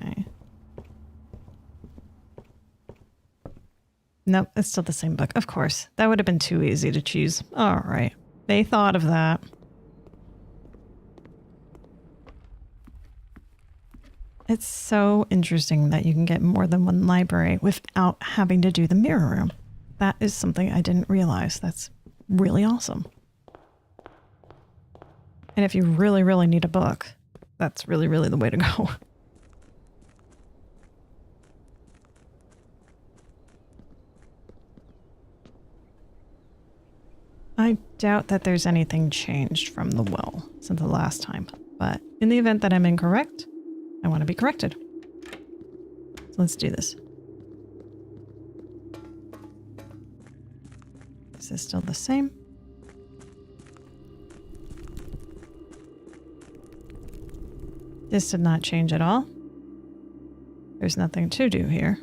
Speaker 1: Okay. Nope, it's still the same book. Of course. That would have been too easy to choose. All right. They thought of that. It's so interesting that you can get more than one library without having to do the mirror room. That is something I didn't realize. That's really awesome. And if you really, really need a book, that's really, really the way to go. I doubt that there's anything changed from the well since the last time, but in the event that I'm incorrect, I want to be corrected. So let's do this. Is this still the same? This did not change at all. There's nothing to do here,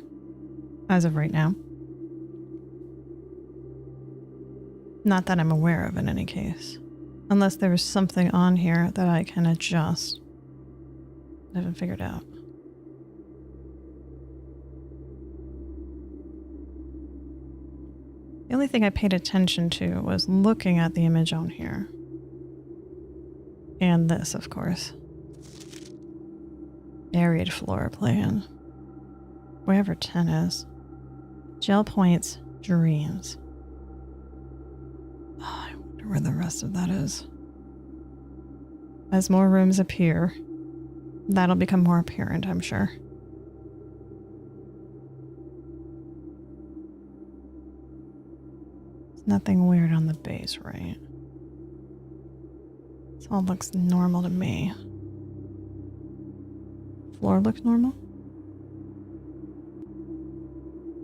Speaker 1: as of right now. Not that I'm aware of in any case. Unless there was something on here that I can adjust. I haven't figured out. The only thing I paid attention to was looking at the image on here. And this, of course. Buried floor plan. Wherever 10 is. Gel points, dreams. Oh, I wonder where the rest of that is. As more rooms appear, that'll become more apparent, I'm sure. There's nothing weird on the base, right? This all looks normal to me. Floor looks normal?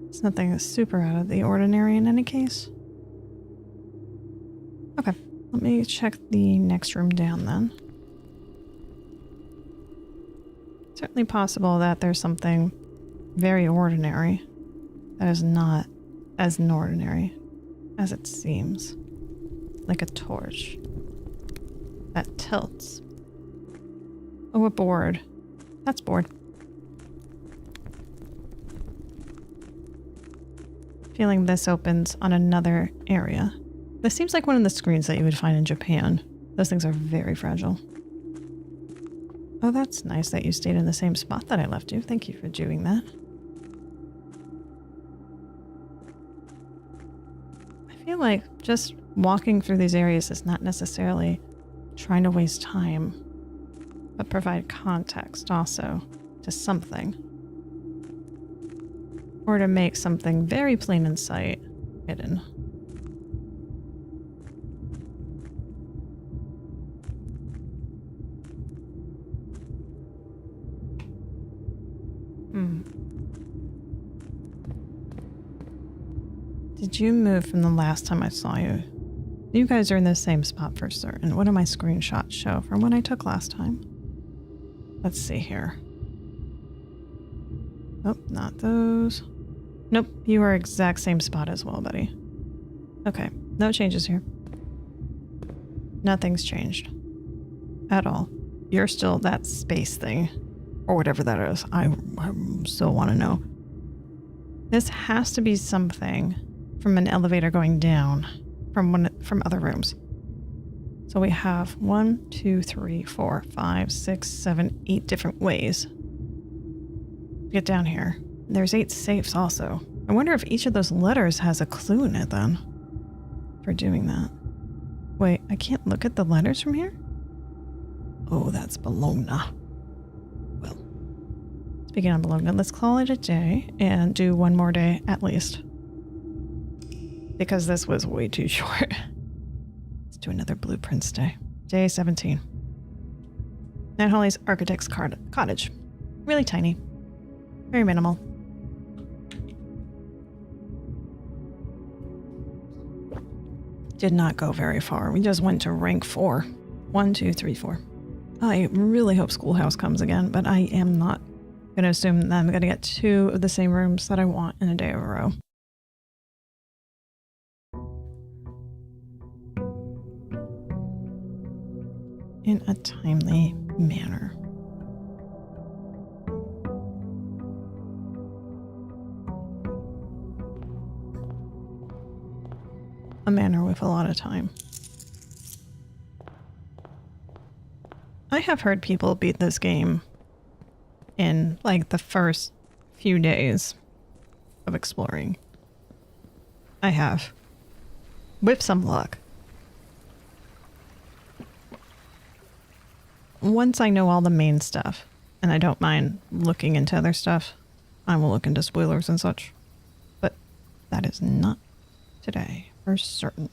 Speaker 1: It's nothing super out of the ordinary in any case. Okay, let me check the next room down then. Certainly possible that there's something very ordinary that is not as ordinary as it seems. Like a torch that tilts. Oh, a board. That's board. Feeling this opens on another area. This seems like one of the screens that you would find in Japan. Those things are very fragile. Oh, that's nice that you stayed in the same spot that I left you. Thank you for doing that. I feel like just walking through these areas is not necessarily trying to waste time, but provide context also to something. Or to make something very plain in sight hidden. Did you move from the last time I saw you? You guys are in the same spot for certain. What do my screenshots show from what I took last time? Let's see here. Oh, not those. Nope, you are exact same spot as well, buddy. Okay, no changes here. Nothing's changed. At all. You're still that space thing. Or whatever that is. I still want to know. This has to be something from an elevator going down from other rooms. So we have 1, 2, 3, 4, 5, 6, 7, 8 different ways to get down here. There's 8 safes also. I wonder if each of those letters has a clue in it then for doing that. Wait, I can't look at the letters from here? Oh, that's Bologna. Well, speaking of Bologna, let's call it a day and do one more day at least. Because this was way too short. Let's do another blueprints day. Day 17. Nat Holly's Architect's Cottage. Really tiny. Very minimal. Did not go very far. We just went to rank 4. 1, 2, 3, 4. I really hope Schoolhouse comes again, but I am not going to assume that I'm going to get 2 of the same rooms that I want in a day of a row. In a timely manner. A manner with a lot of time. I have heard people beat this game in like the first few days of exploring. I have. With some luck. Once I know all the main stuff, and I don't mind looking into other stuff, I will look into spoilers and such. But that is not today, for certain.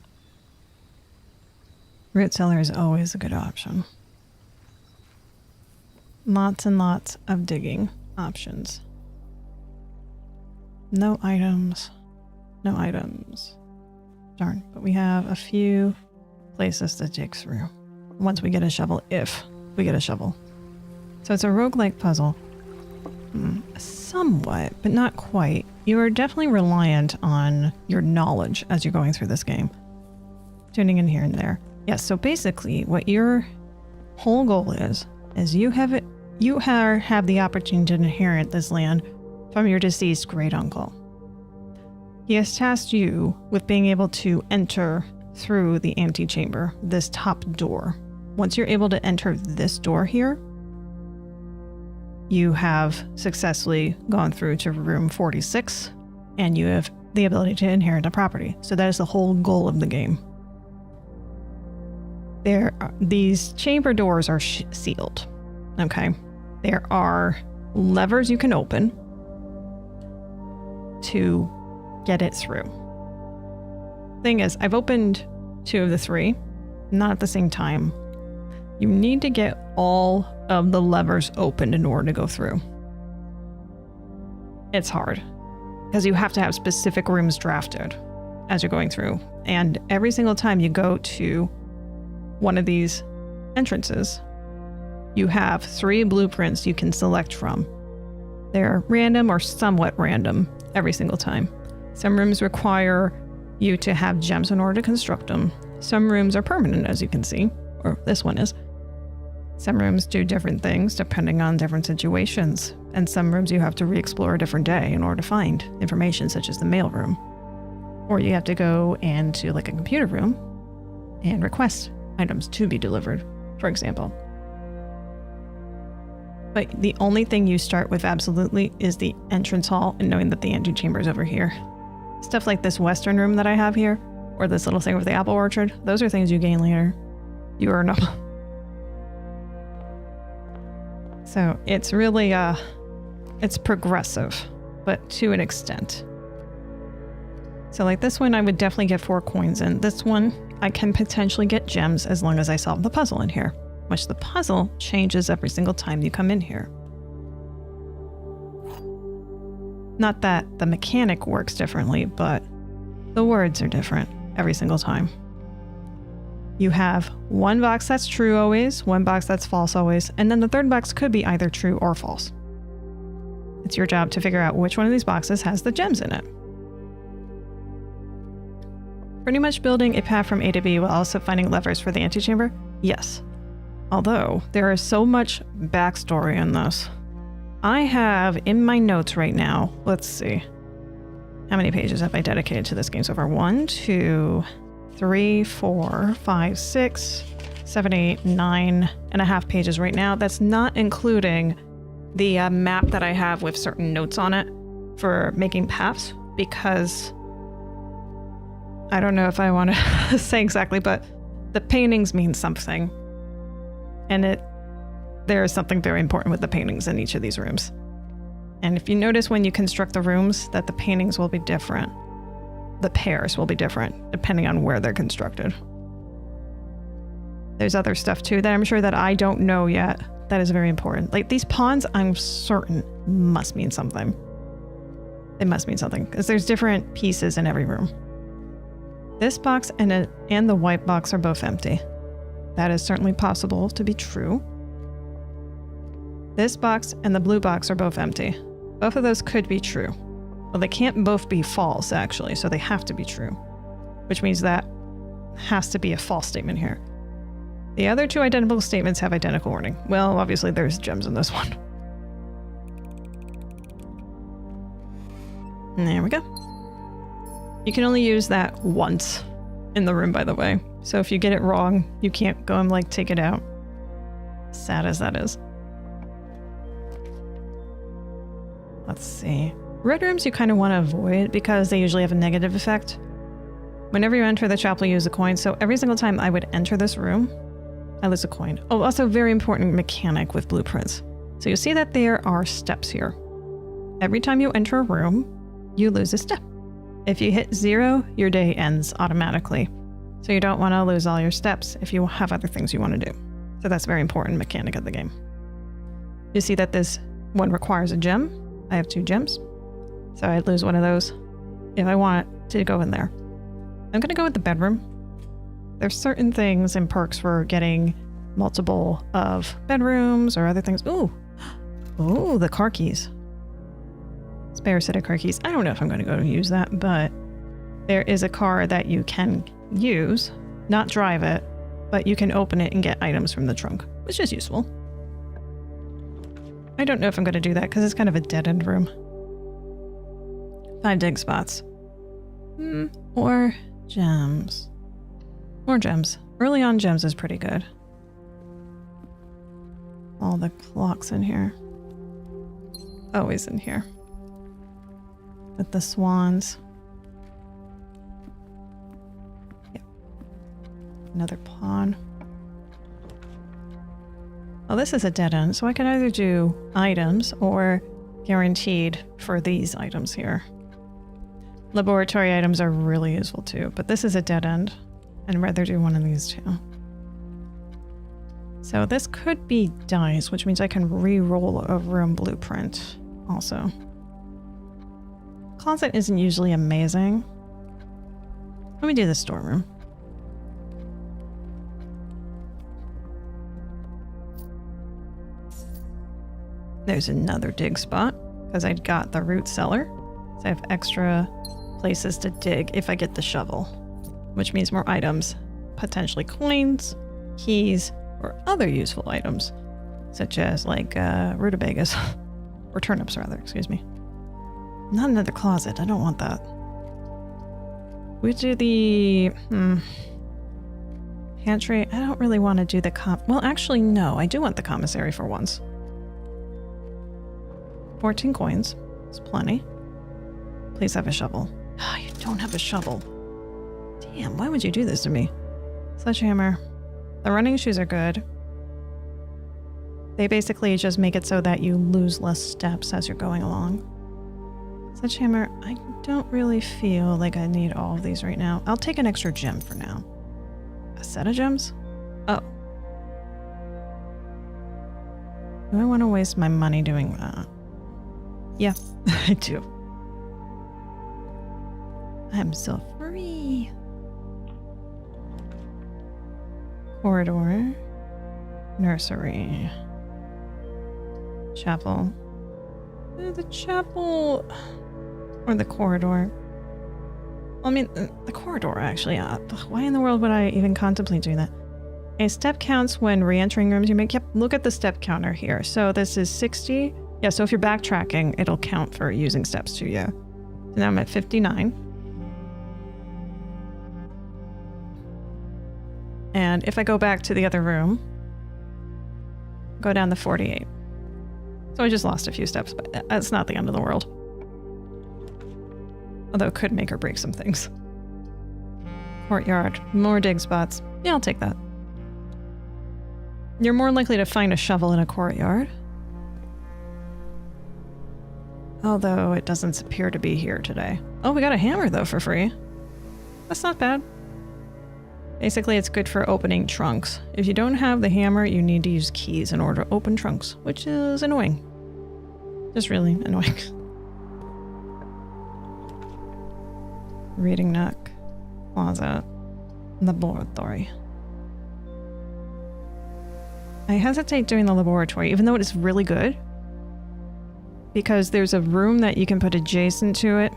Speaker 1: Root cellar is always a good option. Lots and lots of digging options. No items. No items. Darn, but we have a few places to dig through. Once we get a shovel, if we get a shovel. So it's a roguelike puzzle. Somewhat, but not quite. You are definitely reliant on your knowledge as you're going through this game. Tuning in here and there. Yes, so basically what your whole goal is you have the opportunity to inherit this land from your deceased great uncle. He has tasked you with being able to enter through the antechamber, this top door. Once you're able to enter this door here, you have successfully gone through to room 46, and you have the ability to inherit a property. So that is the whole goal of the game. These chamber doors are sealed, okay? There are levers you can open to get it through. Thing is, I've opened 2 of the 3, not at the same time. You need to get all of the levers open in order to go through. It's hard because you have to have specific rooms drafted as you're going through. And every single time you go to one of these entrances, you have 3 blueprints you can select from. They're random or somewhat random every single time. Some rooms require you to have gems in order to construct them. Some rooms are permanent, as you can see, or this one is. Some rooms do different things depending on different situations, and some rooms you have to re-explore a different day in order to find information, such as the mail room. Or you have to go into like a computer room and request items to be delivered, for example. But the only thing you start with absolutely is the entrance hall and knowing that the antechamber is over here. Stuff like this western room that I have here, or this little thing with the apple orchard, those are things you gain later. You are not. So it's really, it's progressive, but to an extent. So like this one, I would definitely get 4 coins in. This one, I can potentially get gems as long as I solve the puzzle in here, which the puzzle changes every single time you come in here. Not that the mechanic works differently, but the words are different every single time. You have 1 box that's true always, 1 box that's false always, and then the 3rd box could be either true or false. It's your job to figure out which one of these boxes has the gems in it. Pretty much building a path from A to B while also finding levers for the antechamber? Yes. Although, there is so much backstory in this. I have in my notes right now, let's see. How many pages have I dedicated to this game so far? 1, 2, 3, 4, 5, 6, 7, 8, 9.5 pages right now. That's not including the map that I have with certain notes on it for making paths, because I don't know if I want to say exactly, but the paintings mean something. And there is something very important with the paintings in each of these rooms. And if you notice when you construct the rooms that the paintings will be different, the pairs will be different depending on where they're constructed. There's other stuff too that I'm sure that I don't know yet that is very important. Like these pawns, I'm certain must mean something. They must mean something because there's different pieces in every room. This box and the white box are both empty. That is certainly possible to be true. This box and the blue box are both empty. Both of those could be true. Well, they can't both be false, actually, so they have to be true. Which means that has to be a false statement here. The other two identical statements have identical wording. Well, obviously there's gems in this one. And there we go. You can only use that once in the room, by the way. So if you get it wrong, you can't go and like take it out. Sad as that is. Let's see. Red rooms you kind of want to avoid because they usually have a negative effect. Whenever you enter the chapel, you use a coin. So every single time I would enter this room, I lose a coin. Oh, also very important mechanic with blueprints. So you'll see that there are steps here. Every time you enter a room, you lose a step. If you hit 0, your day ends automatically. So you don't want to lose all your steps if you have other things you want to do. So that's a very important mechanic of the game. You see that this one requires a gem. I have 2 gems. So I'd lose one of those if I want it to go in there. I'm going to go with the bedroom. There's certain things and perks for getting multiple of bedrooms or other things. Ooh, the car keys. Spare set of car keys. I don't know if I'm going to go use that, but there is a car that you can use, not drive it, but you can open it and get items from the trunk, which is useful. I don't know if I'm going to do that because it's kind of a dead-end room. 5 dig spots. Or gems. More gems. Early on gems is pretty good. All the clocks in here. Always in here. With the swans. Yep. Another pawn. Well, this is a dead end, so I can either do items or guaranteed for these items here. Laboratory items are really useful too, but this is a dead end. I'd rather do one of these two. So this could be dice, which means I can re-roll a room blueprint also. Closet isn't usually amazing. Let me do the storeroom. There's another dig spot because I got the root cellar. So I have extra places to dig if I get the shovel, which means more items, potentially coins, keys, or other useful items, such as like rutabagas, or turnips rather, excuse me. Not another closet, I don't want that. We do the, pantry, I don't really want to do the well actually no, I do want the commissary for once. 14 coins, it's plenty. Please have a shovel. Ah, you don't have a shovel. Damn, why would you do this to me? Sledgehammer. The running shoes are good. They basically just make it so that you lose less steps as you're going along. Sledgehammer, I don't really feel like I need all of these right now. I'll take an extra gem for now. A set of gems? Oh. Do I want to waste my money doing that? Yeah, I do. I'm so free. Corridor. Nursery. Chapel. The chapel. Or the corridor. I mean, the corridor actually. Why in the world would I even contemplate doing that? A step counts when re-entering rooms you make. Yep, look at the step counter here. So this is 60. Yeah, so if you're backtracking, it'll count for using steps to you. Now I'm at 59. And if I go back to the other room, go down to 48. So I just lost a few steps, but that's not the end of the world. Although it could make or break some things. Courtyard, more dig spots. Yeah, I'll take that. You're more likely to find a shovel in a courtyard. Although it doesn't appear to be here today. Oh, we got a hammer though for free. That's not bad. Basically, it's good for opening trunks. If you don't have the hammer, you need to use keys in order to open trunks, which is annoying. Just really annoying. Reading nook, closet, laboratory. I hesitate doing the laboratory, even though it is really good, because there's a room that you can put adjacent to it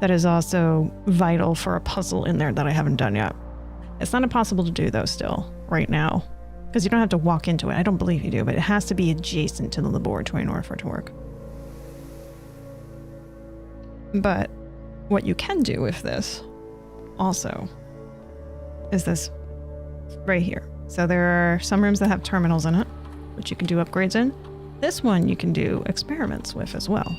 Speaker 1: that is also vital for a puzzle in there that I haven't done yet. It's not impossible to do though still, right now, because you don't have to walk into it. I don't believe you do, but it has to be adjacent to the laboratory in order for it to work. But what you can do with this also is this right here. So there are some rooms that have terminals in it, which you can do upgrades in. This one you can do experiments with as well,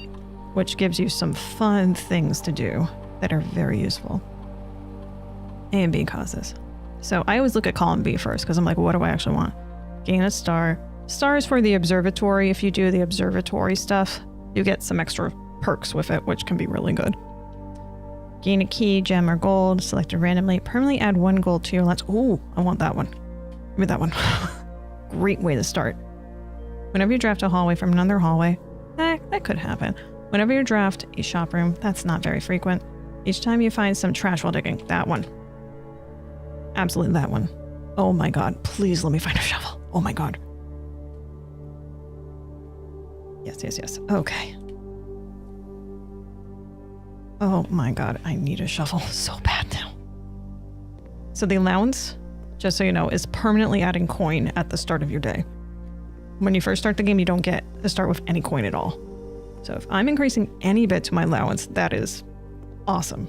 Speaker 1: which gives you some fun things to do that are very useful. A and B causes. So I always look at column B first because I'm like, what do I actually want? Gain a star. Star is for the observatory. If you do the observatory stuff, you get some extra perks with it, which can be really good. Gain a key, gem, or gold, selected randomly. Permanently add 1 gold to your lens. Ooh, I want that one. Give me that one. Great way to start. Whenever you draft a hallway from another hallway, that could happen. Whenever you draft a shop room, that's not very frequent. Each time you find some trash while digging, that one. Absolutely that one. Oh my god, please let me find a shovel. Oh my god. Yes, yes, yes. Okay. Oh my god, I need a shovel so bad now. So the allowance, just so you know, is permanently adding coin at the start of your day. When you first start the game, you don't get to start with any coin at all. So if I'm increasing any bit to my allowance, that is awesome.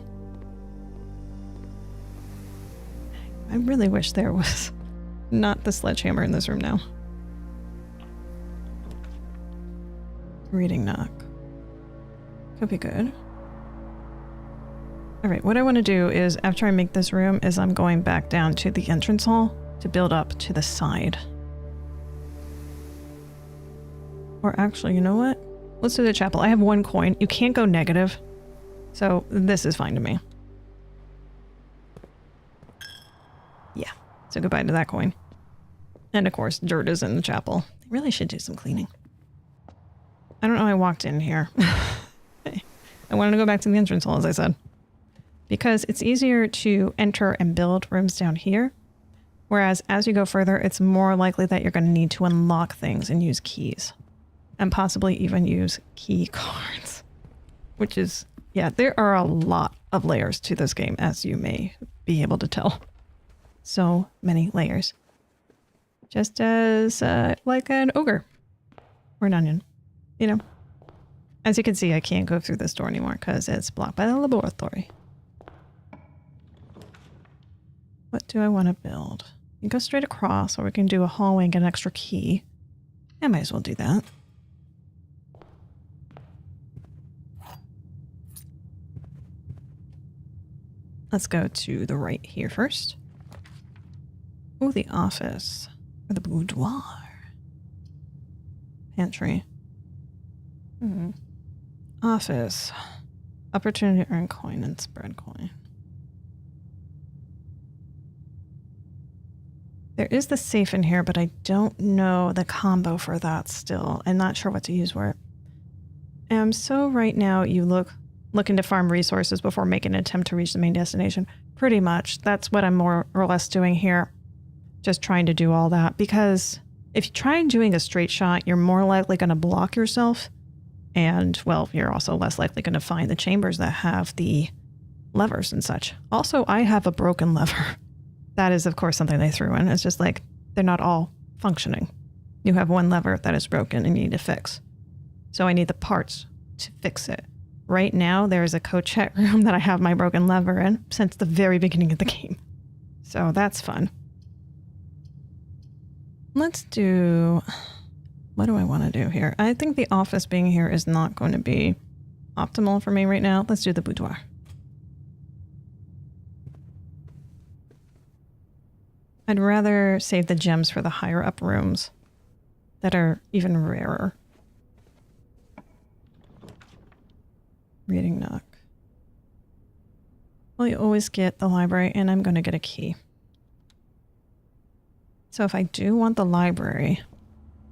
Speaker 1: I really wish there was not the sledgehammer in this room now. Reading nook. Could be good. Alright, what I want to do is, after I make this room, is I'm going back down to the entrance hall to build up to the side. Or actually, you know what? Let's do the chapel. I have 1 coin. You can't go negative. So this is fine to me. Yeah. So goodbye to that coin. And of course, dirt is in the chapel. I really should do some cleaning. I don't know. I walked in here. I wanted to go back to the entrance hall, as I said. Because it's easier to enter and build rooms down here. Whereas as you go further, it's more likely that you're going to need to unlock things and use keys. And possibly even use key cards. Which is, yeah, there are a lot of layers to this game, as you may be able to tell. So many layers. Just as, like an ogre. Or an onion. You know? As you can see, I can't go through this door anymore because it's blocked by the laboratory. What do I want to build? You can go straight across, or we can do a hallway and get an extra key. I might as well do that. Let's go to the right here first. Oh, the office. Or the boudoir. Pantry. Office. Opportunity to earn coin and spread coin. There is the safe in here, but I don't know the combo for that still. I'm not sure what to use for it. So right now you looking to farm resources before making an attempt to reach the main destination. Pretty much. That's what I'm more or less doing here. Just trying to do all that. Because if you try doing a straight shot, you're more likely going to block yourself. And, well, you're also less likely going to find the chambers that have the levers and such. Also, I have a broken lever. That is, of course, something they threw in. It's just like, they're not all functioning. You have one lever that is broken and you need to fix. So I need the parts to fix it. right now there's a co-chat room that I have my broken lever in since the very beginning of the game. So that's fun. Let's do... What do I want to do here? I think the office being here is not going to be optimal for me right now. Let's do the boudoir. I'd rather save the gems for the higher up rooms that are even rarer. Reading nook. Well, you always get the library, and I'm going to get a key. So if I do want the library,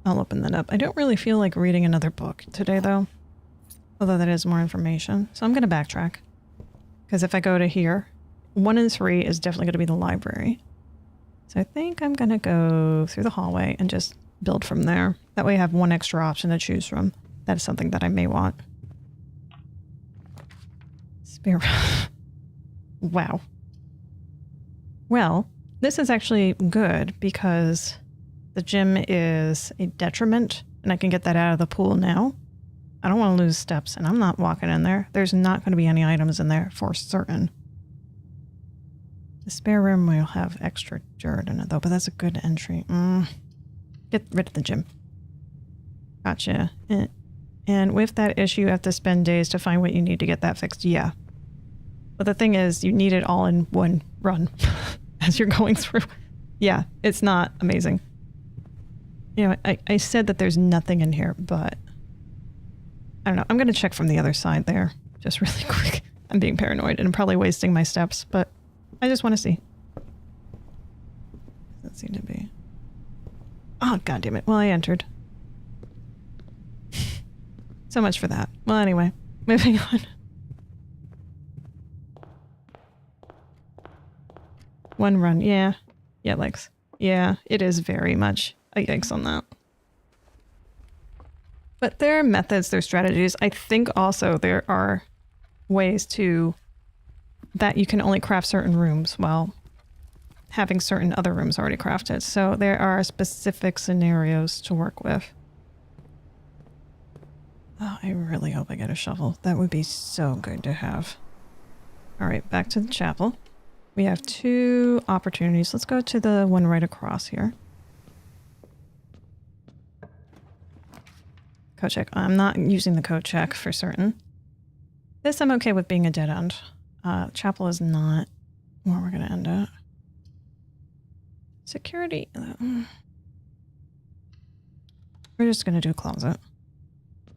Speaker 1: I'll open that up. I don't really feel like reading another book today, though. Although that is more information. So I'm going to backtrack. Because if I go to here, 1 and 3 is definitely going to be the library. So I think I'm going to go through the hallway and just build from there. That way I have one extra option to choose from. That is something that I may want. Spare... Wow. Well, this is actually good because the gym is a detriment and I can get that out of the pool now. I don't want to lose steps and I'm not walking in there. There's not going to be any items in there for certain. The spare room will have extra dirt in it though, but that's a good entry. Get rid of the gym. Gotcha. And with that issue, you have to spend days to find what you need to get that fixed. Yeah. But the thing is, you need it all in one run as you're going through. Yeah, it's not amazing. You know, I said that there's nothing in here, but I don't know. I'm going to check from the other side there just really quick. I'm being paranoid and I'm probably wasting my steps, but I just want to see. Doesn't seem to be. Oh, God damn it. Well, I entered. So much for that. Well, anyway, moving on. One run, yeah. Yeah, Lex. Yeah, it is very much a yikes on that. But there are methods, there are strategies. I think also there are ways to... that you can only craft certain rooms while having certain other rooms already crafted. So there are specific scenarios to work with. Oh, I really hope I get a shovel. That would be so good to have. All right, back to the chapel. We have 2 opportunities. Let's go to the one right across here. Code check. I'm not using the code check for certain. This I'm okay with being a dead end. Chapel is not where we're going to end up. Security. We're just going to do a closet.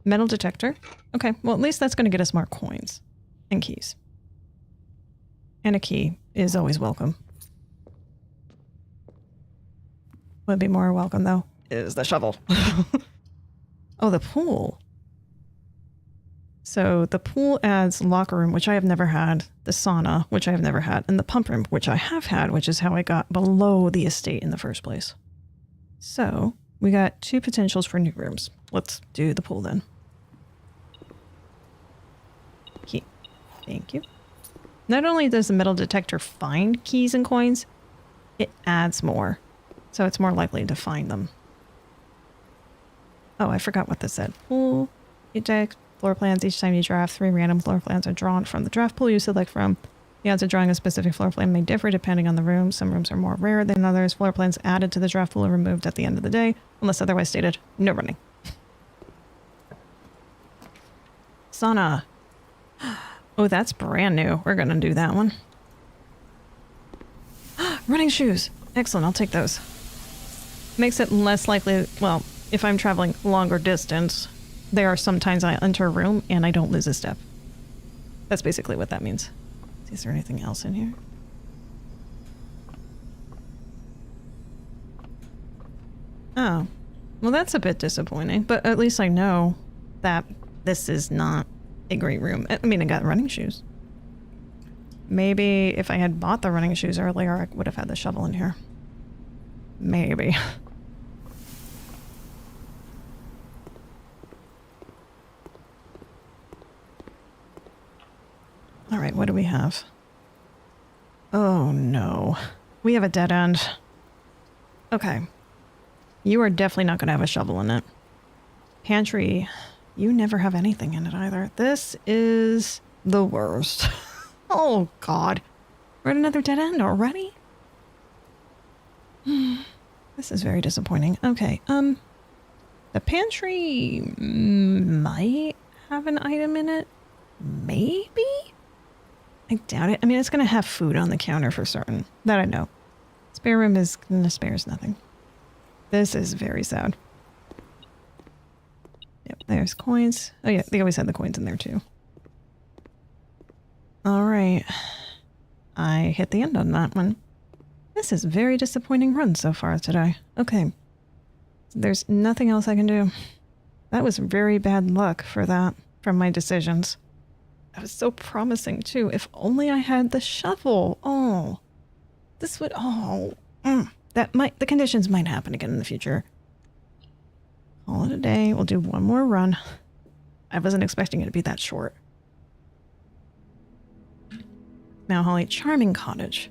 Speaker 1: Metal detector. Okay, well at least that's going to get us more coins and keys. And a key is always welcome. Would be more welcome though is the shovel. Oh, the pool. So the pool adds locker room, which I have never had, the sauna, which I have never had, and the pump room, which I have had, which is how I got below the estate in the first place. So we got 2 potentials for new rooms. Let's do the pool then. Key. Thank you. Not only does the metal detector find keys and coins, it adds more. So it's more likely to find them. Oh, I forgot what this said. Pool, eject, floor plans. Each time you draft, 3 random floor plans are drawn from the draft pool you select from. The odds of drawing a specific floor plan may differ depending on the room. Some rooms are more rare than others. Floor plans added to the draft pool are removed at the end of the day, unless otherwise stated. No running. Sauna. Oh, that's brand new. We're going to do that one. Running shoes. Excellent. I'll take those. Makes it less likely, well, if I'm traveling longer distance, there are sometimes I enter a room and I don't lose a step. That's basically what that means. Is there anything else in here? Oh. Well, that's a bit disappointing, but at least I know that this is not a great room. I mean, I got running shoes. Maybe if I had bought the running shoes earlier, I would have had the shovel in here. Maybe. All right, what do we have? Oh no. We have a dead end. Okay. You are definitely not going to have a shovel in it. Pantry. You never have anything in it either. This is the worst. Oh, God. We're at another dead end already? This is very disappointing. Okay, the pantry might have an item in it. Maybe? I doubt it. I mean, it's going to have food on the counter for certain. That I know. Spare room is spares nothing. This is very sad. Yep, there's coins. Oh yeah, they always had the coins in there too. Alright. I hit the end on that one. This is a very disappointing run so far today. Okay. There's nothing else I can do. That was very bad luck for that, from my decisions. That was so promising too. If only I had the shovel. Oh. This would, the conditions might happen again in the future. Call it a day. We'll do one more run. I wasn't expecting it to be that short. Now, Holly, Charming Cottage.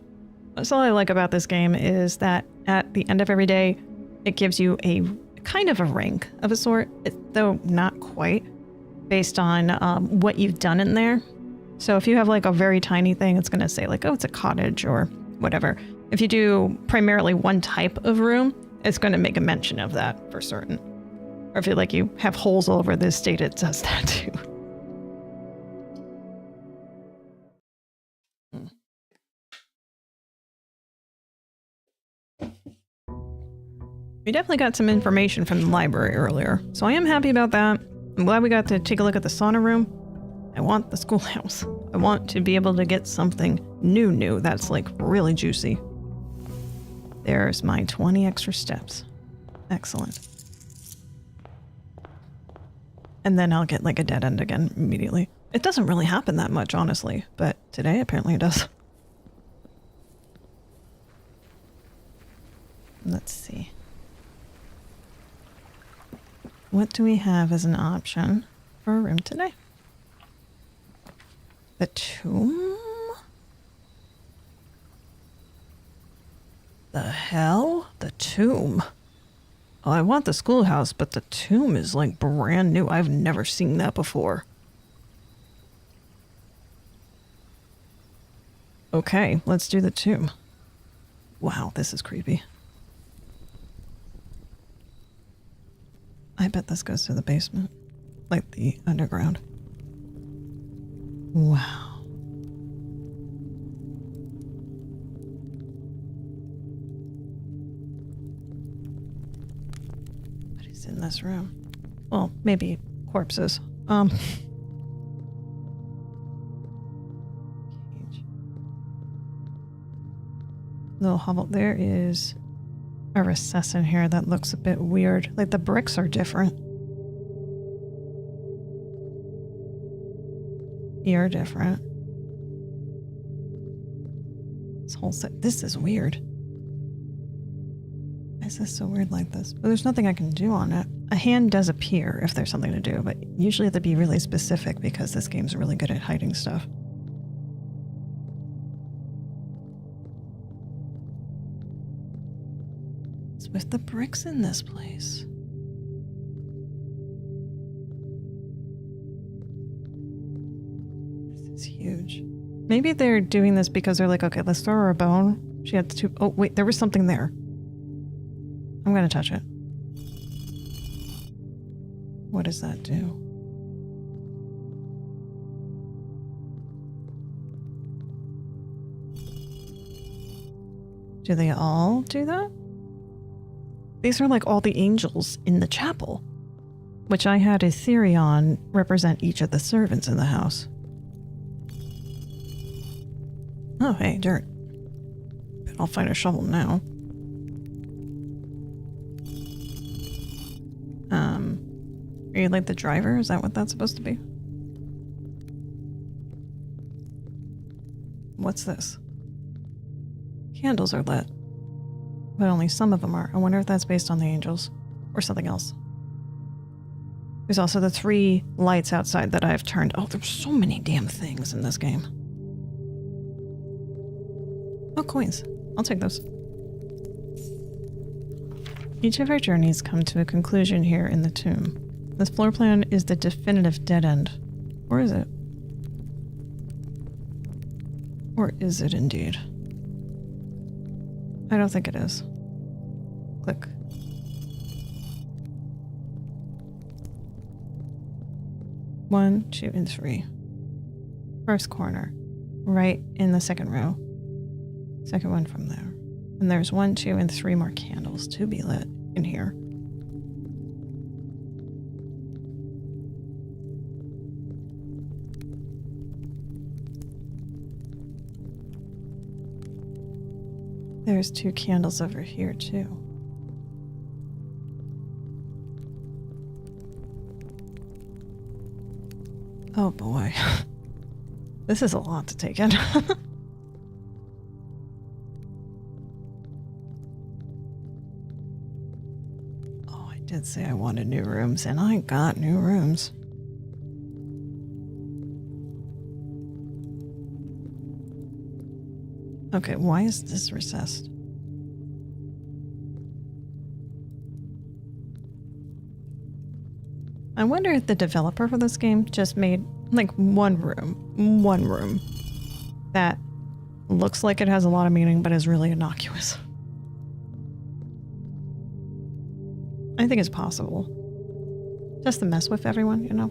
Speaker 1: That's all I like about this game is that at the end of every day, it gives you a kind of a rank of a sort, though not quite, based on what you've done in there. So if you have like a very tiny thing, it's going to say like, oh, it's a cottage or whatever. If you do primarily one type of room, it's going to make a mention of that for certain. Or if you have holes all over the estate, it does that too. We definitely got some information from the library earlier, so I am happy about that. I'm glad we got to take a look at the sauna room. I want the schoolhouse. I want to be able to get something new that's like really juicy. There's my 20 extra steps. Excellent. And then I'll get like a dead end again immediately. It doesn't really happen that much, honestly, but today apparently it does. Let's see. What do we have as an option for a room today? The tomb? The hell? The tomb? Oh, I want the schoolhouse, but the tomb is like brand new. I've never seen that before. Okay, let's do the tomb. Wow, this is creepy. I bet this goes to the basement. Like the underground. Wow. What is in this room? Well, maybe corpses. Cage. Little hovel. There is a recess in here that looks a bit weird. Like the bricks are different. You're different. This whole set. This is weird. Why is this so weird like this? But there's nothing I can do on it. A hand does appear if there's something to do, but usually they have to be really specific because this game's really good at hiding stuff. What's with the bricks in this place? This is huge. Maybe they're doing this because they're like, okay, let's throw her a bone. She had to. Oh, wait, there was something there. I'm gonna touch it. What does that do? Do they all do that? These are like all the angels in the chapel, which I had a theory on represent each of the servants in the house. Oh, hey, dirt. Bet I'll find a shovel now. Are you like the driver? Is that what that's supposed to be? What's this? Candles are lit, but only some of them are. I wonder if that's based on the angels or something else. There's also the 3 lights outside that I've turned. Oh, there's so many damn things in this game. Oh, coins. I'll take those. Each of our journeys come to a conclusion here in the tomb. This floor plan is the definitive dead end. Or is it? Or is it indeed? I don't think it is. Click. One, two, and three. First corner. Right in the second row. Second one from there. And there's 1, 2, and 3 more candles to be lit in here. There's 2 candles over here too. Oh boy. This is a lot to take in. Oh, I did say I wanted new rooms, and I got new rooms. Okay, why is this recessed? I wonder if the developer for this game just made like one room that looks like it has a lot of meaning but is really innocuous. I think it's possible. Just to mess with everyone, you know?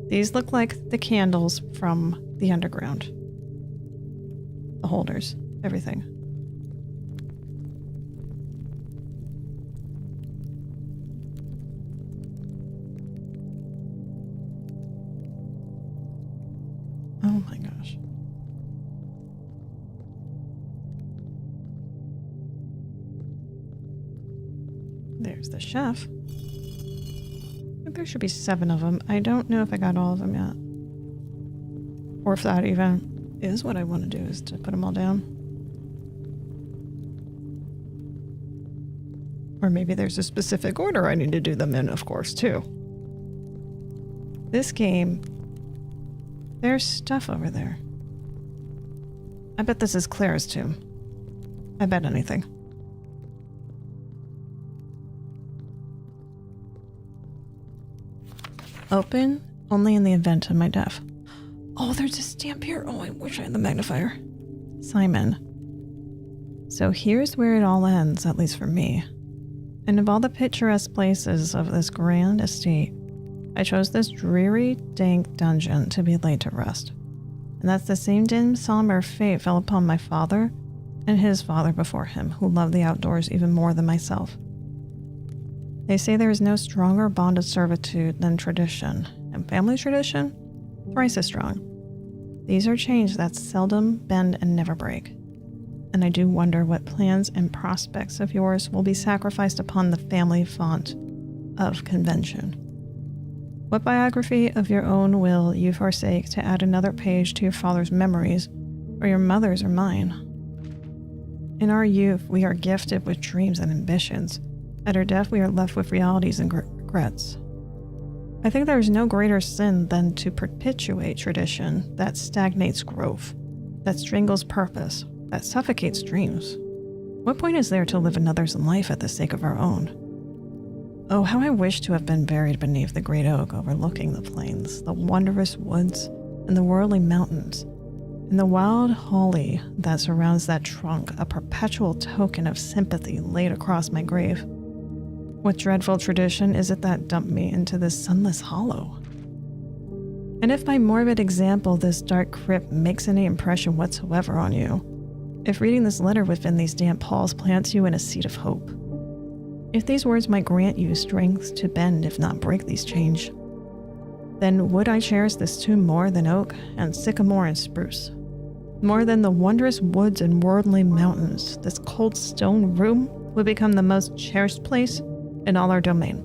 Speaker 1: These look like the candles from the underground. The holders, everything. Oh my gosh. There's the chef. There should be 7 of them. I don't know if I got all of them yet. Or if that even is what I want to do, is to put them all down. Or maybe there's a specific order I need to do them in, of course, too. This game, there's stuff over there. I bet this is Claire's tomb. I bet anything. Open only in the event of my death. Oh, there's a stamp here. Oh, I wish I had the magnifier. Simon. So here's where it all ends, at least for me. And of all the picturesque places of this grand estate, I chose this dreary, dank dungeon to be laid to rest. And that's the same dim, somber fate fell upon my father and his father before him, who loved the outdoors even more than myself. They say there is no stronger bond of servitude than tradition, and family tradition, thrice as strong. These are chains that seldom bend and never break. And I do wonder what plans and prospects of yours will be sacrificed upon the family font of convention. What biography of your own will you forsake to add another page to your father's memories, or your mother's or mine? In our youth, we are gifted with dreams and ambitions. At our death, we are left with realities and regrets. I think there is no greater sin than to perpetuate tradition that stagnates growth, that strangles purpose, that suffocates dreams. What point is there to live another's life at the sake of our own? Oh, how I wish to have been buried beneath the great oak overlooking the plains, the wondrous woods, and the whirling mountains, and the wild holly that surrounds that trunk, a perpetual token of sympathy laid across my grave. What dreadful tradition is it that dumped me into this sunless hollow? And if by morbid example this dark crypt makes any impression whatsoever on you, if reading this letter within these damp halls plants you in a seed of hope, if these words might grant you strength to bend if not break these chains, then would I cherish this tomb more than oak and sycamore and spruce, more than the wondrous woods and worldly mountains. This cold stone room would become the most cherished place in all our domain.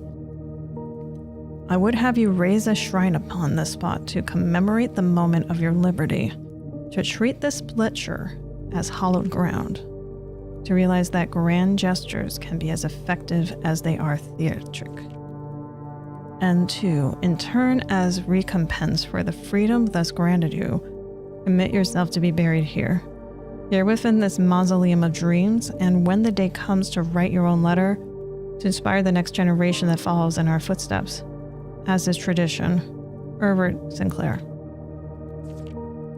Speaker 1: I would have you raise a shrine upon this spot to commemorate the moment of your liberty, to treat this picture as hallowed ground, to realize that grand gestures can be as effective as they are theatric, and to, in turn, as recompense for the freedom thus granted you, commit yourself to be buried here within this mausoleum of dreams, and when the day comes to write your own letter, to inspire the next generation that follows in our footsteps, as is tradition. Herbert Sinclair.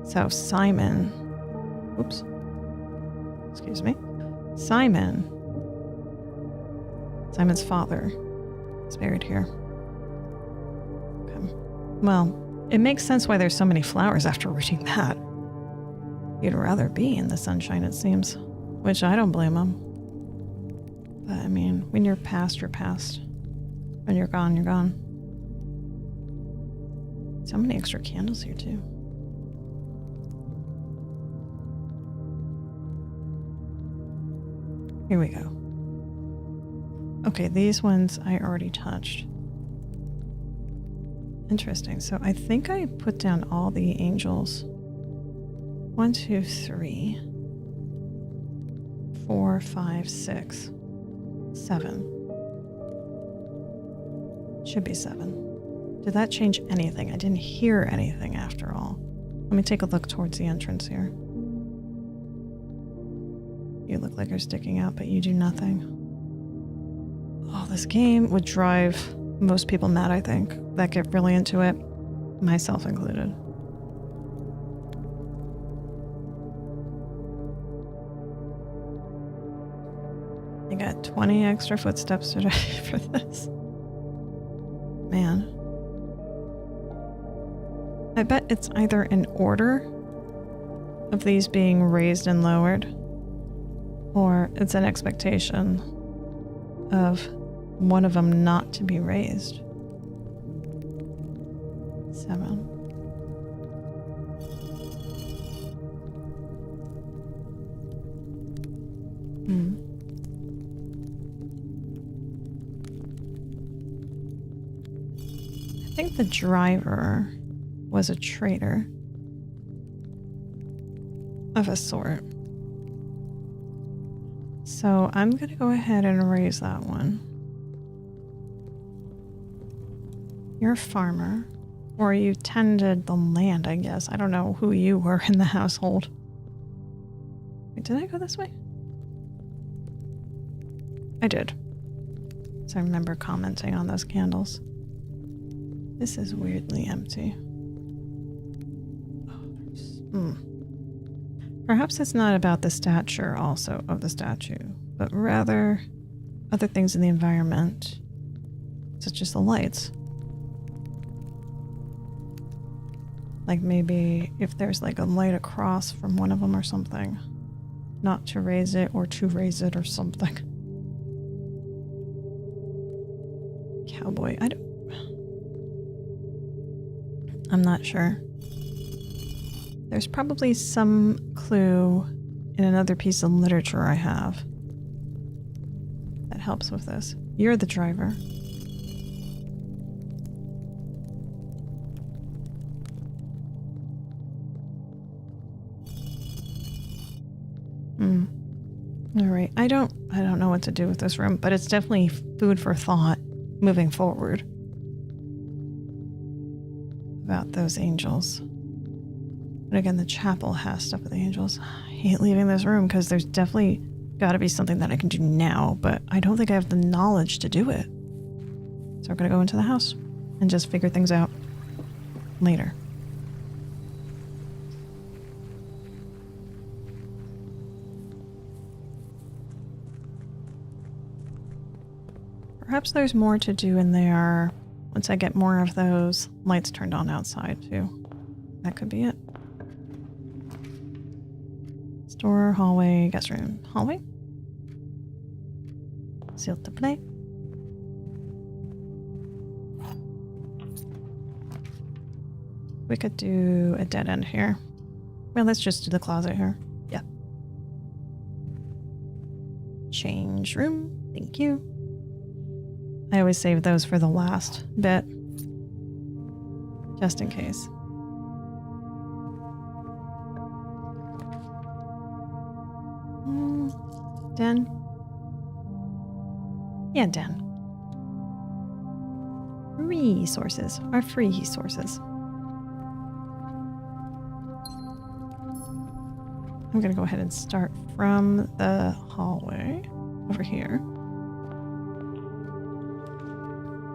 Speaker 1: So Simon, oops, excuse me, Simon's father is buried here. Okay. Well, it makes sense why there's so many flowers after reading that. You'd rather be in the sunshine, it seems, which I don't blame him. But I mean, when you're past, you're past. When you're gone, you're gone. So many extra candles here too. Here we go. Okay, these ones I already touched. Interesting. So I think I put down all the angels. 1, 2, 3, 4, 5, 6, 7. Should be 7. Did that change anything? I didn't hear anything after all. Let me take a look towards the entrance here. You look like you're sticking out, but you do nothing. Oh, this game would drive most people mad, I think, that get really into it, myself included. I got 20 extra footsteps today for this. Man. I bet it's either an order of these being raised and lowered, or it's an expectation of one of them not to be raised. 7. I think the driver was a traitor of a sort. So I'm going to go ahead and raise that one. You're a farmer, or you tended the land, I guess. I don't know who you were in the household. Wait, did I go this way? I did. So I remember commenting on those candles. This is weirdly empty. Perhaps it's not about the stature also of the statue, but rather other things in the environment, such as the lights. Like maybe if there's like a light across from one of them or something, not to raise it or to raise it or something. Cowboy, I'm not sure. There's probably some clue in another piece of literature I have that helps with this. You're the driver. All right. I don't know what to do with this room, but it's definitely food for thought moving forward about those angels. But again, the chapel has stuff with the angels. I hate leaving this room because there's definitely got to be something that I can do now, but I don't think I have the knowledge to do it. So we're going to go into the house and just figure things out later. Perhaps there's more to do in there once I get more of those lights turned on outside too. That could be it. Store, hallway, guest room. Hallway? S'il te plaît. We could do a dead end here. Well, let's just do the closet here. Yeah. Change room. Thank you. I always save those for the last bit, just in case. Den? Yeah, den. Resources are free sources. I'm gonna go ahead and start from the hallway over here.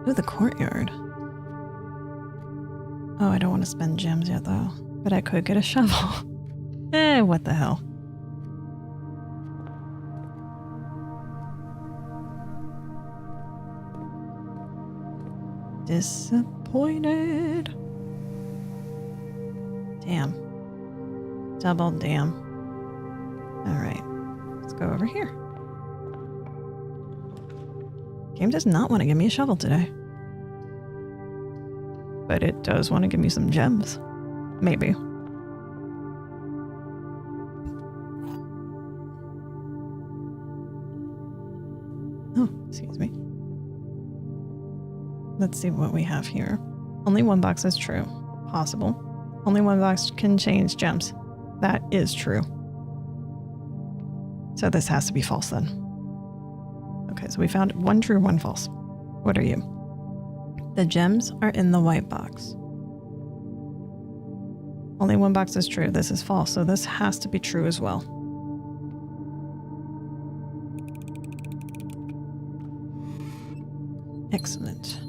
Speaker 1: Ooh, the courtyard. Oh, I don't want to spend gems yet, though. But I could get a shovel. What the hell? Disappointed. Damn. Double damn. Alright. Let's go over here. Game does not want to give me a shovel today. But it does want to give me some gems. Maybe. Oh, excuse me. Let's see what we have here. Only one box is true. Possible. Only one box can change gems. That is true. So this has to be false then. Okay, so we found one true, one false. What are you? The gems are in the white box. Only one box is true. This is false, so this has to be true as well. Excellent.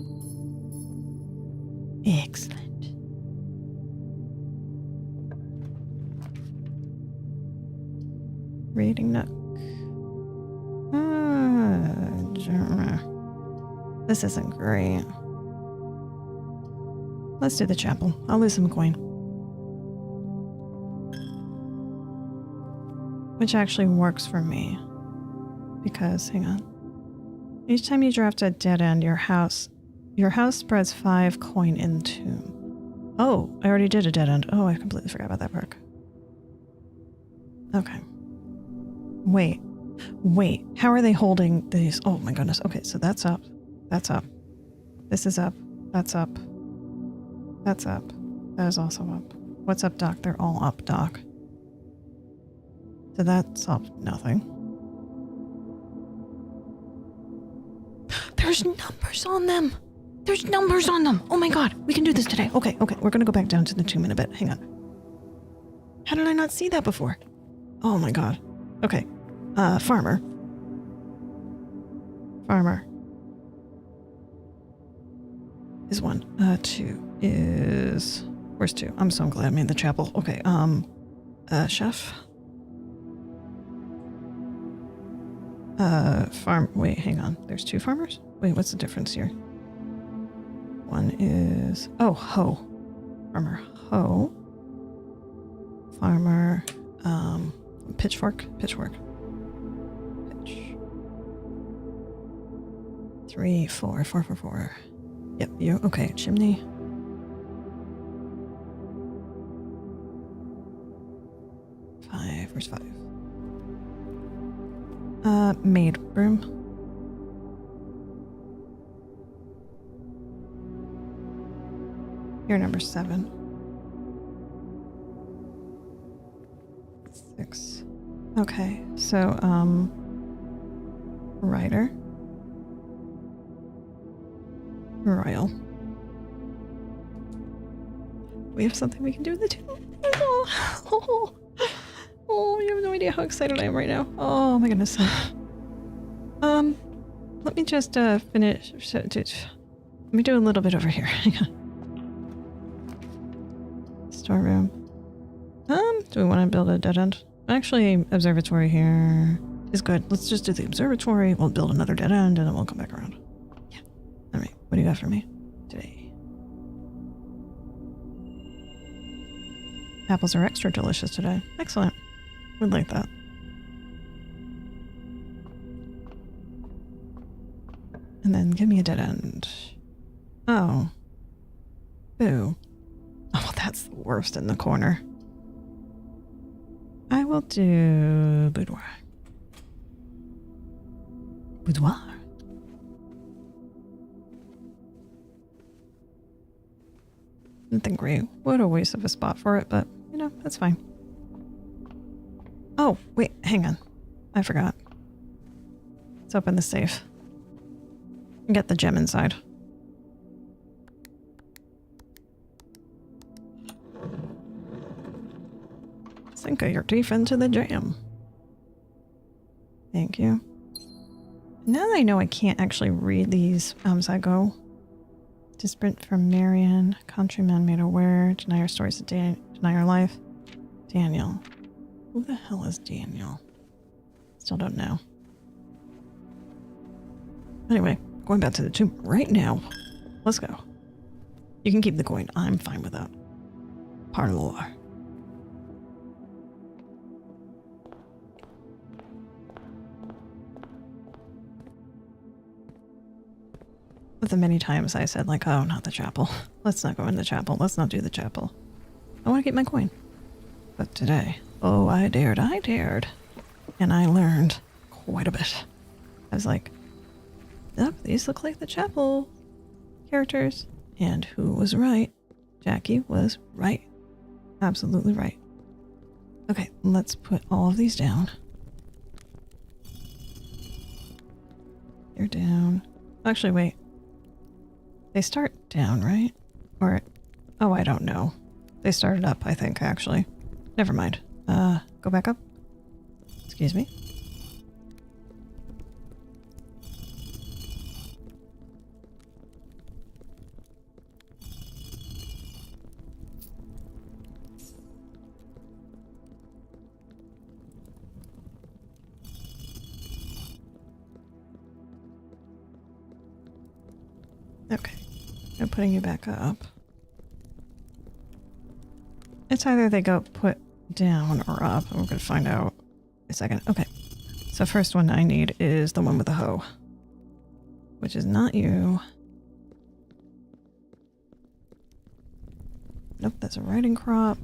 Speaker 1: Excellent. Reading nook. This isn't great. Let's do the chapel. I'll lose some coin. Which actually works for me. Because, hang on. Each time you draft a dead end, your house spreads 5 coin in tomb. Oh, I already did a dead end. Oh, I completely forgot about that perk. Okay. Wait. How are they holding these? Oh my goodness. Okay, so that's up. That's up. This is up. That's up. That's up. That is also up. What's up, Doc? They're all up, Doc. So that's up. Nothing. There's numbers on them. There's numbers on them. Oh my god. We can do this today. Okay. We're going to go back down to the tomb in a bit. Hang on. How did I not see that before? Oh my god. Okay. Farmer. Is 1. 2 is... Where's 2? I'm so glad I made the chapel. Okay, chef. Farm... Wait, hang on. There's 2 farmers? Wait, what's the difference here? 1 is... Oh, hoe. Farmer hoe. Farmer... Pitchfork. Pitch. 3, 4. 4. Yep, you okay. Chimney. Where's 5? Maid broom. You're number 7. 6. Okay, so writer. Royal. We have something we can do with the tomb. Oh, you have no idea how excited I am right now. Oh my goodness. Let me just finish. Let me do a little bit over here. Storeroom. Do we want to build a dead end? Actually, observatory here is good. Let's just do the observatory. We'll build another dead end and then we'll come back around. Yeah. All right. What do you got for me today? Apples are extra delicious today. Excellent. Would like that. And then give me a dead end. Oh. Boo. Oh, well, that's the worst in the corner. I will do boudoir. Boudoir. Nothing great. What a waste of a spot for it, but, you know, that's fine. Oh, wait, hang on. I forgot. Let's open the safe. And get the gem inside. Sink your teeth into the jam. Thank you. Now that I know I can't actually read these as I go, Disparate from Marion. Countryman made aware. Deny our stories of deny our life. Daniel. Who the hell is Daniel? Still don't know. Anyway, going back to the tomb right now. Let's go. You can keep the coin. I'm fine with that. Part of the lore. But the many times I said, like, oh, not the chapel. Let's not go in the chapel. Let's not do the chapel. I want to keep my coin. But today, oh, I dared. And I learned quite a bit. I was like, yep, these look like the chapel characters. And who was right? Jacki was right. Absolutely right. Okay, let's put all of these down. You're down. Actually, wait. They start down, right? Or, oh, I don't know. They started up, I think, actually. Never mind. Go back up. Excuse me. Okay. I'm putting you back up. It's either they go put down or up. We're going to find out in a second. Okay. So first one I need is the one with the hoe. Which is not you. Nope, that's a riding crop.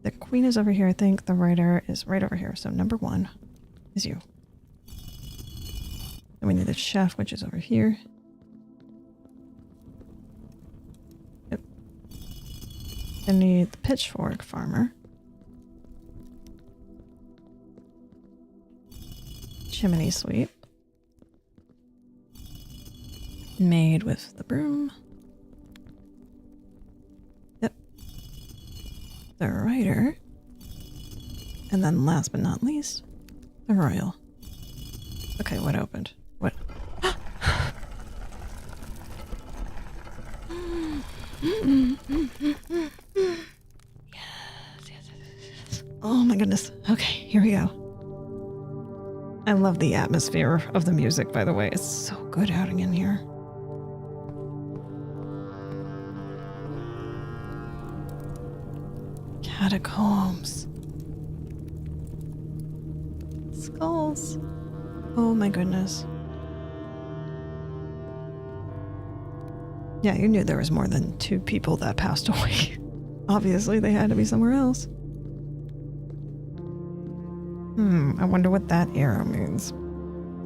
Speaker 1: The queen is over here, I think. The rider is right over here. So number 1 is you. Then we need the chef, which is over here. I need the pitchfork farmer. Chimney sweep. Maid with the broom. Yep. The rider. And then last but not least, the royal. Okay, what opened? What? Yes. Oh my goodness. Okay, here we go. I love the atmosphere of the music, by the way. It's so good outing in here. Catacombs. Skulls. Oh my goodness. Yeah, you knew there was more than 2 people that passed away. Obviously, they had to be somewhere else. I wonder what that arrow means.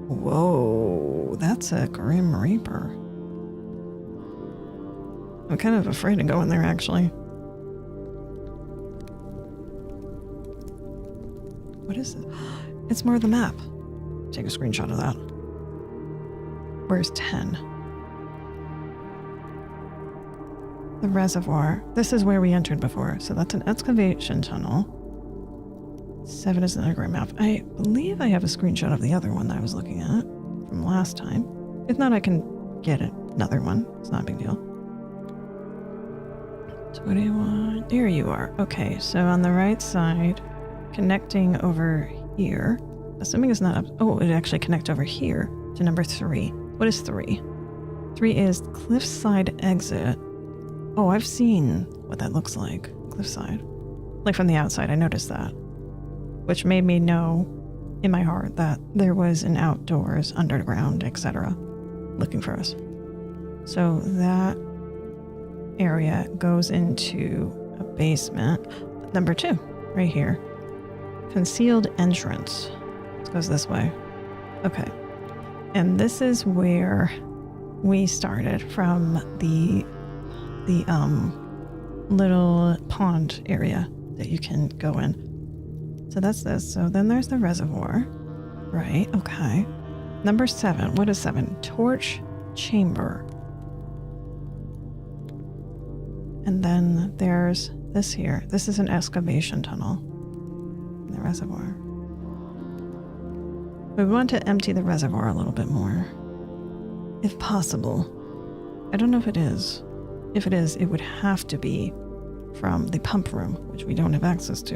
Speaker 1: Whoa, that's a Grim Reaper. I'm kind of afraid to go in there, actually. What is it? It's more of the map. Take a screenshot of that. Where's 10? The reservoir. This is where we entered before, so that's an excavation tunnel. 7 is an underground map. I believe I have a screenshot of the other one that I was looking at from last time. If not, I can get another one. It's not a big deal. 21. There you are. Okay, so on the right side, connecting over here. Assuming it's not up. Oh, it actually connects over here to number 3. What is 3? 3 is cliffside exit. Oh, I've seen what that looks like. Cliffside. Like from the outside, I noticed that. Which made me know in my heart that there was an outdoors, underground, etc. looking for us. So that area goes into a basement. Number 2, right here. Concealed entrance. This goes this way. Okay. And this is where we started from the little pond area that you can go in. So that's this. So then there's the reservoir. Right, okay. Number 7. What is 7? Torch chamber. And then there's this here. This is an excavation tunnel in the reservoir. We want to empty the reservoir a little bit more, if possible. I don't know if it is. If it is, it would have to be from the pump room, which we don't have access to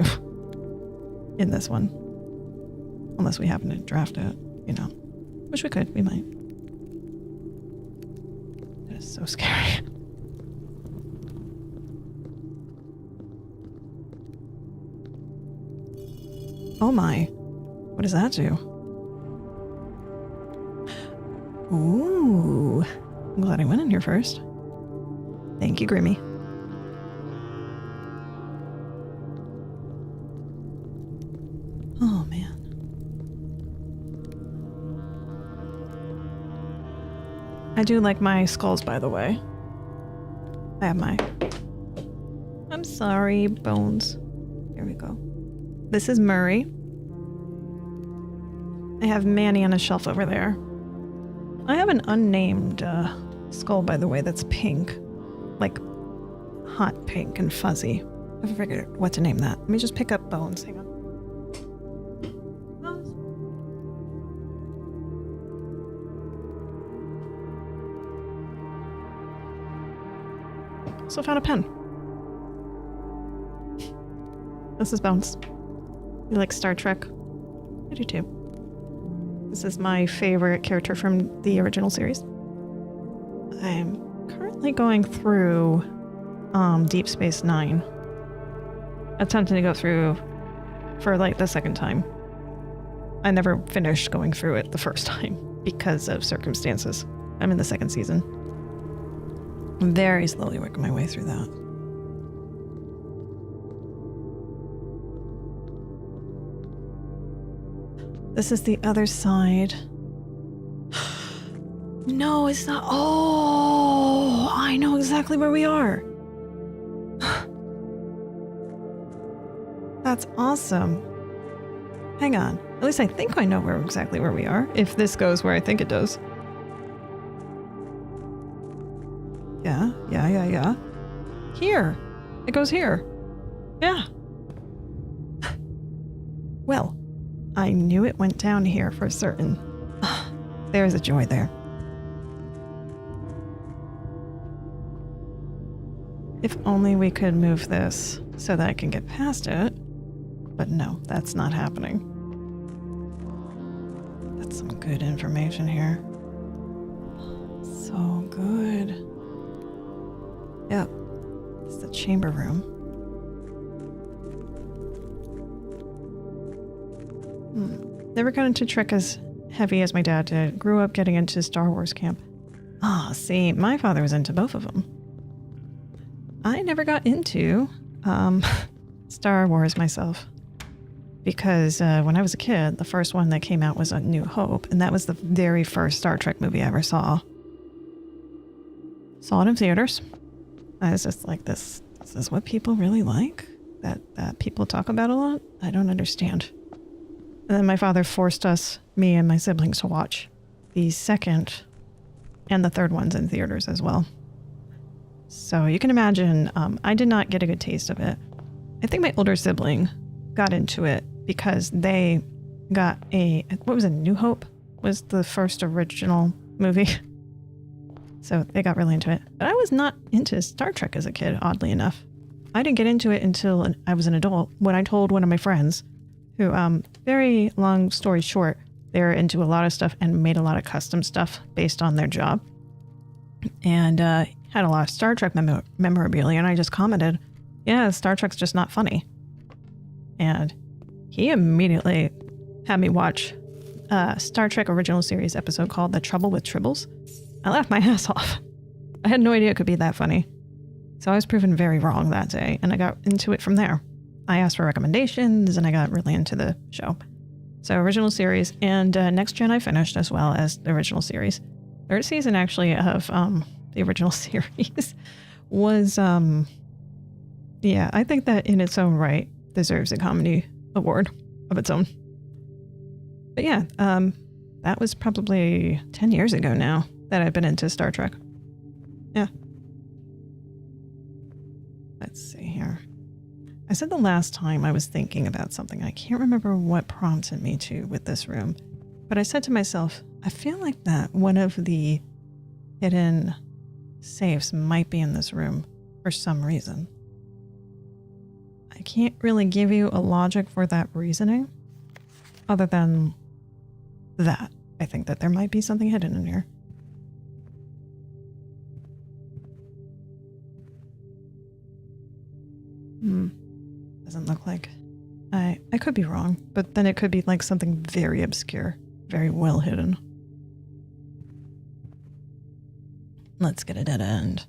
Speaker 1: in this one. Unless we happen to draft it, you know. Which we could, we might. That is so scary. Oh my. What does that do? Ooh. I'm glad I went in here first. Thank you, Grimmy. Oh, man. I do like my skulls, by the way. I have my... I'm sorry, bones. There we go. This is Murray. I have Manny on a shelf over there. I have an unnamed skull, by the way, that's pink. Like, hot pink and fuzzy. I figured what to name that. Let me just pick up Bones. Hang on. Bones. Also found a pen. This is Bones. You like Star Trek? I do too. This is my favorite character from the original series. I'm currently going through Deep Space Nine. Attempting to go through for like the second time. I never finished going through it the first time because of circumstances. I'm in the second season. I'm very slowly working my way through that. This is the other side. No, it's not. Oh, I know exactly where we are. That's awesome. Hang on. At least I think I know exactly where we are, if this goes where I think it does. Yeah. Here. It goes here. Yeah. Well, I knew it went down here for certain. There's a joy there. If only we could move this so that I can get past it. But no, that's not happening. That's some good information here. So good. Yep. It's the chamber room. Never got into Trek as heavy as my dad did. Grew up getting into Star Wars camp. See, my father was into both of them. I never got into Star Wars myself. Because when I was a kid, the first one that came out was A New Hope, and that was the very first Star Trek movie I ever saw. Saw it in theaters. I was just like, this is what people really like? That people talk about a lot? I don't understand. And then my father forced us, me and my siblings, to watch the second and the third ones in theaters as well. So you can imagine, I did not get a good taste of it. I think my older sibling got into it because they got what was it, New Hope? Was the first original movie. So they got really into it. But I was not into Star Trek as a kid, oddly enough. I didn't get into it until I was an adult, when I told one of my friends, who, very long story short, they're into a lot of stuff and made a lot of custom stuff based on their job. And had a lot of Star Trek memorabilia, and I just commented, yeah, Star Trek's just not funny. And he immediately had me watch a Star Trek original series episode called The Trouble with Tribbles. I laughed my ass off. I had no idea it could be that funny. So I was proven very wrong that day, and I got into it from there. I asked for recommendations, and I got really into the show. So original series, and Next Gen I finished as well as the original series. Third season, actually, of the original series was, yeah, I think that in its own right deserves a comedy award of its own. But yeah, that was probably 10 years ago now that I've been into Star Trek. Yeah. Let's see here. I said the last time I was thinking about something. I can't remember what prompted me to with this room. But I said to myself, I feel like that one of the hidden safes might be in this room for some reason. I can't really give you a logic for that reasoning other than that. I think that there might be something hidden in here. Doesn't look like. I could be wrong, but then it could be like something very obscure, very well hidden. Let's get a dead end.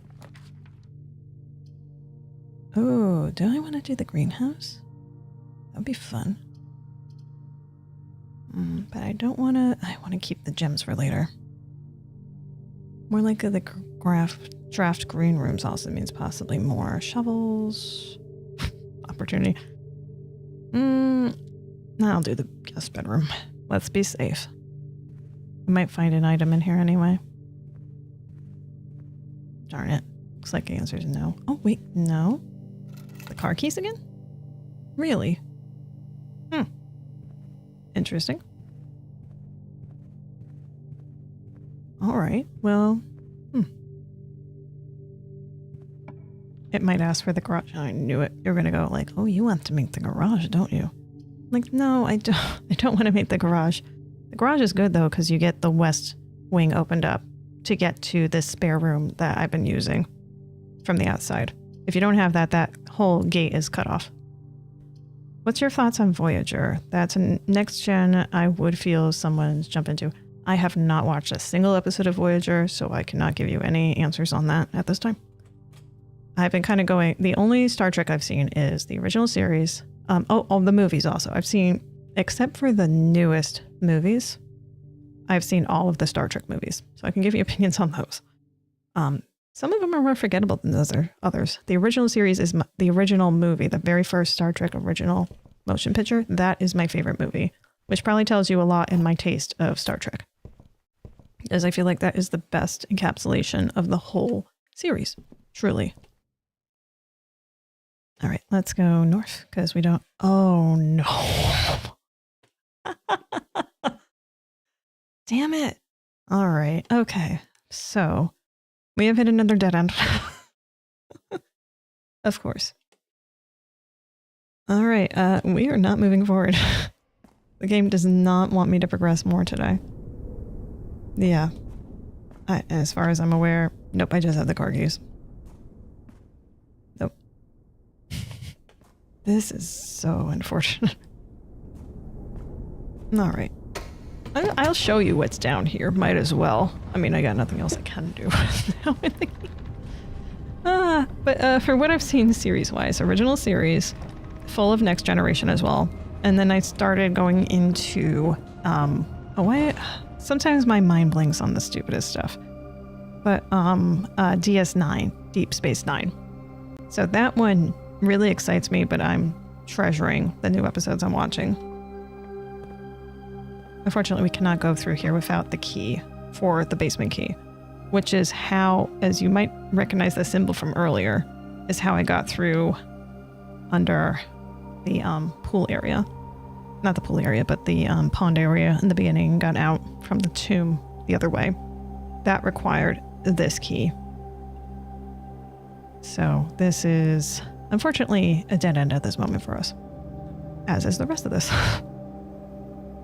Speaker 1: Oh, do I want to do the greenhouse? That'd be fun. But I don't want to. I want to keep the gems for later. More like the draft green rooms also means possibly more shovels. Opportunity. I'll do the guest bedroom. Let's be safe. We might find an item in here anyway. Darn it. Looks like the answer is no. Oh, wait, no? The car keys again? Really? Interesting. Alright, well, It might ask for the garage. I knew it. You're gonna go like, oh, you want to make the garage, don't you? Like, no, I don't. I don't want to make the garage. The garage is good though, because you get the west wing opened up to get to this spare room that I've been using from the outside. If you don't have that, that whole gate is cut off. What's your thoughts on Voyager? That's a next gen I would feel someone's jump into. I have not watched a single episode of Voyager, so I cannot give you any answers on that at this time. I've been kind of going, the only Star Trek I've seen is the original series. The movies also. I've seen, except for the newest movies, I've seen all of the Star Trek movies. So I can give you opinions on those. Some of them are more forgettable than others. The original series is the original movie, the very first Star Trek original motion picture. That is my favorite movie, which probably tells you a lot in my taste of Star Trek. As I feel like that is the best encapsulation of the whole series, truly. All right, let's go north because we don't. Oh no. Damn it. All right. Okay. So we have hit another dead end. Of course. All right. We are not moving forward. The game does not want me to progress more today. Yeah. As far as I'm aware, nope, I just have the car keys. Nope. This is so unfortunate. All right. I'll show you what's down here. Might as well. I mean, I got nothing else I can do now in the game. But for what I've seen series-wise, original series, full of Next Generation as well. And then I started going into, sometimes my mind blinks on the stupidest stuff. But DS9, Deep Space Nine. So that one really excites me, but I'm treasuring the new episodes I'm watching. Unfortunately, we cannot go through here without the key for the basement key, which is how, as you might recognize the symbol from earlier, is how I got through under the pool area. Not the pool area, but the pond area in the beginning, and got out from the tomb the other way. That required this key. So this is, unfortunately, a dead end at this moment for us, as is the rest of this.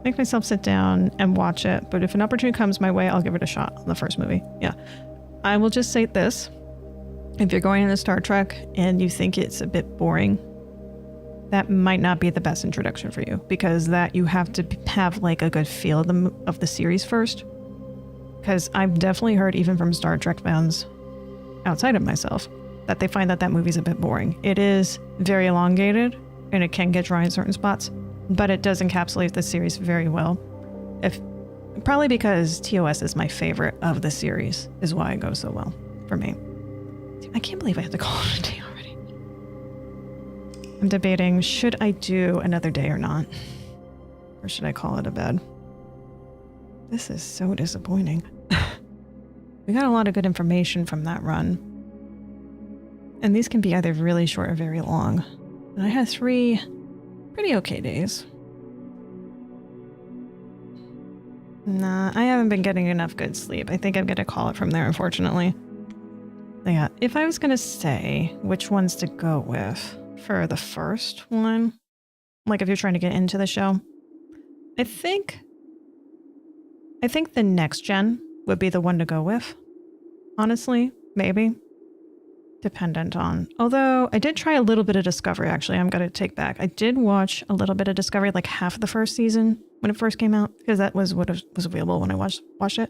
Speaker 1: Make myself sit down and watch it, but if an opportunity comes my way, I'll give it a shot on the first movie. Yeah. I will just say this. If you're going into Star Trek and you think it's a bit boring, that might not be the best introduction for you, because that you have to have like a good feel of the series first. Because I've definitely heard, even from Star Trek fans outside of myself, that they find that that movie's a bit boring. It is very elongated and it can get dry in certain spots, but it does encapsulate the series very well. Probably because TOS is my favorite of the series is why it goes so well for me. I can't believe I had to call it a day already. I'm debating, should I do another day or not? Or should I call it a bed? This is so disappointing. We got a lot of good information from that run. And these can be either really short or very long. And I had 3 pretty okay days. Nah, I haven't been getting enough good sleep. I think I'm gonna call it from there, unfortunately. Yeah, if I was going to say which ones to go with for the first one, like if you're trying to get into the show, I think the next gen would be the one to go with. Honestly, maybe. Dependent on. Although I did try a little bit of Discovery, actually. I'm going to take back. I did watch a little bit of Discovery, like half of the first season when it first came out, because that was what was available when I watched it.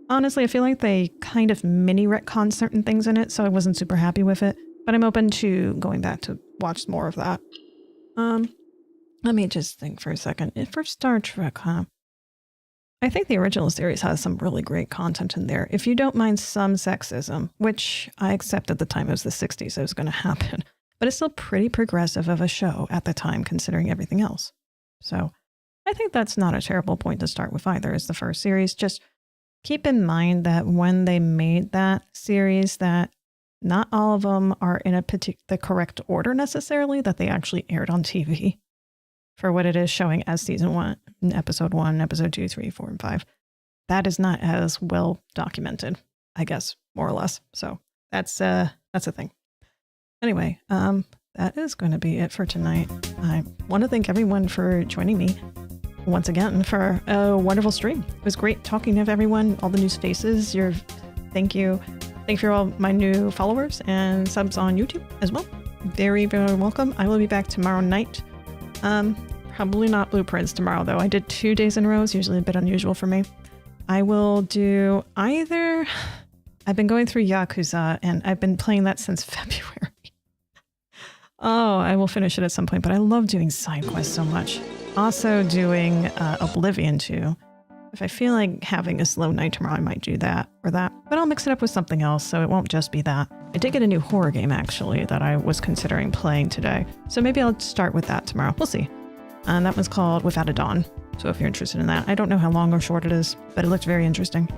Speaker 1: Honestly, I feel like they kind of mini retconned certain things in it, so I wasn't super happy with it. But I'm open to going back to watch more of that. Let me just think for a second. For Star Trek, huh? I think the original series has some really great content in there. If you don't mind some sexism, which I accept at the time it was the 60s, it was going to happen. But it's still pretty progressive of a show at the time, considering everything else. So I think that's not a terrible point to start with either, is the first series. Just keep in mind that when they made that series, that not all of them are in the correct order necessarily, that they actually aired on TV for what it is showing as season 1, episode 1, episode 2, 3, 4, and 5. That is not as well documented, I guess, more or less. So that's a thing. Anyway, that is going to be it for tonight. I want to thank everyone for joining me once again for a wonderful stream. It was great talking to everyone, all the new faces. Thank you. Thank you for all my new followers and subs on YouTube as well. Very, very welcome. I will be back tomorrow night. Probably not Blueprints tomorrow, though. I did 2 days in a row. It's usually a bit unusual for me. I will do either... I've been going through Yakuza, and I've been playing that since February. Oh, I will finish it at some point, but I love doing side quests so much. Also doing Oblivion, too. If I feel like having a slow night tomorrow, I might do that or that. But I'll mix it up with something else, so it won't just be that. I did get a new horror game, actually, that I was considering playing today. So maybe I'll start with that tomorrow. We'll see. And that one's called Without a Dawn. So if you're interested in that, I don't know how long or short it is, but it looked very interesting.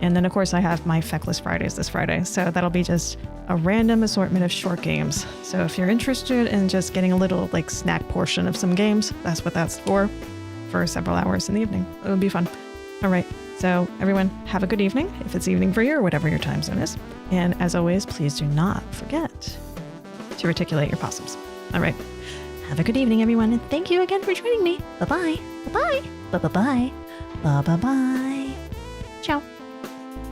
Speaker 1: And then, of course, I have my Feckless Fridays this Friday. So that'll be just a random assortment of short games. So if you're interested in just getting a little like snack portion of some games, that's what that's for several hours in the evening. It would be fun. All right. So everyone, have a good evening, if it's evening for you or whatever your time zone is. And as always, please do not forget to reticulate your possums. All right. Have a good evening, everyone, and thank you again for joining me. Bye-bye. Bye-bye. Bye-bye-bye. Bye-bye-bye. Ciao.